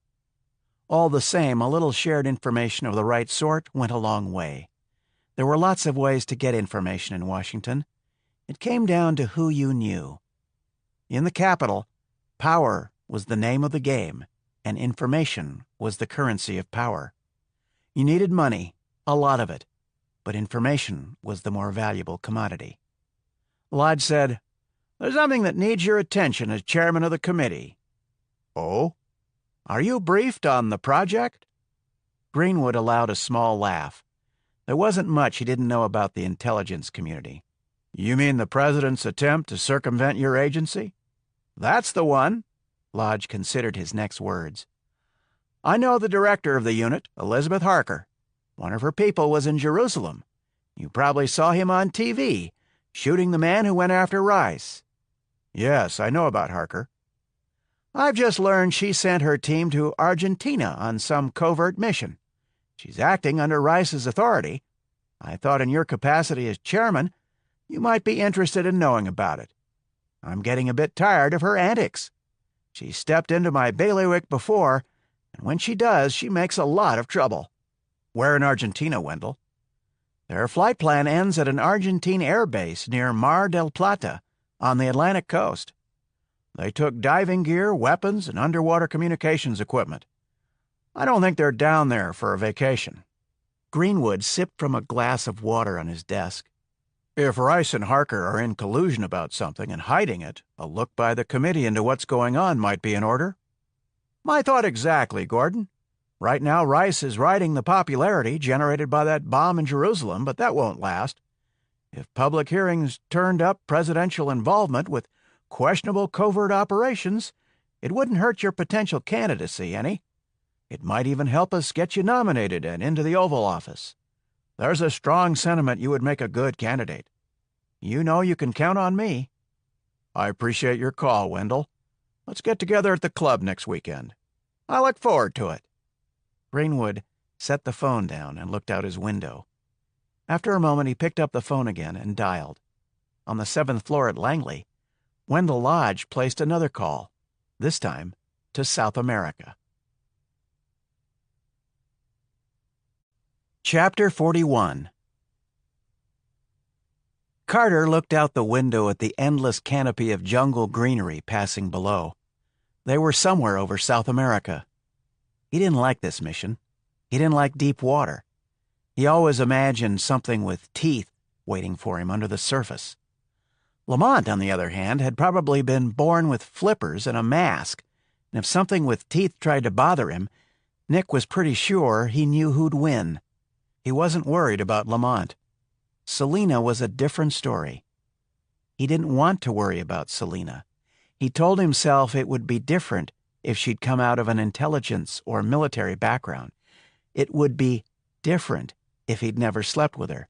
All the same, a little shared information of the right sort went a long way. There were lots of ways to get information in Washington. It came down to who you knew. In the capital, power was the name of the game, and information was the currency of power. You needed money, a lot of it, but information was the more valuable commodity. Lodge said, "There's something that needs your attention as chairman of the committee." "Oh? Are you briefed on the project?" Greenwood allowed a small laugh. There wasn't much he didn't know about the intelligence community. "You mean the president's attempt to circumvent your agency?" "That's the one." Lodge considered his next words. "I know the director of the unit, Elizabeth Harker. One of her people was in Jerusalem. You probably saw him on TV, shooting the man who went after Rice." "Yes, I know about Harker." "I've just learned she sent her team to Argentina on some covert mission. She's acting under Rice's authority. I thought in your capacity as chairman, you might be interested in knowing about it. I'm getting a bit tired of her antics. She stepped into my bailiwick before, and when she does, she makes a lot of trouble." "Where in Argentina, Wendell?" "Their flight plan ends at an Argentine air base near Mar del Plata on the Atlantic coast. They took diving gear, weapons, and underwater communications equipment. I don't think they're down there for a vacation." Greenwood sipped from a glass of water on his desk. "If Rice and Harker are in collusion about something and hiding it, a look by the committee into what's going on might be in order." "My thought exactly, Gordon. Right now Rice is riding the popularity generated by that bomb in Jerusalem, but that won't last. If public hearings turned up presidential involvement with questionable covert operations, it wouldn't hurt your potential candidacy any. It might even help us get you nominated and into the Oval Office. There's a strong sentiment you would make a good candidate. You know you can count on me." "I appreciate your call, Wendell. Let's get together at the club next weekend." "I look forward to it." Greenwood set the phone down and looked out his window. After a moment, he picked up the phone again and dialed. On the 7th floor at Langley, Wendell Lodge placed another call, this time to South America. Chapter 41. Carter looked out the window at the endless canopy of jungle greenery passing below. They were somewhere over South America. He didn't like this mission. He didn't like deep water. He always imagined something with teeth waiting for him under the surface. Lamont, on the other hand, had probably been born with flippers and a mask, and if something with teeth tried to bother him, Nick was pretty sure he knew who'd win. He wasn't worried about Lamont. Selina was a different story. He didn't want to worry about Selina. He told himself it would be different if she'd come out of an intelligence or military background. It would be different if he'd never slept with her.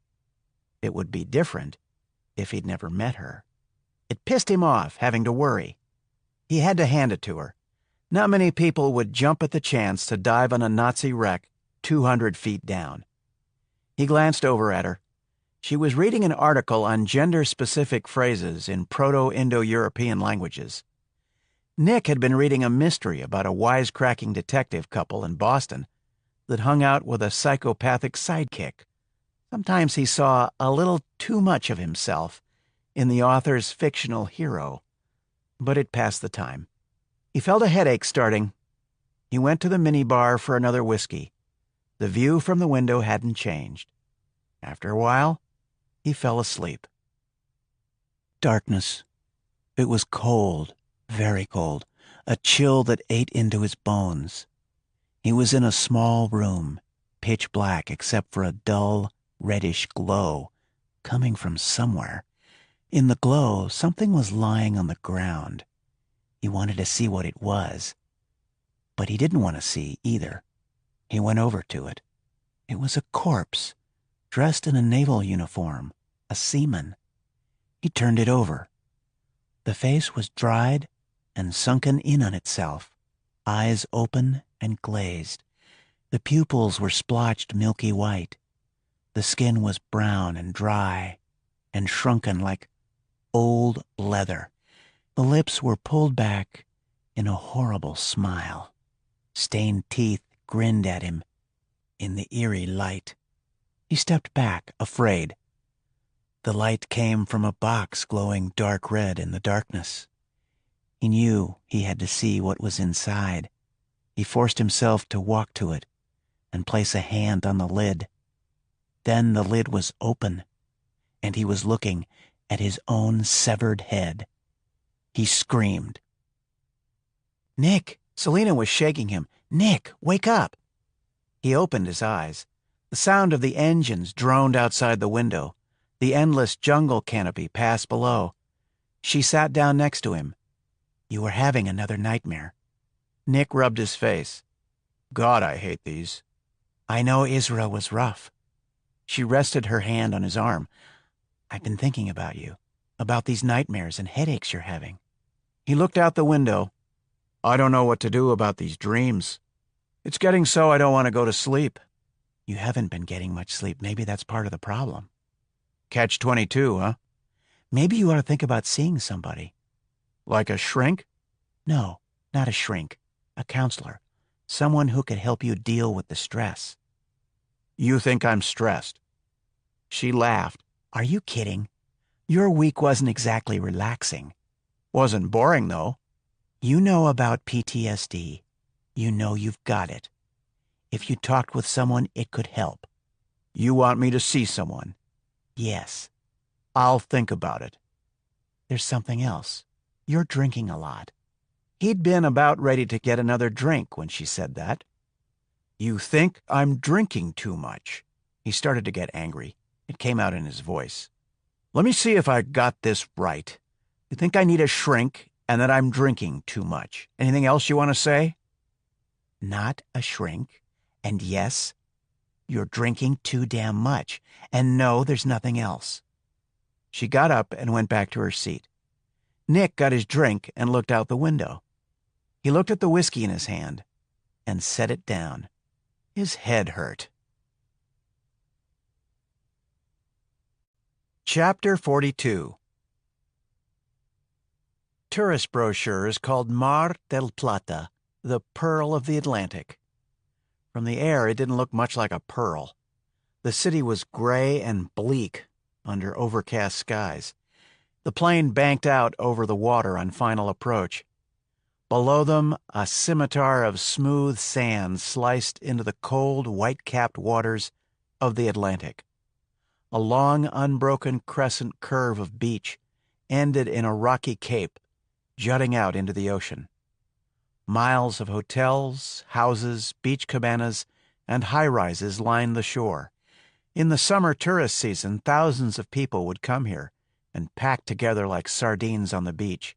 It would be different if he'd never met her. It pissed him off having to worry. He had to hand it to her. Not many people would jump at the chance to dive on a Nazi wreck 200 feet down. He glanced over at her. She was reading an article on gender-specific phrases in Proto-Indo-European languages. Nick had been reading a mystery about a wisecracking detective couple in Boston that hung out with a psychopathic sidekick. Sometimes he saw a little too much of himself in the author's fictional hero, but it passed the time. He felt a headache starting. He went to the minibar for another whiskey. The view from the window hadn't changed. After a while, he fell asleep. Darkness. It was cold, very cold, a chill that ate into his bones. He was in a small room, pitch black except for a dull, reddish glow coming from somewhere. In the glow, something was lying on the ground. He wanted to see what it was, but he didn't want to see either. He went over to it. It was a corpse, dressed in a naval uniform, a seaman. He turned it over. The face was dried and sunken in on itself, eyes open and glazed. The pupils were splotched milky white. The skin was brown and dry and shrunken like old leather. The lips were pulled back in a horrible smile. Stained teeth grinned at him in the eerie light. He stepped back, afraid. The light came from a box glowing dark red in the darkness. He knew he had to see what was inside. He forced himself to walk to it and place a hand on the lid. Then the lid was open, and he was looking at his own severed head. He screamed. Nick! Selena was shaking him. Nick, wake up! He opened his eyes. The sound of the engines droned outside the window. The endless jungle canopy passed below. She sat down next to him. You were having another nightmare. Nick rubbed his face. God, I hate these. I know Israel was rough. She rested her hand on his arm. I've been thinking about you, about these nightmares and headaches you're having. He looked out the window. I don't know what to do about these dreams. It's getting so I don't want to go to sleep. You haven't been getting much sleep. Maybe that's part of the problem. Catch-22, huh? Maybe you ought to think about seeing somebody. Like a shrink? No, not a shrink. A counselor. Someone who could help you deal with the stress. You think I'm stressed? She laughed. Are you kidding? Your week wasn't exactly relaxing. Wasn't boring, though. You know about PTSD. You know you've got it. If you talked with someone, it could help. You want me to see someone? Yes. I'll think about it. There's something else. You're drinking a lot. He'd been about ready to get another drink when she said that. You think I'm drinking too much? He started to get angry. It came out in his voice. Let me see if I got this right. You think I need a shrink and that I'm drinking too much. Anything else you want to say? Not a shrink. And yes, you're drinking too damn much. And no, there's nothing else. She got up and went back to her seat. Nick got his drink and looked out the window. He looked at the whiskey in his hand and set it down. His head hurt. Chapter 42. Tourist brochure is called Mar del Plata, the Pearl of the Atlantic. From the air, it didn't look much like a pearl. The city was gray and bleak under overcast skies. The plane banked out over the water on final approach. Below them, a scimitar of smooth sand sliced into the cold, white-capped waters of the Atlantic. A long, unbroken crescent curve of beach ended in a rocky cape, jutting out into the ocean. Miles of hotels, houses, beach cabanas, and high-rises lined the shore. In the summer tourist season, thousands of people would come here and pack together like sardines on the beach.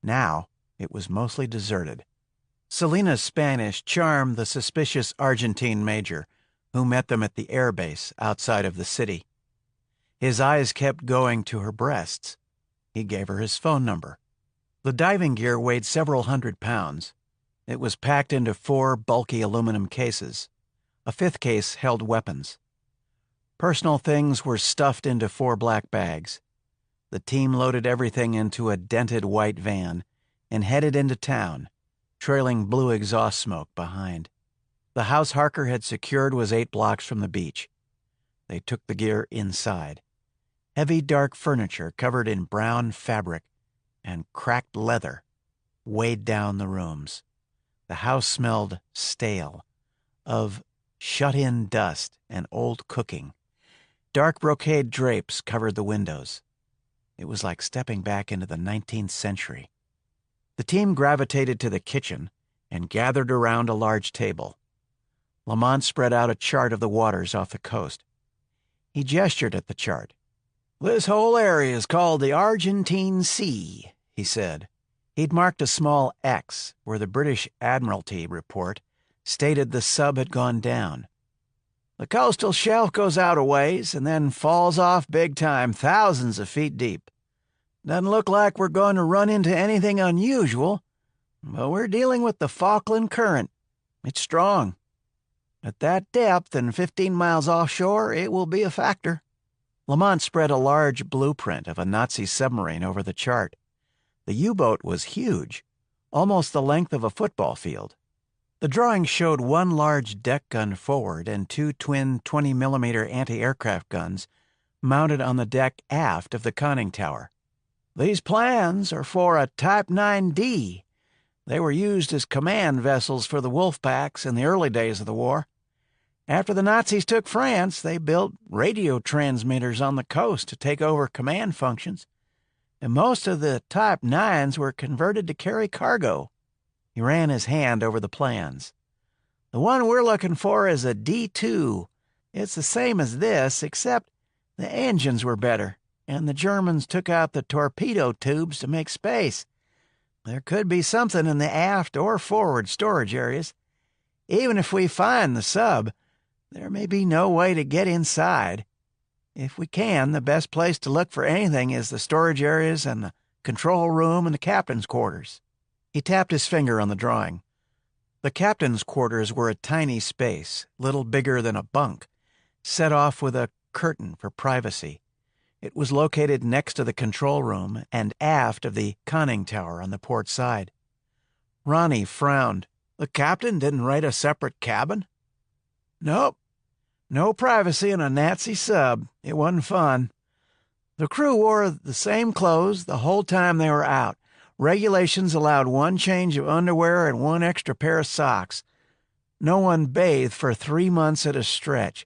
Now, it was mostly deserted. Selena's Spanish charmed the suspicious Argentine major, who met them at the air base outside of the city. His eyes kept going to her breasts. He gave her his phone number. The diving gear weighed several 100 pounds. It was packed into 4 bulky aluminum cases. A 5th case held weapons. Personal things were stuffed into 4 black bags. The team loaded everything into a dented white van and headed into town, trailing blue exhaust smoke behind. The house Harker had secured was 8 blocks from the beach. They took the gear inside. Heavy, dark furniture covered in brown fabric and cracked leather weighed down the rooms. The house smelled stale, of shut-in dust and old cooking. Dark brocade drapes covered the windows. It was like stepping back into the 19th century. The team gravitated to the kitchen and gathered around a large table. Lamont spread out a chart of the waters off the coast. He gestured at the chart. This whole area is called the Argentine Sea, he said. He'd marked a small X where the British Admiralty report stated the sub had gone down. The coastal shelf goes out a ways and then falls off big time, thousands of feet deep. Doesn't look like we're going to run into anything unusual, but we're dealing with the Falkland Current. It's strong. At that depth and 15 miles offshore, it will be a factor. Lamont spread a large blueprint of a Nazi submarine over the chart. The U-boat was huge, almost the length of a football field. The drawing showed one large deck gun forward and two twin 20mm anti-aircraft guns mounted on the deck aft of the conning tower. These plans are for a Type 9D. They were used as command vessels for the Wolfpacks in the early days of the war. After the Nazis took France, they built radio transmitters on the coast to take over command functions, and most of the Type 9s were converted to carry cargo. He ran his hand over the plans. The one we're looking for is a D2. It's the same as this, except the engines were better, and the Germans took out the torpedo tubes to make space. There could be something in the aft or forward storage areas. Even if we find the sub, there may be no way to get inside. If we can, the best place to look for anything is the storage areas and the control room and the captain's quarters. He tapped his finger on the drawing. The captain's quarters were a tiny space, little bigger than a bunk, set off with a curtain for privacy. It was located next to the control room and aft of the conning tower on the port side. Ronnie frowned. The captain didn't rate a separate cabin? Nope. No privacy in a Nazi sub. It wasn't fun. The crew wore the same clothes the whole time they were out. Regulations allowed one change of underwear and one extra pair of socks. No one bathed for 3 months at a stretch.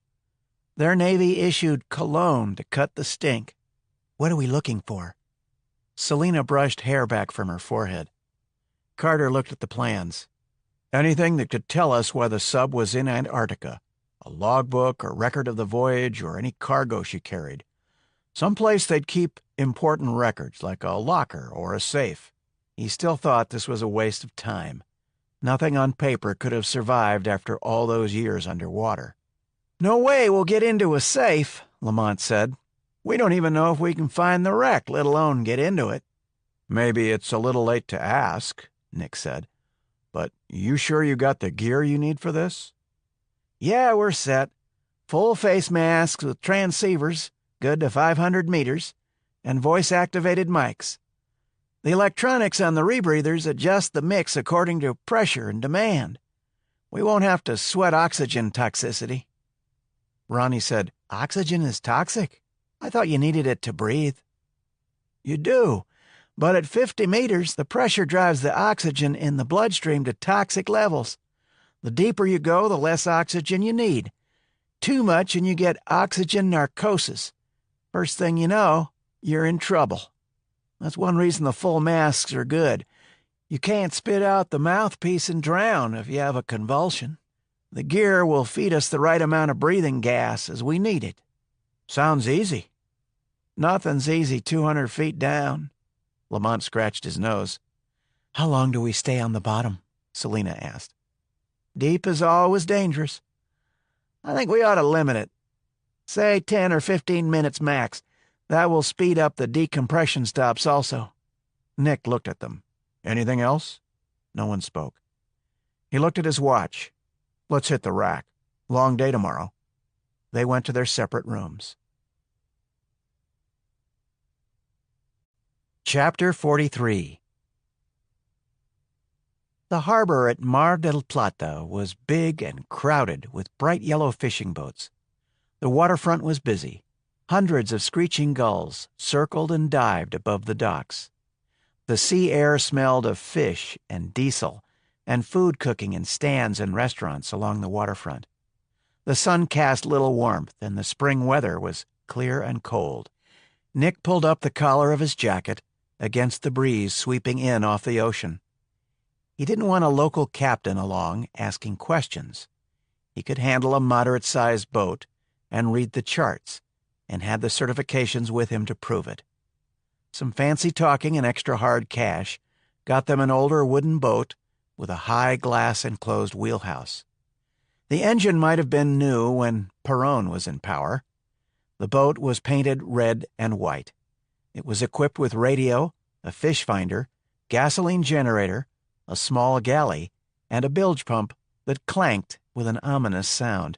Their Navy issued cologne to cut the stink. What are we looking for? Selina brushed hair back from her forehead. Carter looked at the plans. Anything that could tell us why the sub was in Antarctica. A logbook or record of the voyage or any cargo she carried. Some place they'd keep important records, like a locker or a safe. He still thought this was a waste of time. Nothing on paper could have survived after all those years underwater. No way we'll get into a safe, Lamont said. We don't even know if we can find the wreck, let alone get into it. Maybe it's a little late to ask, Nick said. But you sure you got the gear you need for this? Yeah, we're set. Full face masks with transceivers, good to 500 meters, and voice-activated mics. The electronics on the rebreathers adjust the mix according to pressure and demand. We won't have to sweat oxygen toxicity. Ronnie said, Oxygen is toxic? I thought you needed it to breathe. You do, but at 50 meters, the pressure drives the oxygen in the bloodstream to toxic levels. The deeper you go, the less oxygen you need. Too much and you get oxygen narcosis. First thing you know, you're in trouble. That's one reason the full masks are good. You can't spit out the mouthpiece and drown if you have a convulsion. The gear will feed us the right amount of breathing gas as we need it. Sounds easy. Nothing's easy 200 feet down. Lamont scratched his nose. How long do we stay on the bottom? Selina asked. Deep is always dangerous. I think we ought to limit it. Say 10 or 15 minutes max. That will speed up the decompression stops also. Nick looked at them. Anything else? No one spoke. He looked at his watch. Let's hit the rack. Long day tomorrow. They went to their separate rooms. Chapter 43. The harbor at Mar del Plata was big and crowded with bright yellow fishing boats. The waterfront was busy. Hundreds of screeching gulls circled and dived above the docks. The sea air smelled of fish and diesel, and food cooking in stands and restaurants along the waterfront. The sun cast little warmth, and the spring weather was clear and cold. Nick pulled up the collar of his jacket against the breeze sweeping in off the ocean. He didn't want a local captain along asking questions. He could handle a moderate-sized boat and read the charts, and had the certifications with him to prove it. Some fancy talking and extra hard cash got them an older wooden boat with a high glass-enclosed wheelhouse. The engine might have been new when Perón was in power. The boat was painted red and white. It was equipped with radio, a fish finder, gasoline generator, a small galley, and a bilge pump that clanked with an ominous sound.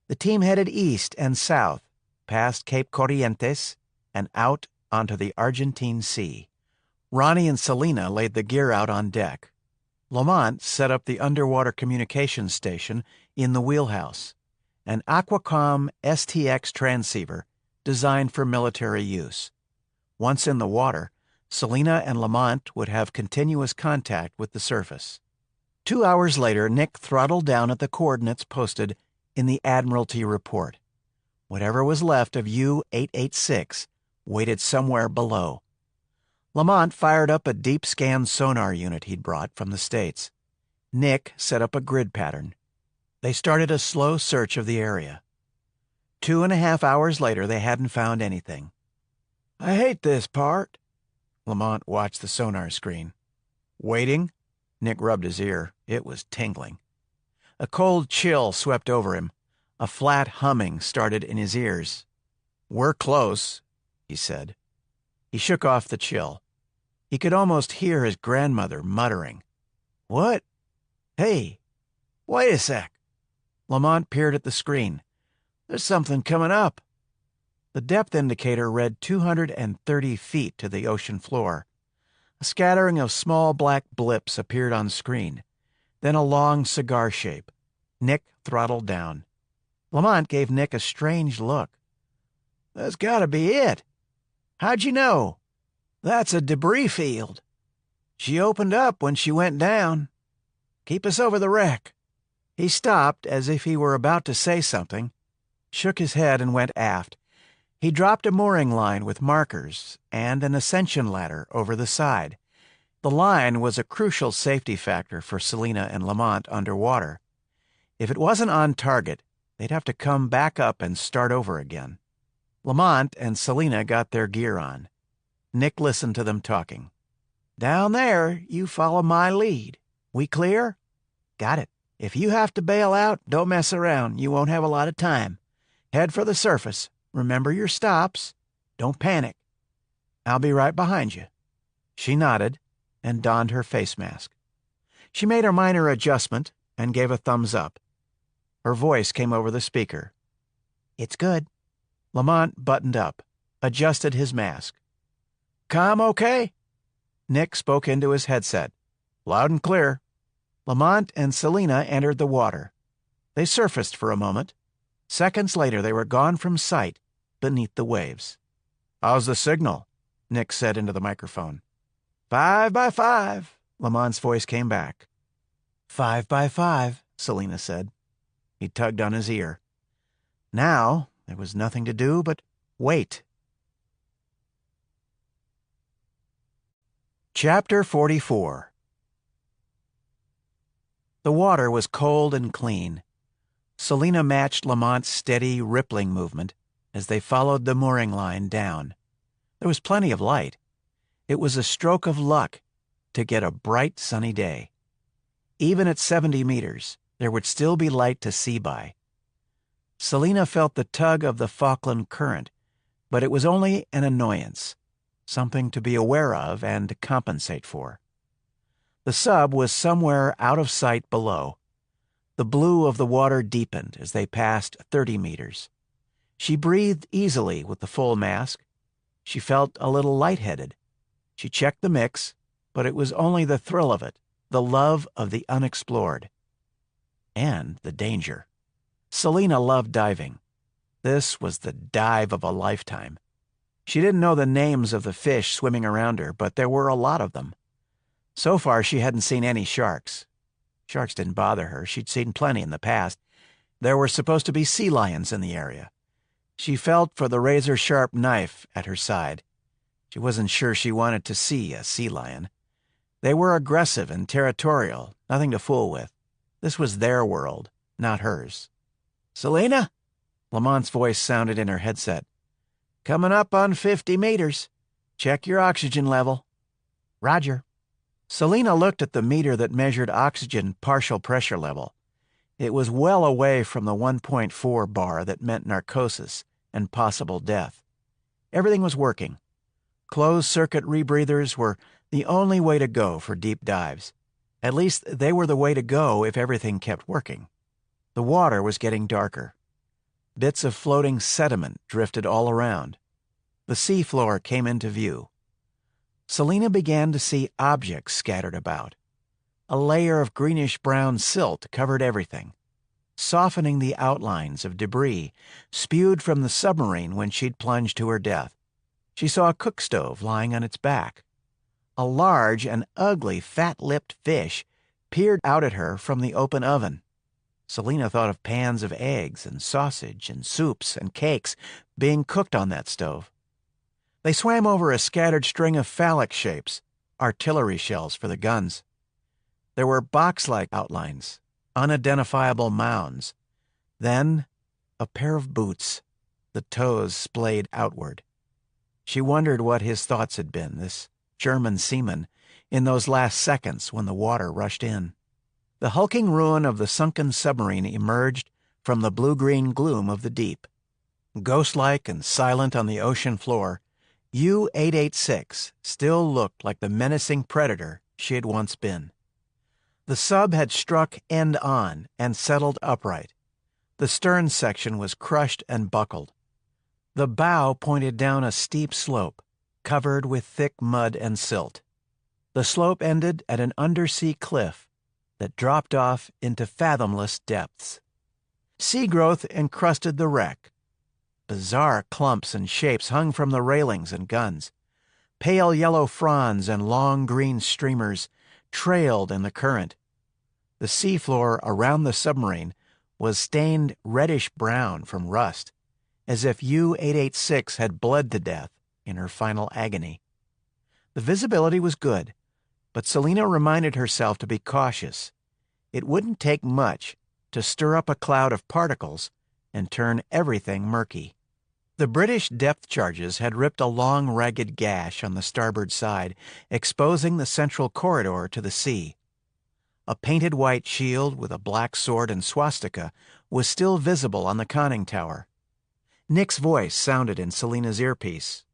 The team headed east and south, past Cape Corrientes, and out onto the Argentine Sea. Ronnie and Selina laid the gear out on deck, Lamont set up the underwater communications station in the wheelhouse, an Aquacom STX transceiver designed for military use. Once in the water, Selena and Lamont would have continuous contact with the surface. 2 hours later, Nick throttled down at the coordinates posted in the Admiralty report. Whatever was left of U-886 waited somewhere below. Lamont fired up a deep scan sonar unit he'd brought from the States. Nick set up a grid pattern. They started a slow search of the area. 2.5 hours later, they hadn't found anything. I hate this part. Lamont watched the sonar screen. Waiting? Nick rubbed his ear. It was tingling. A cold chill swept over him. A flat humming started in his ears. "We're close," he said. He shook off the chill. He could almost hear his grandmother muttering. "What? Hey, wait a sec." Lamont peered at the screen. "There's something coming up." The depth indicator read 230 feet to the ocean floor. A scattering of small black blips appeared on screen, then a long cigar shape. Nick throttled down. Lamont gave Nick a strange look. "That's gotta be it. How'd you know?" "That's a debris field. She opened up when she went down. Keep us over the wreck." He stopped as if he were about to say something, shook his head and went aft. He dropped a mooring line with markers and an ascension ladder over the side. The line was a crucial safety factor for Selena and Lamont underwater. If it wasn't on target, they'd have to come back up and start over again. Lamont and Selena got their gear on. Nick listened to them talking. "Down there, you follow my lead. We clear?" "Got it." "If you have to bail out, don't mess around. You won't have a lot of time. Head for the surface. Remember your stops. Don't panic." "I'll be right behind you." She nodded and donned her face mask. She made a minor adjustment and gave a thumbs up. Her voice came over the speaker. "It's good." Lamont buttoned up, adjusted his mask. "Comm okay?" Nick spoke into his headset. "Loud and clear." Lamont and Selena entered the water. They surfaced for a moment. Seconds later, they were gone from sight beneath the waves. "How's the signal?" Nick said into the microphone. 5 by 5, Lamont's voice came back. 5 by 5, Selena said. He tugged on his ear. Now, there was nothing to do but wait. Chapter 44. The water was cold and clean. Selena matched Lamont's steady, rippling movement as they followed the mooring line down. There was plenty of light. It was a stroke of luck to get a bright, sunny day. Even at 70 meters, there would still be light to see by. Selena felt the tug of the Falkland current, but it was only an annoyance, something to be aware of and to compensate for. The sub was somewhere out of sight below. The blue of the water deepened as they passed 30 meters. She breathed easily with the full mask. She felt a little lightheaded. She checked the mix, but it was only the thrill of it, the love of the unexplored. And the danger. Selena loved diving. This was the dive of a lifetime. She didn't know the names of the fish swimming around her, but there were a lot of them. So far, she hadn't seen any sharks. Sharks didn't bother her. She'd seen plenty in the past. There were supposed to be sea lions in the area. She felt for the razor-sharp knife at her side. She wasn't sure she wanted to see a sea lion. They were aggressive and territorial, nothing to fool with. This was their world, not hers. "Selena?" Lamont's voice sounded in her headset. "Coming up on 50 meters. Check your oxygen level." "Roger." Selena looked at the meter that measured oxygen partial pressure level. It was well away from the 1.4 bar that meant narcosis and possible death. Everything was working. Closed-circuit rebreathers were the only way to go for deep dives. At least they were the way to go if everything kept working. The water was getting darker. Bits of floating sediment drifted all around. The seafloor came into view. Selena began to see objects scattered about. A layer of greenish-brown silt covered everything, softening the outlines of debris spewed from the submarine when she'd plunged to her death. She saw a cook stove lying on its back. A large and ugly fat-lipped fish peered out at her from the open oven. Selina thought of pans of eggs and sausage and soups and cakes being cooked on that stove. They swam over a scattered string of phallic shapes, artillery shells for the guns. There were box-like outlines, unidentifiable mounds. Then, a pair of boots, the toes splayed outward. She wondered what his thoughts had been, this German seaman, in those last seconds when the water rushed in. The hulking ruin of the sunken submarine emerged from the blue-green gloom of the deep. Ghost-like and silent on the ocean floor, U-886 still looked like the menacing predator she had once been. The sub had struck end-on and settled upright. The stern section was crushed and buckled. The bow pointed down a steep slope, covered with thick mud and silt. The slope ended at an undersea cliff that dropped off into fathomless depths. Sea growth encrusted the wreck. Bizarre clumps and shapes hung from the railings and guns. Pale yellow fronds and long green streamers trailed in the current. The seafloor around the submarine was stained reddish-brown from rust, as if U-886 had bled to death in her final agony. The visibility was good, but Selina reminded herself to be cautious. It wouldn't take much to stir up a cloud of particles and turn everything murky. The British depth charges had ripped a long, ragged gash on the starboard side, exposing the central corridor to the sea. A painted white shield with a black sword and swastika was still visible on the conning tower. Nick's voice sounded in Selina's earpiece.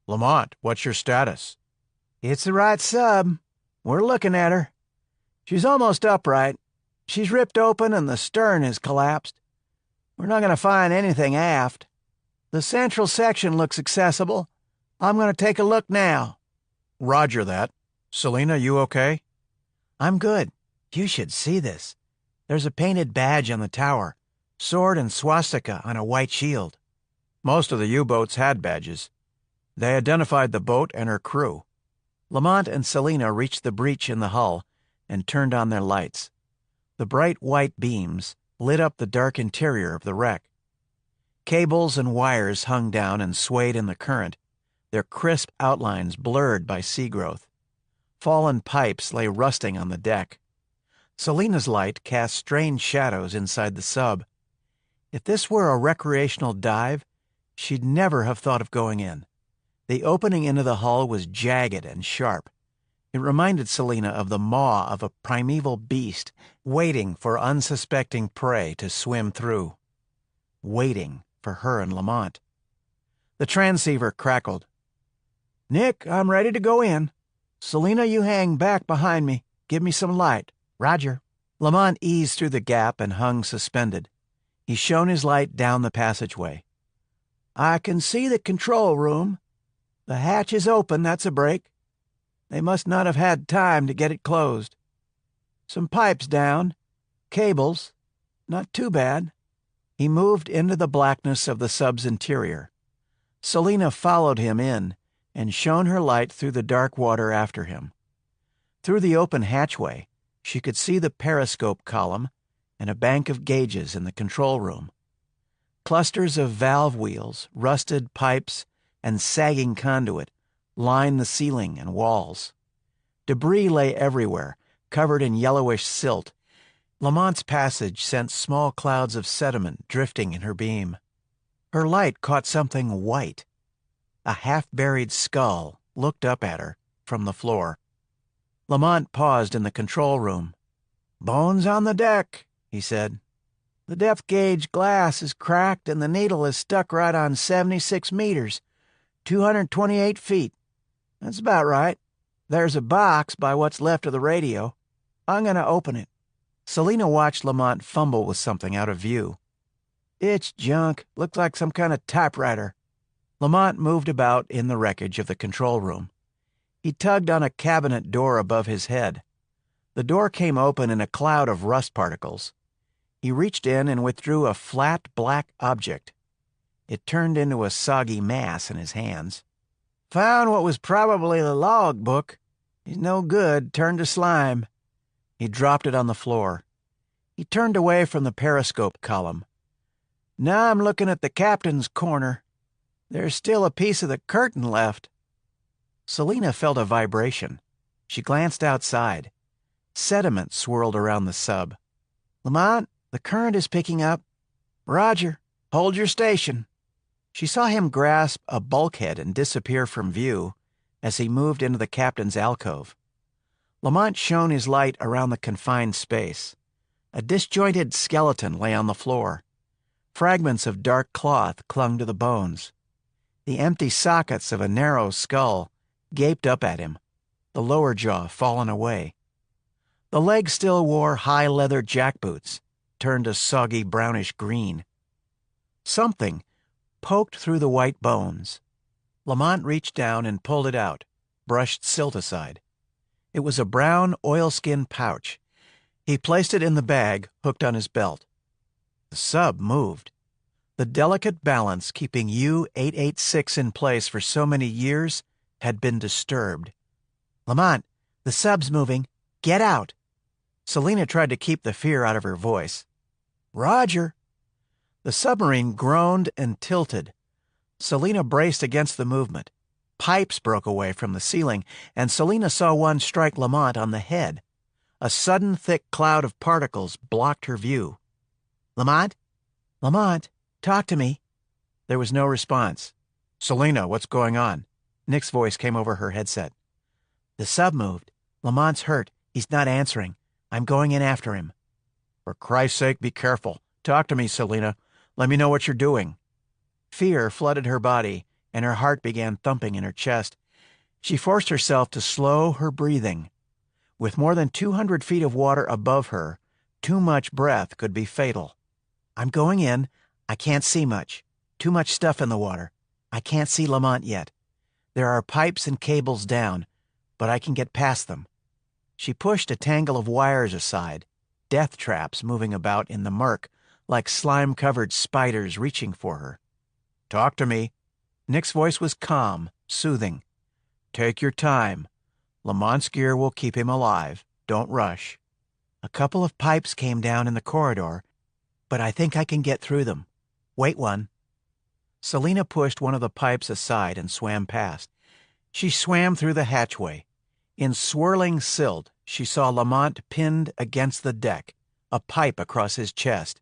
"Lamont, what's your status?" "It's the right sub. We're looking at her. She's almost upright. She's ripped open and the stern has collapsed. We're not going to find anything aft. The central section looks accessible. I'm going to take a look now." "Roger that. Selina, you okay?" "I'm good. You should see this. There's a painted badge on the tower, sword and swastika on a white shield." Most of the U-boats had badges. They identified the boat and her crew. Lamont and Selina reached the breach in the hull and turned on their lights. The bright white beams lit up the dark interior of the wreck. Cables and wires hung down and swayed in the current, their crisp outlines blurred by sea growth. Fallen pipes lay rusting on the deck. Selina's light cast strange shadows inside the sub. If this were a recreational dive, she'd never have thought of going in. The opening into the hull was jagged and sharp. It reminded Selina of the maw of a primeval beast waiting for unsuspecting prey to swim through. Waiting for her and Lamont. The transceiver crackled. "Nick, I'm ready to go in. Selina, you hang back behind me. Give me some light." "Roger." Lamont eased through the gap and hung suspended. He shone his light down the passageway. "I can see the control room. The hatch is open, that's a break. They must not have had time to get it closed. Some pipes down. Cables. Not too bad." He moved into the blackness of the sub's interior. Selina followed him in and shone her light through the dark water after him. Through the open hatchway, she could see the periscope column and a bank of gauges in the control room. Clusters of valve wheels, rusted pipes, and sagging conduit lined the ceiling and walls. Debris lay everywhere, covered in yellowish silt. Lamont's passage sent small clouds of sediment drifting in her beam. Her light caught something white. A half-buried skull looked up at her from the floor. Lamont paused in the control room. "Bones on the deck," he said. "The depth gauge glass is cracked and the needle is stuck right on 76 meters, 228 feet. That's about right. There's a box by what's left of the radio. I'm going to open it." Selina watched Lamont fumble with something out of view. "It's junk. Looks like some kind of typewriter." Lamont moved about in the wreckage of the control room. He tugged on a cabinet door above his head. The door came open in a cloud of rust particles. He reached in and withdrew a flat black object. It turned into a soggy mass in his hands. Found what was probably the log book. He's no good, turned to slime. He dropped it on the floor. He turned away from the periscope column. Now I'm looking at the captain's corner. There's still a piece of the curtain left. Selina felt a vibration. She glanced outside. Sediment swirled around the sub. Lamont, the current is picking up. Roger, hold your station. She saw him grasp a bulkhead and disappear from view as he moved into the captain's alcove. Lamont shone his light around the confined space. A disjointed skeleton lay on the floor. Fragments of dark cloth clung to the bones. The empty sockets of a narrow skull gaped up at him, the lower jaw fallen away. The legs still wore high leather jackboots, turned a soggy brownish green. Something poked through the white bones. Lamont reached down and pulled it out, brushed silt aside. It was a brown oilskin pouch. He placed it in the bag hooked on his belt. The sub moved. The delicate balance keeping U-886 in place for so many years had been disturbed. Lamont, the sub's moving. Get out. Selina tried to keep the fear out of her voice. Roger. The submarine groaned and tilted. Selina braced against the movement. Pipes broke away from the ceiling, and Selina saw one strike Lamont on the head. A sudden thick cloud of particles blocked her view. Lamont? Lamont, talk to me. There was no response. Selina, what's going on? Nick's voice came over her headset. The sub moved. Lamont's hurt. He's not answering. I'm going in after him. For Christ's sake, be careful. Talk to me, Selina. Let me know what you're doing. Fear flooded her body, and her heart began thumping in her chest. She forced herself to slow her breathing. With more than 200 feet of water above her, too much breath could be fatal. I'm going in. I can't see much. Too much stuff in the water. I can't see Lamont yet. There are pipes and cables down, but I can get past them. She pushed a tangle of wires aside, death traps moving about in the murk, like slime-covered spiders reaching for her. Talk to me. Nick's voice was calm, soothing. Take your time. Lamont's gear will keep him alive. Don't rush. A couple of pipes came down in the corridor, but I think I can get through them. Wait one. Selina pushed one of the pipes aside and swam past. She swam through the hatchway. In swirling silt, she saw Lamont pinned against the deck, a pipe across his chest.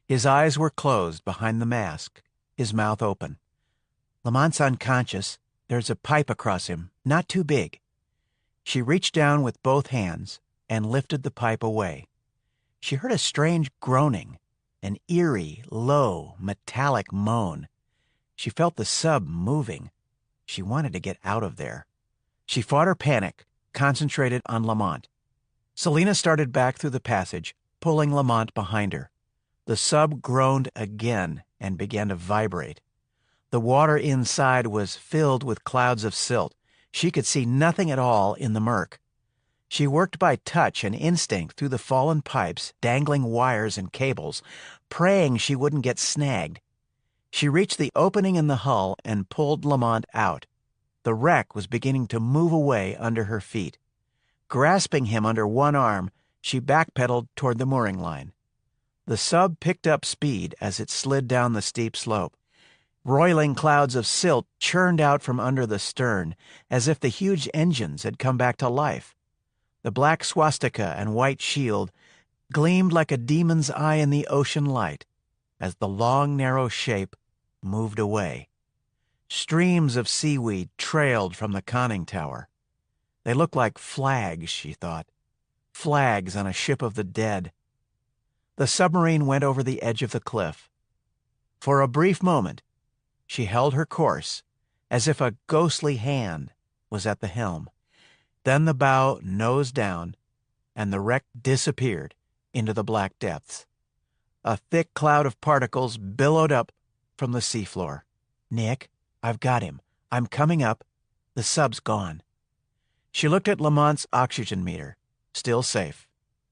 His eyes were closed behind the mask, his mouth open. Lamont's unconscious. There's a pipe across him, not too big. She reached down with both hands and lifted the pipe away. She heard a strange groaning, an eerie, low, metallic moan. She felt the sub moving. She wanted to get out of there. She fought her panic, concentrated on Lamont. Selina started back through the passage, pulling Lamont behind her. The sub groaned again and began to vibrate. The water inside was filled with clouds of silt. She could see nothing at all in the murk. She worked by touch and instinct through the fallen pipes, dangling wires and cables, praying she wouldn't get snagged. She reached the opening in the hull and pulled Lamont out. The wreck was beginning to move away under her feet. Grasping him under one arm, she backpedaled toward the mooring line. The sub picked up speed as it slid down the steep slope. Roiling clouds of silt churned out from under the stern, as if the huge engines had come back to life. The black swastika and white shield gleamed like a demon's eye in the ocean light as the long, narrow shape moved away. Streams of seaweed trailed from the conning tower. They looked like flags, she thought. Flags on a ship of the dead. The submarine went over the edge of the cliff. For a brief moment, she held her course, as if a ghostly hand was at the helm. Then the bow nosed down, and the wreck disappeared into the black depths. A thick cloud of particles billowed up from the seafloor. Nick, I've got him. I'm coming up. The sub's gone. She looked at Lamont's oxygen meter. Still safe.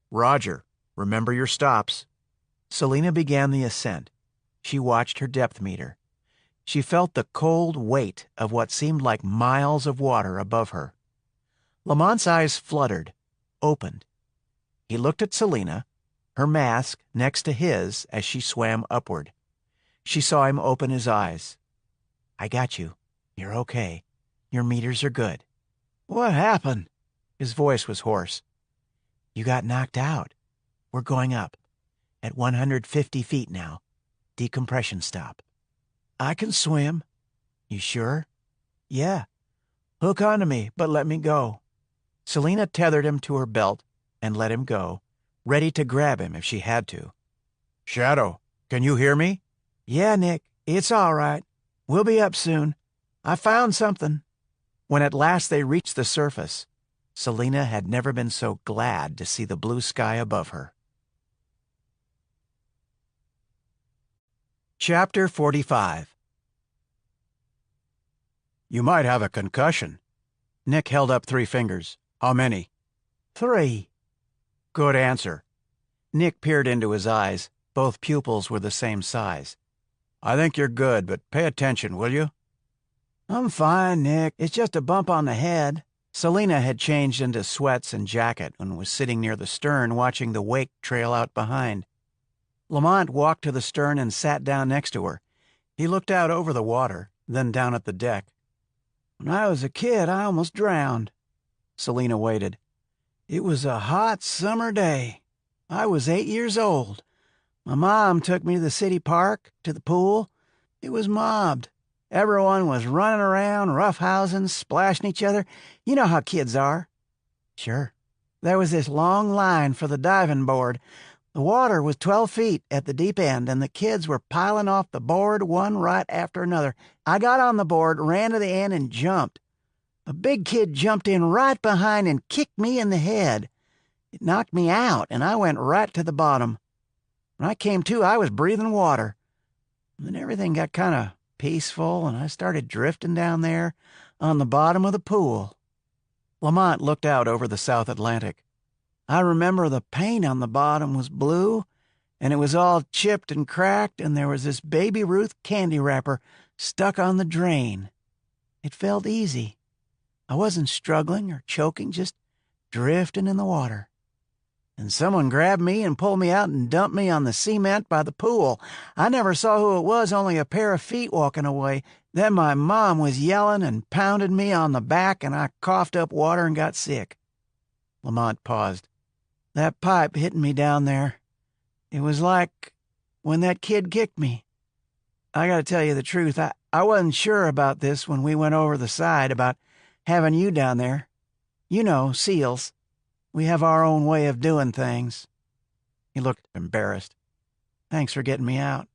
Roger. Remember your stops. Selina began the ascent. She watched her depth meter. She felt the cold weight of what seemed like miles of water above her. Lamont's eyes fluttered, opened. He looked at Selina, her mask next to his as she swam upward. She saw him open his eyes. I got you. You're okay. Your meters are good. What happened? His voice was hoarse. You got knocked out. We're going up. At 150 feet now. Decompression stop. I can swim. You sure? Yeah. Hook onto me, but let me go. Selina tethered him to her belt and let him go, ready to grab him if she had to. Shadow, can you hear me? Yeah, Nick. It's all right. We'll be up soon. I found something. When at last they reached the surface, Selina had never been so glad to see the blue sky above her. Chapter 45. You might have a concussion. Nick held up 3 fingers. How many? 3. Good answer. Nick peered into his eyes. Both pupils were the same size. I think you're good, but pay attention, will you? I'm fine, Nick. It's just a bump on the head. Selina had changed into sweats and jacket and was sitting near the stern watching the wake trail out behind. Lamont walked to the stern and sat down next to her. He looked out over the water, then down at the deck. When I was a kid, I almost drowned. Selina waited. It was a hot summer day. I was 8 years old. My mom took me to the city park, to the pool. It was mobbed. Everyone was running around, roughhousing, splashing each other. You know how kids are. Sure. There was this long line for the diving board. The water was 12 feet at the deep end, and the kids were piling off the board one right after another. I got on the board, ran to the end, and jumped. A big kid jumped in right behind and kicked me in the head. It knocked me out, and I went right to the bottom. When I came to, I was breathing water. And then everything got kind of peaceful, and I started drifting down there on the bottom of the pool. Lamont looked out over the South Atlantic. I remember the paint on the bottom was blue, and it was all chipped and cracked, and there was this Baby Ruth candy wrapper stuck on the drain. It felt easy. I wasn't struggling or choking, just drifting in the water. And someone grabbed me and pulled me out and dumped me on the cement by the pool. I never saw who it was, only a pair of feet walking away. Then my mom was yelling and pounded me on the back, and I coughed up water and got sick. Lamont paused. That pipe hit me down there. It was like when that kid kicked me. I gotta tell you the truth, I wasn't sure about this when we went over the side, about having you down there. You know, SEALs. We have our own way of doing things. He looked embarrassed. Thanks for getting me out.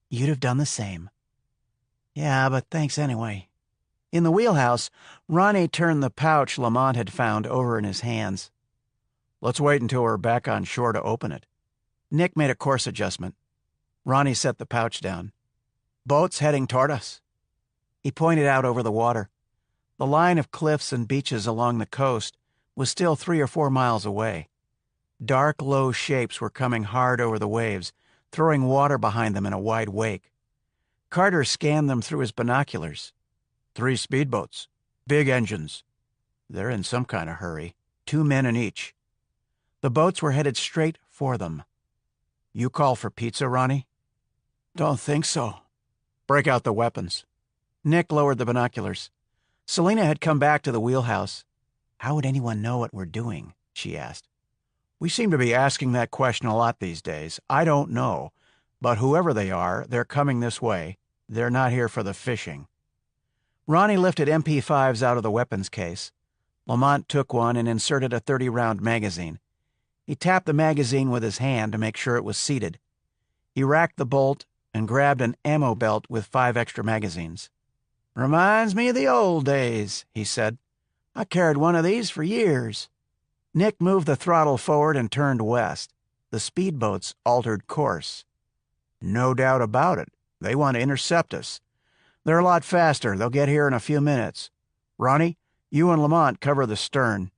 You'd have done the same. Yeah, but thanks anyway. In the wheelhouse, Ronnie turned the pouch Lamont had found over in his hands. Let's wait until we're back on shore to open it. Nick made a course adjustment. Ronnie set the pouch down. Boat's heading toward us. He pointed out over the water. The line of cliffs and beaches along the coast was still 3 or 4 miles away. Dark, low shapes were coming hard over the waves, throwing water behind them in a wide wake. Carter scanned them through his binoculars. 3 speedboats. Big engines. They're in some kind of hurry. 2 men in each. The boats were headed straight for them. You call for pizza, Ronnie? Don't think so. Break out the weapons. Nick lowered the binoculars. Selina had come back to the wheelhouse. How would anyone know what we're doing? She asked. We seem to be asking that question a lot these days. I don't know. But whoever they are, they're coming this way. They're not here for the fishing. Ronnie lifted MP5s out of the weapons case. Lamont took one and inserted a 30-round magazine. He tapped the magazine with his hand to make sure it was seated. He racked the bolt and grabbed an ammo belt with 5 extra magazines. Reminds me of the old days, he said. I carried one of these for years. Nick moved the throttle forward and turned west. The speedboats altered course. No doubt about it. They want to intercept us. They're a lot faster. They'll get here in a few minutes. Ronnie, you and Lamont cover the stern.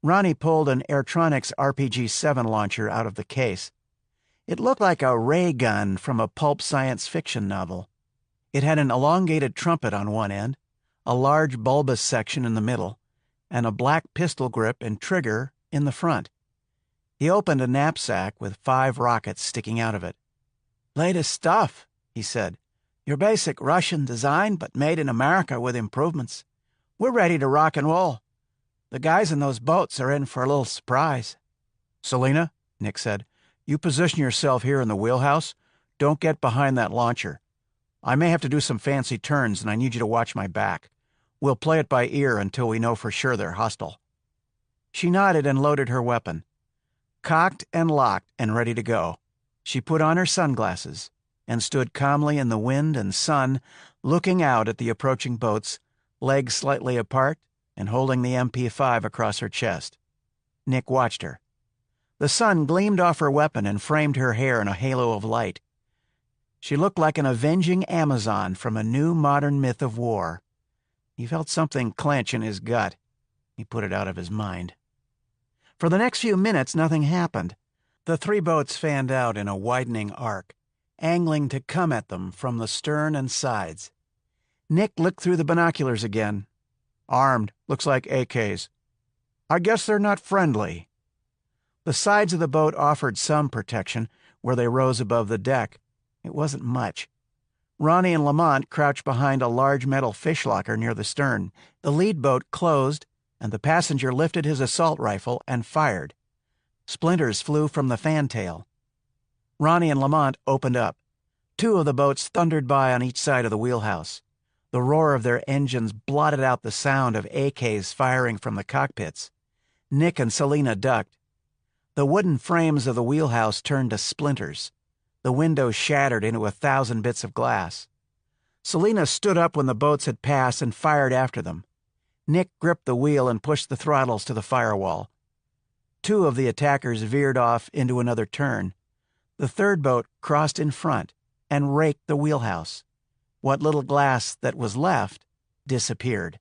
Ronnie pulled an Airtronics RPG-7 launcher out of the case. It looked like a ray gun from a pulp science fiction novel. It had an elongated trumpet on one end, a large bulbous section in the middle, and a black pistol grip and trigger in the front. He opened a knapsack with 5 rockets sticking out of it. "Latest stuff," he said. "Your basic Russian design, but made in America with improvements. We're ready to rock and roll. The guys in those boats are in for a little surprise." "Selina," Nick said, "you position yourself here in the wheelhouse. Don't get behind that launcher. I may have to do some fancy turns, and I need you to watch my back. We'll play it by ear until we know for sure they're hostile." She nodded and loaded her weapon. Cocked and locked and ready to go, she put on her sunglasses and stood calmly in the wind and sun, looking out at the approaching boats, legs slightly apart and holding the MP5 across her chest. Nick watched her. The sun gleamed off her weapon and framed her hair in a halo of light. She looked like an avenging Amazon from a new modern myth of war. He felt something clench in his gut. He put it out of his mind. For the next few minutes, nothing happened. The 3 boats fanned out in a widening arc, angling to come at them from the stern and sides. Nick looked through the binoculars again. "Armed. Looks like AKs. I guess they're not friendly." The sides of the boat offered some protection where they rose above the deck. It wasn't much. Ronnie and Lamont crouched behind a large metal fish locker near the stern. The lead boat closed, and the passenger lifted his assault rifle and fired. Splinters flew from the fantail. Ronnie and Lamont opened up. 2 of the boats thundered by on each side of the wheelhouse. The roar of their engines blotted out the sound of AKs firing from the cockpits. Nick and Selina ducked. The wooden frames of the wheelhouse turned to splinters. The windows shattered into 1,000 bits of glass. Selina stood up when the boats had passed and fired after them. Nick gripped the wheel and pushed the throttles to the firewall. 2 of the attackers veered off into another turn. The 3rd boat crossed in front and raked the wheelhouse. What little glass that was left disappeared.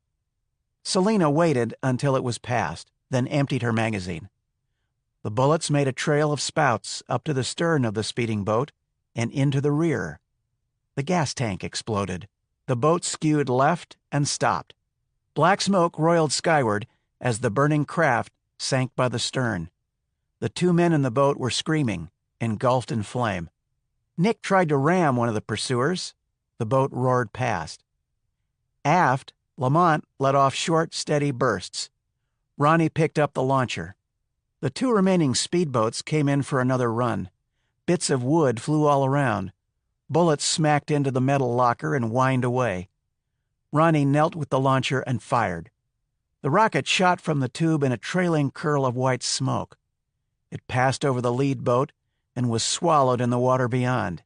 Selina waited until it was past, then emptied her magazine. The bullets made a trail of spouts up to the stern of the speeding boat and into the rear. The gas tank exploded. The boat skewed left and stopped. Black smoke roiled skyward as the burning craft sank by the stern. The 2 men in the boat were screaming, engulfed in flame. Nick tried to ram one of the pursuers. The boat roared past. Aft, Lamont let off short, steady bursts. Ronnie picked up the launcher. The 2 remaining speedboats came in for another run. Bits of wood flew all around. Bullets smacked into the metal locker and whined away. Ronnie knelt with the launcher and fired. The rocket shot from the tube in a trailing curl of white smoke. It passed over the lead boat and was swallowed in the water beyond.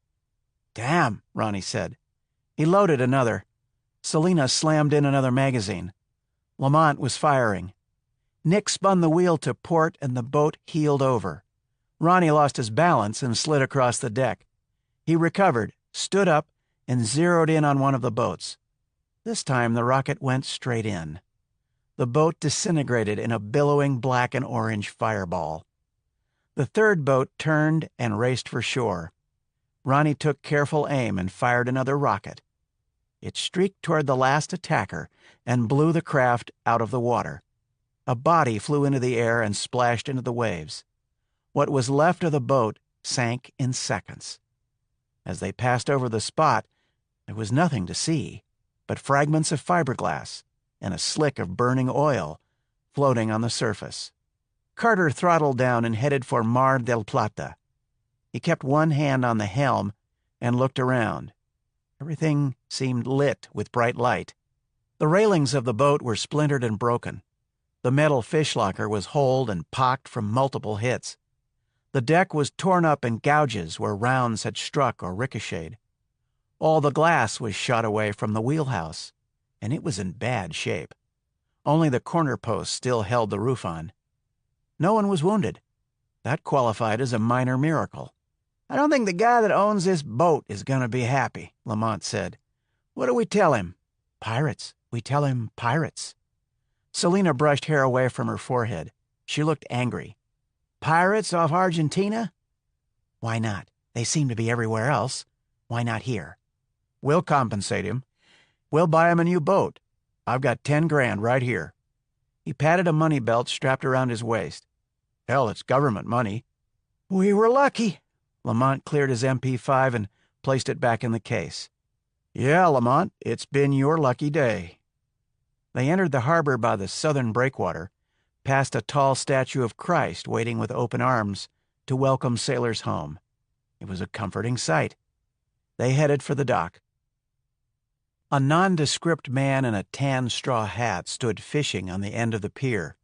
"Damn," Ronnie said. He loaded another. Selina slammed in another magazine. Lamont was firing. Nick spun the wheel to port and the boat heeled over. Ronnie lost his balance and slid across the deck. He recovered, stood up, and zeroed in on one of the boats. This time the rocket went straight in. The boat disintegrated in a billowing black and orange fireball. The 3rd boat turned and raced for shore. Ronnie took careful aim and fired another rocket. It streaked toward the last attacker and blew the craft out of the water. A body flew into the air and splashed into the waves. What was left of the boat sank in seconds. As they passed over the spot, there was nothing to see but fragments of fiberglass and a slick of burning oil floating on the surface. Carter throttled down and headed for Mar del Plata. He kept one hand on the helm and looked around. Everything seemed lit with bright light. The railings of the boat were splintered and broken. The metal fish locker was holed and pocked from multiple hits. The deck was torn up in gouges where rounds had struck or ricocheted. All the glass was shot away from the wheelhouse, and it was in bad shape. Only the corner posts still held the roof on. No one was wounded. That qualified as a minor miracle. "I don't think the guy that owns this boat is going to be happy," Lamont said. "What do we tell him?" "Pirates. We tell him pirates." Selina brushed hair away from her forehead. She looked angry. Pirates off Argentina? Why not? They seem to be everywhere else. Why not here? We'll compensate him. We'll buy him a new boat. I've got 10 grand right here. He patted a money belt strapped around his waist. Hell, it's government money. We were lucky. Lamont cleared his MP5 and placed it back in the case. Yeah, Lamont, it's been your lucky day. They entered the harbor by the southern breakwater, past a tall statue of Christ waiting with open arms to welcome sailors home. It was a comforting sight. They headed for the dock. A nondescript man in a tan straw hat stood fishing on the end of the pier.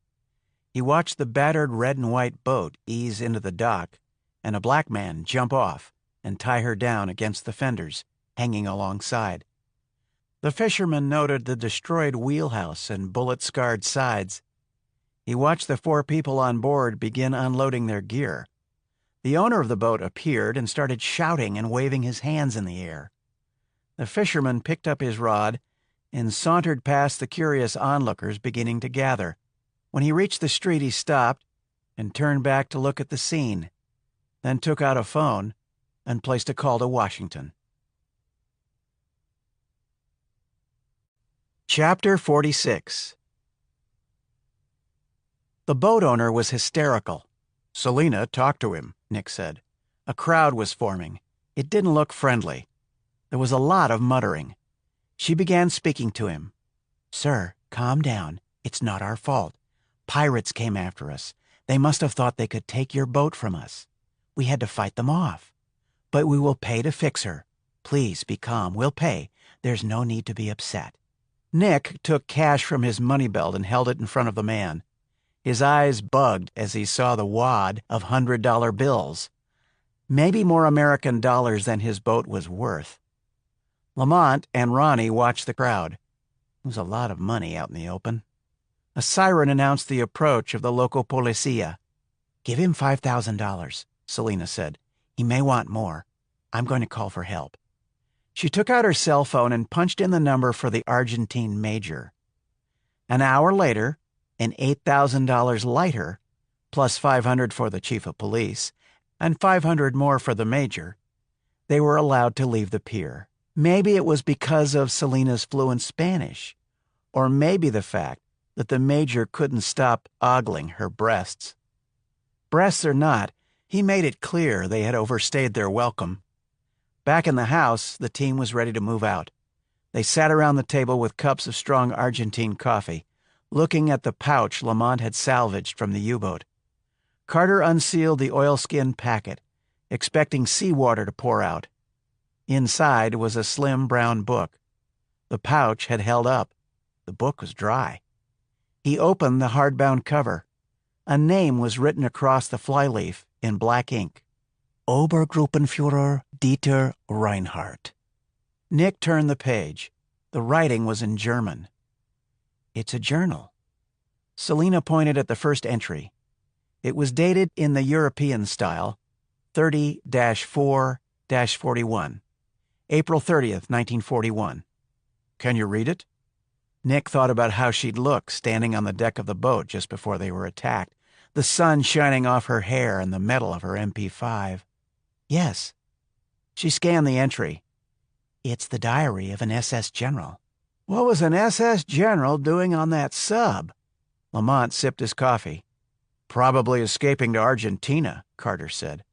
He watched the battered red and white boat ease into the dock and a black man jump off and tie her down against the fenders, hanging alongside. The fisherman noted the destroyed wheelhouse and bullet-scarred sides. He watched the 4 people on board begin unloading their gear. The owner of the boat appeared and started shouting and waving his hands in the air. The fisherman picked up his rod and sauntered past the curious onlookers beginning to gather. When he reached the street, he stopped and turned back to look at the scene, then took out a phone and placed a call to Washington. Chapter 46. The boat owner was hysterical. Selina talked to him, Nick said. A crowd was forming. It didn't look friendly. There was a lot of muttering. She began speaking to him. Sir, calm down. It's not our fault. Pirates came after us. They must have thought they could take your boat from us. We had to fight them off. But we will pay to fix her. Please be calm. We'll pay. There's no need to be upset. Nick took cash from his money belt and held it in front of the man. His eyes bugged as he saw the wad of $100 bills. Maybe more American dollars than his boat was worth. Lamont and Ronnie watched the crowd. It was a lot of money out in the open. A siren announced the approach of the local policia. Give him $5,000, Selina said. He may want more. I'm going to call for help. She took out her cell phone and punched in the number for the Argentine major. An hour later, an $8,000 lighter, plus $500 for the chief of police, and $500 more for the major, they were allowed to leave the pier. Maybe it was because of Selina's fluent Spanish, or maybe the fact that the major couldn't stop ogling her breasts. Breasts or not, he made it clear they had overstayed their welcome. Back in the house, the team was ready to move out. They sat around the table with cups of strong Argentine coffee, looking at the pouch Lamont had salvaged from the U-boat. Carter unsealed the oilskin packet, expecting seawater to pour out. Inside was a slim brown book. The pouch had held up. The book was dry. He opened the hardbound cover. A name was written across the flyleaf in black ink. Obergruppenführer Dieter Reinhardt. Nick turned the page. The writing was in German. It's a journal. Selina pointed at the first entry. It was dated in the European style, 30-4-41, April 30th, 1941. Can you read it? Nick thought about how she'd look standing on the deck of the boat just before they were attacked, the sun shining off her hair and the metal of her MP5. Yes. She scanned the entry. It's the diary of an SS general. What was an SS general doing on that sub? Lamont sipped his coffee. Probably escaping to Argentina, Carter said.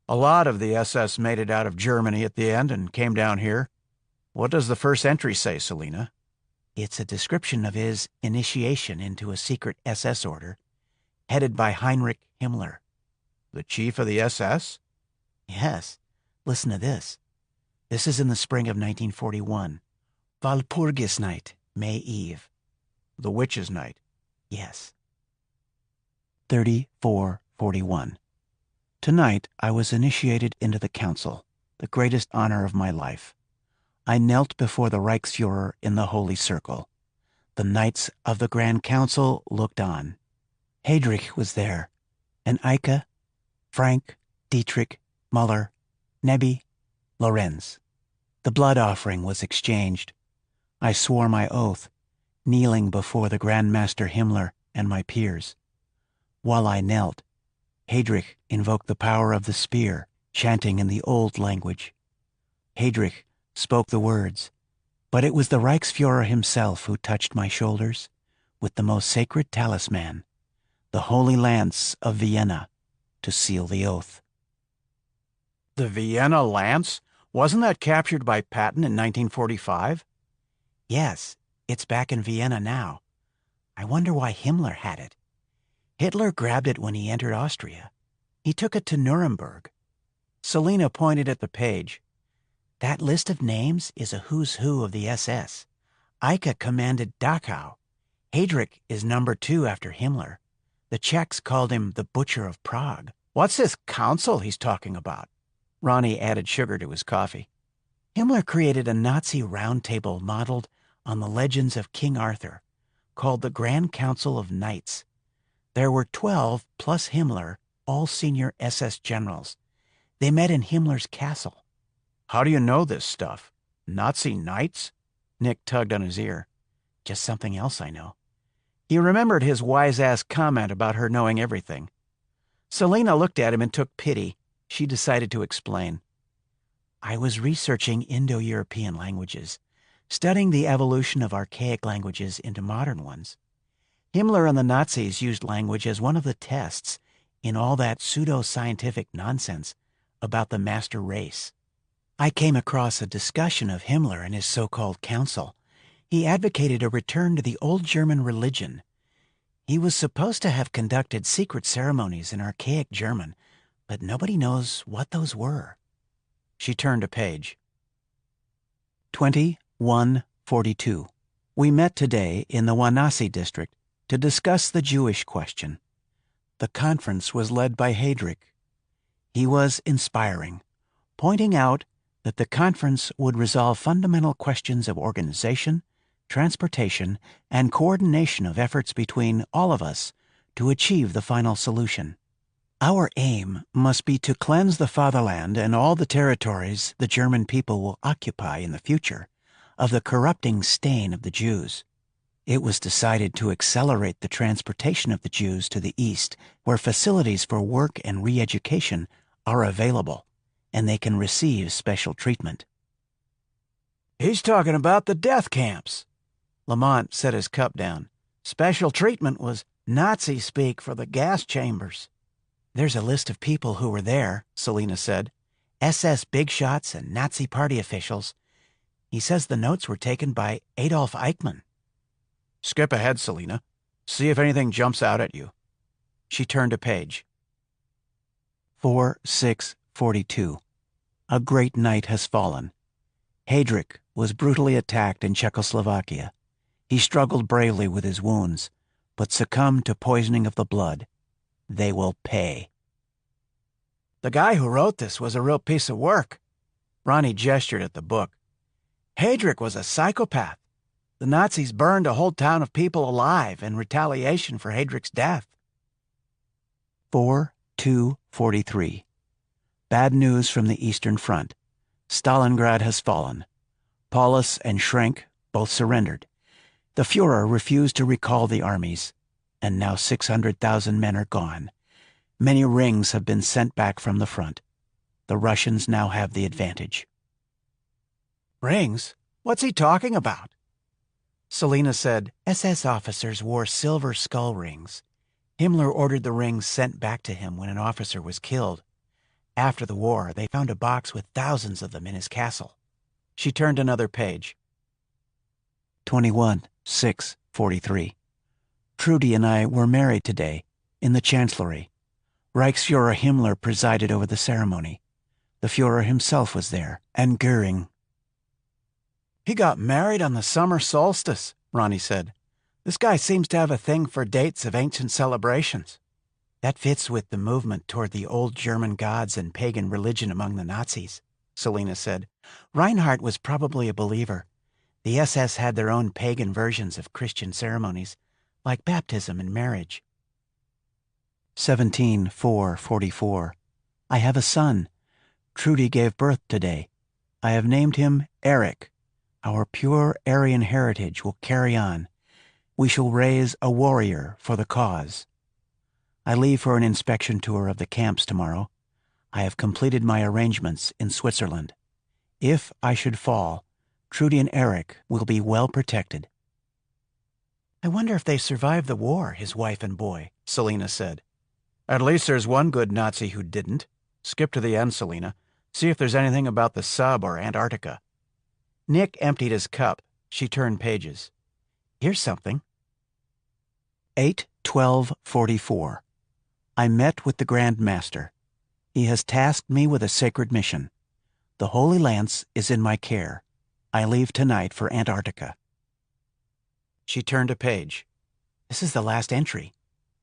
A lot of the SS made it out of Germany at the end and came down here. What does the first entry say, Selina? It's a description of his initiation into a secret SS order, headed by Heinrich Himmler. The chief of the SS? Yes. Listen to this. This is in the spring of 1941. Walpurgis night, May Eve. The witch's night? Yes. 3441. Tonight I was initiated into the council, the greatest honor of my life. I knelt before the Reichsfuhrer in the Holy Circle. The knights of the Grand Council looked on. Heydrich was there, and Eike, Frank, Dietrich, Muller, Nebbe, Lorenz. The blood offering was exchanged. I swore my oath, kneeling before the Grand Master Himmler and my peers. While I knelt, Heydrich invoked the power of the spear, chanting in the old language. Heydrich spoke the words, but it was the Reichsfuhrer himself who touched my shoulders with the most sacred talisman, the Holy Lance of Vienna, to seal the oath. The Vienna Lance? Wasn't that captured by Patton in 1945? Yes, it's back in Vienna now. I wonder why Himmler had it. Hitler grabbed it when he entered Austria. He took it to Nuremberg. Selina pointed at the page. That list of names is a who's who of the SS. Eicke commanded Dachau. Heydrich is number 2 after Himmler. The Czechs called him the Butcher of Prague. What's this council he's talking about? Ronnie added sugar to his coffee. Himmler created a Nazi round table modeled on the legends of King Arthur, called the Grand Council of Knights. There were 12 plus Himmler, all senior SS generals. They met in Himmler's castle. How do you know this stuff? Nazi knights? Nick tugged on his ear. Just something else I know. He remembered his wise-ass comment about her knowing everything. Selina looked at him and took pity. She decided to explain. I was researching Indo-European languages, studying the evolution of archaic languages into modern ones. Himmler and the Nazis used language as one of the tests in all that pseudo-scientific nonsense about the master race. I came across a discussion of Himmler and his so-called council. He advocated a return to the old German religion. He was supposed to have conducted secret ceremonies in archaic German, but nobody knows what those were. She turned a page. 2142. We met today in the Wanasi district to discuss the Jewish question. The conference was led by Heydrich. He was inspiring, pointing out that the conference would resolve fundamental questions of organization, transportation, and coordination of efforts between all of us to achieve the final solution. Our aim must be to cleanse the fatherland and all the territories the German people will occupy in the future of the corrupting stain of the Jews. It was decided to accelerate the transportation of the Jews to the east, where facilities for work and re-education are available, and they can receive special treatment. He's talking about the death camps. Lamont set his cup down. Special treatment was Nazi speak for the gas chambers. There's a list of people who were there, Selina said. SS big shots and Nazi party officials. He says the notes were taken by Adolf Eichmann. Skip ahead, Selina. See if anything jumps out at you. She turned a page. 4642. A great night has fallen. Heydrich was brutally attacked in Czechoslovakia. He struggled bravely with his wounds, but succumbed to poisoning of the blood. They will pay. The guy who wrote this was a real piece of work. Ronnie gestured at the book. Heydrich was a psychopath. The Nazis burned a whole town of people alive in retaliation for Heydrich's death. 4243. Bad news from the Eastern Front. Stalingrad has fallen. Paulus and Schrenk both surrendered. The Führer refused to recall the armies, and now 600,000 men are gone. Many rings have been sent back from the front. The Russians now have the advantage. Rings? What's he talking about? Selina said, SS officers wore silver skull rings. Himmler ordered the rings sent back to him when an officer was killed. After the war, they found a box with thousands of them in his castle. She turned another page. 21-6-43. Trudy and I were married today, in the Chancellery. Reichsfuhrer Himmler presided over the ceremony. The Führer himself was there, and Goering. He got married on the summer solstice, Ronnie said. This guy seems to have a thing for dates of ancient celebrations. That fits with the movement toward the old German gods and pagan religion among the Nazis, Selina said. Reinhardt was probably a believer. The SS had their own pagan versions of Christian ceremonies, like baptism and marriage. 17-4-44. I have a son. Trudy gave birth today. I have named him Eric. Our pure Aryan heritage will carry on. We shall raise a warrior for the cause. I leave for an inspection tour of the camps tomorrow. I have completed my arrangements in Switzerland. If I should fall, Trudy and Eric will be well protected." "I wonder if they survived the war, his wife and boy," Selina said. "At least there's one good Nazi who didn't. Skip to the end, Selina. See if there's anything about the sub or Antarctica." Nick emptied his cup. She turned pages. "Here's something." 8/12/44. I met with the Grand Master. He has tasked me with a sacred mission. The Holy Lance is in my care. I leave tonight for Antarctica. She turned a page. This is the last entry,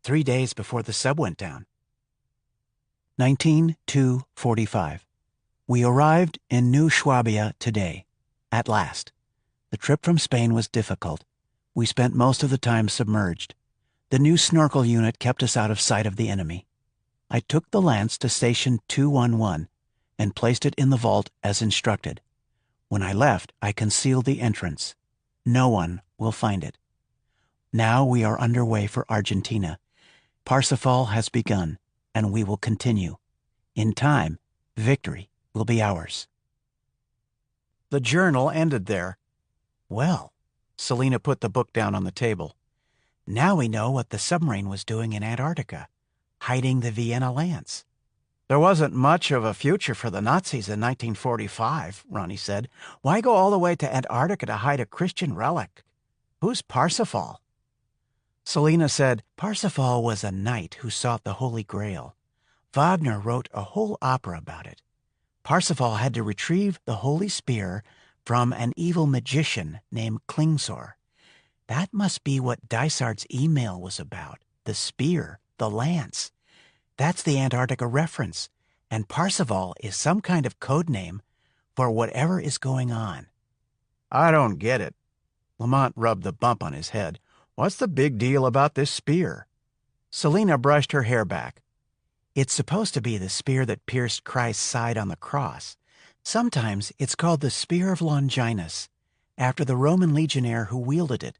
3 days before the sub went down. 19/2/45. We arrived in New Swabia today. At last. The trip from Spain was difficult. We spent most of the time submerged. The new snorkel unit kept us out of sight of the enemy. I took the Lance to Station 211 and placed it in the vault as instructed. When I left, I concealed the entrance. No one will find it. Now we are underway for Argentina. Parsifal has begun, and we will continue. In time, victory will be ours. The journal ended there. Well, Selina put the book down on the table. Now we know what the submarine was doing in Antarctica, hiding the Vienna Lance. "There wasn't much of a future for the Nazis in 1945, Ronnie said. "Why go all the way to Antarctica to hide a Christian relic? Who's Parsifal?" Selina said, "Parsifal was a knight who sought the Holy Grail. Wagner wrote a whole opera about it. Parsifal had to retrieve the Holy Spear from an evil magician named Klingsor. That must be what Dysart's email was about. The spear, the lance. That's the Antarctica reference, and Parsifal is some kind of code name for whatever is going on." "I don't get it." Lamont rubbed the bump on his head. "What's the big deal about this spear?" Selina brushed her hair back. "It's supposed to be the spear that pierced Christ's side on the cross. Sometimes it's called the Spear of Longinus, after the Roman legionnaire who wielded it.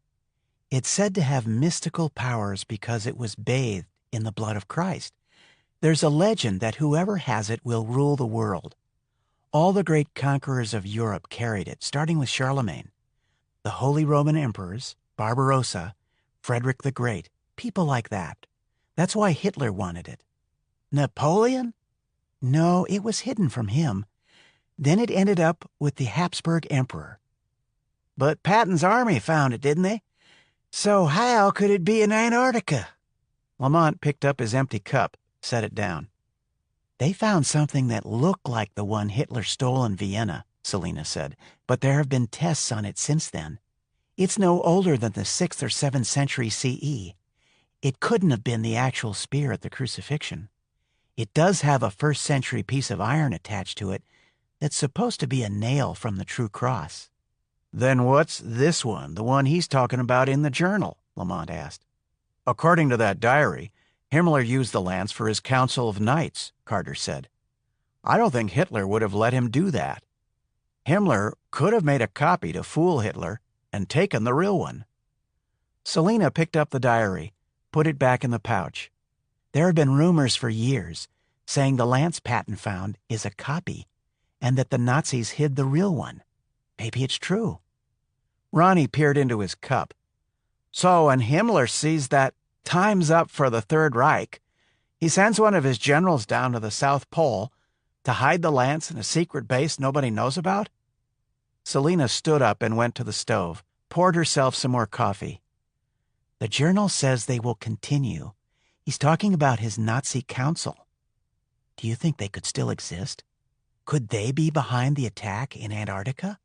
It's said to have mystical powers because it was bathed in the blood of Christ. There's a legend that whoever has it will rule the world. All the great conquerors of Europe carried it, starting with Charlemagne. The Holy Roman Emperors, Barbarossa, Frederick the Great, people like that. That's why Hitler wanted it." "Napoleon?" "No, it was hidden from him. Then it ended up with the Habsburg Emperor." "But Patton's army found it, didn't they? So how could it be in Antarctica?" Lamont picked up his empty cup, set it down. "They found something that looked like the one Hitler stole in Vienna," Selina said, "but there have been tests on it since then. It's no older than the 6th or 7th century CE. It couldn't have been the actual spear at the crucifixion. It does have a 1st century piece of iron attached to it that's supposed to be a nail from the true cross." "Then what's this one, the one he's talking about in the journal?" Lamont asked. "According to that diary, Himmler used the lance for his Council of Knights," Carter said. "I don't think Hitler would have let him do that. Himmler could have made a copy to fool Hitler and taken the real one." Selina picked up the diary, put it back in the pouch. "There have been rumors for years saying the lance Patton found is a copy and that the Nazis hid the real one. Maybe it's true." Ronnie peered into his cup. "So when Himmler sees that time's up for the Third Reich, he sends one of his generals down to the South Pole to hide the lance in a secret base nobody knows about?" Selina stood up and went to the stove, poured herself some more coffee. "The journal says they will continue. He's talking about his Nazi council. Do you think they could still exist? Could they be behind the attack in Antarctica?"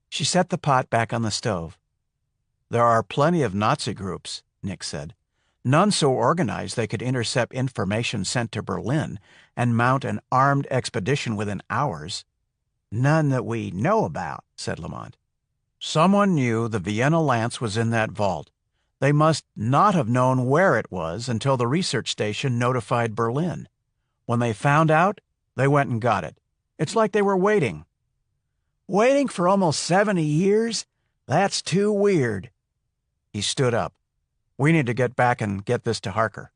She set the pot back on the stove. "There are plenty of Nazi groups," Nick said. "None so organized they could intercept information sent to Berlin and mount an armed expedition within hours." "None that we know about," said Lamont. "Someone knew the Vienna Lance was in that vault. They must not have known where it was until the research station notified Berlin. When they found out, they went and got it. It's like they were waiting." "Waiting for almost 70 years? That's too weird." He stood up. "We need to get back and get this to Harker."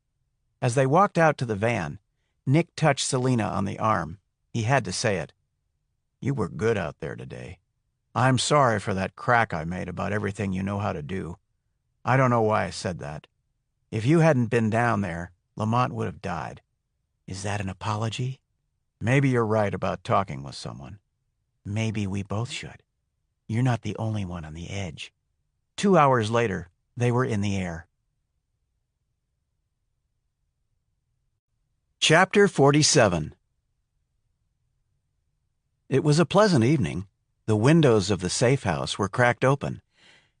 As they walked out to the van, Nick touched Selina on the arm. He had to say it. "You were good out there today. I'm sorry for that crack I made about everything you know how to do. I don't know why I said that. If you hadn't been down there, Lamont would have died." Is that an apology? Maybe you're right about talking with someone. Maybe we both should. You're not the only one on the edge. 2 hours later, they were in the air. Chapter 47. It was a pleasant evening. The windows of the safe house were cracked open.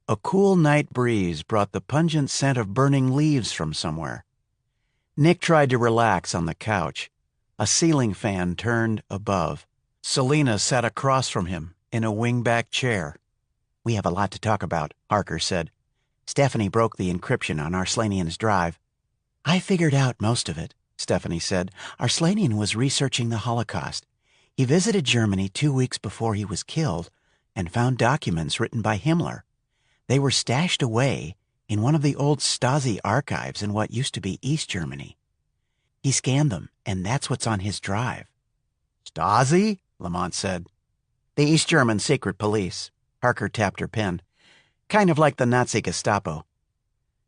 A cool night breeze brought the pungent scent of burning leaves from somewhere. Nick tried to relax on the couch. A ceiling fan turned above. Selina sat across from him in a wingback chair. "We have a lot to talk about," Harker said. "Stephanie broke the encryption on Arslanian's drive." "I figured out most of it," Stephanie said. "Arslanian was researching the Holocaust. He visited Germany 2 weeks before he was killed and found documents written by Himmler. They were stashed away in one of the old Stasi archives in what used to be East Germany. He scanned them, and that's what's on his drive." "Stasi?" Lamont said. "The East German secret police." Harker tapped her pen. "Kind of like the Nazi Gestapo."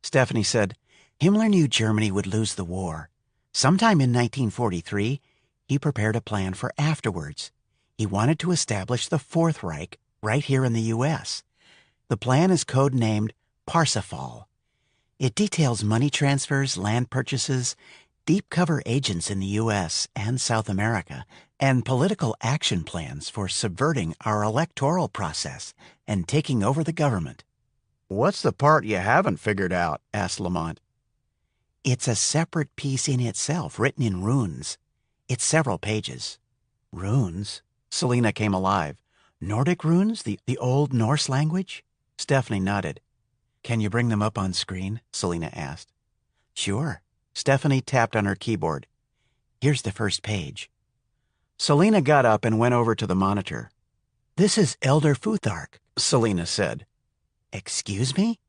Stephanie said, "Himmler knew Germany would lose the war. Sometime in 1943, he prepared a plan for afterwards. He wanted to establish the Fourth Reich right here in the U.S. The plan is code-named Parsifal. It details money transfers, land purchases, deep cover agents in the U.S. and South America, and political action plans for subverting our electoral process and taking over the government." "What's the part you haven't figured out?" asked Lamont. "It's a separate piece in itself, written in runes. It's several pages." "Runes?" Selina came alive. "Nordic runes? The Old Norse language?" Stephanie nodded. "Can you bring them up on screen?" Selina asked. "Sure." Stephanie tapped on her keyboard. "Here's the first page." Selina got up and went over to the monitor. "This is Elder Futhark," Selina said. "Excuse me?"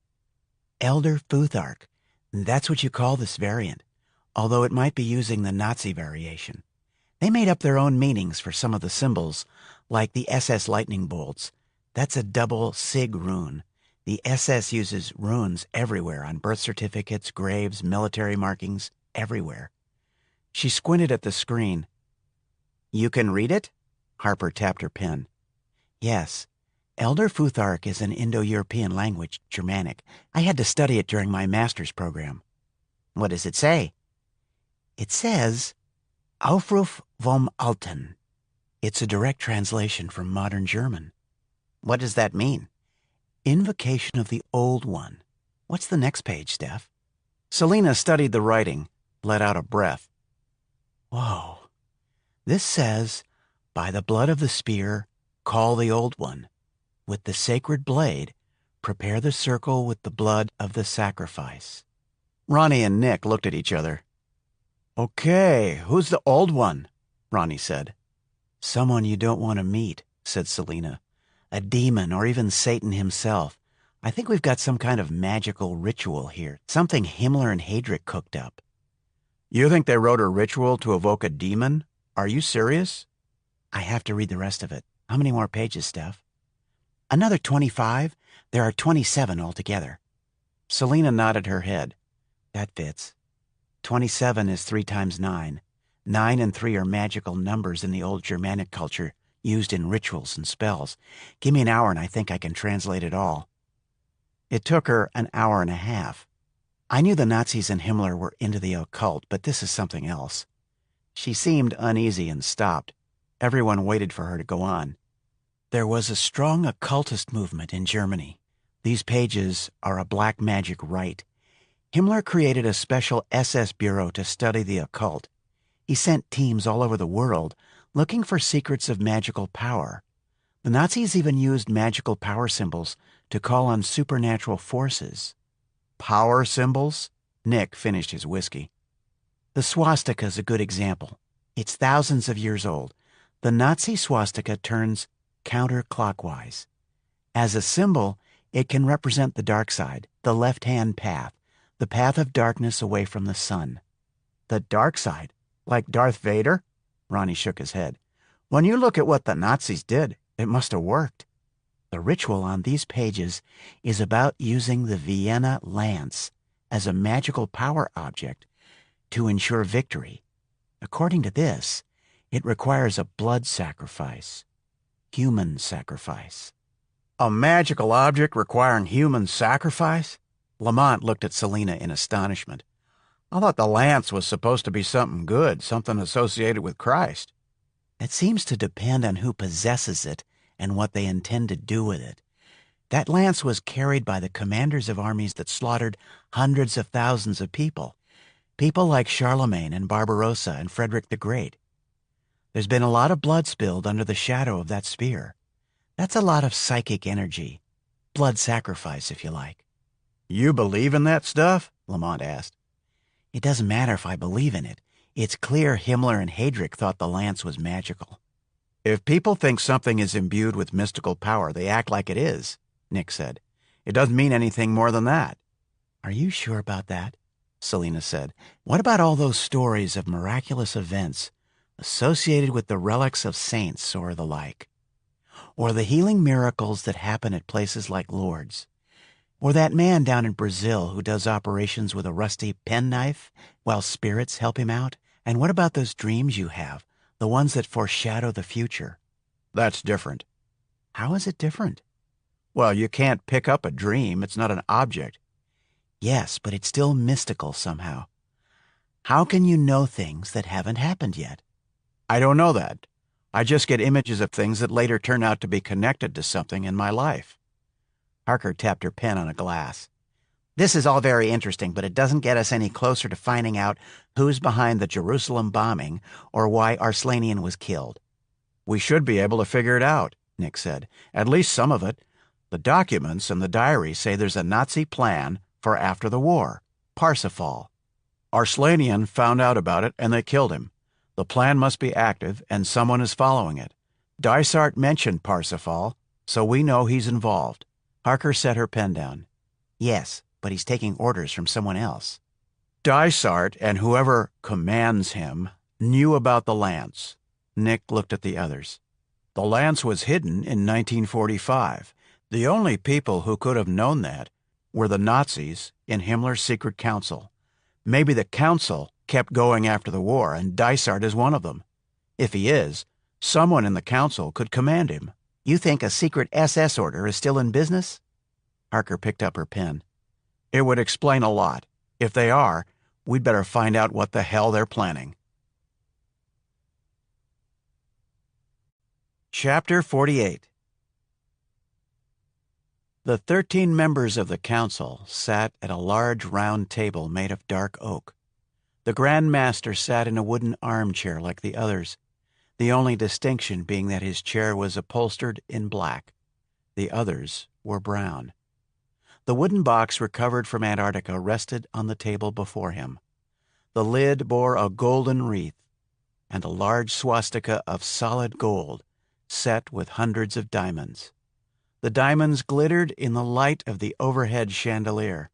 "Elder Futhark. That's what you call this variant, although it might be using the Nazi variation. They made up their own meanings for some of the symbols, like the SS lightning bolts. That's a double sig rune. The SS uses runes everywhere, on birth certificates, graves, military markings, everywhere." She squinted at the screen. "You can read it?" Harper tapped her pen. "Yes. Elder Futhark is an Indo-European language, Germanic. I had to study it during my master's program." "What does it say?" "It says, Aufruf vom Alten." It's a direct translation from modern German. "What does that mean?" "Invocation of the Old One." What's the next page, Steph? Selina studied the writing, let out a breath. "Whoa. This says, by the blood of the spear, call the Old One. With the sacred blade, prepare the circle with the blood of the sacrifice." Ronnie and Nick looked at each other. "Okay, who's the Old One?" Ronnie said. "Someone you don't want to meet," said Selina. "A demon or even Satan himself. I think we've got some kind of magical ritual here, something Himmler and Heydrich cooked up." "You think they wrote a ritual to evoke a demon? Are you serious?" "I have to read the rest of it. How many more pages, Steph?" "Another 25. There are 27 altogether." Selina nodded her head. "That fits. 27 is 3 times 9. 9 and 3 are magical numbers in the old Germanic culture, used in rituals and spells. Give me an hour and I think I can translate it all." It took her an hour and a half. I knew the Nazis and Himmler were into the occult, but this is something else. She seemed uneasy and stopped. Everyone waited for her to go on. There was a strong occultist movement in Germany. These pages are a black magic rite. Himmler created a special SS bureau to study the occult. He sent teams all over the world looking for secrets of magical power. The Nazis even used magical power symbols to call on supernatural forces. "Power symbols?" Nick finished his whiskey. The swastika is a good example. It's thousands of years old. The Nazi swastika turns counterclockwise. As a symbol, it can represent the dark side, the left-hand path, the path of darkness away from the sun. The dark side? Like Darth Vader? Ronnie shook his head. When you look at what the Nazis did, it must have worked. The ritual on these pages is about using the Vienna lance as a magical power object to ensure victory. According to this, it requires a blood sacrifice. Human sacrifice. A magical object requiring human sacrifice? Lamont looked at Selena in astonishment. I thought the lance was supposed to be something good, something associated with Christ. It seems to depend on who possesses it and what they intend to do with it. That lance was carried by the commanders of armies that slaughtered hundreds of thousands of people. People like Charlemagne and Barbarossa and Frederick the Great. There's been a lot of blood spilled under the shadow of that spear. That's a lot of psychic energy. Blood sacrifice, if you like. You believe in that stuff? Lamont asked. It doesn't matter if I believe in it. It's clear Himmler and Heydrich thought the lance was magical. If people think something is imbued with mystical power, they act like it is, Nick said. It doesn't mean anything more than that. Are you sure about that? Selena said. What about all those stories of miraculous events associated with the relics of saints or the like? Or the healing miracles that happen at places like Lourdes? Or that man down in Brazil who does operations with a rusty penknife while spirits help him out? And what about those dreams you have, the ones that foreshadow the future? That's different. How is it different? Well, you can't pick up a dream. It's not an object. Yes, but it's still mystical somehow. How can you know things that haven't happened yet? I don't know that. I just get images of things that later turn out to be connected to something in my life. Harker tapped her pen on a glass. This is all very interesting, but it doesn't get us any closer to finding out who's behind the Jerusalem bombing or why Arslanian was killed. We should be able to figure it out, Nick said. At least some of it. The documents and the diary say there's a Nazi plan for after the war, Parsifal. Arslanian found out about it and they killed him. The plan must be active and someone is following it. Dysart mentioned Parsifal, so we know he's involved. Harker set her pen down. Yes, but he's taking orders from someone else. Dysart and whoever commands him knew about the lance. Nick looked at the others. The lance was hidden in 1945. The only people who could have known that were the Nazis in Himmler's secret council. Maybe the council kept going after the war, and Dysart is one of them. If he is, someone in the council could command him. You think a secret SS order is still in business? Harker picked up her pen. It would explain a lot. If they are, we'd better find out what the hell they're planning. Chapter 48. The 13 members of the council sat at a large round table made of dark oak. The Grand Master sat in a wooden armchair like the others, the only distinction being that his chair was upholstered in black. The others were brown. The wooden box recovered from Antarctica rested on the table before him. The lid bore a golden wreath and a large swastika of solid gold set with hundreds of diamonds. The diamonds glittered in the light of the overhead chandelier.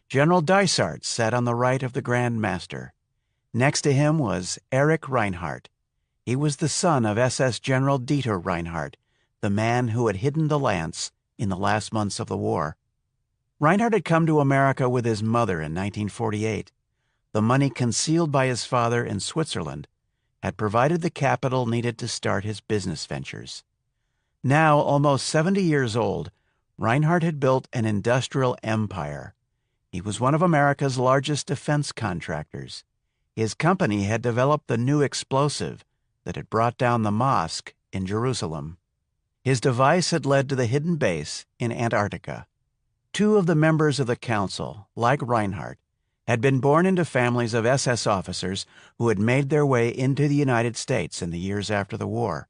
General Dysart sat on the right of the Grand Master. Next to him was Erich Reinhardt. He was the son of SS General Dieter Reinhardt, the man who had hidden the lance in the last months of the war. Reinhardt had come to America with his mother in 1948. The money concealed by his father in Switzerland had provided the capital needed to start his business ventures. Now, almost 70 years old, Reinhardt had built an industrial empire. He was one of America's largest defense contractors. His company had developed the new explosive that had brought down the mosque in Jerusalem. His device had led to the hidden base in Antarctica. Two of the members of the council, like Reinhardt, had been born into families of SS officers who had made their way into the United States in the years after the war.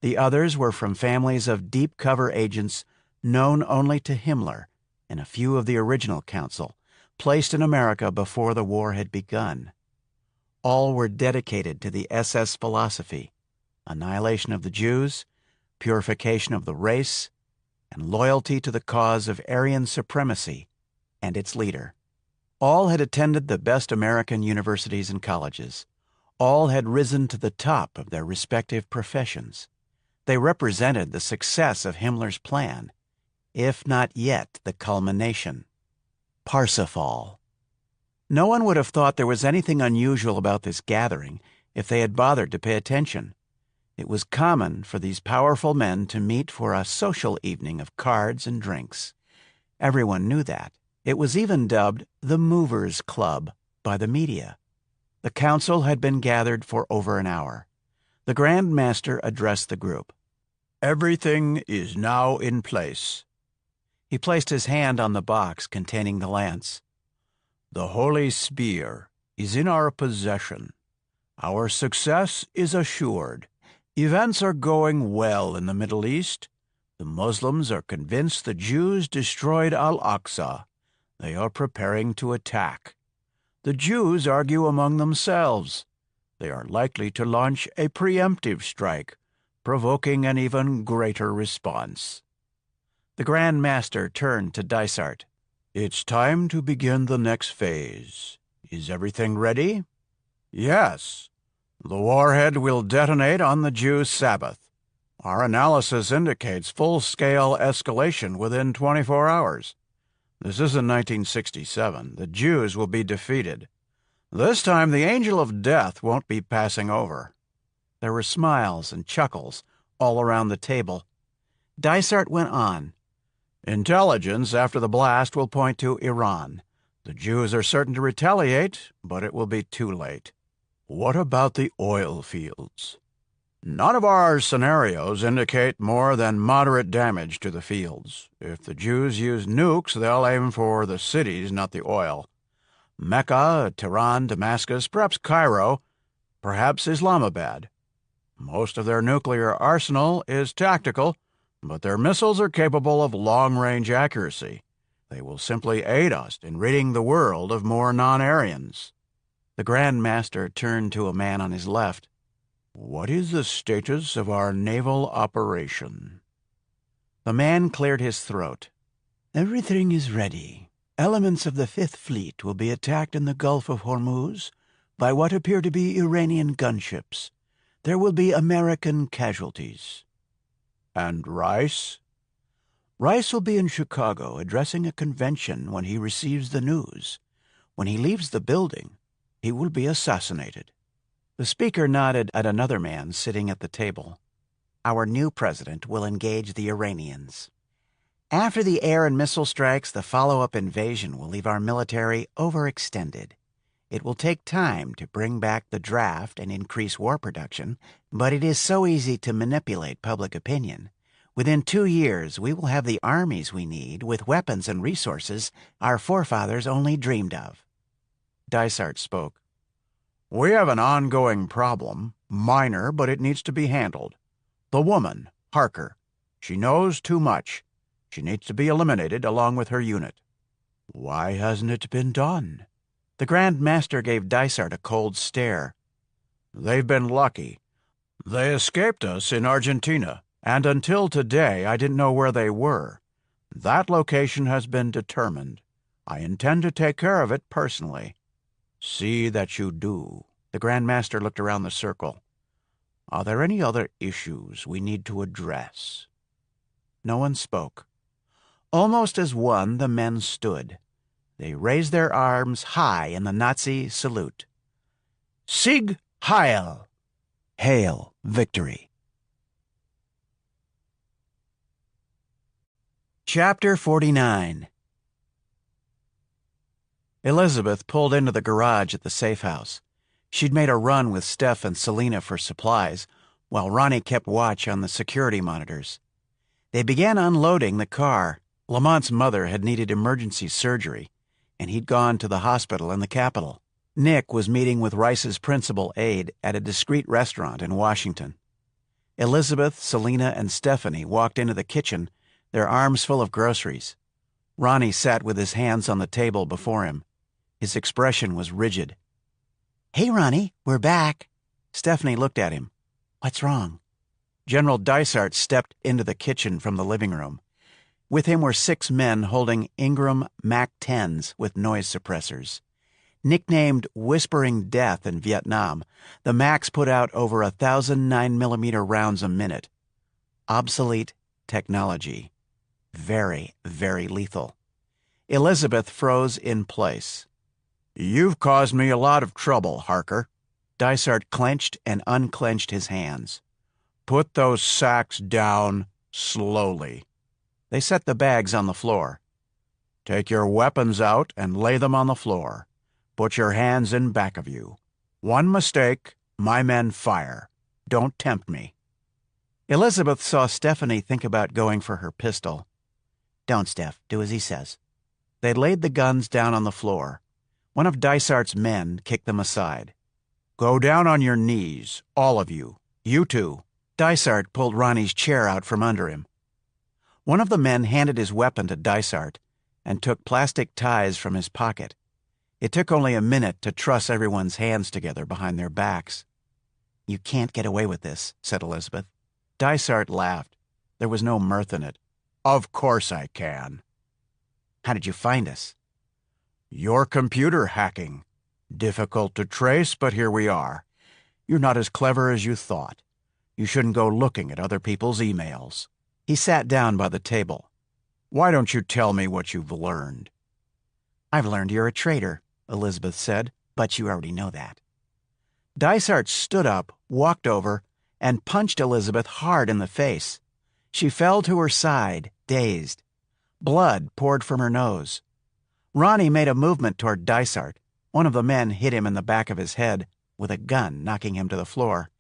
The others were from families of deep cover agents known only to Himmler and a few of the original council, placed in America before the war had begun. All were dedicated to the SS philosophy: annihilation of the Jews, purification of the race, and loyalty to the cause of Aryan supremacy and its leader. All had attended the best American universities and colleges. All had risen to the top of their respective professions. They represented the success of Himmler's plan, if not yet the culmination. Parsifal. No one would have thought there was anything unusual about this gathering if they had bothered to pay attention. It was common for these powerful men to meet for a social evening of cards and drinks. Everyone knew that. It was even dubbed the Movers Club by the media. The council had been gathered for over an hour. The Grand Master addressed the group. "Everything is now in place." He placed his hand on the box containing the lance. "The Holy Spear is in our possession. Our success is assured. Events are going well in the Middle East. The Muslims are convinced the Jews destroyed Al-Aqsa. They are preparing to attack. The Jews argue among themselves. They are likely to launch a preemptive strike, provoking an even greater response." The Grand Master turned to Dysart. "It's time to begin the next phase. Is everything ready?" "Yes. The warhead will detonate on the Jews' Sabbath. Our analysis indicates full-scale escalation within 24 hours. This isn't 1967. The Jews will be defeated. This time the angel of death won't be passing over." There were smiles and chuckles all around the table. Dysart went on. "Intelligence after the blast will point to Iran. The Jews are certain to retaliate, but it will be too late. What about the oil fields? None of our scenarios indicate more than moderate damage to the fields. If the Jews use nukes, they'll aim for the cities, not the oil. Mecca, Tehran, Damascus, perhaps Cairo, perhaps Islamabad. Most of their nuclear arsenal is tactical, but their missiles are capable of long-range accuracy. They will simply aid us in ridding the world of more non-Aryans." The Grand Master turned to a man on his left. "What is the status of our naval operation?" The man cleared his throat. "Everything is ready. Elements of the Fifth Fleet will be attacked in the Gulf of Hormuz by what appear to be Iranian gunships. There will be American casualties." "And Rice?" "Rice will be in Chicago addressing a convention when he receives the news. When he leaves the building, he will be assassinated." The speaker nodded at another man sitting at the table. "Our new president will engage the Iranians. After the air and missile strikes, the follow-up invasion will leave our military overextended. It will take time to bring back the draft and increase war production, but it is so easy to manipulate public opinion. Within 2 years, we will have the armies we need with weapons and resources our forefathers only dreamed of." Dysart spoke. "We have an ongoing problem, minor, but it needs to be handled. The woman, Harker. She knows too much. She needs to be eliminated along with her unit." "Why hasn't it been done?" The Grand Master gave Dysart a cold stare. "They've been lucky. They escaped us in Argentina, and until today I didn't know where they were. That location has been determined. I intend to take care of it personally." "See that you do." The Grand Master looked around the circle. "Are there any other issues we need to address?" No one spoke. Almost as one, the men stood. They raised their arms high in the Nazi salute. "Sieg Heil!" Hail victory! Chapter 49. Elizabeth pulled into the garage at the safe house. She'd made a run with Steph and Selena for supplies, while Ronnie kept watch on the security monitors. They began unloading the car. Lamont's mother had needed emergency surgery, and he'd gone to the hospital in the capital. Nick was meeting with Rice's principal aide at a discreet restaurant in Washington. Elizabeth, Selena, and Stephanie walked into the kitchen, their arms full of groceries. Ronnie sat with his hands on the table before him. His expression was rigid. "Hey, Ronnie, we're back." Stephanie looked at him. "What's wrong?" General Dysart stepped into the kitchen from the living room. With him were 6 men holding Ingram MAC-10s with noise suppressors. Nicknamed Whispering Death in Vietnam, the Macs put out over 1,000 9mm rounds a minute. Obsolete technology. Very, very lethal. Elizabeth froze in place. "You've caused me a lot of trouble, Harker." Dysart clenched and unclenched his hands. "Put those sacks down slowly." They set the bags on the floor. "Take your weapons out and lay them on the floor. Put your hands in back of you. One mistake, my men fire. Don't tempt me." Elizabeth saw Stephanie think about going for her pistol. Don't, Steph. Do as he says. They laid the guns down on the floor. One of Dysart's men kicked them aside. "Go down on your knees, all of you. You too." Dysart pulled Ronnie's chair out from under him. One of the men handed his weapon to Dysart and took plastic ties from his pocket. It took only a minute to truss everyone's hands together behind their backs. "You can't get away with this," said Elizabeth. Dysart laughed. There was no mirth in it. "Of course I can." "How did you find us?" "Your computer hacking. Difficult to trace, but here we are. You're not as clever as you thought. You shouldn't go looking at other people's emails." He sat down by the table. "Why don't you tell me what you've learned?" "I've learned you're a traitor," Elizabeth said, "but you already know that." Dysart stood up, walked over, and punched Elizabeth hard in the face. She fell to her side, dazed. Blood poured from her nose. Ronnie made a movement toward Dysart. One of the men hit him in the back of his head with a gun, knocking him to the floor.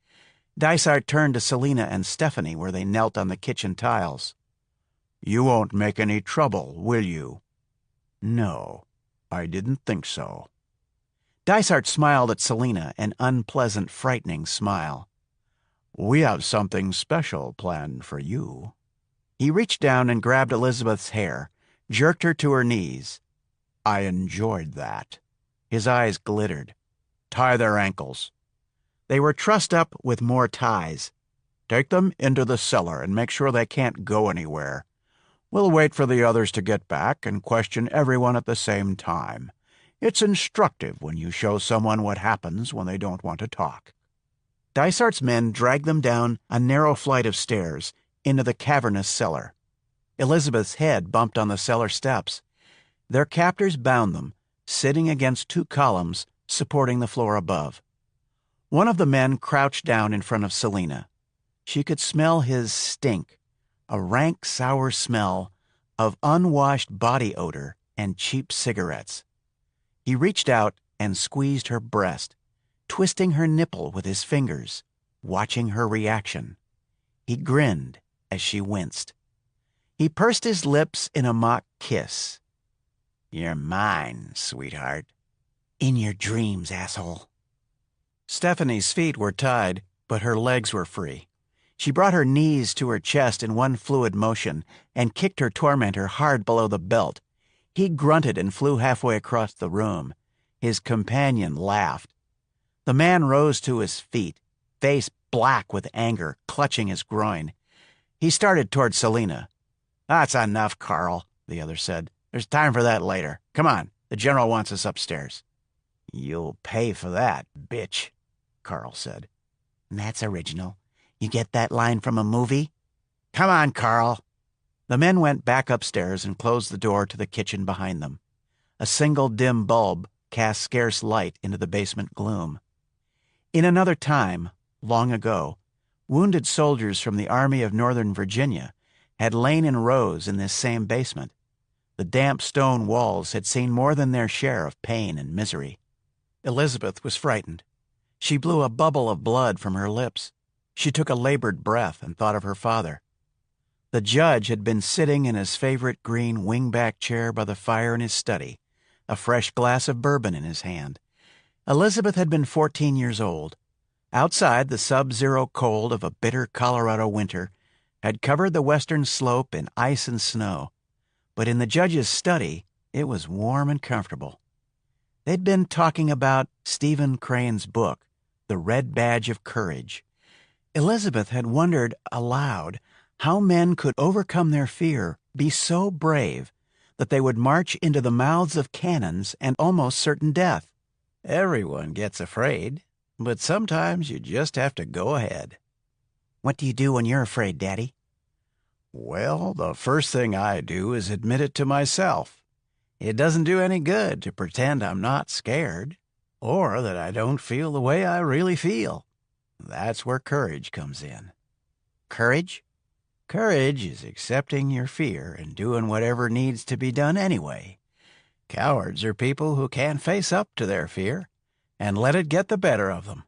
Dysart turned to Selina and Stephanie where they knelt on the kitchen tiles. "You won't make any trouble, will you?" "No, I didn't think so." Dysart smiled at Selina, an unpleasant, frightening smile. "We have something special planned for you." He reached down and grabbed Elizabeth's hair, jerked her to her knees. "I enjoyed that." His eyes glittered. "Tie their ankles." They were trussed up with more ties. "Take them into the cellar and make sure they can't go anywhere. We'll wait for the others to get back and question everyone at the same time. It's instructive when you show someone what happens when they don't want to talk." Dysart's men dragged them down a narrow flight of stairs into the cavernous cellar. Elizabeth's head bumped on the cellar steps. Their captors bound them, sitting against 2 columns supporting the floor above. One of the men crouched down in front of Selina. She could smell his stink, a rank, sour smell of unwashed body odor and cheap cigarettes. He reached out and squeezed her breast, twisting her nipple with his fingers, watching her reaction. He grinned as she winced. He pursed his lips in a mock kiss. "You're mine, sweetheart." "In your dreams, asshole." Stephanie's feet were tied, but her legs were free. She brought her knees to her chest in one fluid motion and kicked her tormentor hard below the belt. He grunted and flew halfway across the room. His companion laughed. The man rose to his feet, face black with anger, clutching his groin. He started toward Selina. "That's enough, Carl," the other said. "There's time for that later. Come on, the general wants us upstairs." "You'll pay for that, bitch," Carl said. "That's original. You get that line from a movie?" "Come on, Carl." The men went back upstairs and closed the door to the kitchen behind them. A single dim bulb cast scarce light into the basement gloom. In another time, long ago, wounded soldiers from the Army of Northern Virginia had lain in rows in this same basement. The damp stone walls had seen more than their share of pain and misery. Elizabeth was frightened. She blew a bubble of blood from her lips. She took a labored breath and thought of her father. The judge had been sitting in his favorite green wingback chair by the fire in his study, a fresh glass of bourbon in his hand. Elizabeth had been 14 years old. Outside, the sub-zero cold of a bitter Colorado winter had covered the western slope in ice and snow, but in the judge's study, it was warm and comfortable. They'd been talking about Stephen Crane's book, The Red Badge of Courage. Elizabeth had wondered aloud How men could overcome their fear, be so brave, that they would march into the mouths of cannons and almost certain death. Everyone gets afraid, but sometimes you just have to go ahead. What do you do when you're afraid, Daddy? Well, the first thing I do is admit it to myself. It doesn't do any good to pretend I'm not scared, or that I don't feel the way I really feel. That's where courage comes in. Courage? Courage is accepting your fear and doing whatever needs to be done anyway. Cowards are people who can't face up to their fear and let it get the better of them.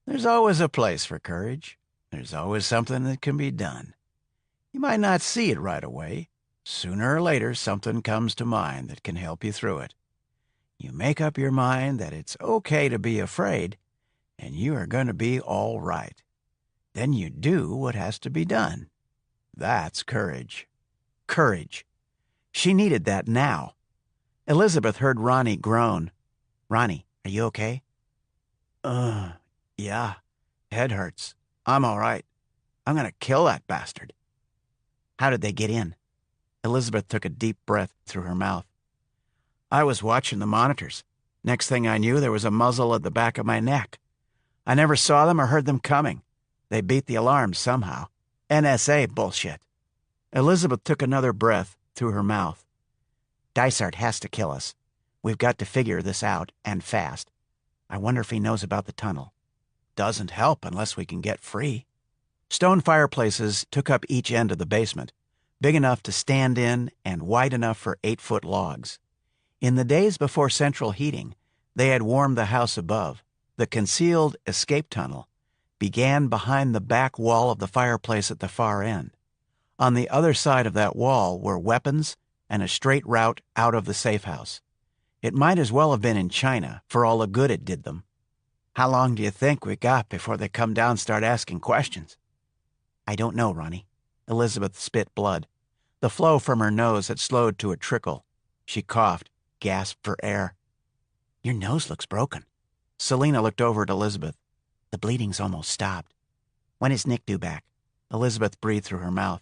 There's always a place for courage. There's always something that can be done. You might not see it right away. Sooner or later, something comes to mind that can help you through it. You make up your mind that it's okay to be afraid, and you are going to be all right. Then you do what has to be done. That's courage. Courage. She needed that now. Elizabeth heard Ronnie groan. Ronnie, are you okay? Yeah. Head hurts. I'm all right. I'm going to kill that bastard. How did they get in? Elizabeth took a deep breath through her mouth. I was watching the monitors. Next thing I knew, there was a muzzle at the back of my neck. I never saw them or heard them coming. They beat the alarm somehow. NSA bullshit. Elizabeth took another breath through her mouth. Dysart has to kill us. We've got to figure this out, and fast. I wonder if he knows about the tunnel. Doesn't help unless we can get free. Stone fireplaces took up each end of the basement, big enough to stand in and wide enough for 8-foot logs. In the days before central heating, they had warmed the house above. The concealed escape tunnel began behind the back wall of the fireplace at the far end. On the other side of that wall were weapons and a straight route out of the safe house. It might as well have been in China, for all the good it did them. How long do you think we got before they come down and start asking questions? I don't know, Ronnie. Elizabeth spit blood. The flow from her nose had slowed to a trickle. She coughed, gasped for air. Your nose looks broken. Selena looked over at Elizabeth. The bleeding's almost stopped. When is Nick due back? Elizabeth breathed through her mouth.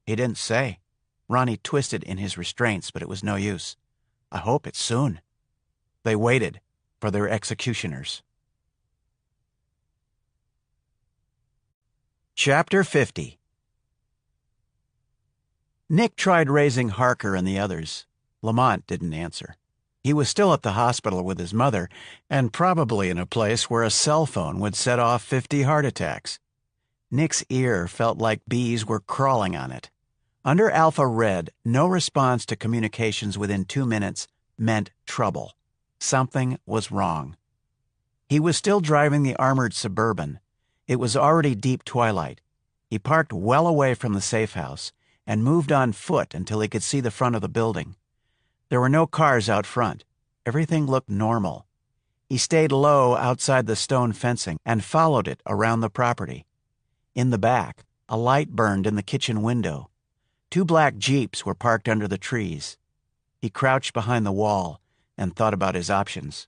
He didn't say. Ronnie twisted in his restraints, but it was no use. I hope it's soon. They waited for their executioners. Chapter 50. Nick tried raising Harker and the others. Lamont didn't answer. He was still at the hospital with his mother, and probably in a place where a cell phone would set off 50 heart attacks. Nick's ear felt like bees were crawling on it. Under Alpha Red, no response to communications within 2 minutes meant trouble. Something was wrong. He was still driving the armored Suburban. It was already deep twilight. He parked well away from the safe house and moved on foot until he could see the front of the building. There were no cars out front. Everything looked normal. He stayed low outside the stone fencing and followed it around the property. In the back, a light burned in the kitchen window. 2 black Jeeps were parked under the trees. He crouched behind the wall and thought about his options.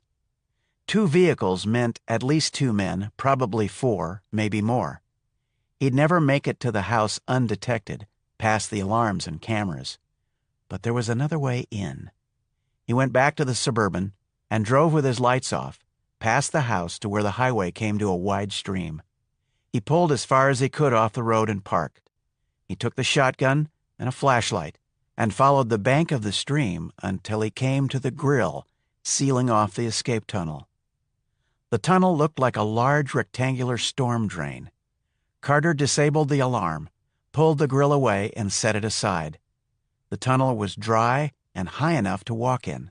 2 vehicles meant at least 2 men, probably 4, maybe more. He'd never make it to the house undetected, past the alarms and cameras. But there was another way in. He went back to the Suburban and drove with his lights off, past the house to where the highway came to a wide stream. He pulled as far as he could off the road and parked. He took the shotgun and a flashlight and followed the bank of the stream until he came to the grill sealing off the escape tunnel. The tunnel looked like a large rectangular storm drain. Carter disabled the alarm, pulled the grill away, and set it aside. The tunnel was dry and high enough to walk in.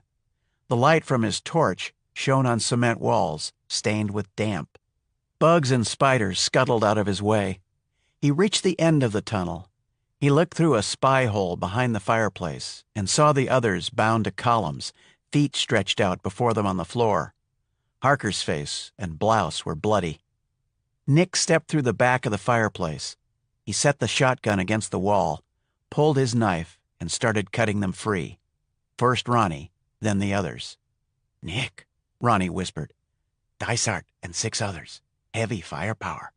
The light from his torch shone on cement walls, stained with damp. Bugs and spiders scuttled out of his way. He reached the end of the tunnel. He looked through a spy hole behind the fireplace and saw the others bound to columns, feet stretched out before them on the floor. Harker's face and blouse were bloody. Nick stepped through the back of the fireplace. He set the shotgun against the wall, pulled his knife, and started cutting them free. First Ronnie, then the others. Nick, Ronnie whispered. Dysart and 6 others. Heavy firepower.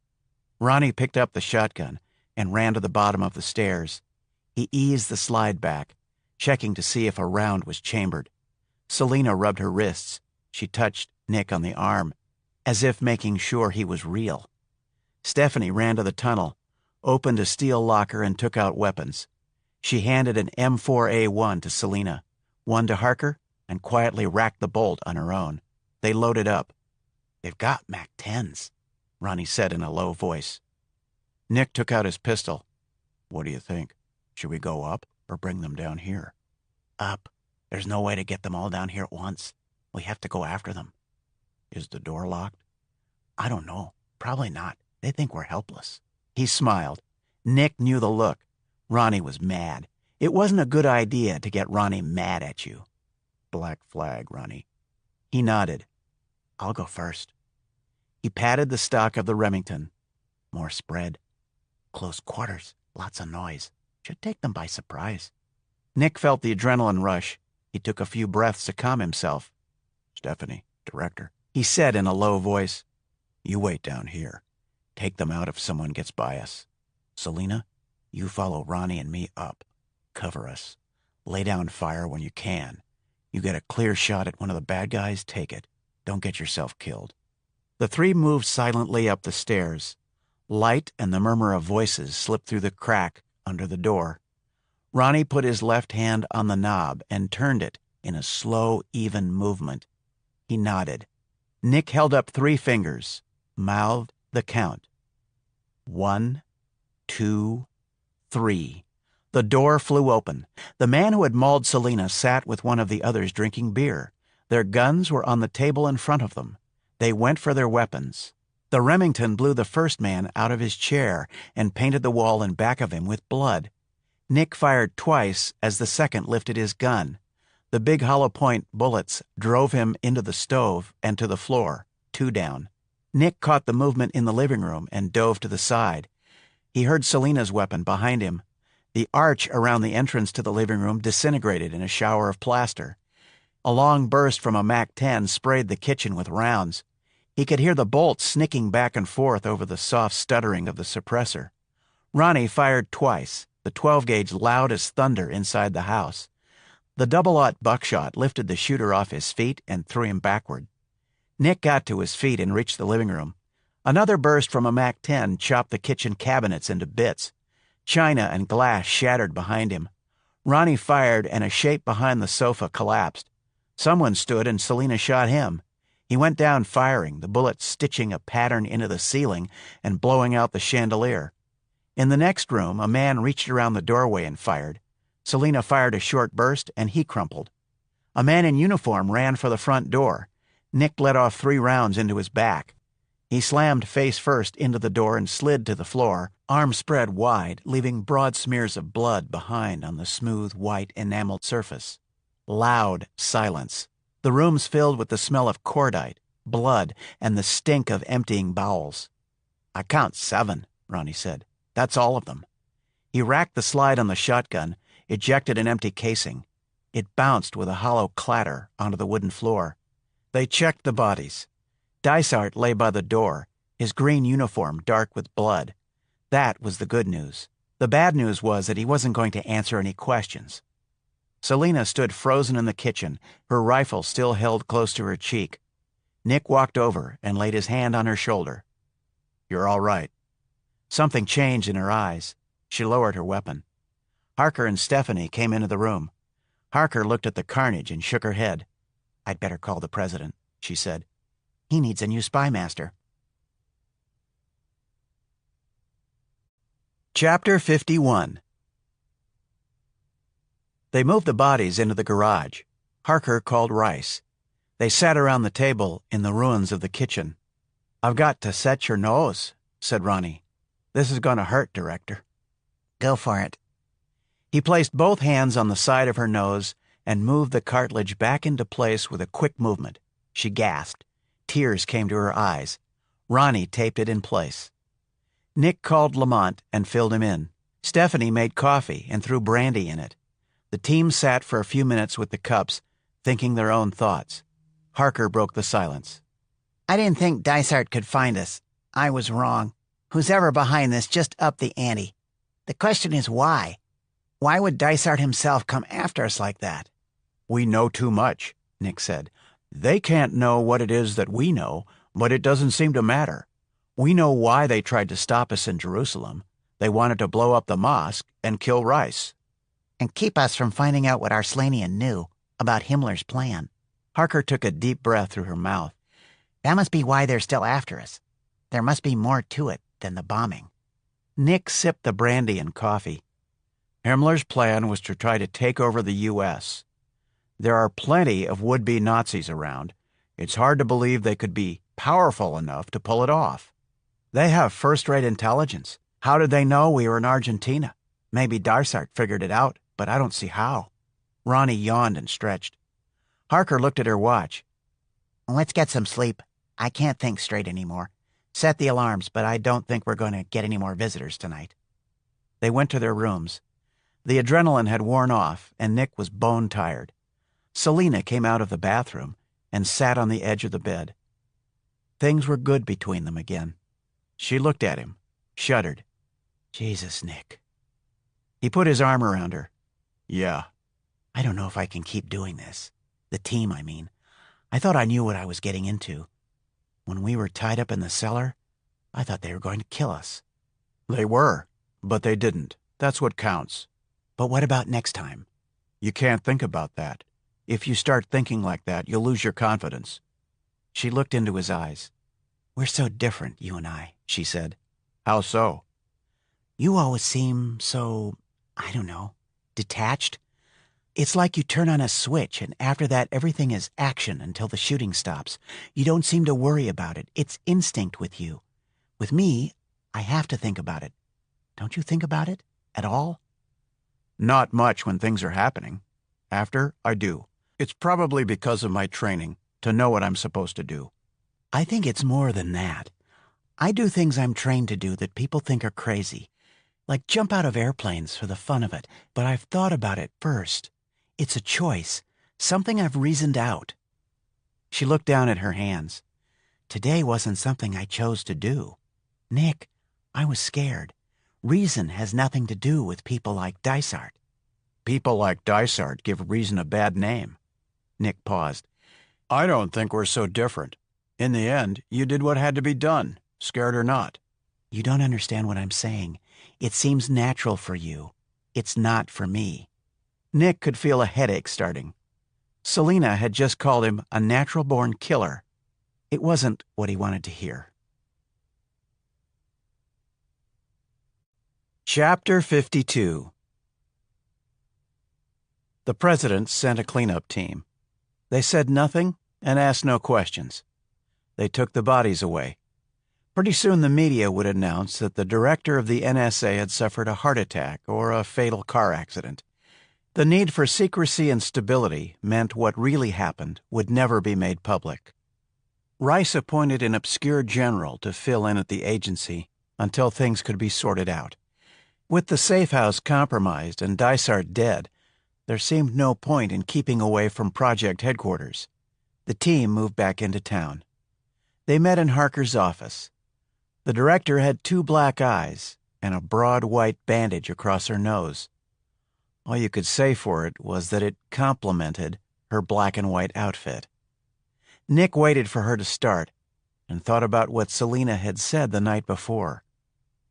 Ronnie picked up the shotgun and ran to the bottom of the stairs. He eased the slide back, checking to see if a round was chambered. Selina rubbed her wrists. She touched Nick on the arm, as if making sure he was real. Stephanie ran to the tunnel, opened a steel locker, and took out weapons. She handed an M4A1 to Selina, one to Harker, and quietly racked the bolt on her own. They loaded up. "They've got MAC-10s," Ronnie said in a low voice. Nick took out his pistol. "What do you think? Should we go up or bring them down here?" "Up. There's no way to get them all down here at once. We have to go after them." "Is the door locked?" "I don't know. Probably not. They think we're helpless." He smiled. Nick knew the look. Ronnie was mad. It wasn't a good idea to get Ronnie mad at you. "Black flag, Ronnie." He nodded. "I'll go first." He patted the stock of the Remington. "More spread. Close quarters. Lots of noise. Should take them by surprise." Nick felt the adrenaline rush. He took a few breaths to calm himself. "Stephanie, director," he said in a low voice, "you wait down here. Take them out if someone gets by us. Selina, you follow Ronnie and me up. Cover us. Lay down fire when you can. You get a clear shot at one of the bad guys, take it. Don't get yourself killed." The three moved silently up the stairs. Light and the murmur of voices slipped through the crack under the door. Ronnie put his left hand on the knob and turned it in a slow, even movement. He nodded. Nick held up 3 fingers, mouthed the count. 1, 2, 3. The door flew open. The man who had mauled Selina sat with one of the others drinking beer. Their guns were on the table in front of them. They went for their weapons. The Remington blew the first man out of his chair and painted the wall in back of him with blood. Nick fired twice as the second lifted his gun. The big hollow point bullets drove him into the stove and to the floor, 2 down. Nick caught the movement in the living room and dove to the side. He heard Selina's weapon behind him. The arch around the entrance to the living room disintegrated in a shower of plaster. A long burst from a MAC-10 sprayed the kitchen with rounds. He could hear the bolts snicking back and forth over the soft stuttering of the suppressor. Ronnie fired twice, the 12-gauge loud as thunder inside the house. The double-aught buckshot lifted the shooter off his feet and threw him backward. Nick got to his feet and reached the living room. Another burst from a MAC-10 chopped the kitchen cabinets into bits. China and glass shattered behind him. Ronnie fired and a shape behind the sofa collapsed. Someone stood and Selina shot him. He went down firing, the bullet stitching a pattern into the ceiling and blowing out the chandelier. In the next room, a man reached around the doorway and fired. Selina fired a short burst and he crumpled. A man in uniform ran for the front door. Nick let off 3 rounds into his back. He slammed face first into the door and slid to the floor, arms spread wide, leaving broad smears of blood behind on the smooth, white, enameled surface. Loud silence. The room's filled with the smell of cordite, blood, and the stink of emptying bowels. "I count 7, Ronnie said. "That's all of them." He racked the slide on the shotgun, ejected an empty casing. It bounced with a hollow clatter onto the wooden floor. They checked the bodies. Dysart lay by the door, his green uniform dark with blood. That was the good news. The bad news was that he wasn't going to answer any questions. Selina stood frozen in the kitchen, her rifle still held close to her cheek. Nick walked over and laid his hand on her shoulder. "You're all right." Something changed in her eyes. She lowered her weapon. Harker and Stephanie came into the room. Harker looked at the carnage and shook her head. "I'd better call the president," she said. "He needs a new spy master." Chapter 51. They moved the bodies into the garage. Harker called Rice. They sat around the table in the ruins of the kitchen. "I've got to set your nose," said Ronnie. "This is going to hurt, Director." "Go for it." He placed both hands on the side of her nose and moved the cartilage back into place with a quick movement. She gasped. Tears came to her eyes. Ronnie taped it in place. Nick called Lamont and filled him in. Stephanie made coffee and threw brandy in it. The team sat for a few minutes with the cups, thinking their own thoughts. Harker broke the silence. "I didn't think Dysart could find us. I was wrong. Who's ever behind this just upped the ante. The question is why? Why would Dysart himself come after us like that? We know too much, Nick said. They can't know what it is that we know, but it doesn't seem to matter. We know why they tried to stop us in Jerusalem. They wanted to blow up the mosque and kill Rice. And keep us from finding out what Arslanian knew about Himmler's plan. Harker took a deep breath through her mouth. That must be why they're still after us. There must be more to it than the bombing. Nick sipped the brandy and coffee. Himmler's plan was to try to take over the U.S. There are plenty of would-be Nazis around. It's hard to believe they could be powerful enough to pull it off. They have first-rate intelligence. How did they know we were in Argentina? Maybe Dysart figured it out, but I don't see how. Ronnie yawned and stretched. Harker looked at her watch. Let's get some sleep. I can't think straight anymore. Set the alarms, but I don't think we're going to get any more visitors tonight. They went to their rooms. The adrenaline had worn off, and Nick was bone-tired. Selina came out of the bathroom and sat on the edge of the bed. Things were good between them again. She looked at him, shuddered. Jesus, Nick. He put his arm around her. Yeah. I don't know if I can keep doing this. The team, I mean. I thought I knew what I was getting into. When we were tied up in the cellar, I thought they were going to kill us. They were, but they didn't. That's what counts. But what about next time? You can't think about that. If you start thinking like that, you'll lose your confidence. She looked into his eyes. We're so different, you and I, she said. How so? You always seem so, I don't know, detached. It's like you turn on a switch, and after that everything is action until the shooting stops. You don't seem to worry about it. It's instinct with you. With me, I have to think about it. Don't you think about it at all? Not much when things are happening. After, I do. It's probably because of my training, to know what I'm supposed to do. I think it's more than that. I do things I'm trained to do that people think are crazy. Like jump out of airplanes for the fun of it, but I've thought about it first. It's a choice, something I've reasoned out. She looked down at her hands. Today wasn't something I chose to do. Nick, I was scared. Reason has nothing to do with people like Dysart. People like Dysart give Reason a bad name. Nick paused. I don't think we're so different. In the end, you did what had to be done, scared or not. You don't understand what I'm saying. It seems natural for you. It's not for me. Nick could feel a headache starting. Selina had just called him a natural-born killer. It wasn't what he wanted to hear. Chapter 52. The president sent a cleanup team. They said nothing and asked no questions. They took the bodies away. Pretty soon the media would announce that the director of the NSA had suffered a heart attack or a fatal car accident. The need for secrecy and stability meant what really happened would never be made public. Rice appointed an obscure general to fill in at the agency until things could be sorted out. With the safe house compromised and Dysart dead, there seemed no point in keeping away from project headquarters. The team moved back into town. They met in Harker's office. The director had 2 black eyes and a broad white bandage across her nose. All you could say for it was that it complemented her black and white outfit. Nick waited for her to start and thought about what Selina had said the night before.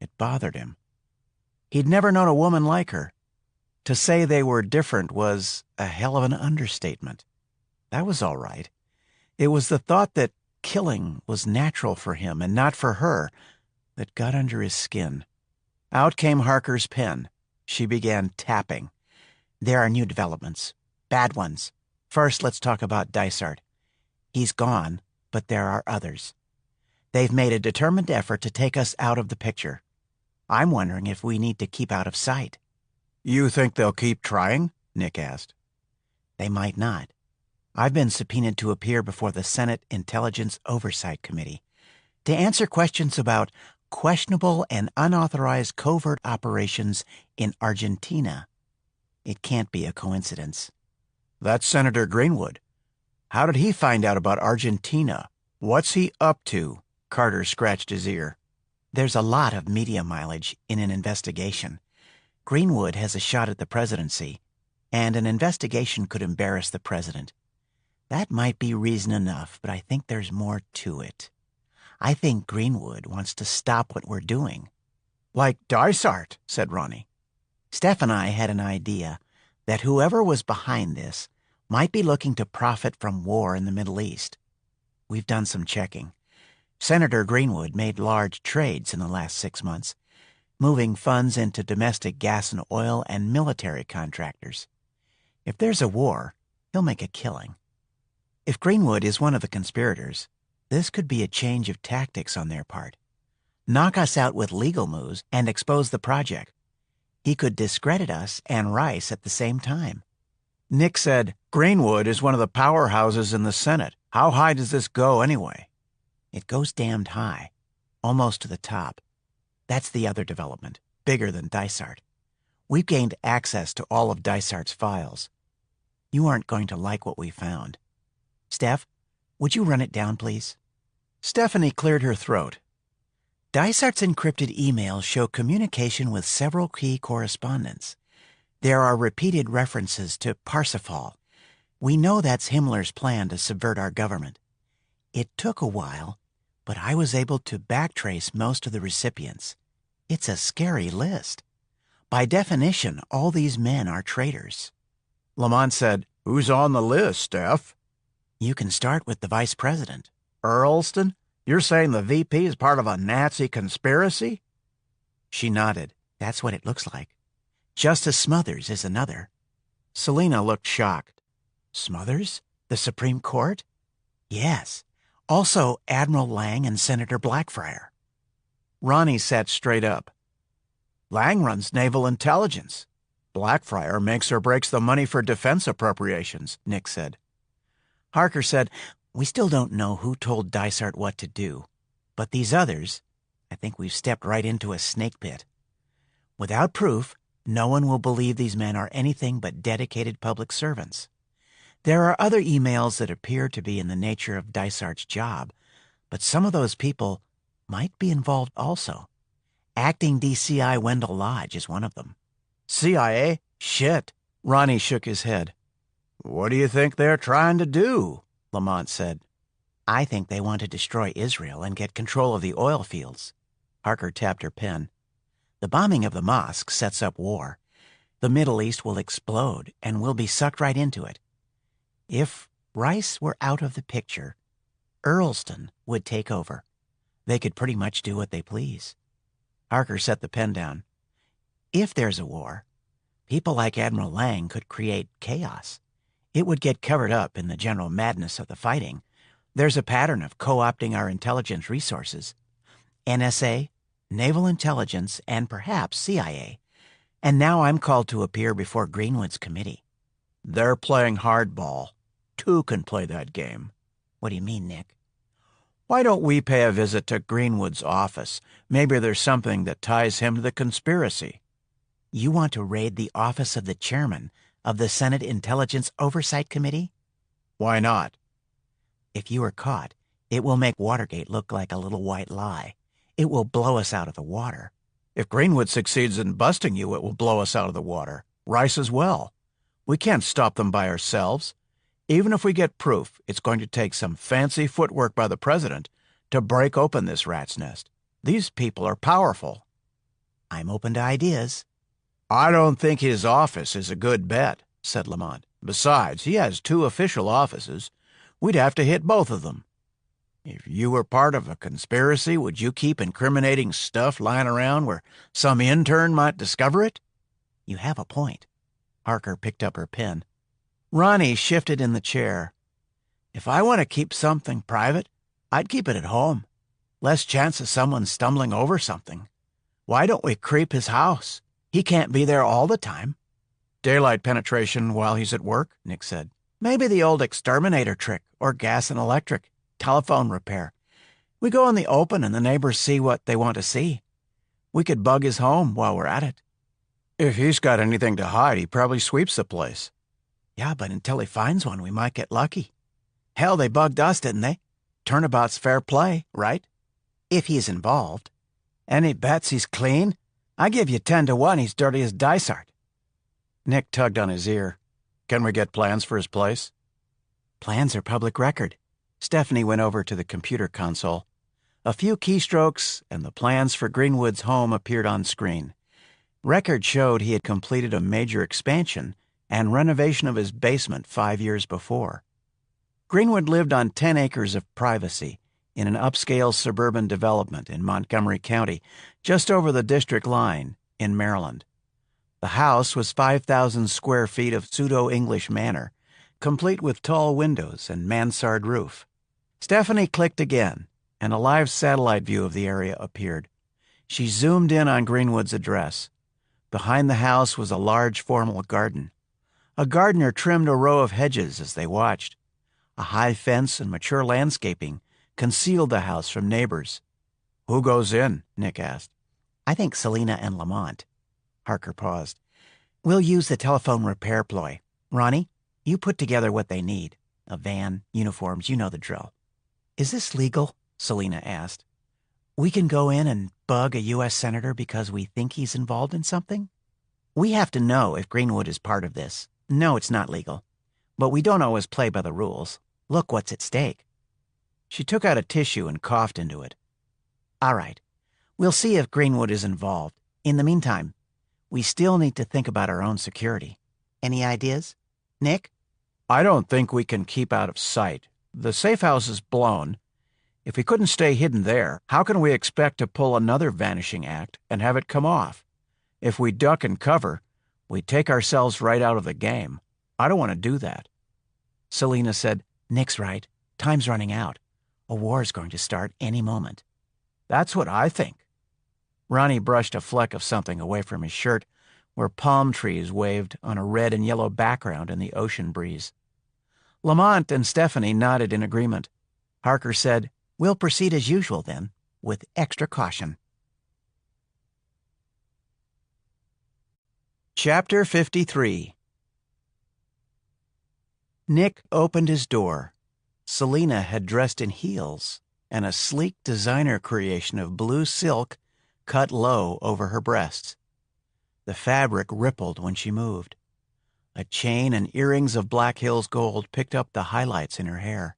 It bothered him. He'd never known a woman like her. To say they were different was a hell of an understatement. That was all right. It was the thought that killing was natural for him and not for her that got under his skin. Out came Harker's pen. She began tapping. There are new developments. Bad ones. First, let's talk about Dysart. He's gone, but there are others. They've made a determined effort to take us out of the picture. I'm wondering if we need to keep out of sight. You think they'll keep trying? Nick asked. They might not. I've been subpoenaed to appear before the Senate Intelligence Oversight Committee to answer questions about questionable and unauthorized covert operations in Argentina. It can't be a coincidence. That's Senator Greenwood. How did he find out about Argentina? What's he up to? Carter scratched his ear. There's a lot of media mileage in an investigation. Greenwood has a shot at the presidency, and an investigation could embarrass the president. That might be reason enough, but I think there's more to it. I think Greenwood wants to stop what we're doing. Like Dysart, said Ronnie. Steph and I had an idea that whoever was behind this might be looking to profit from war in the Middle East. We've done some checking. Senator Greenwood made large trades in the last 6 months, moving funds into domestic gas and oil and military contractors. If there's a war, he'll make a killing. If Greenwood is one of the conspirators, this could be a change of tactics on their part. Knock us out with legal moves and expose the project. He could discredit us and Rice at the same time. Nick said, Greenwood is one of the powerhouses in the Senate. How high does this go anyway? It goes damned high, almost to the top. That's the other development, bigger than Dysart. We've gained access to all of Dysart's files. You aren't going to like what we found. Steph, would you run it down, please? Stephanie cleared her throat. Dysart's encrypted emails show communication with several key correspondents. There are repeated references to Parsifal. We know that's Himmler's plan to subvert our government. It took a while, but I was able to backtrace most of the recipients. It's a scary list. By definition, all these men are traitors. Lamont said, Who's on the list, Steph? You can start with the vice president. Earlston? You're saying the VP is part of a Nazi conspiracy? She nodded. That's what it looks like. Justice Smothers is another. Selena looked shocked. Smothers? The Supreme Court? Yes. Also Admiral Lang and Senator Blackfriar. Ronnie sat straight up. Lang runs naval intelligence. Blackfriar makes or breaks the money for defense appropriations, Nick said. Harker said, We still don't know who told Dysart what to do. But these others, I think we've stepped right into a snake pit. Without proof, no one will believe these men are anything but dedicated public servants. There are other emails that appear to be in the nature of Dysart's job, but some of those people might be involved also. Acting DCI Wendell Lodge is one of them. CIA? Shit. Ronnie shook his head. What do you think they're trying to do? Lamont said. I think they want to destroy Israel and get control of the oil fields. Harker tapped her pen. The bombing of the mosque sets up war. The Middle East will explode, and we'll be sucked right into it. If Rice were out of the picture, Earlston would take over. They could pretty much do what they please. Harker set the pen down. If there's a war, people like Admiral Lang could create chaos. It would get covered up in the general madness of the fighting. There's a pattern of co-opting our intelligence resources. NSA, Naval Intelligence, and perhaps CIA. And now I'm called to appear before Greenwood's committee. They're playing hardball. Two can play that game. What do you mean, Nick? Why don't we pay a visit to Greenwood's office? Maybe there's something that ties him to the conspiracy. You want to raid the office of the chairman of the Senate Intelligence Oversight Committee? Why not? If you are caught, it will make Watergate look like a little white lie. It will blow us out of the water. If Greenwood succeeds in busting you, it will blow us out of the water. Rice as well. We can't stop them by ourselves. Even if we get proof, it's going to take some fancy footwork by the president to break open this rat's nest. These people are powerful. I'm open to ideas. I don't think his office is a good bet, said Lamont. Besides, he has 2 official offices. We'd have to hit both of them. If you were part of a conspiracy, would you keep incriminating stuff lying around where some intern might discover it? You have a point. Harker picked up her pen. Ronnie shifted in the chair. If I want to keep something private, I'd keep it at home. Less chance of someone stumbling over something. Why don't we creep his house? He can't be there all the time. Daylight penetration while he's at work, Nick said. Maybe the old exterminator trick, or gas and electric, telephone repair. We go in the open and the neighbors see what they want to see. We could bug his home while we're at it. If he's got anything to hide, he probably sweeps the place. Yeah, but until he finds one, we might get lucky. Hell, they bugged us, didn't they? Turnabout's fair play, right? If he's involved. Any bets he's clean? I give you 10 to 1 he's dirty as Dysart. Nick tugged on his ear. Can we get plans for his place? Plans are public record. Stephanie went over to the computer console. A few keystrokes, and the plans for Greenwood's home appeared on screen. Record showed he had completed a major expansion and renovation of his basement 5 years before. Greenwood lived on 10 acres of privacy in an upscale suburban development in Montgomery County, just over the district line in Maryland. The house was 5,000 square feet of pseudo-English manor, complete with tall windows and mansard roof. Stephanie clicked again, and a live satellite view of the area appeared. She zoomed in on Greenwood's address. Behind the house was a large formal garden. A gardener trimmed a row of hedges as they watched. A high fence and mature landscaping concealed the house from neighbors. "Who goes in?" Nick asked. I think Selina and Lamont. Harker paused. We'll use the telephone repair ploy. Ronnie, you put together what they need. A van, uniforms, you know the drill. Is this legal? Selina asked. We can go in and bug a U.S. senator because we think he's involved in something? We have to know if Greenwood is part of this. No, it's not legal. But we don't always play by the rules. Look what's at stake. She took out a tissue and coughed into it. All right. We'll see if Greenwood is involved. In the meantime, we still need to think about our own security. Any ideas? Nick? I don't think we can keep out of sight. The safe house is blown. If we couldn't stay hidden there, how can we expect to pull another vanishing act and have it come off? If we duck and cover, we take ourselves right out of the game. I don't want to do that. Selina said, Nick's right. Time's running out. A war's going to start any moment. That's what I think. Ronnie brushed a fleck of something away from his shirt, where palm trees waved on a red and yellow background in the ocean breeze. Lamont and Stephanie nodded in agreement. Harker said, We'll proceed as usual then, with extra caution. Chapter 53. Nick opened his door. Selina had dressed in heels and a sleek designer creation of blue silk cut low over her breasts. The fabric rippled when she moved. A chain and earrings of Black Hills gold picked up the highlights in her hair.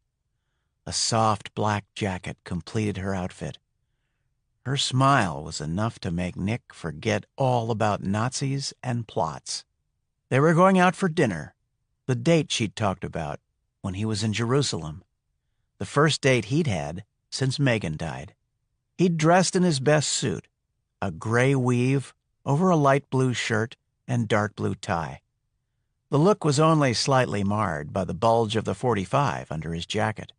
A soft black jacket completed her outfit. Her smile was enough to make Nick forget all about Nazis and plots. They were going out for dinner, the date she'd talked about when he was in Jerusalem, the first date he'd had since Megan died. He'd dressed in his best suit, a gray weave over a light blue shirt and dark blue tie. The look was only slightly marred by the bulge of the .45 under his jacket.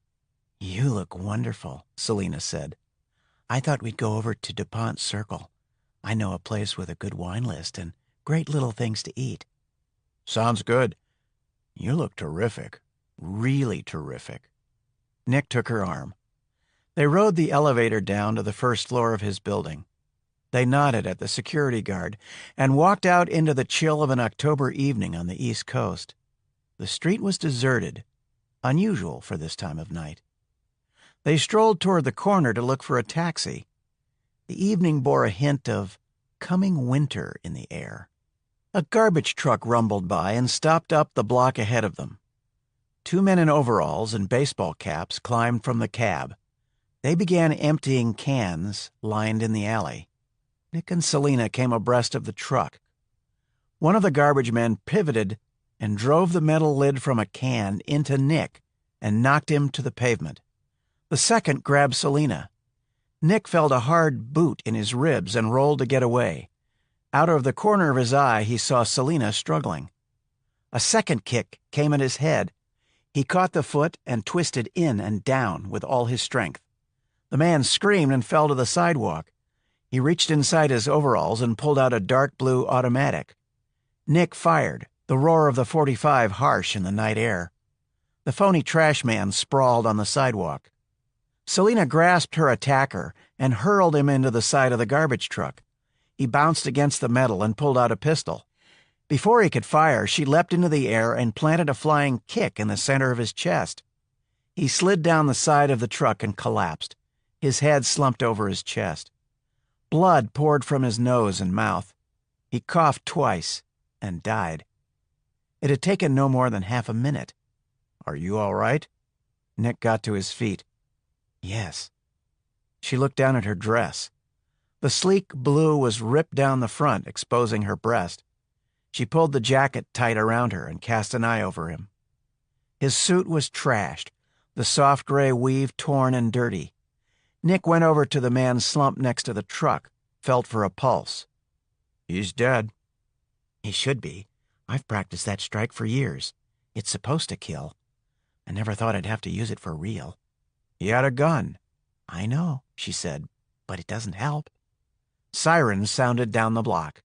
You look wonderful, Selina said. I thought we'd go over to DuPont Circle. I know a place with a good wine list and great little things to eat. Sounds good. You look terrific. Really terrific. Nick took her arm. They rode the elevator down to the first floor of his building. They nodded at the security guard and walked out into the chill of an October evening on the East Coast. The street was deserted, unusual for this time of night. They strolled toward the corner to look for a taxi. The evening bore a hint of coming winter in the air. A garbage truck rumbled by and stopped up the block ahead of them. Two men in overalls and baseball caps climbed from the cab. They began emptying cans lined in the alley. Nick and Selina came abreast of the truck. One of the garbage men pivoted and drove the metal lid from a can into Nick and knocked him to the pavement. The second grabbed Selina. Nick felt a hard boot in his ribs and rolled to get away. Out of the corner of his eye, he saw Selina struggling. A second kick came at his head. He caught the foot and twisted in and down with all his strength. The man screamed and fell to the sidewalk. He reached inside his overalls and pulled out a dark blue automatic. Nick fired, the roar of the .45 harsh in the night air. The phony trash man sprawled on the sidewalk. Selina grasped her attacker and hurled him into the side of the garbage truck. He bounced against the metal and pulled out a pistol. Before he could fire, she leapt into the air and planted a flying kick in the center of his chest. He slid down the side of the truck and collapsed. His head slumped over his chest. Blood poured from his nose and mouth. He coughed twice and died. It had taken no more than half a minute. "Are you all right?" Nick got to his feet. "Yes." She looked down at her dress. The sleek blue was ripped down the front, exposing her breast. She pulled the jacket tight around her and cast an eye over him. His suit was trashed, the soft gray weave torn and dirty. Nick went over to the man slumped next to the truck, felt for a pulse. "He's dead." "He should be. I've practiced that strike for years. It's supposed to kill. I never thought I'd have to use it for real." "He had a gun." "I know," she said, "but it doesn't help." Sirens sounded down the block.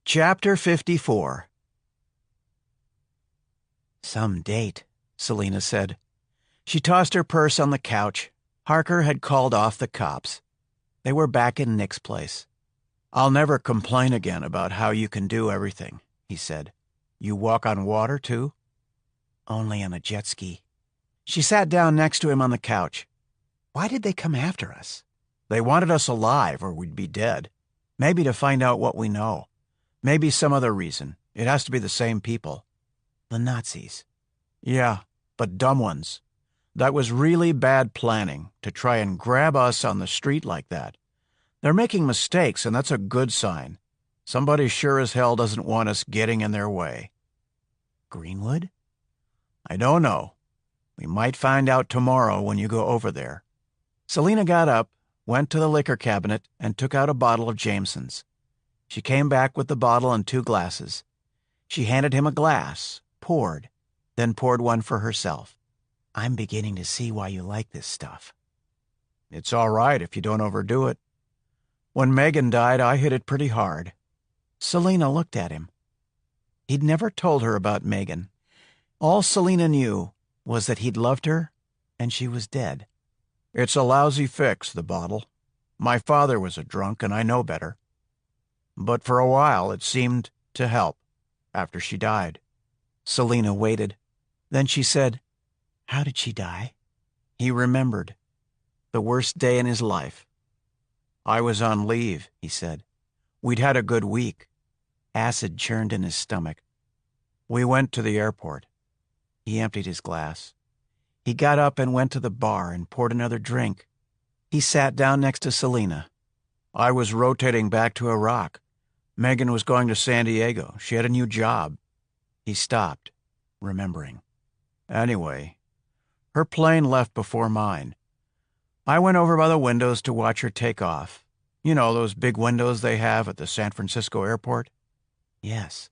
Chapter 54. "Some date," Selena said. She tossed her purse on the couch. Harker had called off the cops. They were back in Nick's place. "I'll never complain again about how you can do everything," he said. "You walk on water, too?" "Only on a jet ski." She sat down next to him on the couch. "Why did they come after us?" "They wanted us alive or we'd be dead. "Maybe to find out what we know. Maybe some other reason. It has to be the same people." "The Nazis." "Yeah, but dumb ones. That was really bad planning, to try and grab us on the street like that. They're making mistakes, and that's a good sign. Somebody sure as hell doesn't want us getting in their way." "Greenwood?" "I don't know. We might find out tomorrow when you go over there." Selena got up, went to the liquor cabinet, and took out a bottle of Jameson's. She came back with the bottle and 2 glasses. She handed him a glass, poured, then poured one for herself. "I'm beginning to see why you like this stuff." "It's all right if you don't overdo it. When Megan died, I hit it pretty hard." Selena looked at him. He'd never told her about Megan. All Selena knew was that he'd loved her, and she was dead. "It's a lousy fix, the bottle. My father was a drunk, and I know better. But for a while it seemed to help, after she died." Selena waited. Then she said, "How did she die?" He remembered. The worst day in his life. "I was on leave," he said. "We'd had a good week." Acid churned in his stomach. "We went to the airport." He emptied his glass. He got up and went to the bar and poured another drink. He sat down next to Selena. "I was rotating back to Iraq. Megan was going to San Diego. She had a new job." He stopped, remembering. "Anyway, her plane left before mine. I went over by the windows to watch her take off. You know, those big windows they have at the San Francisco airport?" "Yes."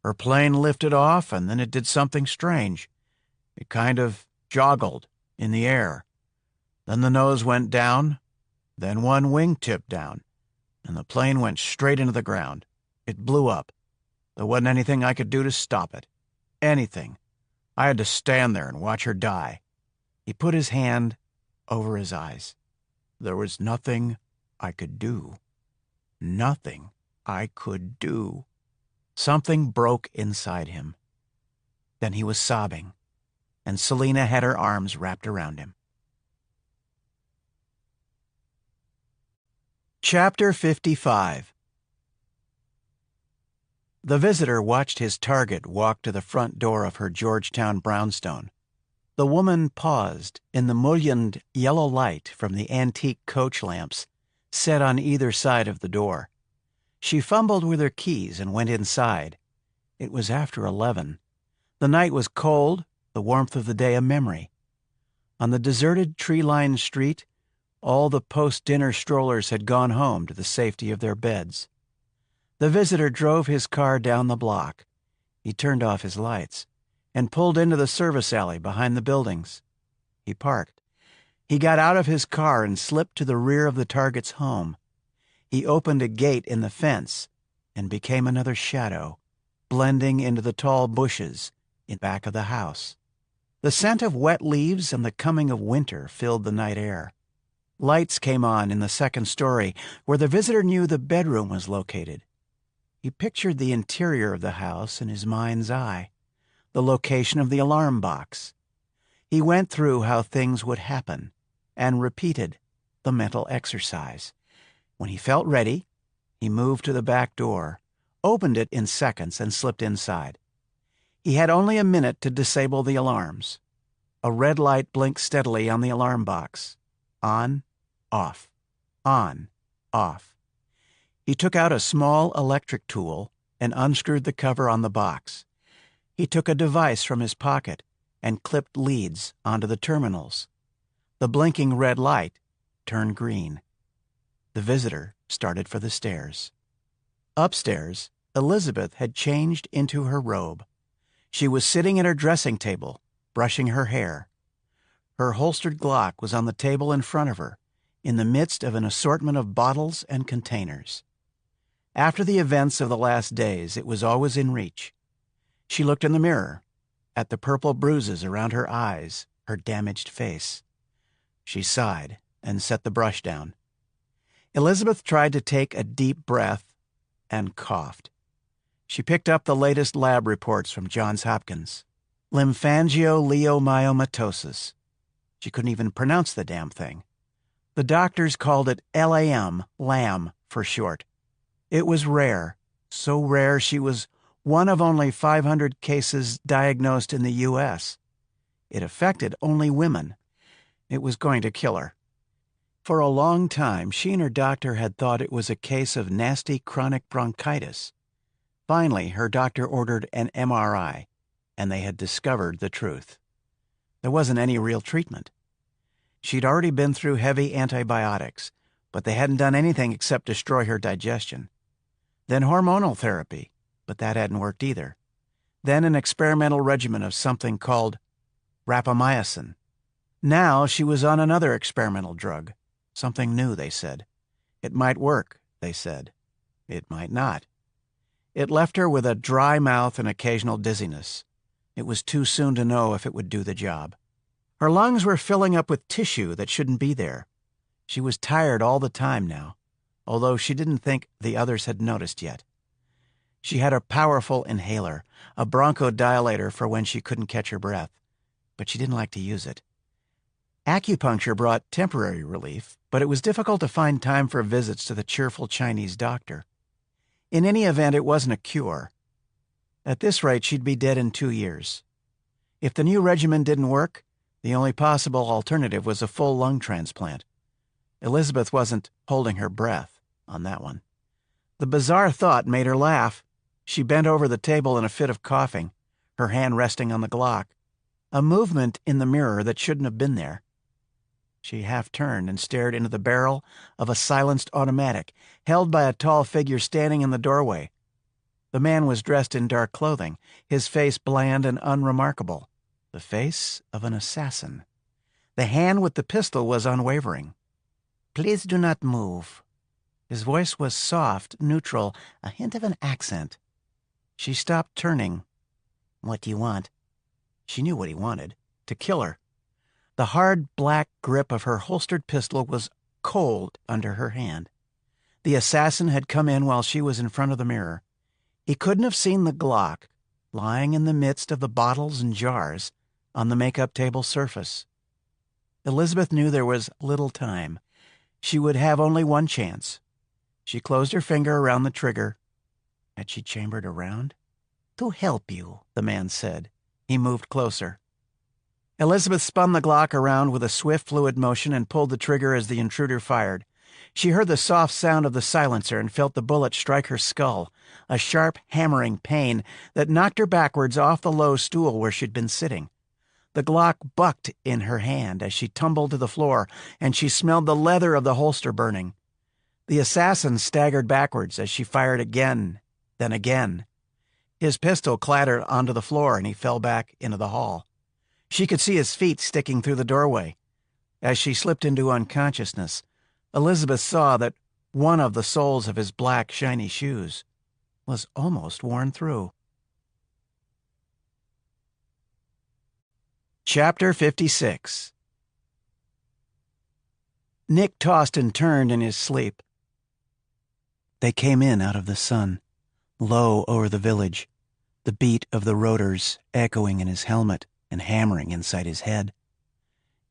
"Her plane lifted off, and then it did something strange. It kind of joggled in the air. Then the nose went down, then one wing tipped down, and the plane went straight into the ground. It blew up. There wasn't anything I could do to stop it. Anything. I had to stand there and watch her die." He put his hand over his eyes. "There was nothing I could do. Nothing I could do." Something broke inside him. Then he was sobbing, and Selena had her arms wrapped around him. Chapter 55. The visitor watched his target walk to the front door of her Georgetown brownstone. The woman paused in the mullioned yellow light from the antique coach lamps set on either side of the door. She fumbled with her keys and went inside. It was after 11. The night was cold, the warmth of the day a memory. On the deserted tree-lined street, all the post-dinner strollers had gone home to the safety of their beds. The visitor drove his car down the block. He turned off his lights and pulled into the service alley behind the buildings. He parked. He got out of his car and slipped to the rear of the target's home. He opened a gate in the fence and became another shadow, blending into the tall bushes in back of the house. The scent of wet leaves and the coming of winter filled the night air. Lights came on in the second story, where the visitor knew the bedroom was located. He pictured the interior of the house in his mind's eye, the location of the alarm box. He went through how things would happen, and repeated the mental exercise. When he felt ready, he moved to the back door, opened it in seconds, and slipped inside. He had only a minute to disable the alarms. A red light blinked steadily on the alarm box. On, off, on, off. He took out a small electric tool and unscrewed the cover on the box. He took a device from his pocket and clipped leads onto the terminals. The blinking red light turned green. The visitor started for the stairs. Upstairs, Elizabeth had changed into her robe. She was sitting at her dressing table, brushing her hair. Her holstered Glock was on the table in front of her, in the midst of an assortment of bottles and containers. After the events of the last days, it was always in reach. She looked in the mirror, at the purple bruises around her eyes, her damaged face. She sighed and set the brush down. Elizabeth tried to take a deep breath and coughed. She picked up the latest lab reports from Johns Hopkins. Lymphangioliomyomatosis. She couldn't even pronounce the damn thing. The doctors called it LAM, LAM for short. It was rare, so rare she was one of only 500 cases diagnosed in the U.S. It affected only women. It was going to kill her. For a long time, she and her doctor had thought it was a case of nasty chronic bronchitis. Finally, her doctor ordered an MRI, and they had discovered the truth. There wasn't any real treatment. She'd already been through heavy antibiotics, but they hadn't done anything except destroy her digestion. Then hormonal therapy, but that hadn't worked either. Then an experimental regimen of something called rapamycin. Now she was on another experimental drug. Something new, they said. It might work, they said. It might not. It left her with a dry mouth and occasional dizziness. It was too soon to know if it would do the job. Her lungs were filling up with tissue that shouldn't be there. She was tired all the time now, although she didn't think the others had noticed yet. She had a powerful inhaler, a bronchodilator for when she couldn't catch her breath, but she didn't like to use it. Acupuncture brought temporary relief, but it was difficult to find time for visits to the cheerful Chinese doctor. In any event, it wasn't a cure. At this rate, she'd be dead in 2 years. If the new regimen didn't work, the only possible alternative was a full lung transplant. Elizabeth wasn't holding her breath on that one. The bizarre thought made her laugh. She bent over the table in a fit of coughing, her hand resting on the Glock, a movement in the mirror that shouldn't have been there. She half turned and stared into the barrel of a silenced automatic, held by a tall figure standing in the doorway. The man was dressed in dark clothing, his face bland and unremarkable, the face of an assassin. The hand with the pistol was unwavering. "Please do not move." His voice was soft, neutral, a hint of an accent. She stopped turning. "What do you want?" She knew what he wanted, to kill her. The hard black grip of her holstered pistol was cold under her hand. The assassin had come in while she was in front of the mirror. He couldn't have seen the Glock, lying in the midst of the bottles and jars on the makeup table surface. Elizabeth knew there was little time. She would have only one chance. She closed her finger around the trigger. Had she chambered around? "To help you," the man said. He moved closer. Elizabeth spun the Glock around with a swift, fluid motion and pulled the trigger as the intruder fired. She heard the soft sound of the silencer and felt the bullet strike her skull, a sharp, hammering pain that knocked her backwards off the low stool where she'd been sitting. The Glock bucked in her hand as she tumbled to the floor, and she smelled the leather of the holster burning. The assassin staggered backwards as she fired again, then again. His pistol clattered onto the floor, and he fell back into the hall. She could see his feet sticking through the doorway. As she slipped into unconsciousness, Elizabeth saw that one of the soles of his black, shiny shoes was almost worn through. Chapter 56. Nick tossed and turned in his sleep. They came in out of the sun, low over the village, the beat of the rotors echoing in his helmet and hammering inside his head.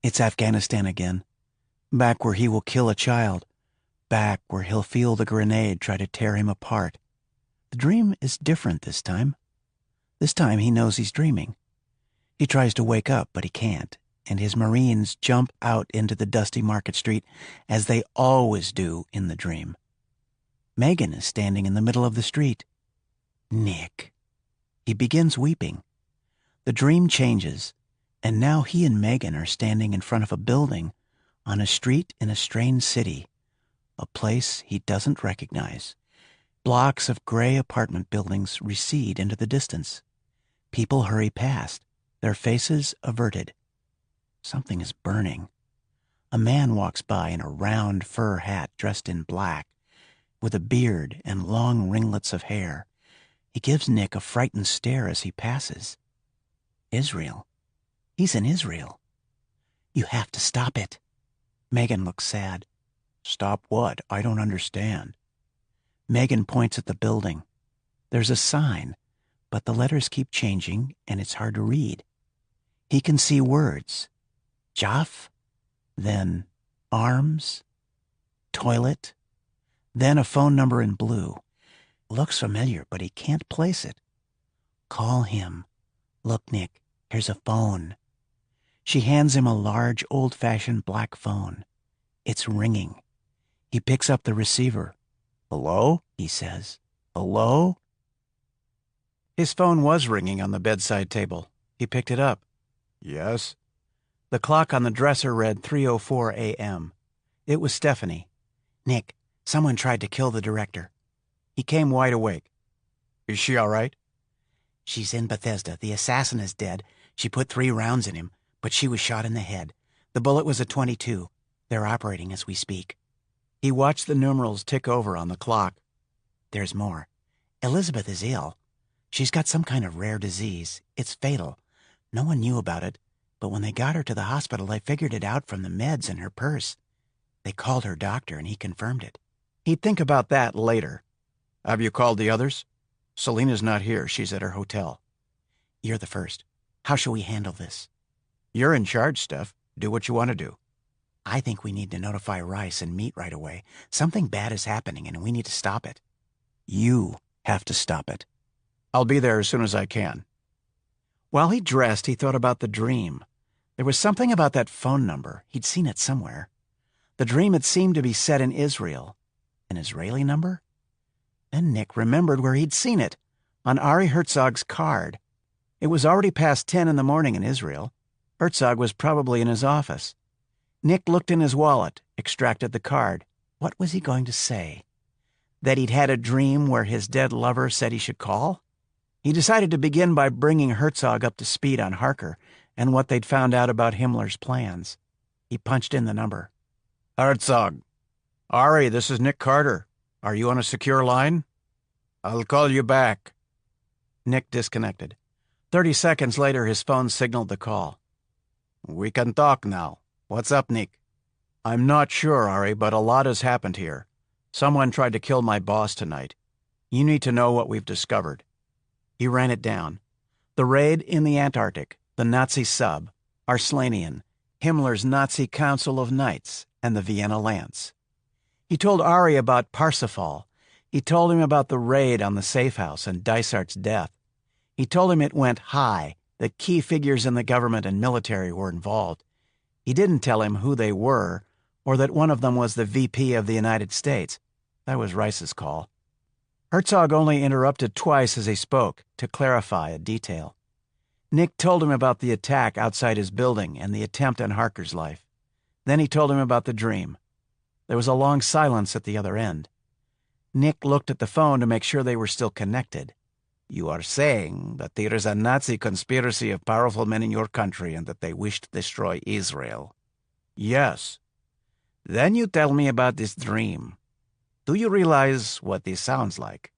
It's Afghanistan again. Back where he will kill a child. Back where he'll feel the grenade try to tear him apart. The dream is different this time. This time he knows he's dreaming. He tries to wake up, but he can't, and his Marines jump out into the dusty market street as they always do in the dream. Megan is standing in the middle of the street. Nick. He begins weeping. The dream changes, and now he and Megan are standing in front of a building on a street in a strange city, a place he doesn't recognize. Blocks of gray apartment buildings recede into the distance. People hurry past, their faces averted. Something is burning. A man walks by in a round fur hat dressed in black, with a beard and long ringlets of hair. He gives Nick a frightened stare as he passes. Israel. He's in Israel. You have to stop it. Megan looks sad. Stop what? I don't understand. Megan points at the building. There's a sign, but the letters keep changing and it's hard to read. He can see words. Jaff, then arms, toilet, then a phone number in blue. Looks familiar, but he can't place it. Call him. Look, Nick, here's a phone. She hands him a large, old-fashioned black phone. It's ringing. He picks up the receiver. Hello? He says. Hello? His phone was ringing on the bedside table. He picked it up. Yes? The clock on the dresser read 3:04 a.m. It was Stephanie. Nick, someone tried to kill the director. He came wide awake. Is she all right? She's in Bethesda. The assassin is dead. She put 3 rounds in him, but she was shot in the head. The bullet was a .22. They're operating as we speak. He watched the numerals tick over on the clock. There's more. Elizabeth is ill. She's got some kind of rare disease. It's fatal. No one knew about it, but when they got her to the hospital, they figured it out from the meds in her purse. They called her doctor, and he confirmed it. He'd think about that later. Have you called the others? Selena's not here. She's at her hotel. You're the first. How shall we handle this? You're in charge, Steph. Do what you want to do. I think we need to notify Rice and meet right away. Something bad is happening, and we need to stop it. You have to stop it. I'll be there as soon as I can. While he dressed, he thought about the dream. There was something about that phone number. He'd seen it somewhere. The dream had seemed to be set in Israel. An Israeli number? Then Nick remembered where he'd seen it, on Ari Herzog's card. It was already past 10 in the morning in Israel. Herzog was probably in his office. Nick looked in his wallet, extracted the card. What was he going to say? That he'd had a dream where his dead lover said he should call? He decided to begin by bringing Herzog up to speed on Harker and what they'd found out about Himmler's plans. He punched in the number. Herzog. Ari, this is Nick Carter. Are you on a secure line? I'll call you back. Nick disconnected. 30 seconds later, his phone signaled the call. We can talk now. What's up, Nick? I'm not sure, Ari, but a lot has happened here. Someone tried to kill my boss tonight. You need to know what we've discovered. He ran it down. The raid in the Antarctic, the Nazi sub, Arslanian, Himmler's Nazi Council of Knights, and the Vienna Lance. He told Ari about Parsifal. He told him about the raid on the safe house and Dysart's death. He told him it went high, that key figures in the government and military were involved. He didn't tell him who they were, or that one of them was the VP of the United States. That was Rice's call. Herzog only interrupted twice as he spoke, to clarify a detail. Nick told him about the attack outside his building and the attempt on Harker's life. Then he told him about the dream. There was a long silence at the other end. Nick looked at the phone to make sure they were still connected. You are saying that there is a Nazi conspiracy of powerful men in your country and that they wish to destroy Israel? Yes. Then you tell me about this dream. Do you realize what this sounds like?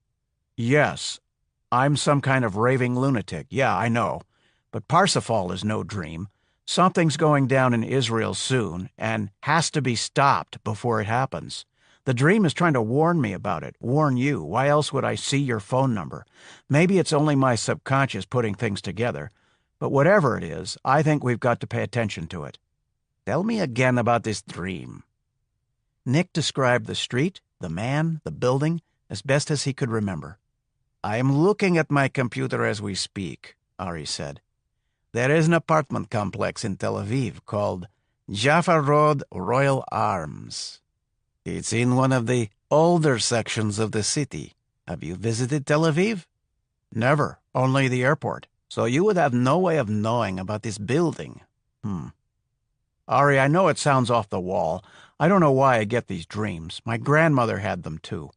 Yes. I'm some kind of raving lunatic. Yeah, I know. But Parsifal is no dream. Something's going down in Israel soon and has to be stopped before it happens. The dream is trying to warn me about it, warn you. Why else would I see your phone number? Maybe it's only my subconscious putting things together. But whatever it is, I think we've got to pay attention to it. Tell me again about this dream. Nick described the street, the man, the building, as best as he could remember. "I am looking at my computer as we speak," Ari said. "There is an apartment complex in Tel Aviv called Jaffa Road Royal Arms. It's in one of the older sections of the city. Have you visited Tel Aviv?" "Never, only the airport. So you would have no way of knowing about this building." "Ari, I know it sounds off the wall. I don't know why I get these dreams. My grandmother had them too.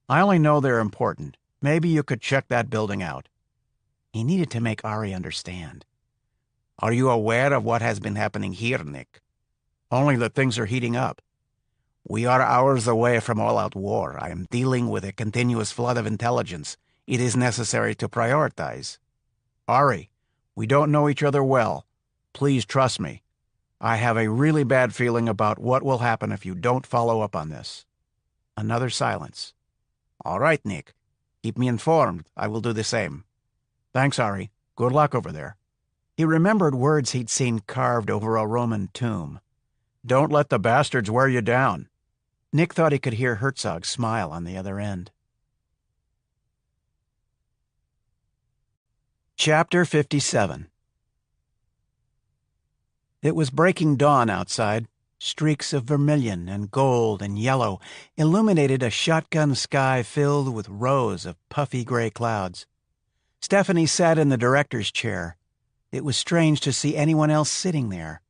I only know they're important. Maybe you could check that building out." He needed to make Ari understand. "Are you aware of what has been happening here, Nick?" "Only that things are heating up." "We are hours away from all-out war. I am dealing with a continuous flood of intelligence. It is necessary to prioritize." "Ari, we don't know each other well. Please trust me. I have a really bad feeling about what will happen if you don't follow up on this." Another silence. "All right, Nick. Keep me informed. I will do the same." "Thanks, Ari. Good luck over there." He remembered words he'd seen carved over a Roman tomb. "Don't let the bastards wear you down." Nick thought he could hear Herzog smile on the other end. Chapter 57. It was breaking dawn outside. Streaks of vermilion and gold and yellow illuminated a shotgun sky filled with rows of puffy gray clouds. Stephanie sat in the director's chair. It was strange to see anyone else sitting there.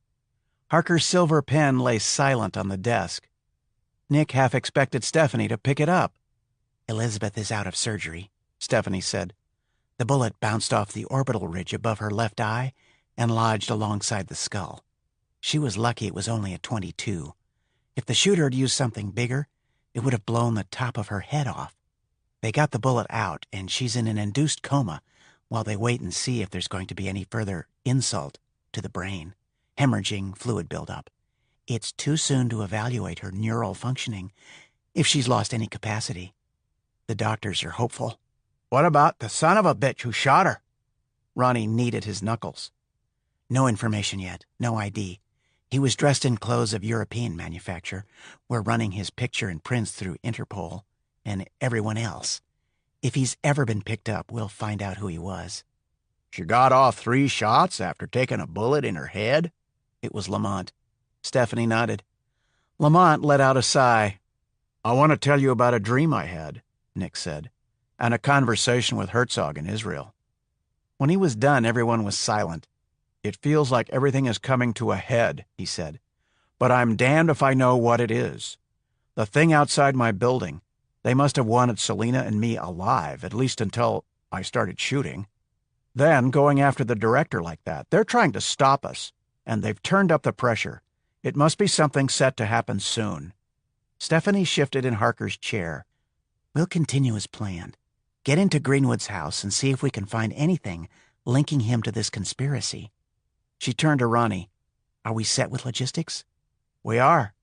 Harker's silver pen lay silent on the desk. Nick half expected Stephanie to pick it up. "Elizabeth is out of surgery," Stephanie said. "The bullet bounced off the orbital ridge above her left eye and lodged alongside the skull. She was lucky it was only a .22. If the shooter had used something bigger, it would have blown the top of her head off. They got the bullet out, and she's in an induced coma while they wait and see if there's going to be any further insult to the brain, hemorrhaging fluid buildup. It's too soon to evaluate her neural functioning if she's lost any capacity. The doctors are hopeful." "What about the son of a bitch who shot her?" Ronnie kneaded his knuckles. "No information yet. No ID. He was dressed in clothes of European manufacture. We're running his picture and prints through Interpol and everyone else. If he's ever been picked up, we'll find out who he was." "She got off 3 shots after taking a bullet in her head?" It was Lamont. Stephanie nodded. Lamont let out a sigh. "I want to tell you about a dream I had," Nick said, "and a conversation with Herzog in Israel." When he was done, everyone was silent. "It feels like everything is coming to a head," he said, "but I'm damned if I know what it is. The thing outside my building, they must have wanted Selena and me alive, at least until I started shooting. Then, going after the director like that, they're trying to stop us, and they've turned up the pressure. It must be something set to happen soon." Stephanie shifted in Harker's chair. "We'll continue as planned. Get into Greenwood's house and see if we can find anything linking him to this conspiracy." She turned to Ronnie. "Are we set with logistics?" "We are.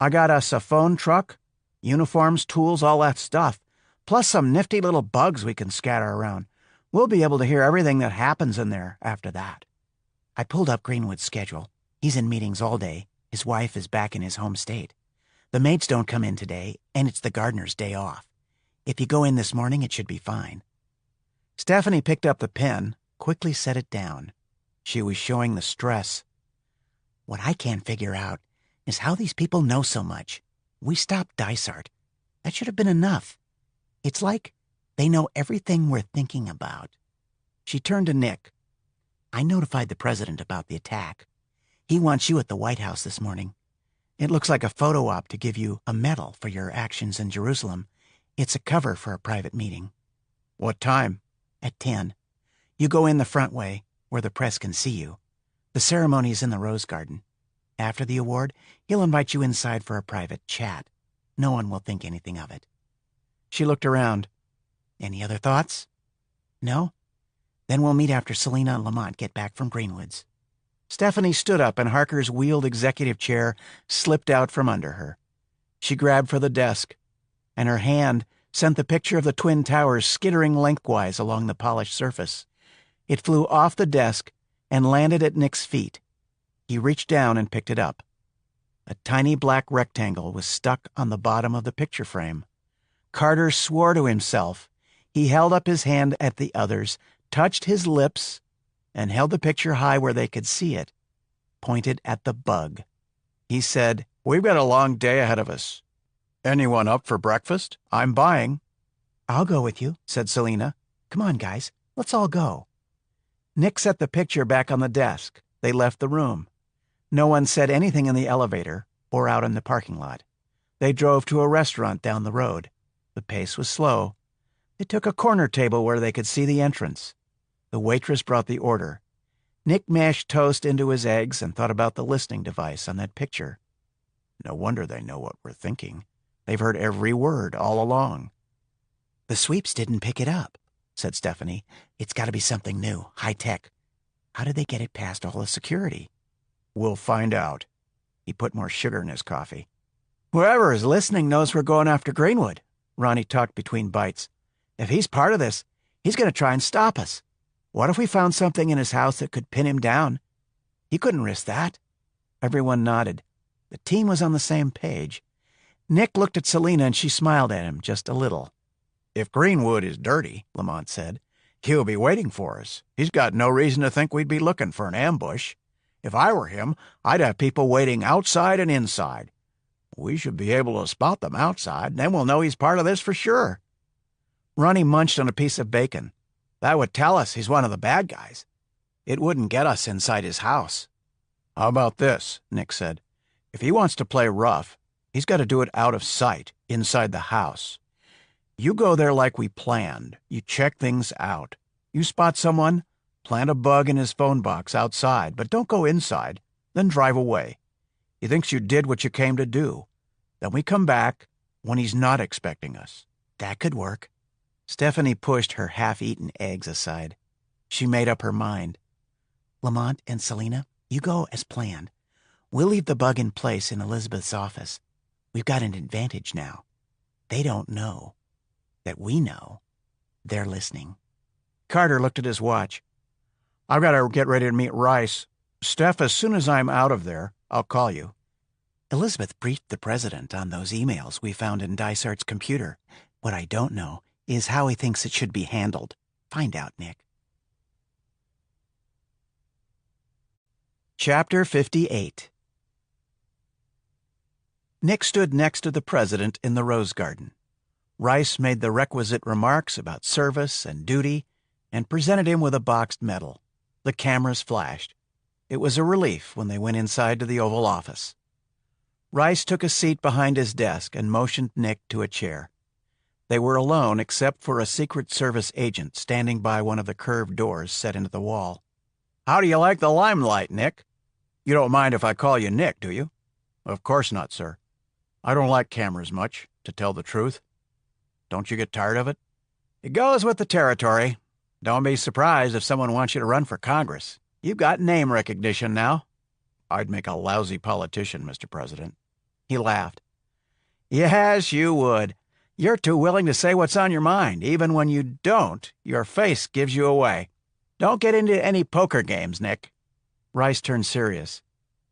I got us a phone truck, uniforms, tools, all that stuff, plus some nifty little bugs we can scatter around. We'll be able to hear everything that happens in there after that." "I pulled up Greenwood's schedule. He's in meetings all day. His wife is back in his home state. The maids don't come in today, and it's the gardener's day off. If you go in this morning, it should be fine." Stephanie picked up the pen, Quickly set it down. She was showing the stress. "What I can't figure out is how these people know so much. We stopped Dysart. That should have been enough. It's like they know everything we're thinking about." She turned to Nick. "I notified the president about the attack. He wants you at the White House this morning. It looks like a photo op to give you a medal for your actions in Jerusalem. It's a cover for a private meeting." "What time?" "At 10. You go in the front way, where the press can see you. The ceremony is in the Rose Garden. After the award, he'll invite you inside for a private chat. No one will think anything of it." She looked around. "Any other thoughts? No? Then we'll meet after Selena and Lamont get back from Greenwood's." Stephanie stood up and Harker's wheeled executive chair slipped out from under her. She grabbed for the desk, and her hand sent the picture of the Twin Towers skittering lengthwise along the polished surface. It flew off the desk and landed at Nick's feet. He reached down and picked it up. A tiny black rectangle was stuck on the bottom of the picture frame. Carter swore to himself. He held up his hand at the others, touched his lips, and held the picture high where they could see it, pointed at the bug. He said, "We've got a long day ahead of us. Anyone up for breakfast? I'm buying." "I'll go with you," said Selena. "Come on, guys. Let's all go." Nick set the picture back on the desk. They left the room. No one said anything in the elevator or out in the parking lot. They drove to a restaurant down the road. The pace was slow. They took a corner table where they could see the entrance. The waitress brought the order. Nick mashed toast into his eggs and thought about the listening device on that picture. No wonder they know what we're thinking. They've heard every word all along. "The sweeps didn't pick it up," said Stephanie. "It's got to be something new, high-tech. How did they get it past all the security?" "We'll find out." He put more sugar in his coffee. "Whoever is listening knows we're going after Greenwood," Ronnie talked between bites. "If he's part of this, he's going to try and stop us. What if we found something in his house that could pin him down? He couldn't risk that." Everyone nodded. The team was on the same page. Nick looked at Selena and she smiled at him just a little. "If Greenwood is dirty," Lamont said, "he'll be waiting for us. He's got no reason to think we'd be looking for an ambush. If I were him, I'd have people waiting outside and inside. We should be able to spot them outside, then we'll know he's part of this for sure." Ronnie munched on a piece of bacon. "That would tell us he's one of the bad guys. It wouldn't get us inside his house." "How about this?" Nick said. "If he wants to play rough, he's got to do it out of sight, inside the house. You go there like we planned. You check things out. You spot someone, plant a bug in his phone box outside, but don't go inside, then drive away. He thinks you did what you came to do. Then we come back when he's not expecting us." "That could work." Stephanie pushed her half-eaten eggs aside. She made up her mind. "Lamont and Selena, you go as planned. We'll leave the bug in place in Elizabeth's office. We've got an advantage now. They don't know that we know they're listening." Carter looked at his watch. "I've got to get ready to meet Rice. Steph, as soon as I'm out of there, I'll call you." "Elizabeth briefed the president on those emails we found in Dysart's computer. What I don't know is how he thinks it should be handled. Find out, Nick." Chapter 58. Nick stood next to the president in the Rose Garden. Rice made the requisite remarks about service and duty and presented him with a boxed medal. The cameras flashed. It was a relief when they went inside to the Oval Office. Rice took a seat behind his desk and motioned Nick to a chair. They were alone except for a Secret Service agent standing by one of the curved doors set into the wall. "How do you like the limelight, Nick? You don't mind if I call you Nick, do you?" "Of course not, sir. I don't like cameras much, to tell the truth." "Don't you get tired of it?" "It goes with the territory. Don't be surprised if someone wants you to run for Congress. You've got name recognition now." "I'd make a lousy politician, Mr. President." He laughed. "Yes, you would. You're too willing to say what's on your mind. Even when you don't, your face gives you away. Don't get into any poker games, Nick." Rice turned serious.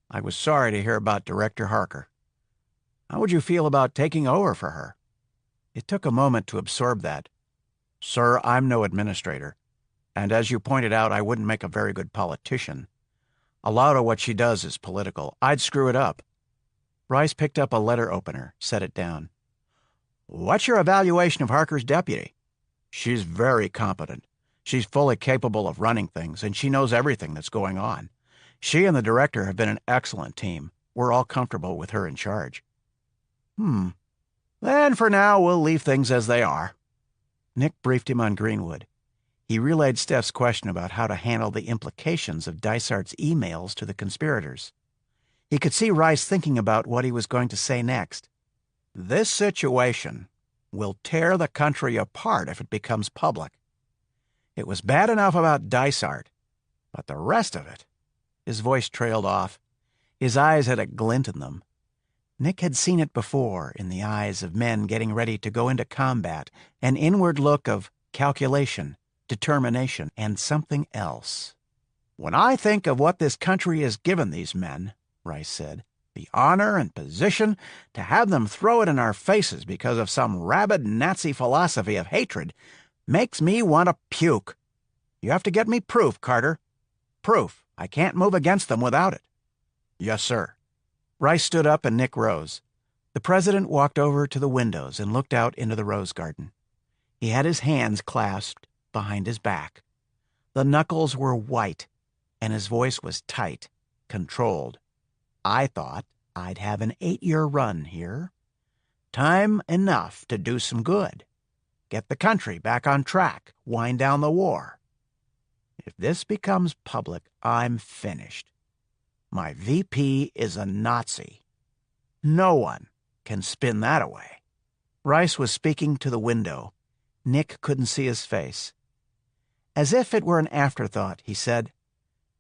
"I was sorry to hear about Director Harker. How would you feel about taking over for her?" It took a moment to absorb that. "Sir, I'm no administrator. And as you pointed out, I wouldn't make a very good politician. A lot of what she does is political. I'd screw it up." Rice picked up a letter opener, set it down. "What's your evaluation of Harker's deputy?" "She's very competent. She's fully capable of running things, and she knows everything that's going on. She and the director have been an excellent team. We're all comfortable with her in charge." Then for now, we'll leave things as they are." Nick briefed him on Greenwood. He relayed Steph's question about how to handle the implications of Dysart's emails to the conspirators. He could see Rice thinking about what he was going to say next. "This situation will tear the country apart if it becomes public. It was bad enough about Dysart, but the rest of it—" His voice trailed off. His eyes had a glint in them. Nick had seen it before in the eyes of men getting ready to go into combat, an inward look of calculation, determination, and something else. "When I think of what this country has given these men," Rice said, The honor and position to have them throw it in our faces because of some rabid Nazi philosophy of hatred makes me want to puke. You have to get me proof, Carter. Proof. I can't move against them without it." "Yes, sir." Rice stood up and Nick rose. The president walked over to the windows and looked out into the rose garden. He had his hands clasped behind his back. The knuckles were white, and his voice was tight, controlled. "I thought I'd have an 8-year run here. Time enough to do some good. Get the country back on track, wind down the war. If this becomes public, I'm finished. My VP is a Nazi. No one can spin that away." Rice was speaking to the window. Nick couldn't see his face. As if it were an afterthought, he said,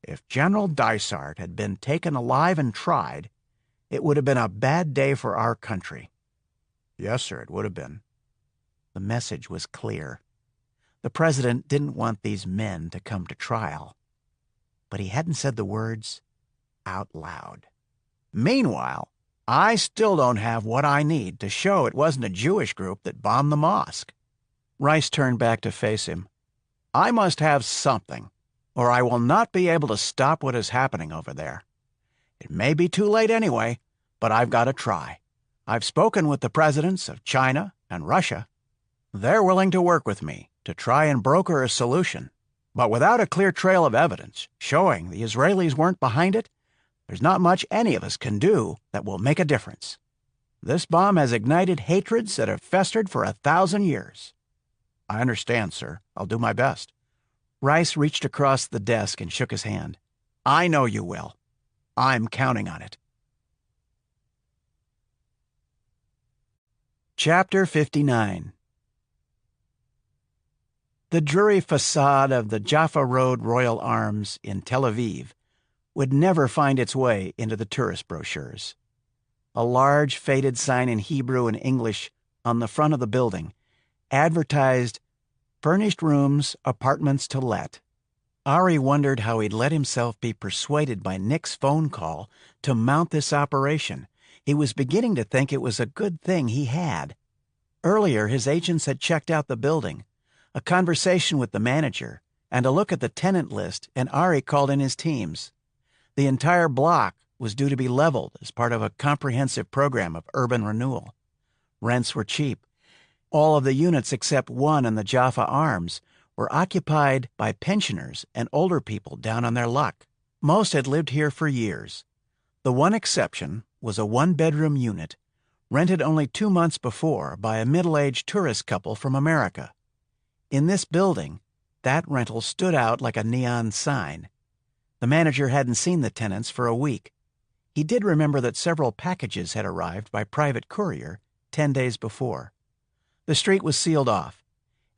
"If General Dysart had been taken alive and tried, it would have been a bad day for our country." "Yes, sir, it would have been." The message was clear. The president didn't want these men to come to trial. But he hadn't said the words out loud. "Meanwhile, I still don't have what I need to show it wasn't a Jewish group that bombed the mosque." Rice turned back to face him. "I must have something, or I will not be able to stop what is happening over there. It may be too late anyway, but I've got to try. I've spoken with the presidents of China and Russia. They're willing to work with me to try and broker a solution. But without a clear trail of evidence showing the Israelis weren't behind it, there's not much any of us can do that will make a difference. This bomb has ignited hatreds that have festered for 1,000 years." "I understand, sir. I'll do my best." Rice reached across the desk and shook his hand. "I know you will. I'm counting on it." Chapter 59. The dreary facade of the Jaffa Road Royal Arms in Tel Aviv would never find its way into the tourist brochures. A large faded sign in Hebrew and English on the front of the building advertised "Furnished rooms, apartments to let." Ari wondered how he'd let himself be persuaded by Nick's phone call to mount this operation. He was beginning to think it was a good thing he had. Earlier, his agents had checked out the building. A conversation with the manager, and a look at the tenant list, and Ari called in his teams. The entire block was due to be leveled as part of a comprehensive program of urban renewal. Rents were cheap. All of the units except one in the Jaffa Arms were occupied by pensioners and older people down on their luck. Most had lived here for years. The one exception was a one-bedroom unit, rented only 2 months before by a middle-aged tourist couple from America. In this building, that rental stood out like a neon sign. The manager hadn't seen the tenants for a week. He did remember that several packages had arrived by private courier 10 days before. The street was sealed off.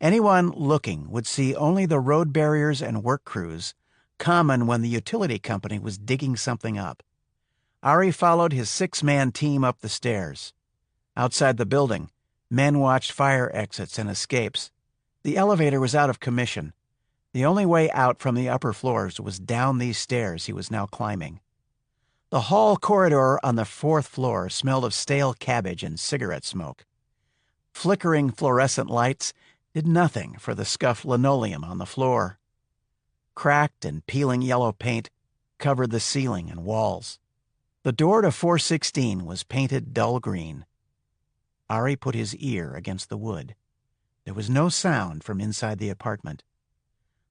Anyone looking would see only the road barriers and work crews, common when the utility company was digging something up. Ari followed his 6-man team up the stairs. Outside the building, men watched fire exits and escapes. The elevator was out of commission. The only way out from the upper floors was down these stairs he was now climbing. The hall corridor on the 4th floor smelled of stale cabbage and cigarette smoke. Flickering fluorescent lights did nothing for the scuffed linoleum on the floor. Cracked and peeling yellow paint covered the ceiling and walls. The door to 416 was painted dull green. Ari put his ear against the wood. There was no sound from inside the apartment.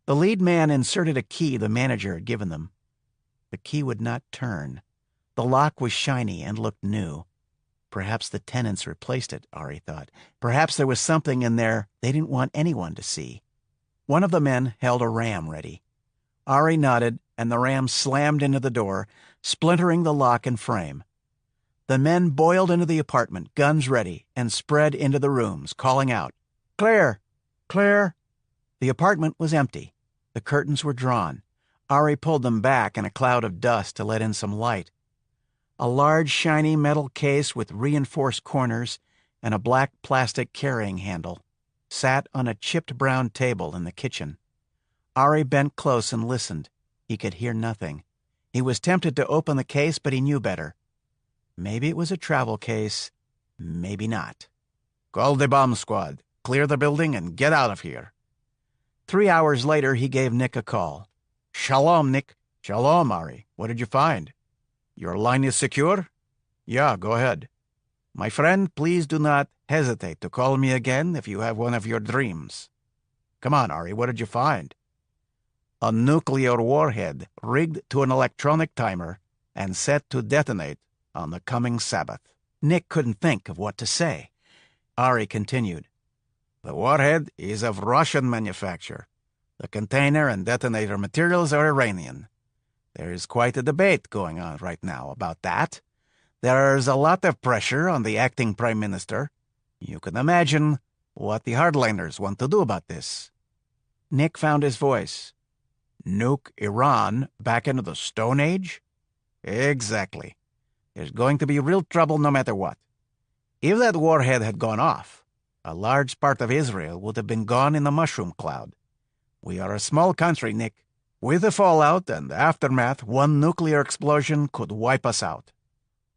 The lead man inserted a key the manager had given them. The key would not turn. The lock was shiny and looked new. Perhaps the tenants replaced it, Ari thought. Perhaps there was something in there they didn't want anyone to see. One of the men held a ram ready. Ari nodded, and the ram slammed into the door, splintering the lock and frame. The men boiled into the apartment, guns ready, and spread into the rooms, calling out, "Clear! Clear!" The apartment was empty. The curtains were drawn. Ari pulled them back in a cloud of dust to let in some light. A large, shiny metal case with reinforced corners and a black plastic carrying handle sat on a chipped brown table in the kitchen. Ari bent close and listened. He could hear nothing. He was tempted to open the case, but he knew better. Maybe it was a travel case, maybe not. Call the bomb squad. Clear the building and get out of here. 3 hours later, he gave Nick a call. Shalom, Nick. Shalom, Ari. What did you find? Your line is secure? Yeah, go ahead. My friend, please do not hesitate to call me again if you have one of your dreams. Come on, Ari, what did you find? A nuclear warhead rigged to an electronic timer and set to detonate on the coming Sabbath. Nick couldn't think of what to say. Ari continued. The warhead is of Russian manufacture. The container and detonator materials are Iranian. There is quite a debate going on right now about that. There's a lot of pressure on the acting prime minister. You can imagine what the hardliners want to do about this. Nick found his voice. Nuke Iran back into the Stone Age? Exactly. There's going to be real trouble no matter what. If that warhead had gone off, a large part of Israel would have been gone in the mushroom cloud. We are a small country, Nick. With the fallout and the aftermath, one nuclear explosion could wipe us out.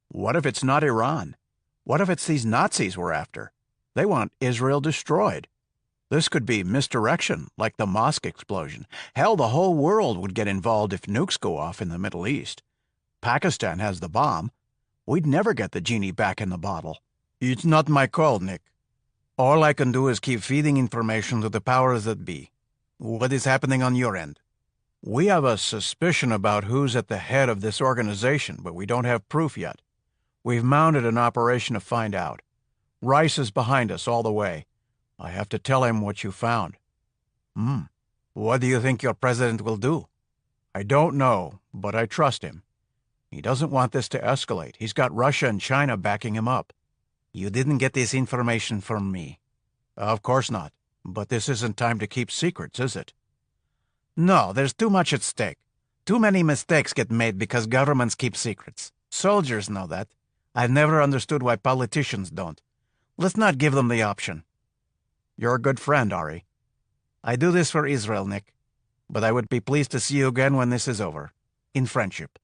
What if it's not Iran? What if it's these Nazis we're after? They want Israel destroyed. This could be misdirection, like the mosque explosion. Hell, the whole world would get involved if nukes go off in the Middle East. Pakistan has the bomb. We'd never get the genie back in the bottle. It's not my call, Nick. All I can do is keep feeding information to the powers that be. What is happening on your end? We have a suspicion about who's at the head of this organization, but we don't have proof yet. We've mounted an operation to find out. Rice is behind us all the way. I have to tell him what you found. What do you think your president will do? I don't know, but I trust him. He doesn't want this to escalate. He's got Russia and China backing him up. You didn't get this information from me. Of course not. But this isn't time to keep secrets, is it? No, there's too much at stake. Too many mistakes get made because governments keep secrets. Soldiers know that. I've never understood why politicians don't. Let's not give them the option. You're a good friend, Ari. I do this for Israel, Nick. But I would be pleased to see you again when this is over. In friendship.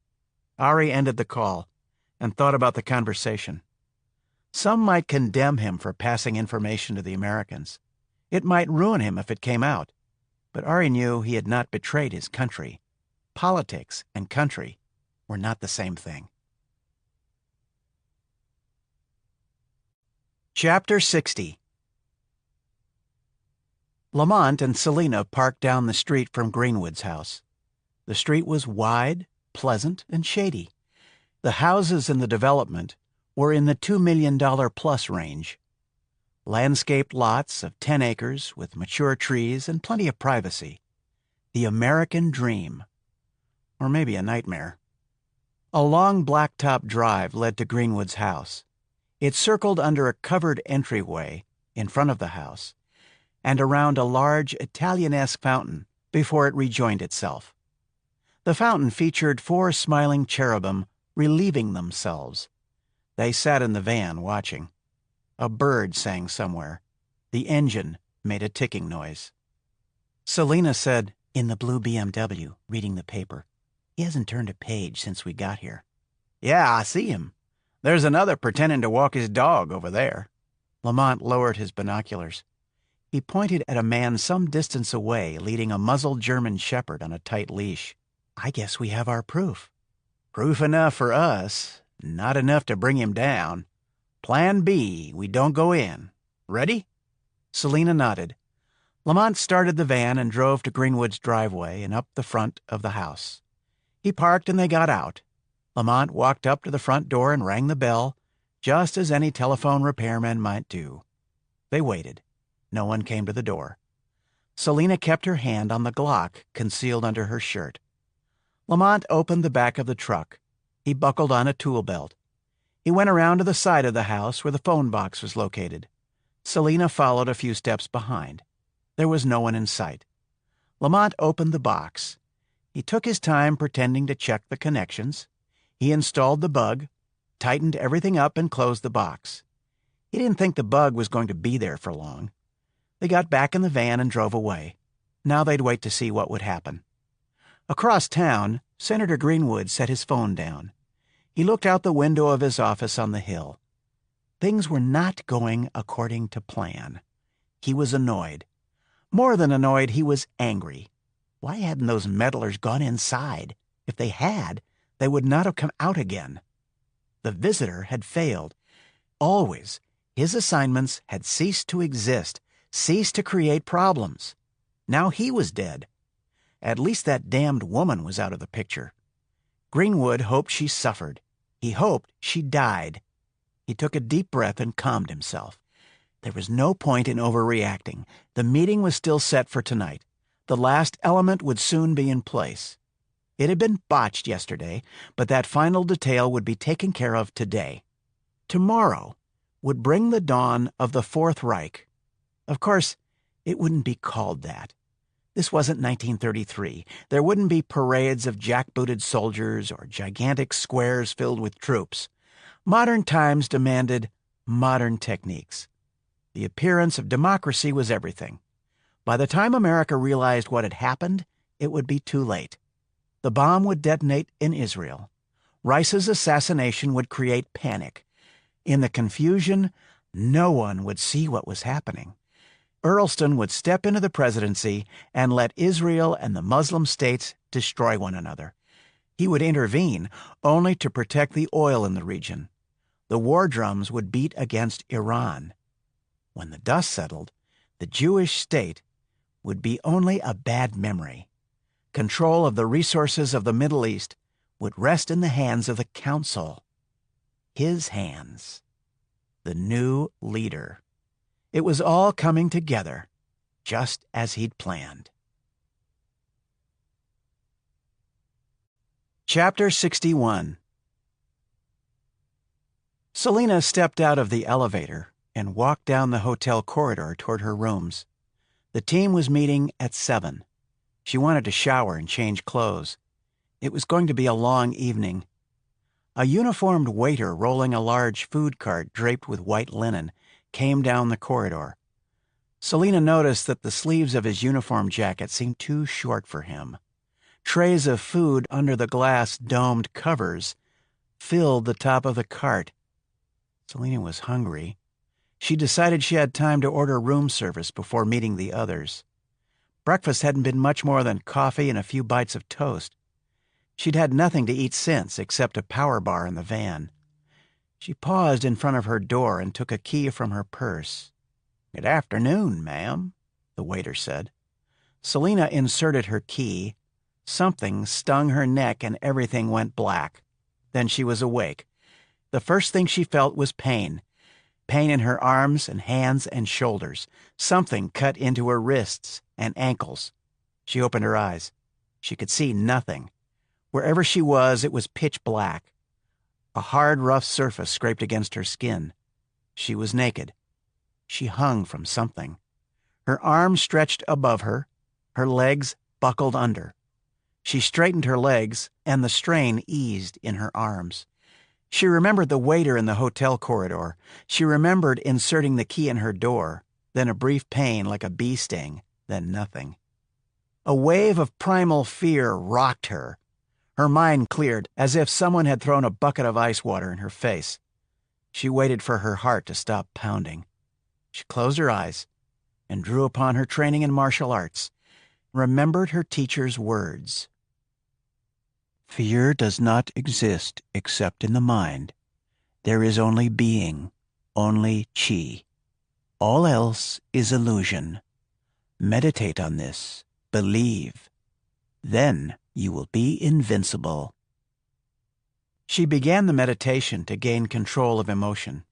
Ari ended the call and thought about the conversation. Some might condemn him for passing information to the Americans. It might ruin him if it came out. But Ari knew he had not betrayed his country. Politics and country were not the same thing. Chapter 60. Lamont and Selina parked down the street from Greenwood's house. The street was wide, pleasant, and shady. The houses in the development were in the $2 million plus range. Landscaped lots of 10 acres with mature trees and plenty of privacy. The American dream. Or maybe a nightmare. A long blacktop drive led to Greenwood's house. It circled under a covered entryway in front of the house and around a large Italianesque fountain before it rejoined itself. The fountain featured 4 smiling cherubim relieving themselves. They sat in the van watching. A bird sang somewhere. The engine made a ticking noise. Selina said, "In the blue BMW, reading the paper. He hasn't turned a page since we got here." "Yeah, I see him. There's another pretending to walk his dog over there." Lamont lowered his binoculars. He pointed at a man some distance away leading a muzzled German shepherd on a tight leash. "I guess we have our proof." "Proof enough for us. Not enough to bring him down. Plan B, we don't go in. Ready?" Selina nodded. Lamont started the van and drove to Greenwood's driveway and up the front of the house. He parked and they got out. Lamont walked up to the front door and rang the bell, just as any telephone repairman might do. They waited. No one came to the door. Selina kept her hand on the Glock concealed under her shirt. Lamont opened the back of the truck. He buckled on a tool belt. He went around to the side of the house where the phone box was located. Selina followed a few steps behind. There was no one in sight. Lamont opened the box. He took his time pretending to check the connections. He installed the bug, tightened everything up, and closed the box. He didn't think the bug was going to be there for long. They got back in the van and drove away. Now they'd wait to see what would happen. Across town, Senator Greenwood set his phone down. He looked out the window of his office on the hill. Things were not going according to plan. He was annoyed. More than annoyed, he was angry. Why hadn't those meddlers gone inside? If they had, they would not have come out again. The visitor had failed. Always, his assignments had ceased to exist, ceased to create problems. Now he was dead. At least that damned woman was out of the picture. Greenwood hoped she suffered. He hoped she died. He took a deep breath and calmed himself. There was no point in overreacting. The meeting was still set for tonight. The last element would soon be in place. It had been botched yesterday, but that final detail would be taken care of today. Tomorrow would bring the dawn of the Fourth Reich. Of course, it wouldn't be called that. This wasn't 1933. There wouldn't be parades of jackbooted soldiers or gigantic squares filled with troops. Modern times demanded modern techniques. The appearance of democracy was everything. By the time America realized what had happened, it would be too late. The bomb would detonate in Israel. Rice's assassination would create panic. In the confusion, no one would see what was happening. Earlston would step into the presidency and let Israel and the Muslim states destroy one another. He would intervene only to protect the oil in the region. The war drums would beat against Iran. When the dust settled, the Jewish state would be only a bad memory. Control of the resources of the Middle East would rest in the hands of the Council. His hands. The new leader. It was all coming together, just as he'd planned. Chapter 61. Selina stepped out of the elevator and walked down the hotel corridor toward her rooms. The team was meeting at 7. She wanted to shower and change clothes. It was going to be a long evening. A uniformed waiter rolling a large food cart draped with white linen came down the corridor. Selina noticed that the sleeves of his uniform jacket seemed too short for him. Trays of food under the glass domed covers filled the top of the cart. Selina was hungry. She decided she had time to order room service before meeting the others. Breakfast hadn't been much more than coffee and a few bites of toast. She'd had nothing to eat since except a power bar in the van. She paused in front of her door and took a key from her purse. "Good afternoon, ma'am," the waiter said. Selina inserted her key. Something stung her neck and everything went black. Then she was awake. The first thing she felt was pain. Pain in her arms and hands and shoulders. Something cut into her wrists and ankles. She opened her eyes. She could see nothing. Wherever she was, it was pitch black. A hard, rough surface scraped against her skin. She was naked. She hung from something. Her arms stretched above her, her legs buckled under. She straightened her legs, and the strain eased in her arms. She remembered the waiter in the hotel corridor. She remembered inserting the key in her door, then a brief pain like a bee sting, then nothing. A wave of primal fear rocked her. Her mind cleared, as if someone had thrown a bucket of ice water in her face. She waited for her heart to stop pounding. She closed her eyes and drew upon her training in martial arts, remembered her teacher's words. Fear does not exist except in the mind. There is only being, only chi. All else is illusion. Meditate on this, believe. Then you will be invincible. She began the meditation to gain control of emotion,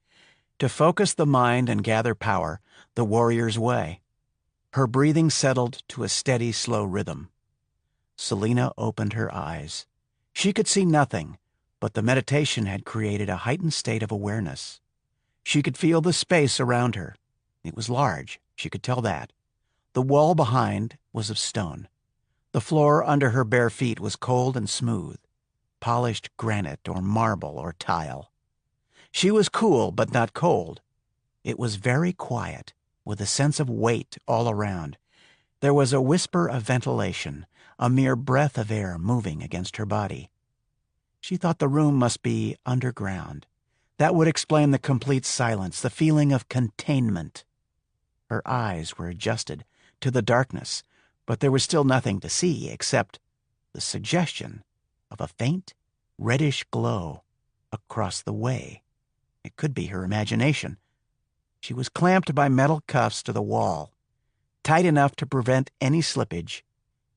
to focus the mind and gather power, the warrior's way. Her breathing settled to a steady, slow rhythm. Selina opened her eyes. She could see nothing, but the meditation had created a heightened state of awareness. She could feel the space around her. It was large, she could tell that. The wall behind was of stone. The floor under her bare feet was cold and smooth, polished granite or marble or tile. She was cool but not cold. It was very quiet, with a sense of weight all around. There was a whisper of ventilation, a mere breath of air moving against her body. She thought the room must be underground. That would explain the complete silence, the feeling of containment. Her eyes were adjusted to the darkness, but there was still nothing to see except the suggestion of a faint, reddish glow across the way. It could be her imagination. She was clamped by metal cuffs to the wall, tight enough to prevent any slippage,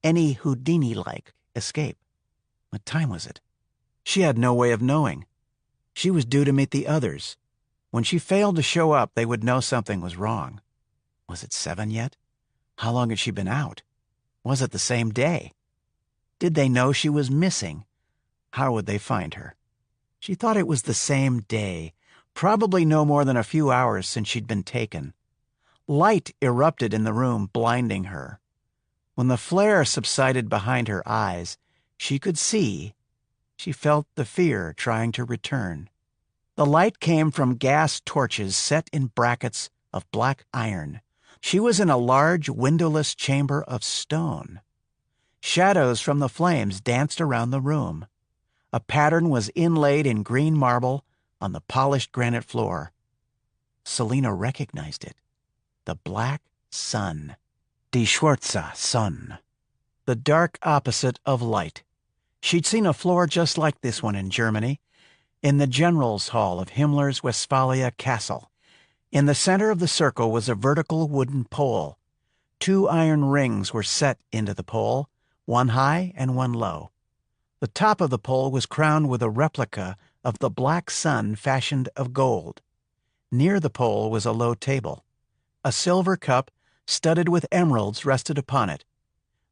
any Houdini-like escape. What time was it? She had no way of knowing. She was due to meet the others. When she failed to show up, they would know something was wrong. Was it 7 yet? How long had she been out? Was it the same day? Did they know she was missing? How would they find her? She thought it was the same day, probably no more than a few hours since she'd been taken. Light erupted in the room, blinding her. When the flare subsided behind her eyes, she could see. She felt the fear trying to return. The light came from gas torches set in brackets of black iron. She was in a large, windowless chamber of stone. Shadows from the flames danced around the room. A pattern was inlaid in green marble on the polished granite floor. Selina recognized it. The black sun. Die schwarze Sonne. The dark opposite of light. She'd seen a floor just like this one in Germany, in the General's Hall of Himmler's Westphalia Castle. In the center of the circle was a vertical wooden pole. 2 iron rings were set into the pole, one high and one low. The top of the pole was crowned with a replica of the black sun fashioned of gold. Near the pole was a low table. A silver cup studded with emeralds rested upon it.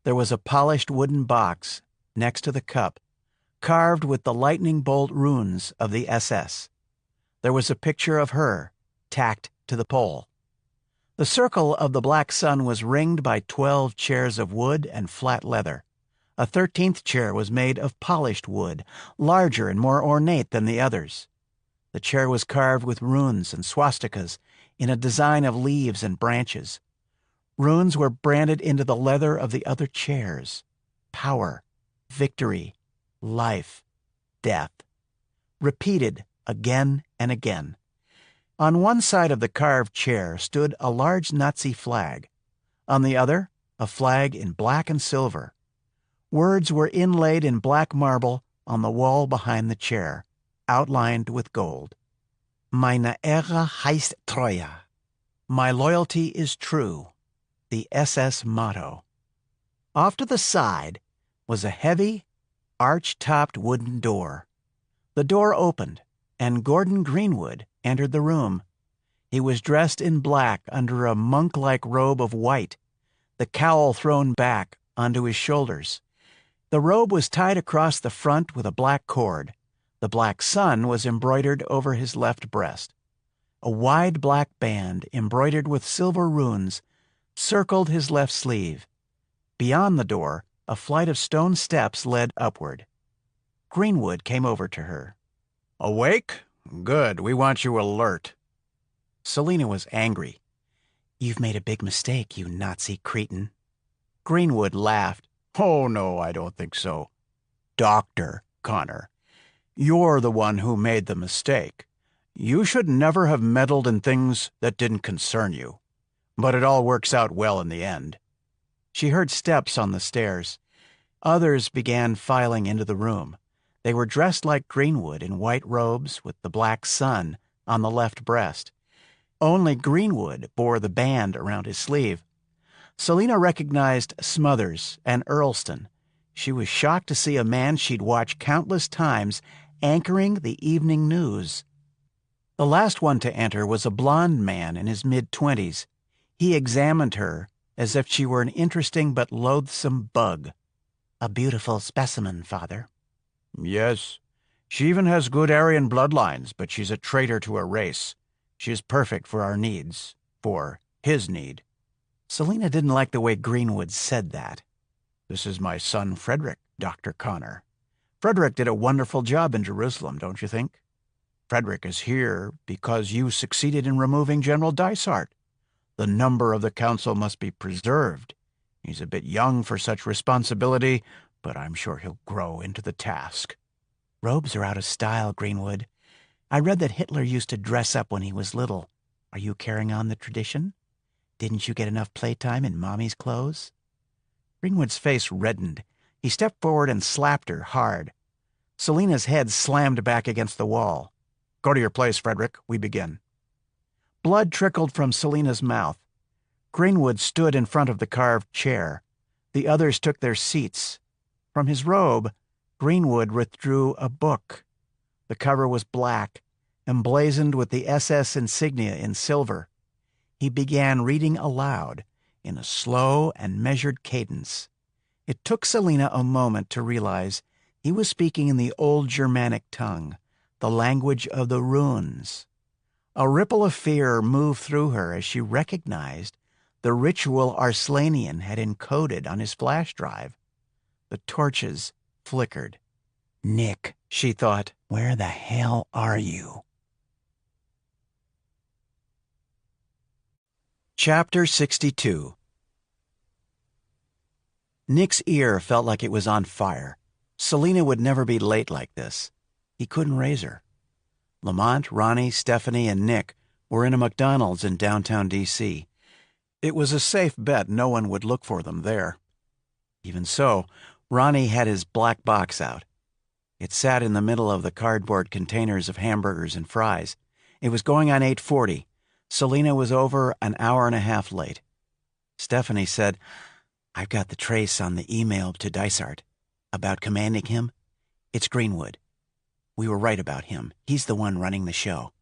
There was a polished wooden box next to the cup, carved with the lightning bolt runes of the SS. There was a picture of her, tacked to the pole. The circle of the black sun was ringed by 12 chairs of wood and flat leather. A 13th chair was made of polished wood, larger and more ornate than the others. The chair was carved with runes and swastikas in a design of leaves and branches. Runes were branded into the leather of the other chairs. Power, victory, life, death. Repeated again and again. On one side of the carved chair stood a large Nazi flag. On the other, a flag in black and silver. Words were inlaid in black marble on the wall behind the chair, outlined with gold. Meine Ehre heißt Treue. My loyalty is true. The SS motto. Off to the side was a heavy, arch-topped wooden door. The door opened, and Gordon Greenwood entered the room. He was dressed in black under a monk-like robe of white, the cowl thrown back onto his shoulders. The robe was tied across the front with a black cord. The black sun was embroidered over his left breast. A wide black band, embroidered with silver runes, circled his left sleeve. Beyond the door, a flight of stone steps led upward. Greenwood came over to her. Awake? Good. We want you alert. Selina was angry. You've made a big mistake, you Nazi cretin. Greenwood laughed. Oh, no, I don't think so. Dr. Connor, you're the one who made the mistake. You should never have meddled in things that didn't concern you. But it all works out well in the end. She heard steps on the stairs. Others began filing into the room. They were dressed like Greenwood in white robes with the black sun on the left breast. Only Greenwood bore the band around his sleeve. Selina recognized Smothers and Earlston. She was shocked to see a man she'd watched countless times anchoring the evening news. The last one to enter was a blond man in his mid-20s. He examined her as if she were an interesting but loathsome bug. A beautiful specimen, Father. Yes. She even has good Aryan bloodlines, but she's a traitor to her race. She is perfect for our needs. For his need. Selina didn't like the way Greenwood said that. This is my son Frederick, Dr. Connor. Frederick did a wonderful job in Jerusalem, don't you think? Frederick is here because you succeeded in removing General Dysart. The number of the council must be preserved. He's a bit young for such responsibility, but I'm sure he'll grow into the task. Robes are out of style, Greenwood. I read that Hitler used to dress up when he was little. Are you carrying on the tradition? Didn't you get enough playtime in Mommy's clothes? Greenwood's face reddened. He stepped forward and slapped her hard. Selina's head slammed back against the wall. Go to your place, Frederick. We begin. Blood trickled from Selina's mouth. Greenwood stood in front of the carved chair. The others took their seats. From his robe, Greenwood withdrew a book. The cover was black, emblazoned with the SS insignia in silver. He began reading aloud, in a slow and measured cadence. It took Selina a moment to realize he was speaking in the old Germanic tongue, the language of the runes. A ripple of fear moved through her as she recognized the ritual Arslanian had encoded on his flash drive. The torches flickered. Nick, she thought, where the hell are you? Chapter 62. Nick's ear felt like it was on fire. Selina would never be late like this. He couldn't raise her. Lamont, Ronnie, Stephanie, and Nick were in a McDonald's in downtown D.C. It was a safe bet no one would look for them there. Even so, Ronnie had his black box out. It sat in the middle of the cardboard containers of hamburgers and fries. It was going on 8:40. Selina was over an hour and a half late. Stephanie said, I've got the trace on the email to Dysart. About commanding him? It's Greenwood. We were right about him. He's the one running the show.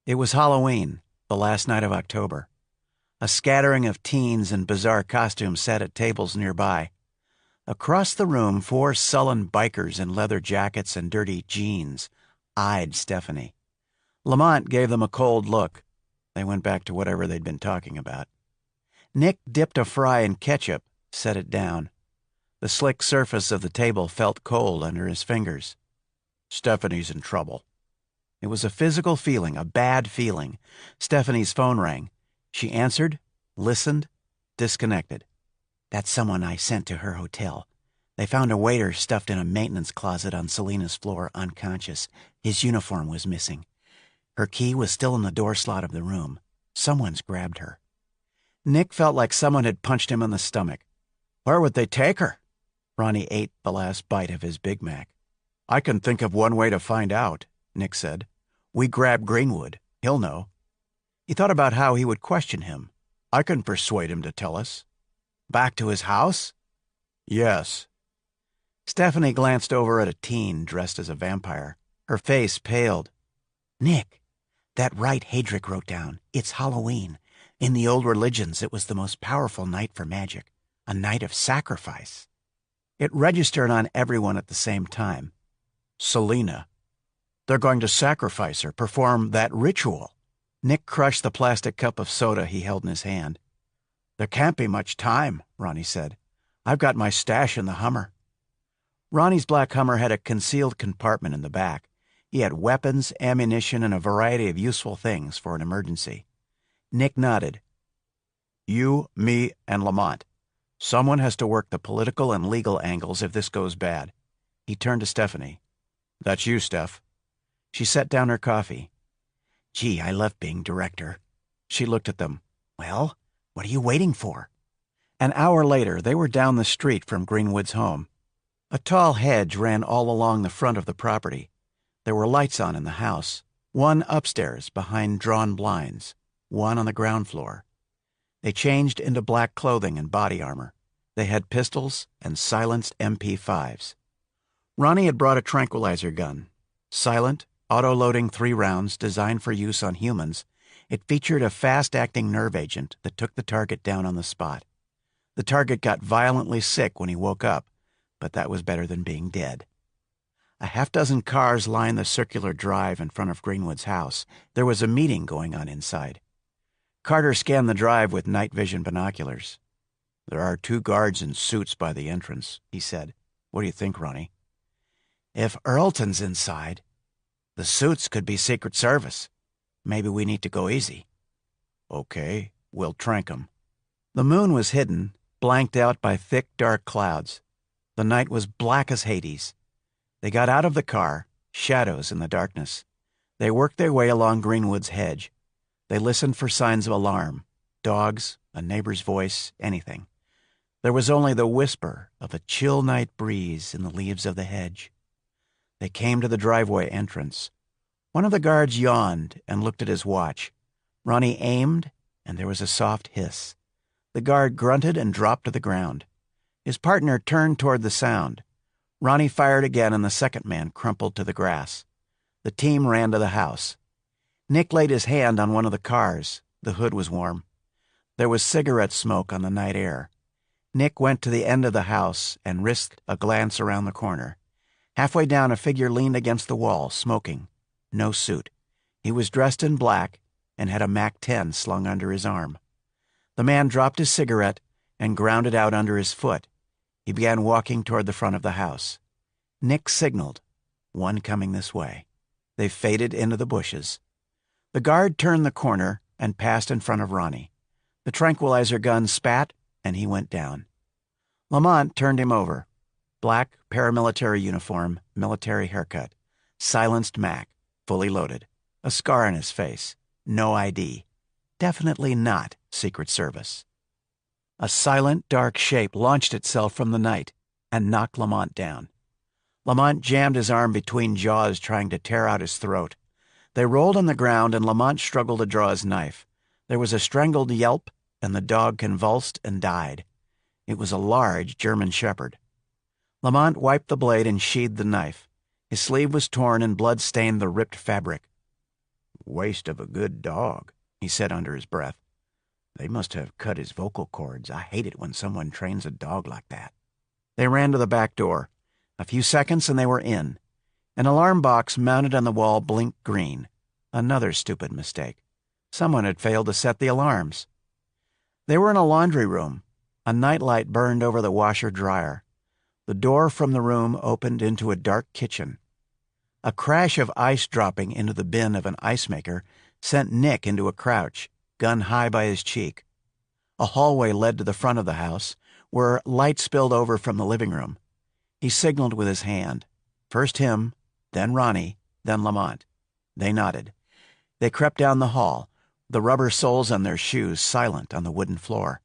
It was Halloween, the last night of October. A scattering of teens in bizarre costumes sat at tables nearby. Across the room, 4 sullen bikers in leather jackets and dirty jeans eyed Stephanie. Lamont gave them a cold look. They went back to whatever they'd been talking about. Nick dipped a fry in ketchup, set it down. The slick surface of the table felt cold under his fingers. Stephanie's in trouble. It was a physical feeling, a bad feeling. Stephanie's phone rang. She answered, listened, disconnected. That's someone I sent to her hotel. They found a waiter stuffed in a maintenance closet on Selina's floor, unconscious. His uniform was missing. Her key was still in the door slot of the room. Someone's grabbed her. Nick felt like someone had punched him in the stomach. Where would they take her? Ronnie ate the last bite of his Big Mac. I can think of one way to find out, Nick said. We grab Greenwood. He'll know. He thought about how he would question him. I can persuade him to tell us. Back to his house? Yes. Stephanie glanced over at a teen dressed as a vampire. Her face paled. Nick, that rite Hadrick wrote down. It's Halloween. In the old religions, it was the most powerful night for magic. A night of sacrifice. It registered on everyone at the same time. Selina. They're going to sacrifice her, perform that ritual. Nick crushed the plastic cup of soda he held in his hand. There can't be much time, Ronnie said. I've got my stash in the Hummer. Ronnie's black Hummer had a concealed compartment in the back. He had weapons, ammunition, and a variety of useful things for an emergency. Nick nodded. You, me, and Lamont. Someone has to work the political and legal angles if this goes bad. He turned to Stephanie. That's you, Steph. She set down her coffee. Gee, I love being director. She looked at them. Well, what are you waiting for? An hour later, they were down the street from Greenwood's home. A tall hedge ran all along the front of the property. There were lights on in the house, one upstairs behind drawn blinds, one on the ground floor. They changed into black clothing and body armor. They had pistols and silenced MP5s. Ronnie had brought a tranquilizer gun. Silent, auto-loading 3 rounds designed for use on humans, it featured a fast-acting nerve agent that took the target down on the spot. The target got violently sick when he woke up, but that was better than being dead. A half-dozen cars lined the circular drive in front of Greenwood's house. There was a meeting going on inside. Carter scanned the drive with night vision binoculars. There are 2 guards in suits by the entrance, he said. What do you think, Ronnie? If Earlton's inside, the suits could be Secret Service. Maybe we need to go easy. Okay, we'll trank 'em. The moon was hidden, blanked out by thick, dark clouds. The night was black as Hades. They got out of the car. shadows in the darkness. They worked their way along Greenwood's hedge. They listened for signs of alarm, dogs, a neighbor's voice, anything. There was only the whisper of a chill night breeze in the leaves of the hedge. They came to the driveway entrance. One of the guards yawned and looked at his watch. Ronnie aimed, and there was a soft hiss. The guard grunted and dropped to the ground. His partner turned toward the sound. Ronnie fired again, and the second man crumpled to the grass. The team ran to the house. Nick laid his hand on one of the cars. The hood was warm. There was cigarette smoke on the night air. Nick went to the end of the house and risked a glance around the corner. Halfway down, a figure leaned against the wall, smoking. No suit. He was dressed in black and had a MAC-10 slung under his arm. The man dropped his cigarette and ground it out under his foot. He began walking toward the front of the house. Nick signaled. One coming this way. They faded into the bushes. The guard turned the corner and passed in front of Ronnie. The tranquilizer gun spat, and he went down. Lamont turned him over. Black paramilitary uniform, military haircut. Silenced Mac, fully loaded. A scar on his face. No ID. Definitely not Secret Service. A silent, dark shape launched itself from the night and knocked Lamont down. Lamont jammed his arm between jaws, trying to tear out his throat. They rolled on the ground, and Lamont struggled to draw his knife. There was a strangled yelp, and the dog convulsed and died. It was a large German shepherd. Lamont wiped the blade and sheathed the knife. His sleeve was torn, and blood stained the ripped fabric. "Waste of a good dog," he said under his breath. "They must have cut his vocal cords. I hate it when someone trains a dog like that." They ran to the back door. A few seconds and they were in. An alarm box mounted on the wall blinked green. Another stupid mistake. Someone had failed to set the alarms. They were in a laundry room. A nightlight burned over the washer-dryer. The door from the room opened into a dark kitchen. A crash of ice dropping into the bin of an ice maker sent Nick into a crouch, gun high by his cheek. A hallway led to the front of the house, where light spilled over from the living room. He signaled with his hand. First him, then Ronnie, then Lamont. They nodded. They crept down the hall, the rubber soles on their shoes silent on the wooden floor.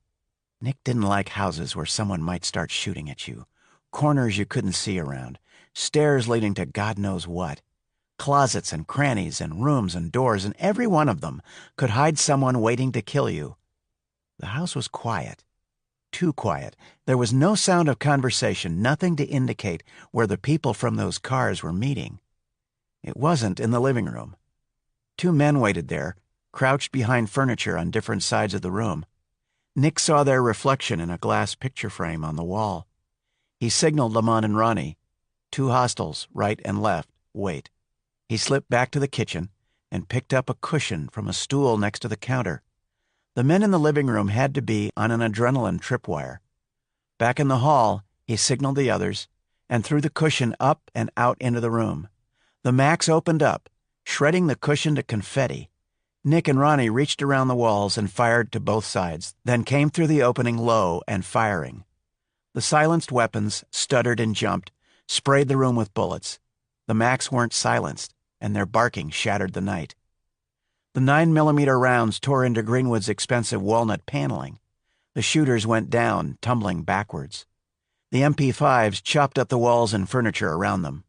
Nick didn't like houses where someone might start shooting at you. Corners you couldn't see around. Stairs leading to God knows what. Closets and crannies and rooms and doors, and every one of them could hide someone waiting to kill you. The house was quiet. Too quiet. There was no sound of conversation, nothing to indicate where the people from those cars were meeting. It wasn't in the living room. Two men waited there, crouched behind furniture on different sides of the room. Nick saw their reflection in a glass picture frame on the wall. He signaled Lamont and Ronnie. Two hostiles, right and left, wait. He slipped back to the kitchen and picked up a cushion from a stool next to the counter. The men in the living room had to be on an adrenaline tripwire. Back in the hall, he signaled the others and threw the cushion up and out into the room. The Macs opened up, shredding the cushion to confetti. Nick and Ronnie reached around the walls and fired to both sides, then came through the opening low and firing. The silenced weapons stuttered and jumped, sprayed the room with bullets. The Macs weren't silenced, and their barking shattered the night. The 9mm rounds tore into Greenwood's expensive walnut paneling. The shooters went down, tumbling backwards. The MP5s chopped up the walls and furniture around them.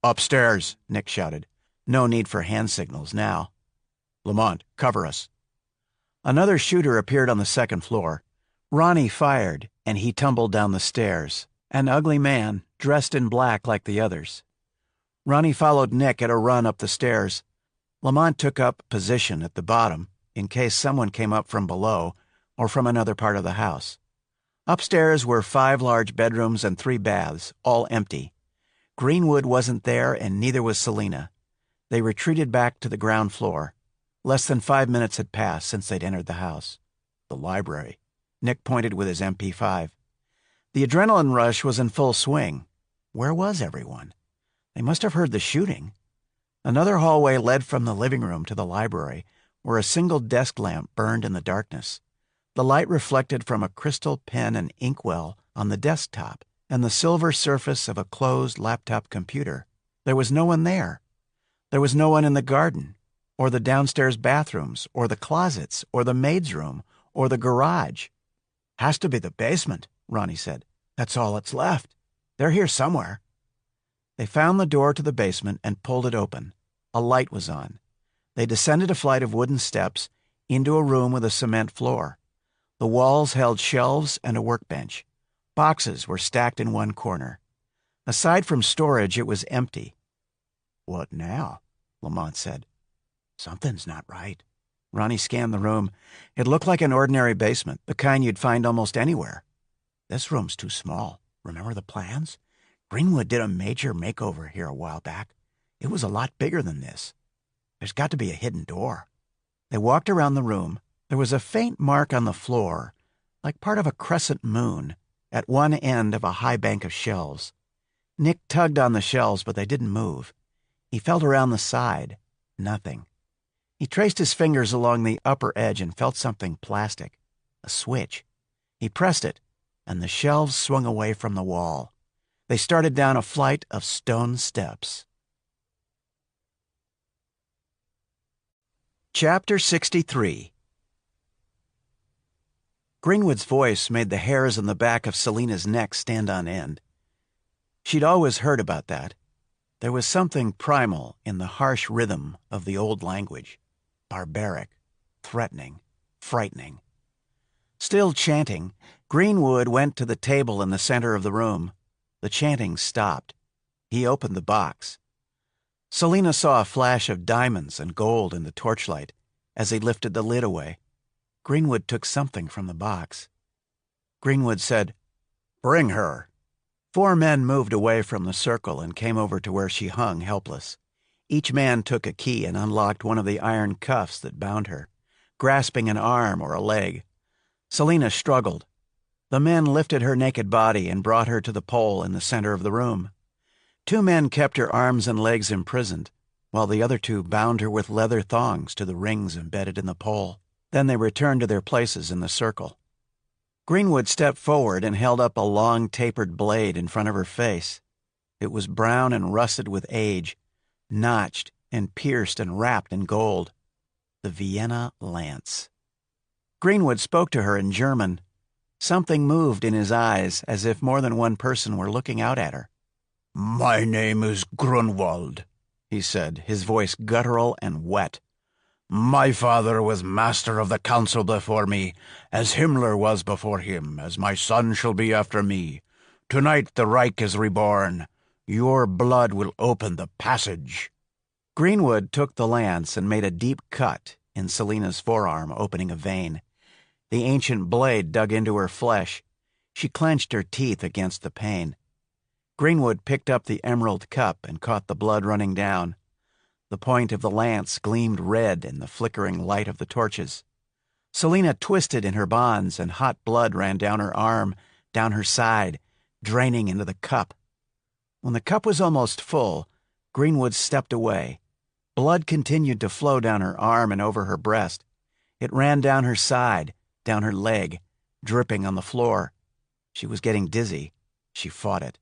"Upstairs," Nick shouted. No need for hand signals now. "Lamont, cover us." Another shooter appeared on the second floor. Ronnie fired, and he tumbled down the stairs, an ugly man, dressed in black like the others. Ronnie followed Nick at a run up the stairs. Lamont took up position at the bottom in case someone came up from below or from another part of the house. Upstairs were 5 large bedrooms and 3 baths, all empty. Greenwood wasn't there, and neither was Selena. They retreated back to the ground floor. Less than 5 minutes had passed since they'd entered the house. The library. Nick pointed with his MP5. The adrenaline rush was in full swing. Where was everyone? They must have heard the shooting. Another hallway led from the living room to the library, where a single desk lamp burned in the darkness. The light reflected from a crystal pen and inkwell on the desktop and the silver surface of a closed laptop computer. There was no one there. There was no one in the garden, or the downstairs bathrooms, or the closets, or the maid's room, or the garage. Has to be the basement, Ronnie said. That's all that's left. They're here somewhere. They found the door to the basement and pulled it open. A light was on. They descended a flight of wooden steps into a room with a cement floor. The walls held shelves and a workbench. Boxes were stacked in one corner. Aside from storage, it was empty. What now? Lamont said. Something's not right. Ronnie scanned the room. It looked like an ordinary basement, the kind you'd find almost anywhere. This room's too small. Remember the plans? Greenwood did a major makeover here a while back. It was a lot bigger than this. There's got to be a hidden door. They walked around the room. There was a faint mark on the floor, like part of a crescent moon, at one end of a high bank of shelves. Nick tugged on the shelves, but they didn't move. He felt around the side. Nothing. He traced his fingers along the upper edge and felt something plastic. A switch. He pressed it, and the shelves swung away from the wall. They started down a flight of stone steps. Chapter 63. Greenwood's voice made the hairs on the back of Selina's neck stand on end. She'd always heard about that. There was something primal in the harsh rhythm of the old language. Barbaric, threatening, frightening. Still chanting, Greenwood went to the table in the center of the room. The chanting stopped. He opened the box. Selina saw a flash of diamonds and gold in the torchlight as he lifted the lid away. Greenwood took something from the box. Greenwood said, "Bring her." 4 men moved away from the circle and came over to where she hung helpless. Each man took a key and unlocked one of the iron cuffs that bound her, grasping an arm or a leg. Selina struggled. The men lifted her naked body and brought her to the pole in the center of the room. 2 men kept her arms and legs imprisoned, while the other 2 bound her with leather thongs to the rings embedded in the pole. Then they returned to their places in the circle. Greenwood stepped forward and held up a long, tapered blade in front of her face. It was brown and rusted with age, notched and pierced and wrapped in gold. The Vienna lance. Greenwood spoke to her in German. Something moved in his eyes, as if more than one person were looking out at her. "My name is Grunwald," he said, his voice guttural and wet. "My father was master of the council before me, as Himmler was before him, as my son shall be after me. Tonight the Reich is reborn. Your blood will open the passage." Greenwood took the lance and made a deep cut in Selina's forearm, opening a vein. The ancient blade dug into her flesh. She clenched her teeth against the pain. Greenwood picked up the emerald cup and caught the blood running down. The point of the lance gleamed red in the flickering light of the torches. Selina twisted in her bonds, and hot blood ran down her arm, down her side, draining into the cup. When the cup was almost full, Greenwood stepped away. Blood continued to flow down her arm and over her breast. It ran down her side, down her leg, dripping on the floor. She was getting dizzy. She fought it.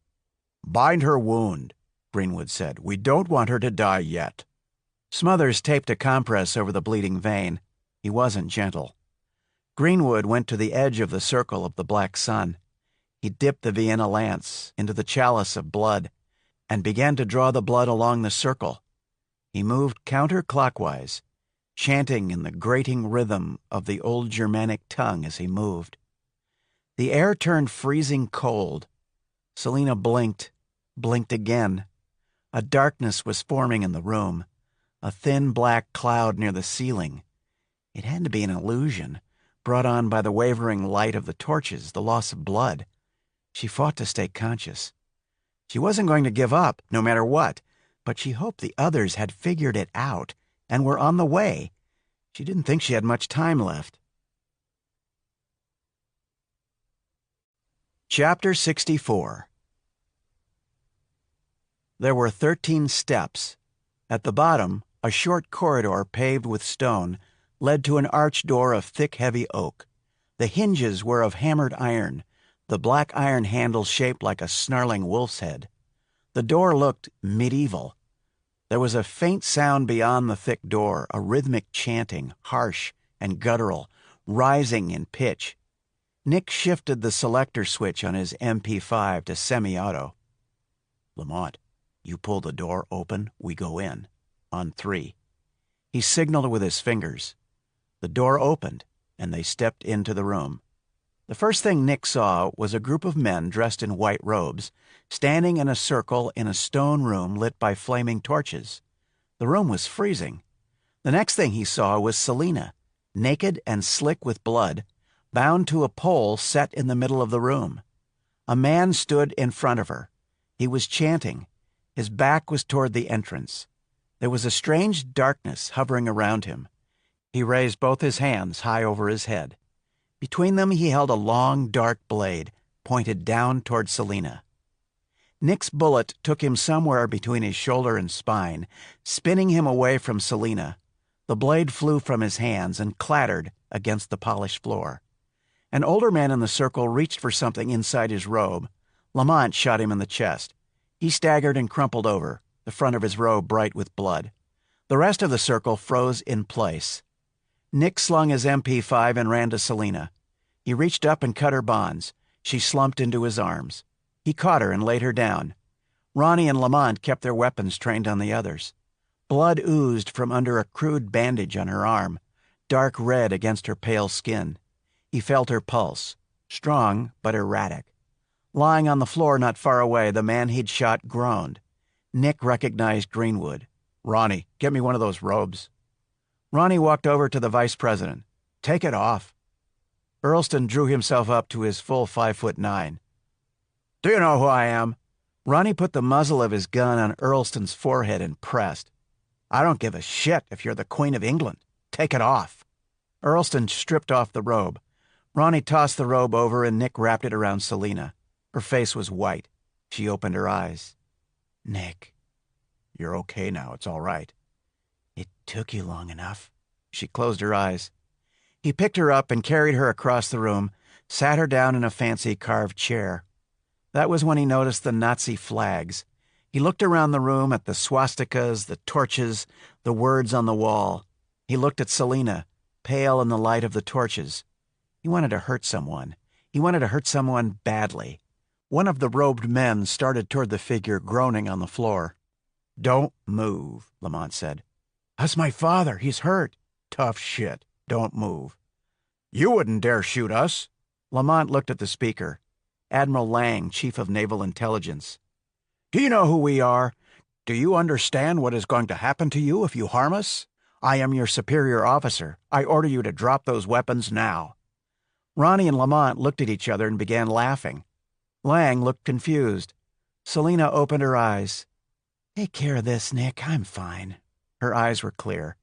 "Bind her wound," Greenwood said. "We don't want her to die yet." Smothers taped a compress over the bleeding vein. He wasn't gentle. Greenwood went to the edge of the circle of the black sun. He dipped the Vienna lance into the chalice of blood and began to draw the blood along the circle. He moved counterclockwise, chanting in the grating rhythm of the old Germanic tongue as he moved. The air turned freezing cold. Selina blinked again. A darkness was forming in the room, a thin black cloud near the ceiling. It had to be an illusion, brought on by the wavering light of the torches, the loss of blood. She fought to stay conscious. She wasn't going to give up, no matter what, but she hoped the others had figured it out and were on the way. She didn't think she had much time left. Chapter 64. There were 13 steps. At the bottom, a short corridor paved with stone led to an arched door of thick, heavy oak. The hinges were of hammered iron, the black iron handle shaped like a snarling wolf's head. The door looked medieval. There was a faint sound beyond the thick door, a rhythmic chanting, harsh and guttural, rising in pitch. Nick shifted the selector switch on his MP5 to semi-auto. "Lamont, you pull the door open, we go in. On 3. He signaled with his fingers. The door opened, and they stepped into the room. The first thing Nick saw was a group of men dressed in white robes, standing in a circle in a stone room lit by flaming torches. The room was freezing. The next thing he saw was Selena, naked and slick with blood, bound to a pole set in the middle of the room. A man stood in front of her. He was chanting. His back was toward the entrance. There was a strange darkness hovering around him. He raised both his hands high over his head. Between them he held a long, dark blade, pointed down toward Selena. Nick's bullet took him somewhere between his shoulder and spine, spinning him away from Selena. The blade flew from his hands and clattered against the polished floor. An older man in the circle reached for something inside his robe. Lamont shot him in the chest. He staggered and crumpled over, the front of his robe bright with blood. The rest of the circle froze in place. Nick slung his MP5 and ran to Selena. He reached up and cut her bonds. She slumped into his arms. He caught her and laid her down. Ronnie and Lamont kept their weapons trained on the others. Blood oozed from under a crude bandage on her arm, dark red against her pale skin. He felt her pulse, strong but erratic. Lying on the floor not far away, the man he'd shot groaned. Nick recognized Greenwood. "Ronnie, get me one of those robes." Ronnie walked over to the vice president. "Take it off." Earlston drew himself up to his full 5'9". "Do you know who I am?" Ronnie put the muzzle of his gun on Earlston's forehead and pressed. "I don't give a shit if you're the Queen of England. Take it off." Earlston stripped off the robe. Ronnie tossed the robe over and Nick wrapped it around Selena. Her face was white. She opened her eyes. "Nick." "You're okay now. It's all right." "It took you long enough." She closed her eyes. He picked her up and carried her across the room, sat her down in a fancy carved chair. That was when he noticed the Nazi flags. He looked around the room at the swastikas, the torches, the words on the wall. He looked at Selena, pale in the light of the torches. He wanted to hurt someone. He wanted to hurt someone badly. One of the robed men started toward the figure groaning on the floor. "Don't move," Lamont said. "That's my father. He's hurt." "Tough shit. Don't move." "You wouldn't dare shoot us." Lamont looked at the speaker. Admiral Lang, Chief of Naval Intelligence. "Do you know who we are? Do you understand what is going to happen to you if you harm us? I am your superior officer. I order you to drop those weapons now." Ronnie and Lamont looked at each other and began laughing. Lang looked confused. Selena opened her eyes. "Take care of this, Nick. I'm fine." Her eyes were clear.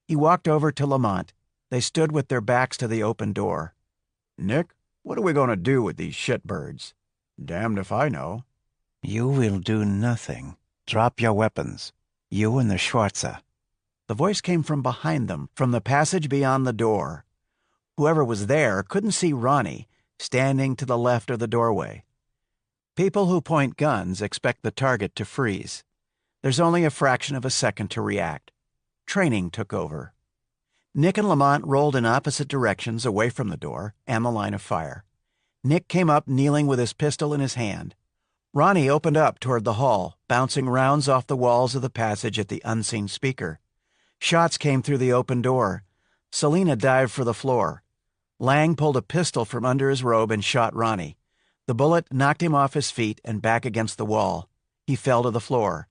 He walked over to Lamont. They stood with their backs to the open door. "Nick, what are we going to do with these shitbirds?" "Damned if I know." "You will do nothing. Drop your weapons. You and the Schwarzer." The voice came from behind them, from the passage beyond the door. Whoever was there couldn't see Ronnie, standing to the left of the doorway. People who point guns expect the target to freeze. There's only a fraction of a second to react. Training took over. Nick and Lamont rolled in opposite directions away from the door and the line of fire. Nick came up kneeling with his pistol in his hand. Ronnie opened up toward the hall, bouncing rounds off the walls of the passage at the unseen speaker. Shots came through the open door. Selena dived for the floor. Lang pulled a pistol from under his robe and shot Ronnie. The bullet knocked him off his feet and back against the wall. He fell to the floor.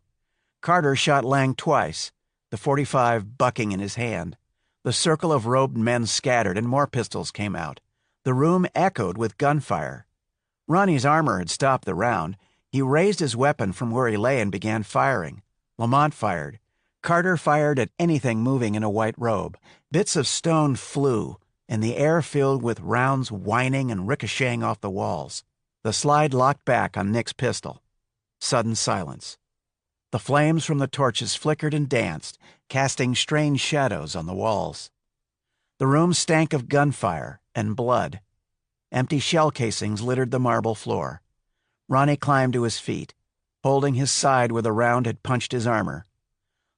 Carter shot Lang twice, the .45 bucking in his hand. The circle of robed men scattered and more pistols came out. The room echoed with gunfire. Ronnie's armor had stopped the round. He raised his weapon from where he lay and began firing. Lamont fired. Carter fired at anything moving in a white robe. Bits of stone flew, and the air filled with rounds whining and ricocheting off the walls. The slide locked back on Nick's pistol. Sudden silence. The flames from the torches flickered and danced, casting strange shadows on the walls. The room stank of gunfire and blood. Empty shell casings littered the marble floor. Ronnie climbed to his feet. holding his side where the round had punched his armor.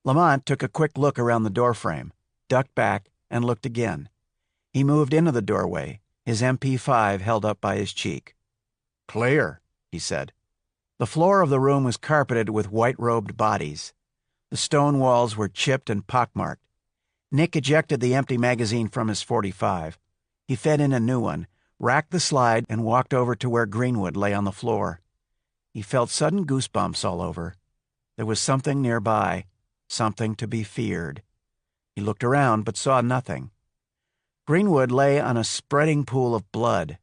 Lamont took a quick look around the doorframe, ducked back, and looked again. He moved into the doorway, his MP5 held up by his cheek. "Clear," he said. The floor of the room was carpeted with white-robed bodies. The stone walls were chipped and pockmarked. Nick ejected the empty magazine from his .45. He fed in a new one, racked the slide, and walked over to where Greenwood lay on the floor. He felt sudden goosebumps all over. There was something nearby, something to be feared. He looked around but saw nothing. Greenwood lay on a spreading pool of blood.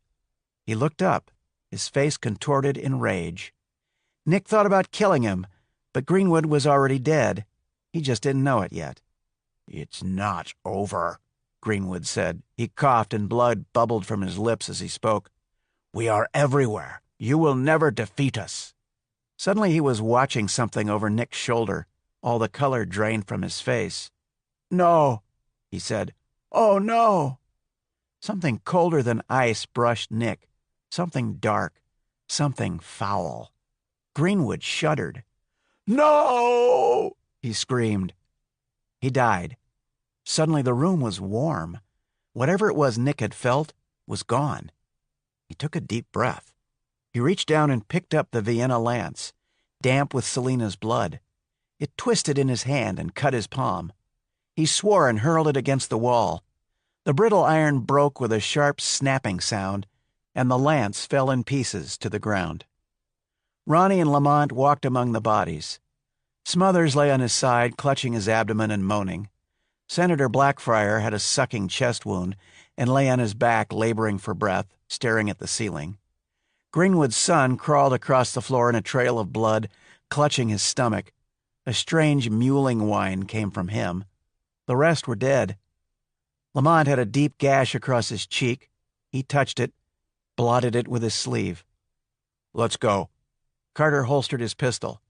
He looked up, his face contorted in rage. Nick thought about killing him, but Greenwood was already dead. He just didn't know it yet. "It's not over," Greenwood said. He coughed and blood bubbled from his lips as he spoke. "We are everywhere. You will never defeat us." Suddenly he was watching something over Nick's shoulder. All the color drained from his face. "No," he said. "Oh, no." Something colder than ice brushed Nick. Something dark. Something foul. Greenwood shuddered. "No!" he screamed. He died. Suddenly the room was warm. Whatever it was Nick had felt was gone. He took a deep breath. He reached down and picked up the Vienna lance, damp with Selina's blood. It twisted in his hand and cut his palm. He swore and hurled it against the wall. The brittle iron broke with a sharp snapping sound, and the lance fell in pieces to the ground. Ronnie and Lamont walked among the bodies. Smothers lay on his side, clutching his abdomen and moaning. Senator Blackfriar had a sucking chest wound and lay on his back, laboring for breath, staring at the ceiling. Greenwood's son crawled across the floor in a trail of blood, clutching his stomach. A strange mewling whine came from him. The rest were dead. Lamont had a deep gash across his cheek. He touched it, blotted it with his sleeve. "Let's go." Carter holstered his pistol.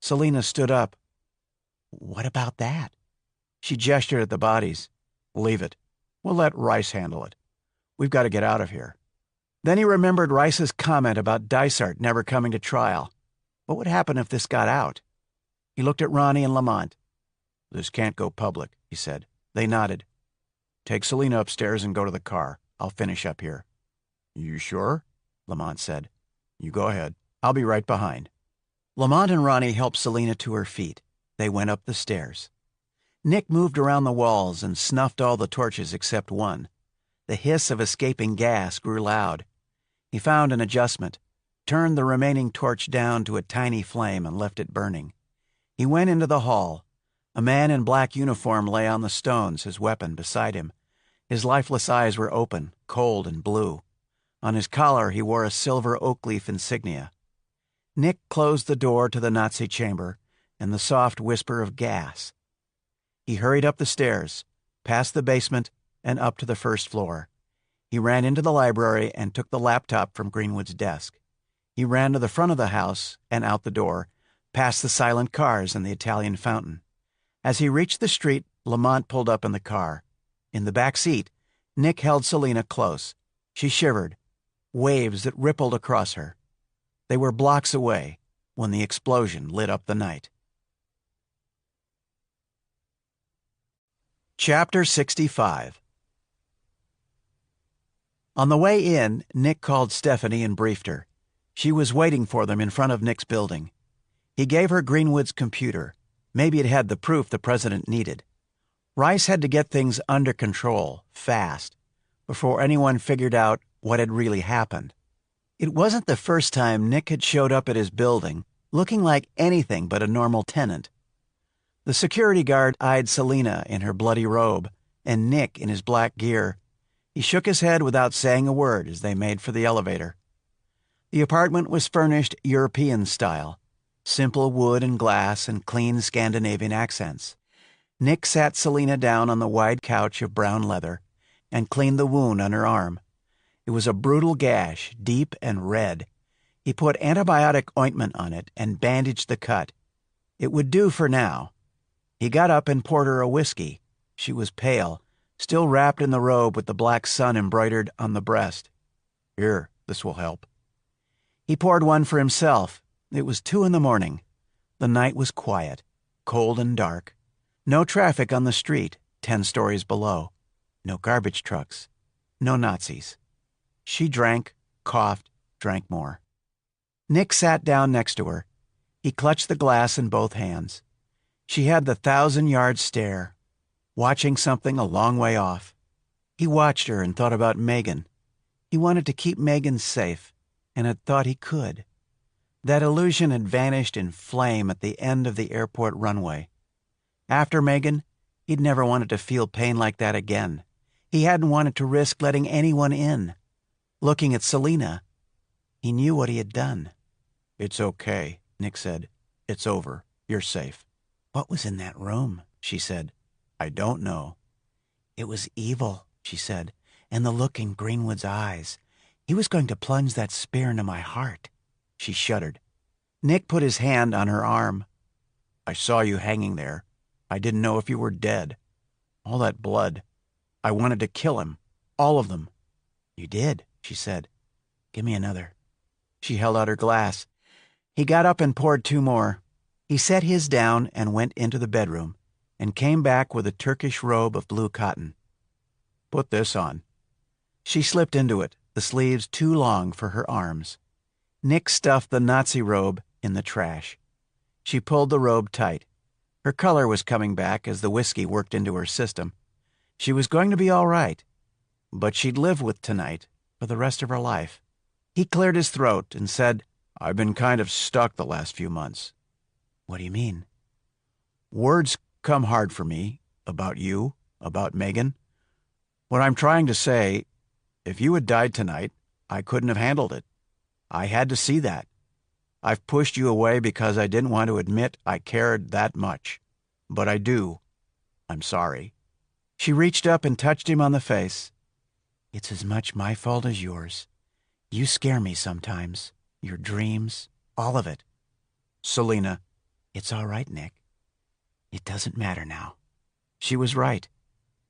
Selina stood up. "What about that?" She gestured at the bodies. "Leave it. We'll let Rice handle it. We've got to get out of here." Then he remembered Rice's comment about Dysart never coming to trial. What would happen if this got out? He looked at Ronnie and Lamont. "This can't go public," he said. They nodded. "Take Selina upstairs and go to the car. I'll finish up here." "You sure?" Lamont said. "You go ahead. I'll be right behind." Lamont and Ronnie helped Selina to her feet. They went up the stairs. Nick moved around the walls and snuffed all the torches except one. The hiss of escaping gas grew loud. He found an adjustment, turned the remaining torch down to a tiny flame and left it burning. He went into the hall. A man in black uniform lay on the stones, his weapon beside him. His lifeless eyes were open, cold and blue. On his collar he wore a silver oak leaf insignia. Nick closed the door to the Nazi chamber and the soft whisper of gas. He hurried up the stairs, past the basement, and up to the first floor. He ran into the library and took the laptop from Greenwood's desk. He ran to the front of the house and out the door, past the silent cars and the Italian fountain. As he reached the street, Lamont pulled up in the car. In the back seat, Nick held Selina close. She shivered, waves that rippled across her. They were blocks away when the explosion lit up the night. Chapter 65. On the way in, Nick called Stephanie and briefed her. She was waiting for them in front of Nick's building. He gave her Greenwood's computer. Maybe it had the proof the president needed. Rice had to get things under control, fast, before anyone figured out what had really happened. It wasn't the first time Nick had showed up at his building, looking like anything but a normal tenant. The security guard eyed Selina in her bloody robe, and Nick in his black gear. He shook his head without saying a word as they made for the elevator. The apartment was furnished European style, simple wood and glass and clean Scandinavian accents. Nick sat Selina down on the wide couch of brown leather and cleaned the wound on her arm. It was a brutal gash, deep and red. He put antibiotic ointment on it and bandaged the cut. It would do for now. He got up and poured her a whiskey. She was pale, still wrapped in the robe with the black sun embroidered on the breast. "Here, this will help." He poured one for himself, It was 2 a.m. The night was quiet, cold and dark. No traffic on the street, 10 stories below. No garbage trucks. No Nazis. She drank, coughed, drank more. Nick sat down next to her. He clutched the glass in both hands. She had the 1,000-yard stare, watching something a long way off. He watched her and thought about Megan. He wanted to keep Megan safe, and had thought he could. That illusion had vanished in flame at the end of the airport runway. After Megan, he'd never wanted to feel pain like that again. He hadn't wanted to risk letting anyone in. Looking at Selena, he knew what he had done. "It's okay," Nick said. "It's over. You're safe." "What was in that room?" she said. "I don't know." "It was evil," she said, "and the look in Greenwood's eyes. He was going to plunge that spear into my heart." She shuddered. Nick put his hand on her arm. "I saw you hanging there. I didn't know if you were dead. All that blood. I wanted to kill him. All of them." "You did," she said. "Give me another." She held out her glass. He got up and poured 2 more. He set his down and went into the bedroom, and came back with a Turkish robe of blue cotton. "Put this on." She slipped into it, the sleeves too long for her arms. Nick stuffed the Nazi robe in the trash. She pulled the robe tight. Her color was coming back as the whiskey worked into her system. She was going to be all right, but she'd live with tonight for the rest of her life. He cleared his throat and said, "I've been kind of stuck the last few months." "What do you mean?" "Words come hard for me, about you, about Megan. What I'm trying to say, if you had died tonight, I couldn't have handled it. I had to see that. I've pushed you away because I didn't want to admit I cared that much. But I do. I'm sorry." She reached up and touched him on the face. "It's as much my fault as yours. You scare me sometimes. Your dreams, all of it." "Selena." "It's all right, Nick. It doesn't matter now." She was right.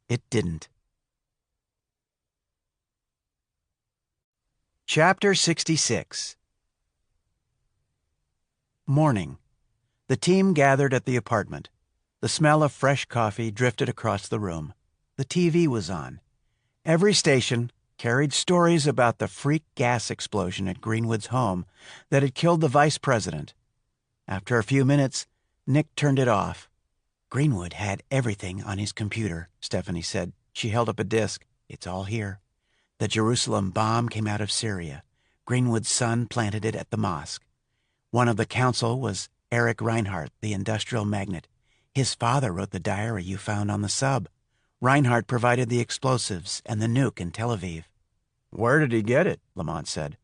It didn't. Chapter 66. Morning. The team gathered at the apartment. The smell of fresh coffee drifted across the room. The TV was on. Every station carried stories about the freak gas explosion at Greenwood's home that had killed the vice president. After a few minutes, Nick turned it off. "Greenwood had everything on his computer," Stephanie said. She held up a disk. "It's all here. The Jerusalem bomb came out of Syria. Greenwood's son planted it at the mosque. One of the council was Eric Reinhardt, the industrial magnate. His father wrote the diary you found on the sub. Reinhardt provided the explosives and the nuke in Tel Aviv." "Where did he get it?" Lamont said.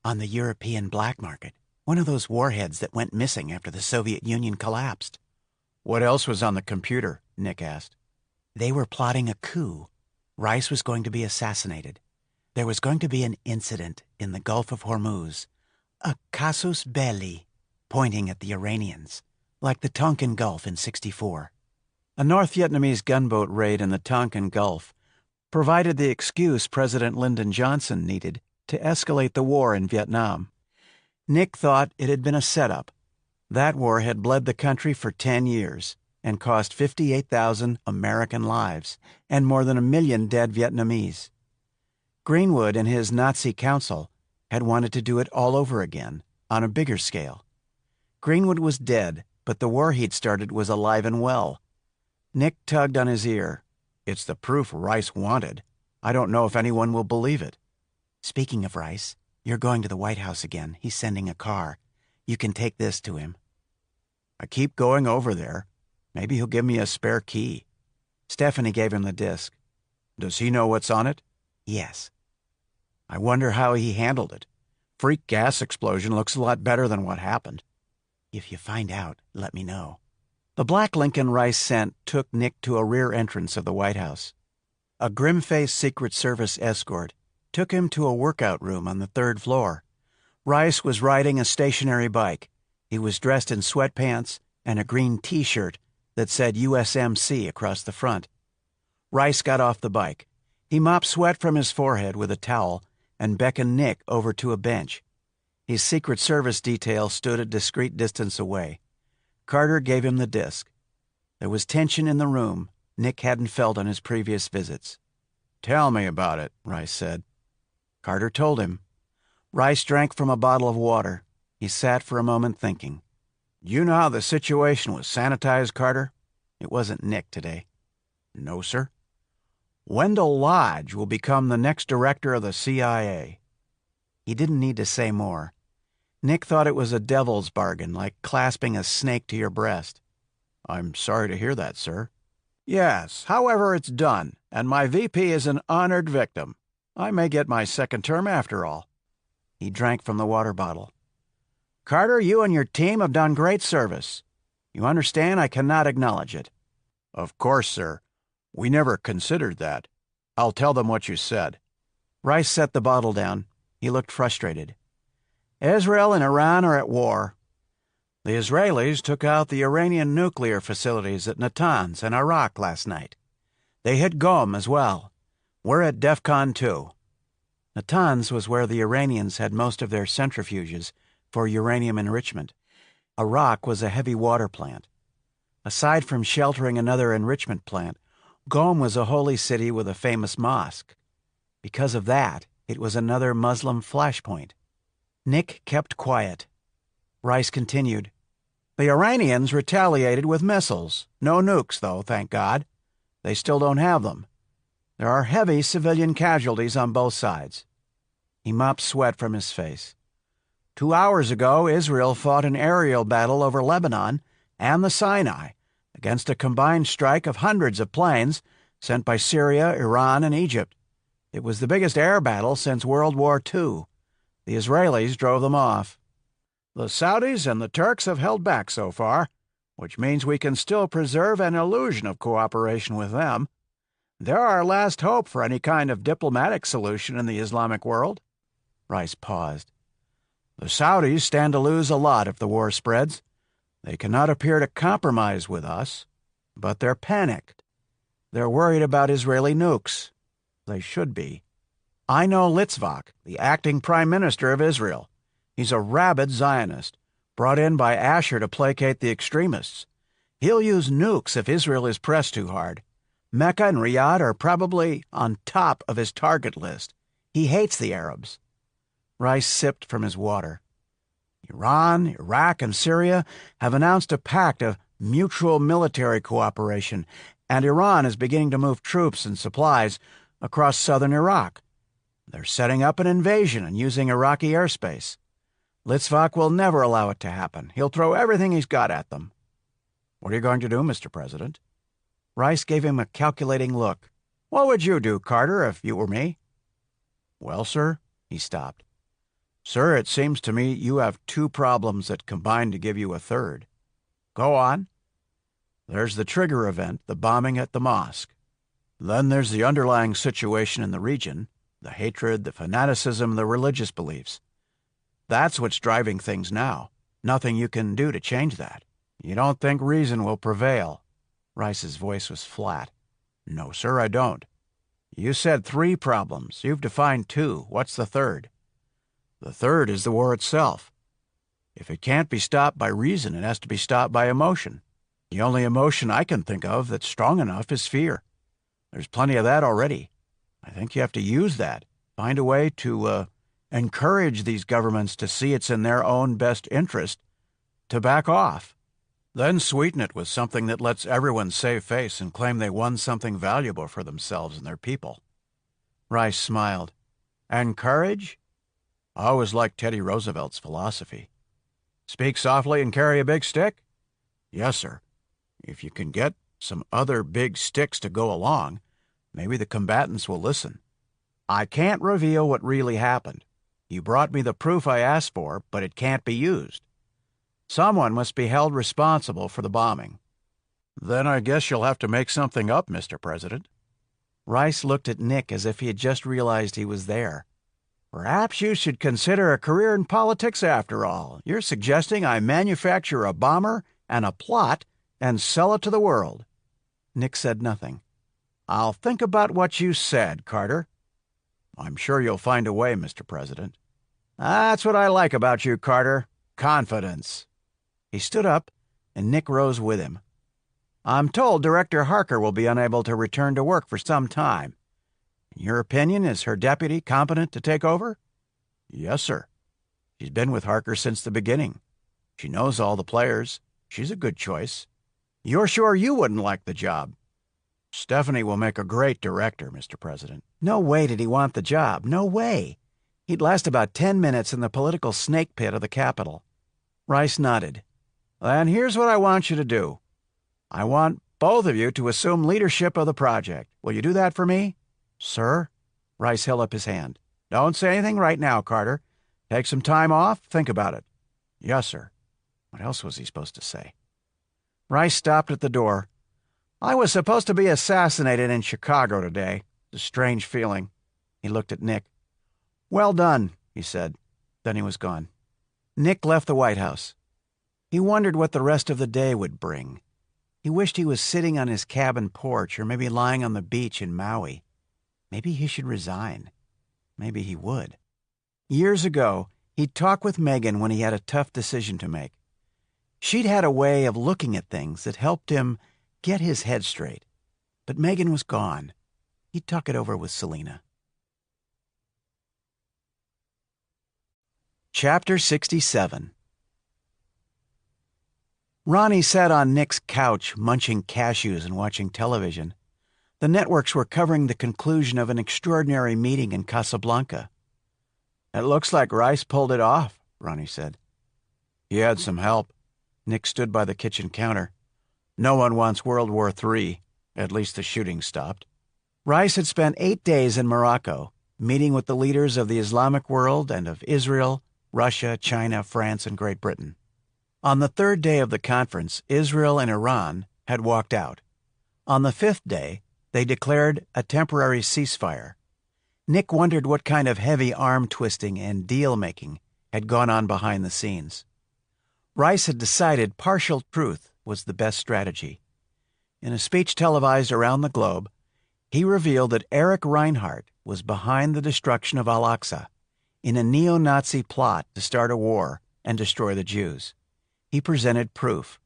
"On the European black market. One of those warheads that went missing after the Soviet Union collapsed." "What else was on the computer?" Nick asked. "They were plotting a coup. Rice was going to be assassinated. There was going to be an incident in the Gulf of Hormuz. A casus belli, pointing at the Iranians, like the Tonkin Gulf in '64. A North Vietnamese gunboat raid in the Tonkin Gulf provided the excuse President Lyndon Johnson needed to escalate the war in Vietnam. Nick thought it had been a setup. That war had bled the country for 10 years and cost 58,000 American lives and more than 1 million dead Vietnamese. Greenwood and his Nazi council had wanted to do it all over again, on a bigger scale. Greenwood was dead, but the war he'd started was alive and well. Nick tugged on his ear. "It's the proof Rice wanted. I don't know if anyone will believe it." "Speaking of Rice, you're going to the White House again. He's sending a car. You can take this to him." "I keep going over there. Maybe he'll give me a spare key." Stephanie gave him the disc. "Does he know what's on it?" "Yes." "I wonder how he handled it. Freak gas explosion looks a lot better than what happened." "If you find out, let me know." The black Lincoln Rice sent took Nick to a rear entrance of the White House. A grim-faced Secret Service escort took him to a workout room on the 3rd floor. Rice was riding a stationary bike. He was dressed in sweatpants and a green T-shirt that said USMC across the front. Rice got off the bike. He mopped sweat from his forehead with a towel and beckoned Nick over to a bench. His Secret Service detail stood a discreet distance away. Carter gave him the disc. There was tension in the room Nick hadn't felt on his previous visits. "Tell me about it," Rice said. Carter told him. Rice drank from a bottle of water. He sat for a moment thinking. "You know how the situation was sanitized, Carter?" It wasn't Nick today. "No, sir." "Wendell Lodge will become the next director of the CIA." He didn't need to say more. Nick thought it was a devil's bargain, like clasping a snake to your breast. "I'm sorry to hear that, sir." "Yes, however, it's done, and my VP is an honored victim. I may get my second term after all." He drank from the water bottle. "Carter, you and your team have done great service. You understand I cannot acknowledge it." "Of course, sir. We never considered that. I'll tell them what you said." Rice set the bottle down. He looked frustrated. "Israel and Iran are at war. The Israelis took out the Iranian nuclear facilities at Natanz in Iraq last night. They hit Qom as well. We're at DEFCON 2. Natanz was where the Iranians had most of their centrifuges for uranium enrichment. Iraq was a heavy water plant. Aside from sheltering another enrichment plant, Qom was a holy city with a famous mosque. Because of that, it was another Muslim flashpoint. Nick kept quiet. Rice continued. "The Iranians retaliated with missiles. No nukes, though, thank God. They still don't have them. There are heavy civilian casualties on both sides." He mopped sweat from his face. 2 hours ago, Israel fought an aerial battle over Lebanon and the Sinai against a combined strike of hundreds of planes sent by Syria, Iran, and Egypt. It was the biggest air battle since World War II. The Israelis drove them off. The Saudis and the Turks have held back so far, which means we can still preserve an illusion of cooperation with them. They're our last hope for any kind of diplomatic solution in the Islamic world." Rice paused. "The Saudis stand to lose a lot if the war spreads. They cannot appear to compromise with us, but they're panicked. They're worried about Israeli nukes. They should be. I know Litzvak, the acting prime minister of Israel. He's a rabid Zionist, brought in by Asher to placate the extremists. He'll use nukes if Israel is pressed too hard. Mecca and Riyadh are probably on top of his target list. He hates the Arabs." Rice sipped from his water. "Iran, Iraq, and Syria have announced a pact of mutual military cooperation, and Iran is beginning to move troops and supplies across southern Iraq. They're setting up an invasion and using Iraqi airspace. Litzvak will never allow it to happen. He'll throw everything he's got at them." "What are you going to do, Mr. President?" Rice gave him a calculating look. "What would you do, Carter, if you were me?" "Well, sir," he stopped. "Sir, it seems to me you have two problems that combine to give you a third." "Go on." "There's the trigger event, the bombing at the mosque. Then there's the underlying situation in the region, the hatred, the fanaticism, the religious beliefs. That's what's driving things now. Nothing you can do to change that. You don't think reason will prevail?" Rice's voice was flat. "No, sir, I don't." "You said 3 problems. You've defined 2. What's the third?" "The third is the war itself. If it can't be stopped by reason, it has to be stopped by emotion. The only emotion I can think of that's strong enough is fear. There's plenty of that already. I think you have to use that, find a way to encourage these governments to see it's in their own best interest to back off. Then sweeten it with something that lets everyone save face and claim they won something valuable for themselves and their people." Rice smiled. "And courage?" "I always liked Teddy Roosevelt's philosophy. Speak softly and carry a big stick?" "Yes, sir. If you can get some other big sticks to go along, maybe the combatants will listen. I can't reveal what really happened. You brought me the proof I asked for, but it can't be used. Someone must be held responsible for the bombing." "Then I guess you'll have to make something up, Mr. President." Rice looked at Nick as if he had just realized he was there. "Perhaps you should consider a career in politics after all. You're suggesting I manufacture a bomber and a plot and sell it to the world." Nick said nothing. "I'll think about what you said, Carter." "I'm sure you'll find a way, Mr. President." That's what I like about you, Carter. Confidence. He stood up, and Nick rose with him. I'm told Director Harker will be unable to return to work for some time. In your opinion, is her deputy competent to take over? Yes, sir. She's been with Harker since the beginning. She knows all the players. She's a good choice. You're sure you wouldn't like the job? Stephanie will make a great director, Mr. President. No way did he want the job. No way. He'd last about 10 minutes in the political snake pit of the Capitol. Rice nodded. Then here's what I want you to do. I want both of you to assume leadership of the project. Will you do that for me? Sir? Rice held up his hand. Don't say anything right now, Carter. Take some time off. Think about it. Yes, sir. What else was he supposed to say? Rice stopped at the door. I was supposed to be assassinated in Chicago today. It's a strange feeling. He looked at Nick. Well done, he said. Then he was gone. Nick left the White House. He wondered what the rest of the day would bring. He wished he was sitting on his cabin porch or maybe lying on the beach in Maui. Maybe he should resign. Maybe he would. Years ago, he'd talk with Megan when he had a tough decision to make. She'd had a way of looking at things that helped him get his head straight. But Megan was gone. He'd talk it over with Selena. Chapter 67. Ronnie sat on Nick's couch, munching cashews and watching television. The networks were covering the conclusion of an extraordinary meeting in Casablanca. It looks like Rice pulled it off, Ronnie said. He had some help. Nick stood by the kitchen counter. No one wants World War III. At least the shooting stopped. Rice had spent 8 days in Morocco, meeting with the leaders of the Islamic world and of Israel, Russia, China, France, and Great Britain. On the 3rd day of the conference, Israel and Iran had walked out. On the 5th day, they declared a temporary ceasefire. Nick wondered what kind of heavy arm-twisting and deal-making had gone on behind the scenes. Rice had decided partial truth was the best strategy. In a speech televised around the globe, he revealed that Erich Reinhardt was behind the destruction of Al-Aqsa in a neo-Nazi plot to start a war and destroy the Jews. He presented proof.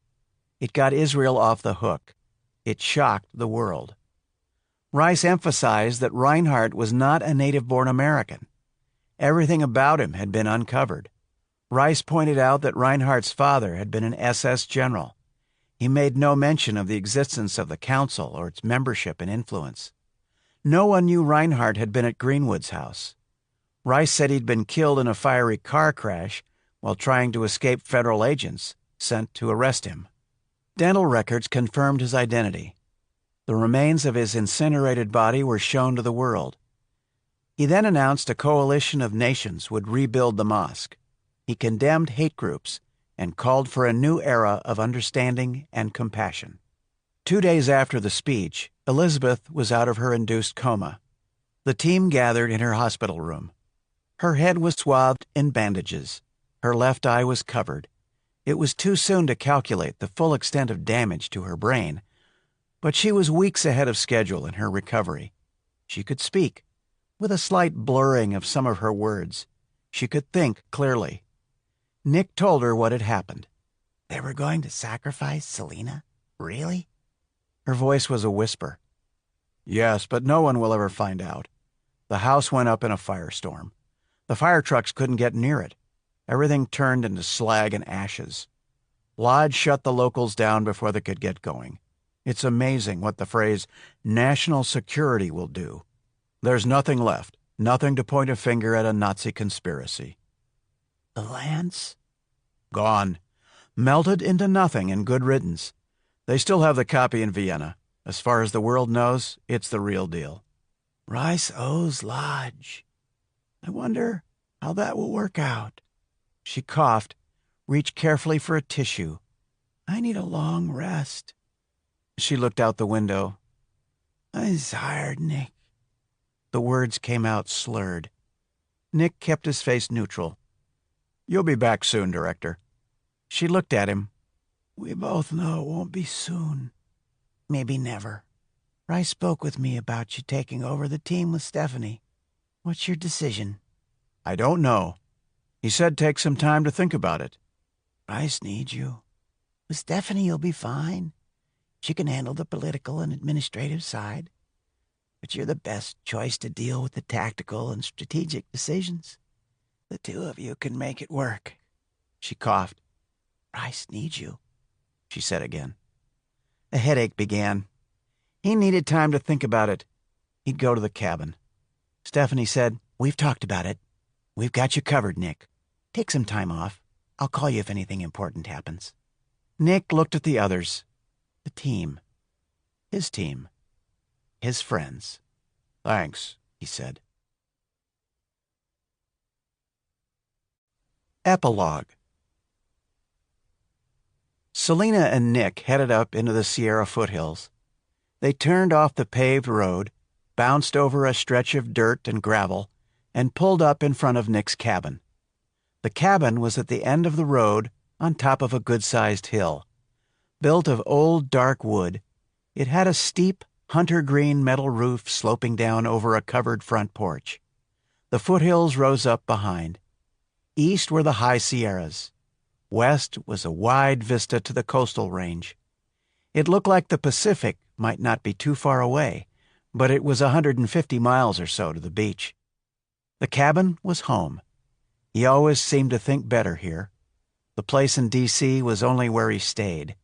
It got Israel off the hook. It shocked the world. Rice emphasized that Reinhardt was not a native-born American. Everything about him had been uncovered. Rice pointed out that Reinhardt's father had been an SS general. He made no mention of the existence of the council or its membership and influence. No one knew Reinhardt had been at Greenwood's house. Rice said he'd been killed in a fiery car crash while trying to escape federal agents sent to arrest him. Dental records confirmed his identity. The remains of his incinerated body were shown to the world. He then announced a coalition of nations would rebuild the mosque. He condemned hate groups and called for a new era of understanding and compassion. 2 days after the speech, Elizabeth was out of her induced coma. The team gathered in her hospital room. Her head was swathed in bandages. Her left eye was covered. It was too soon to calculate the full extent of damage to her brain, but she was weeks ahead of schedule in her recovery. She could speak, with a slight blurring of some of her words. She could think clearly. Nick told her what had happened. They were going to sacrifice Selena? Really? Her voice was a whisper. Yes, but no one will ever find out. The house went up in a firestorm. The fire trucks couldn't get near it. Everything turned into slag and ashes. Lodge shut the locals down before they could get going. It's amazing what the phrase national security will do. There's nothing left, nothing to point a finger at a Nazi conspiracy. The Lance? Gone. Melted into nothing and good riddance. They still have the copy in Vienna. As far as the world knows, it's the real deal. Rice owes Lodge. I wonder how that will work out. She coughed, reached carefully for a tissue. I need a long rest. She looked out the window. I'm tired, Nick. The words came out slurred. Nick kept his face neutral. You'll be back soon, Director. She looked at him. We both know it won't be soon. Maybe never. Rice spoke with me about you taking over the team with Stephanie. What's your decision? I don't know. He said take some time to think about it. Rice needs you. With Stephanie, you'll be fine. She can handle the political and administrative side. But you're the best choice to deal with the tactical and strategic decisions. The two of you can make it work. She coughed. Rice needs you, she said again. A headache began. He needed time to think about it. He'd go to the cabin. Stephanie said, "We've talked about it. We've got you covered, Nick. Take some time off. I'll call you if anything important happens." Nick looked at the others. The team. His friends. "Thanks," he said. Epilogue. Selena and Nick headed up into the Sierra foothills. They turned off the paved road, bounced over a stretch of dirt and gravel, and pulled up in front of Nick's cabin. The cabin was at the end of the road on top of a good-sized hill. Built of old dark wood, it had a steep, hunter-green metal roof sloping down over a covered front porch. The foothills rose up behind. East were the high Sierras. West was a wide vista to the coastal range. It looked like the Pacific might not be too far away, but it was 150 miles or so to the beach. The cabin was home. He always seemed to think better here. The place in D.C. was only where he stayed.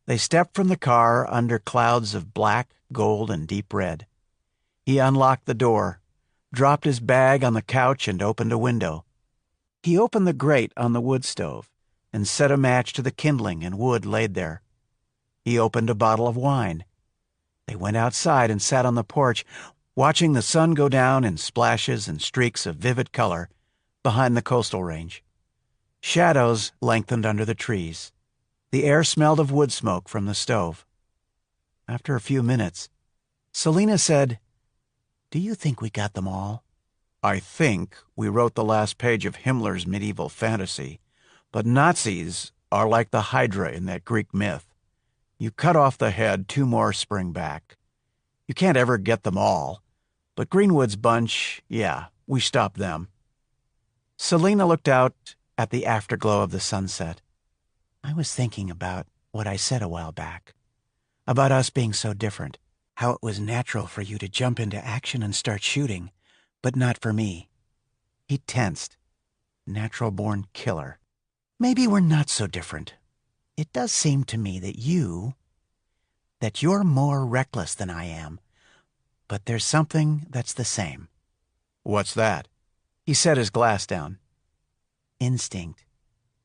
They stepped from the car under clouds of black, gold, and deep red. He unlocked the door, dropped his bag on the couch, and opened a window. He opened the grate on the wood stove and set a match to the kindling and wood laid there. He opened a bottle of wine. They went outside and sat on the porch, watching the sun go down in splashes and streaks of vivid color behind the coastal range. Shadows lengthened under the trees. The air smelled of wood smoke from the stove. After a few minutes, Selena said, "Do you think we got them all?" "I think we wrote the last page of Himmler's medieval fantasy, but Nazis are like the Hydra in that Greek myth. You cut off the head, two more spring back. You can't ever get them all, but Greenwood's bunch, yeah, we stopped them." Selena looked out at the afterglow of the sunset. "I was thinking about what I said a while back, about us being so different, how it was natural for you to jump into action and start shooting, but not for me." He tensed. Natural-born killer. "Maybe we're not so different. It does seem to me that you're more reckless than I am, but there's something that's the same." "What's that?" He set his glass down. "Instinct.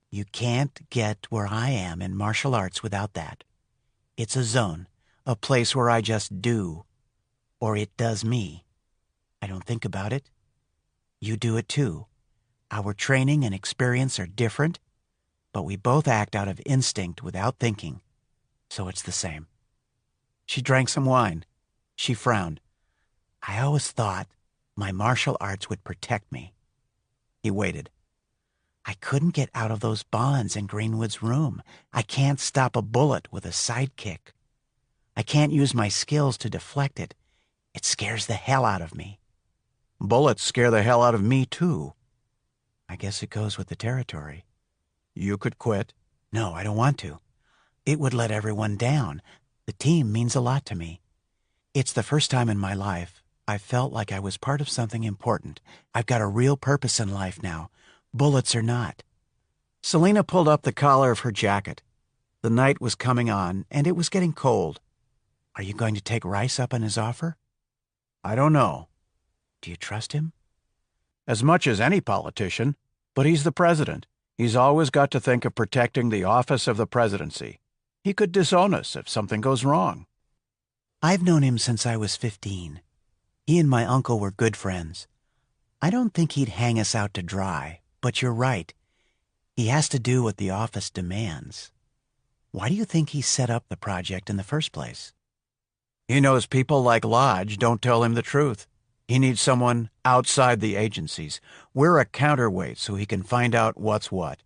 You can't get where I am in martial arts without that. It's a zone, a place where I just do, or it does me. I don't think about it. You do it too. Our training and experience are different, but we both act out of instinct without thinking, so it's the same." She drank some wine. She frowned. "I always thought my martial arts would protect me." He waited. "I couldn't get out of those bonds in Greenwood's room. I can't stop a bullet with a sidekick. I can't use my skills to deflect it. It scares the hell out of me." "Bullets scare the hell out of me, too." "I guess it goes with the territory." "You could quit." "No, I don't want to. It would let everyone down. The team means a lot to me. It's the first time in my life I felt like I was part of something important. I've got a real purpose in life now. Bullets or not." Selena pulled up the collar of her jacket. The night was coming on, and it was getting cold. "Are you going to take Rice up on his offer?" "I don't know." "Do you trust him?" "As much as any politician, but he's the president. He's always got to think of protecting the office of the presidency. He could disown us if something goes wrong." "I've known him since I was 15. He and my uncle were good friends. I don't think he'd hang us out to dry, but you're right. He has to do what the office demands. Why do you think he set up the project in the first place?" "He knows people like Lodge don't tell him the truth. He needs someone outside the agencies. We're a counterweight so he can find out what's what.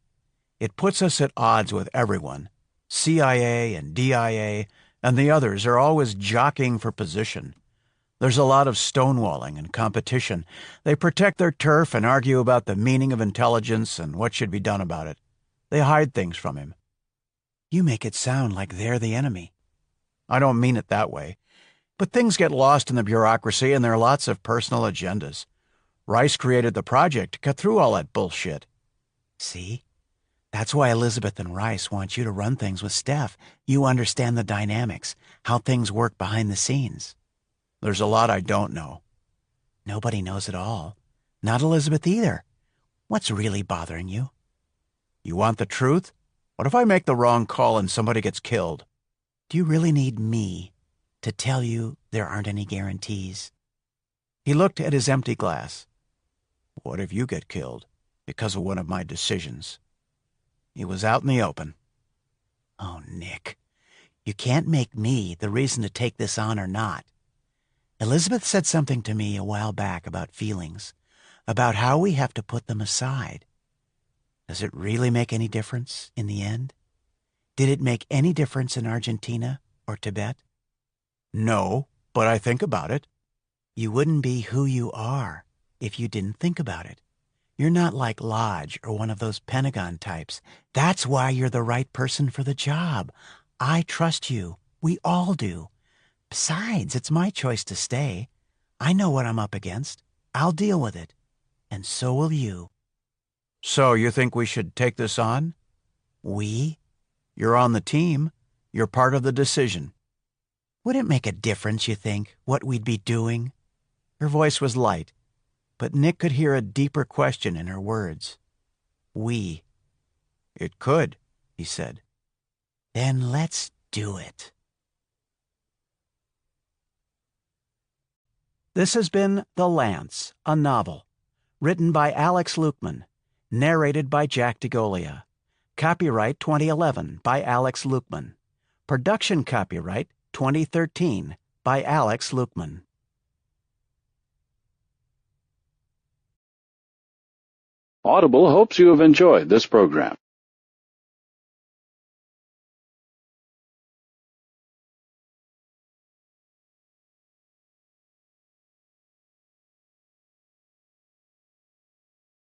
It puts us at odds with everyone. CIA and DIA and the others are always jockeying for position. There's a lot of stonewalling and competition. They protect their turf and argue about the meaning of intelligence and what should be done about it. They hide things from him. You make it sound like they're the enemy. I don't mean it that way. But things get lost in the bureaucracy, and there are lots of personal agendas. Rice created the project to cut through all that bullshit. See? That's why Elizabeth and Rice want you to run things with Steph. You understand the dynamics, how things work behind the scenes. There's a lot I don't know. Nobody knows it all. Not Elizabeth either. What's really bothering you? You want the truth? What if I make the wrong call and somebody gets killed? Do you really need me to tell you there aren't any guarantees? He looked at his empty glass. What if you get killed because of one of my decisions? He was out in the open. Oh, Nick, you can't make me the reason to take this on or not. Elizabeth said something to me a while back about feelings, about how we have to put them aside. Does it really make any difference in the end? Did it make any difference in Argentina or Tibet? No, but I think about it. You wouldn't be who you are if you didn't think about it. You're not like Lodge or one of those Pentagon types. That's why you're the right person for the job. I trust you. We all do. Besides, it's my choice to stay. I know what I'm up against. I'll deal with it. And so will you. So you think we should take this on? We? You're on the team. You're part of the decision. Would it make a difference, you think, what we'd be doing? Her voice was light, but Nick could hear a deeper question in her words. We. It could, he said. Then let's do it. This has been The Lance, a novel, written by Alex Lukeman, narrated by Jack DeGolia. Copyright 2011 by Alex Lukeman. Production copyright 2013 by Alex Lukeman. Audible hopes you have enjoyed this program.